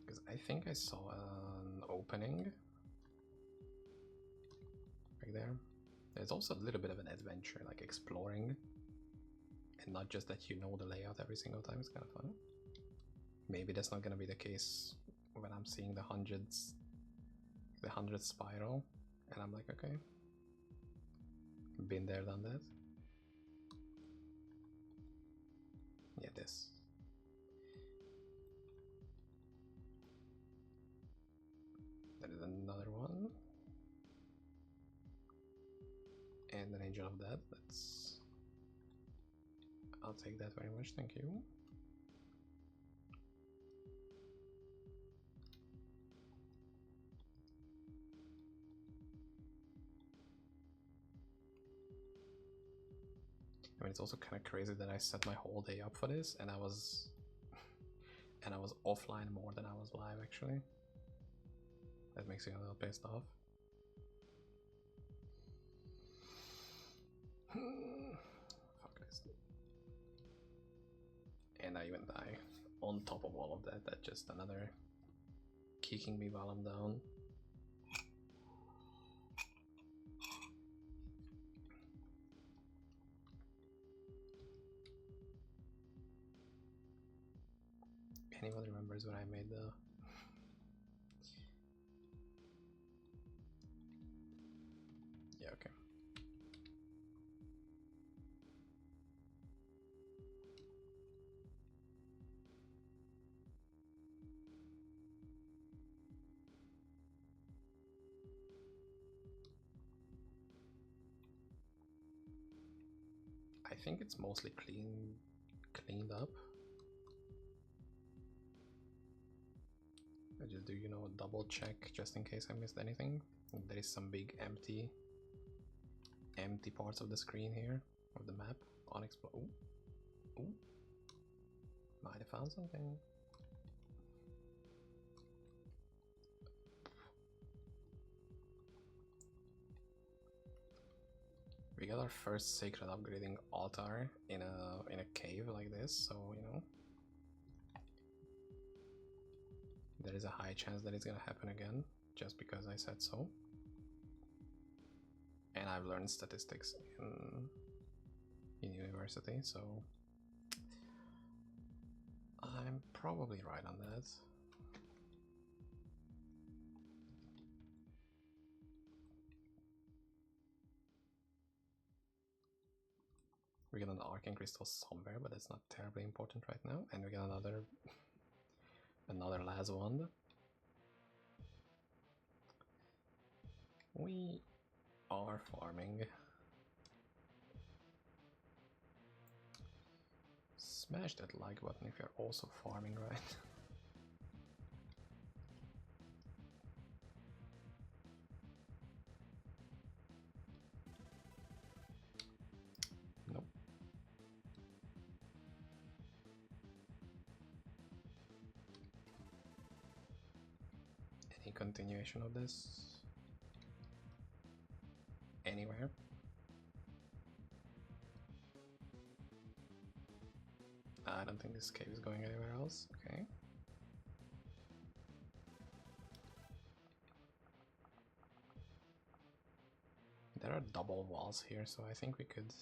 Because I think I saw an opening. Right there. There's also a little bit of an adventure, like exploring. And not just that you know the layout every single time, it's kind of fun. Maybe that's not gonna be the case when I'm seeing the hundreds spiral. And I'm like, okay. Been there, done that. Yeah, this. There is another one. And an angel of death. That's... I'll take that very much, thank you. I mean, it's also kind of crazy that I set my whole day up for this, and I was offline more than I was live, actually. That makes me a little pissed off. Fuck this. And I even die. On top of all of that, that's just another kicking me while I'm down. Anyone remembers when I made the... Yeah, okay. I think it's mostly cleaned up. I just do, you know, a double check just in case I missed anything. There is some big empty parts of the screen here, of the map, unexplored. Ooh. Ooh. Might have found something. We got our first sacred upgrading altar in a cave like this, so you know there is a high chance that it's gonna happen again, just because I said so. And I've learned statistics in university, so I'm probably right on that. We got an arcane crystal somewhere, but it's not terribly important right now. And we got another last wand. We are farming. Smash that like button if you're also farming, right? Nope. Any continuation of this? Anywhere? I don't think this cave is going anywhere else. Okay. There are double walls here, so I think we could...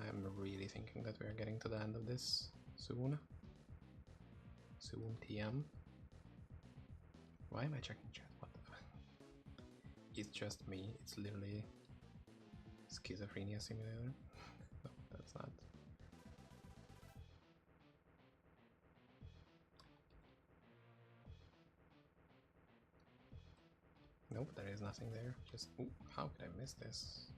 I'm really thinking that we are getting to the end of this soon. Soon TM. Why am I checking chat? What the fuck? It's just me. It's literally schizophrenia simulator. No, that's not. Nope, there is nothing there. Just, ooh, how could I miss this?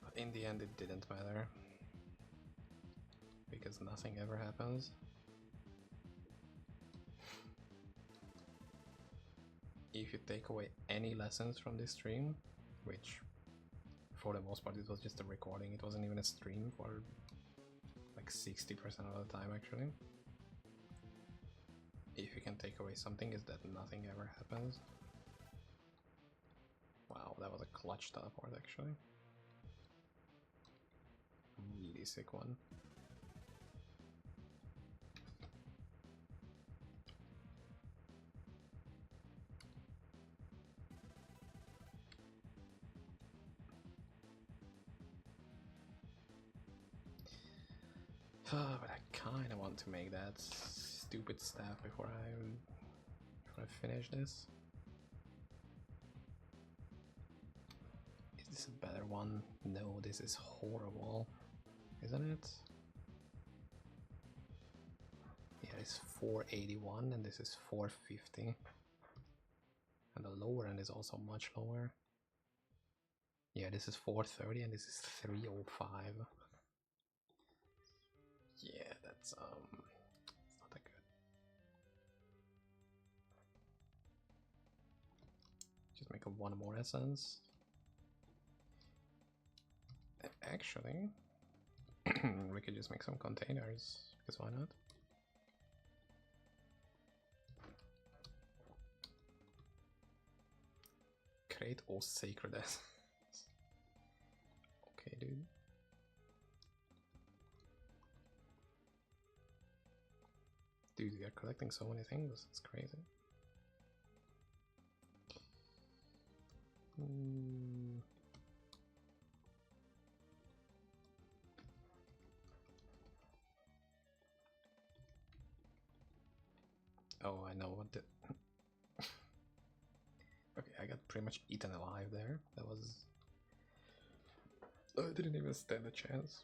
But in the end it didn't matter. Because nothing ever happens. If you take away any lessons from this stream, which for the most part it was just a recording, it wasn't even a stream for like 60% of the time actually. If you can take away something, is that nothing ever happens. Wow, that was a clutch teleport actually. Really sick one. But I kind of want to make that stupid staff before I finish this. Is this a better one? No, this is horrible, isn't it? Yeah, it's 481 and this is 450. And the lower end is also much lower. Yeah, this is 430 and this is 305. Yeah, that's it's not that good. Just make a one more essence. Actually, we could just make some containers, because why not? Create all sacred essence. Okay, dude. Dude, we are collecting so many things, it's crazy. Oh, I know what the... Okay, I got pretty much eaten alive there. That was... I didn't even stand a chance.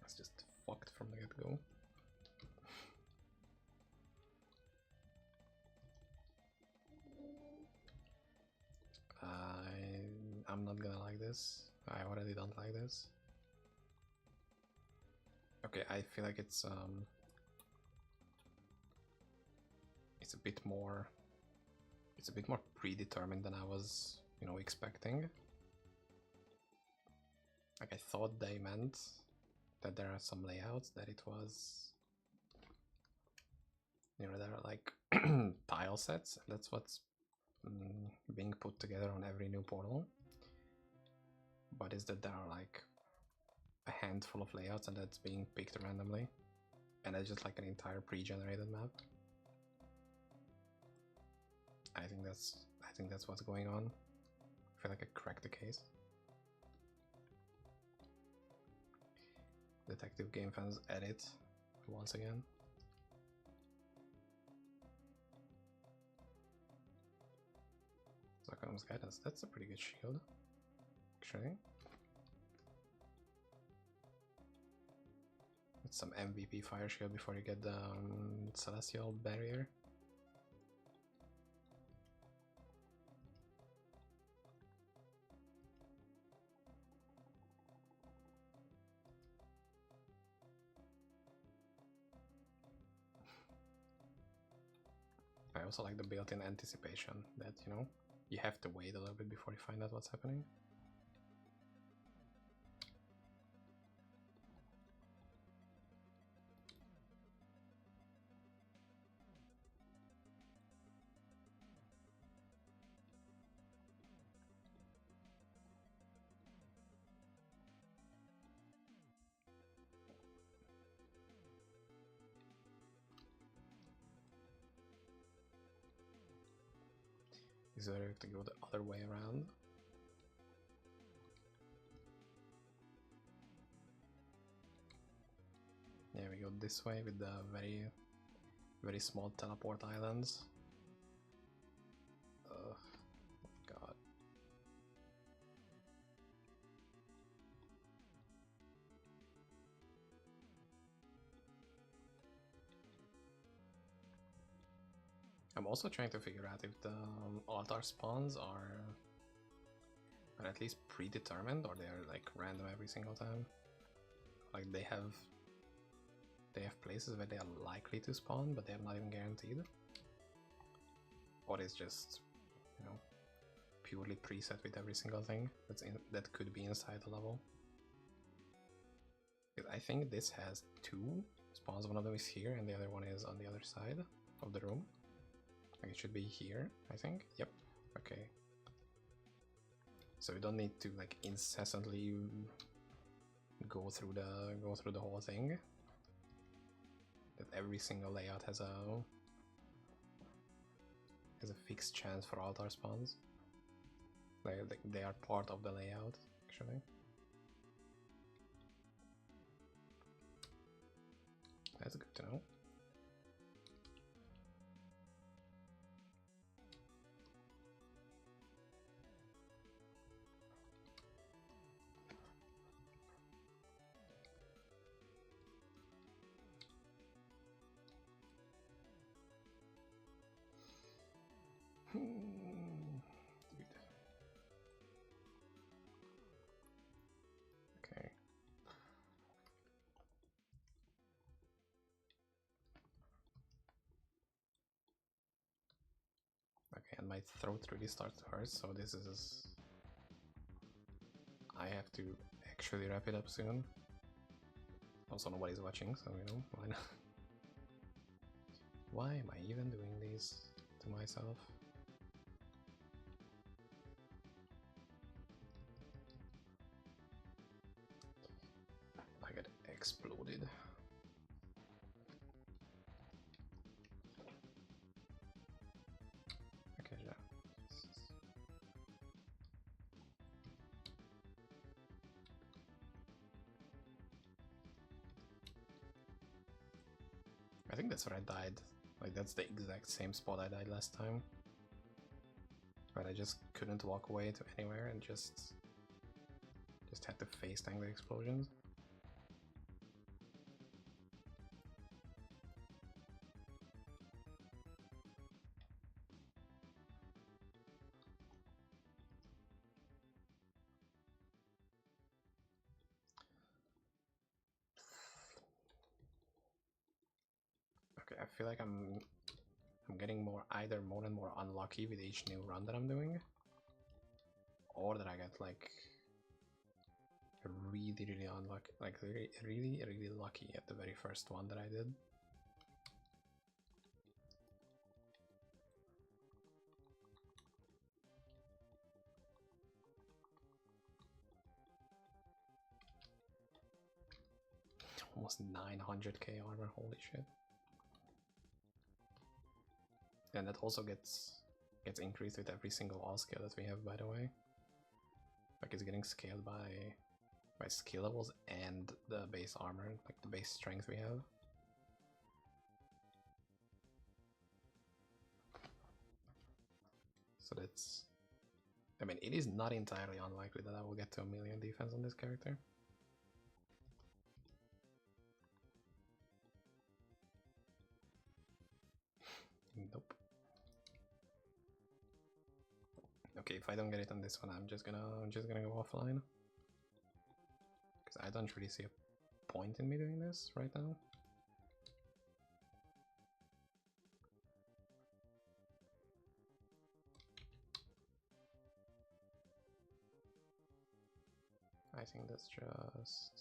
I was just fucked from the get-go. I'm not gonna like this. I already don't like this. Okay, I feel like it's a bit more predetermined than I was, you know, expecting. Like I thought they meant that there are some layouts that it was, you know, there are like tile sets, and that's what's being put together on every new portal. But is that there are like a handful of layouts and that's being picked randomly, and it's just like an entire pre-generated map. I think that's what's going on. I feel like I cracked the case. Detective Game Fans edit once again. Zakham's Guidance, that's a pretty good shield, actually. It's some MVP fire shield before you get the Celestial Barrier. I also like the built-in anticipation that, you know, you have to wait a little bit before you find out what's happening. Is there to go the other way around? Yeah, we go this way with the very small teleport islands. Ugh, God. I'm also trying to figure out if the altar spawns are at least predetermined or they're like random every single time. Like they have places where they are likely to spawn, but they're not even guaranteed. Or it's just, you know, purely preset with every single thing that could be inside the level. Because I think this has two spawns. One of them is here, and the other one is on the other side of the room. Like it should be here, I think. Yep. Okay. So we don't need to like incessantly go through the whole thing. That every single layout has a fixed chance for altar spawns. They are part of the layout, actually. That's good to know. Okay. Okay, and my throat really starts to hurt, so this is... I have to actually wrap it up soon. Also, nobody's watching, so you know, why not? Why am I even doing this to myself? I get exploded. Okay, yeah. I think that's where I died. Like, that's the exact same spot I died last time. But I just couldn't walk away to anywhere and just had to face tank the explosions. Okay, I feel like I'm getting either more and more unlucky with each new run that I'm doing, or that I get like really unlucky, like really lucky at the very first one that I did. Almost 900k armor, holy shit. And that also gets increased with every single all skill that we have, by the way. Like it's getting scaled by skill levels and the base armor, like the base strength we have. So that's... I mean, it is not entirely unlikely that I will get to 1,000,000 defense on this character. Nope. Okay, if I don't get it on this one, I'm just gonna go offline. Because I don't really see a point in me doing this right now. I think that's just...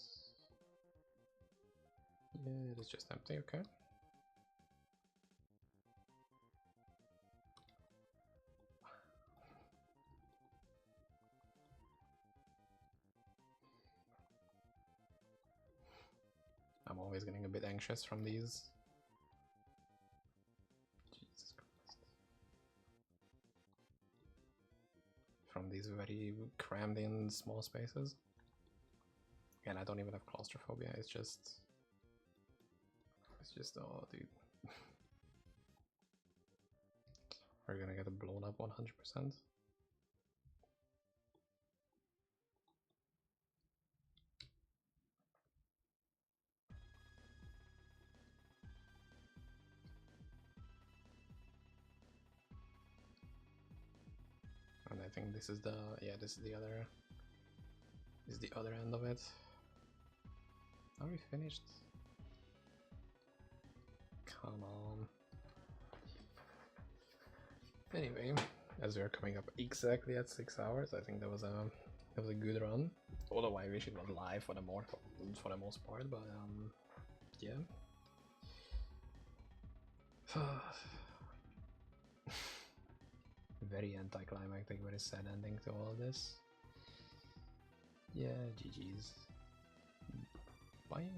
yeah, it is just empty, okay. I'm always getting a bit anxious from these. Jesus Christ. From these very crammed in small spaces. And I don't even have claustrophobia, it's just, oh dude. We're gonna get blown up 100%. think this is the this is the other end of it. Are we finished? Come on. Anyway, as we are coming up exactly at 6 hours, I think that was a good run. Although I wish it was live for the most part, but yeah. Very anticlimactic, very sad ending to all of this. Yeah, GG's. Bye.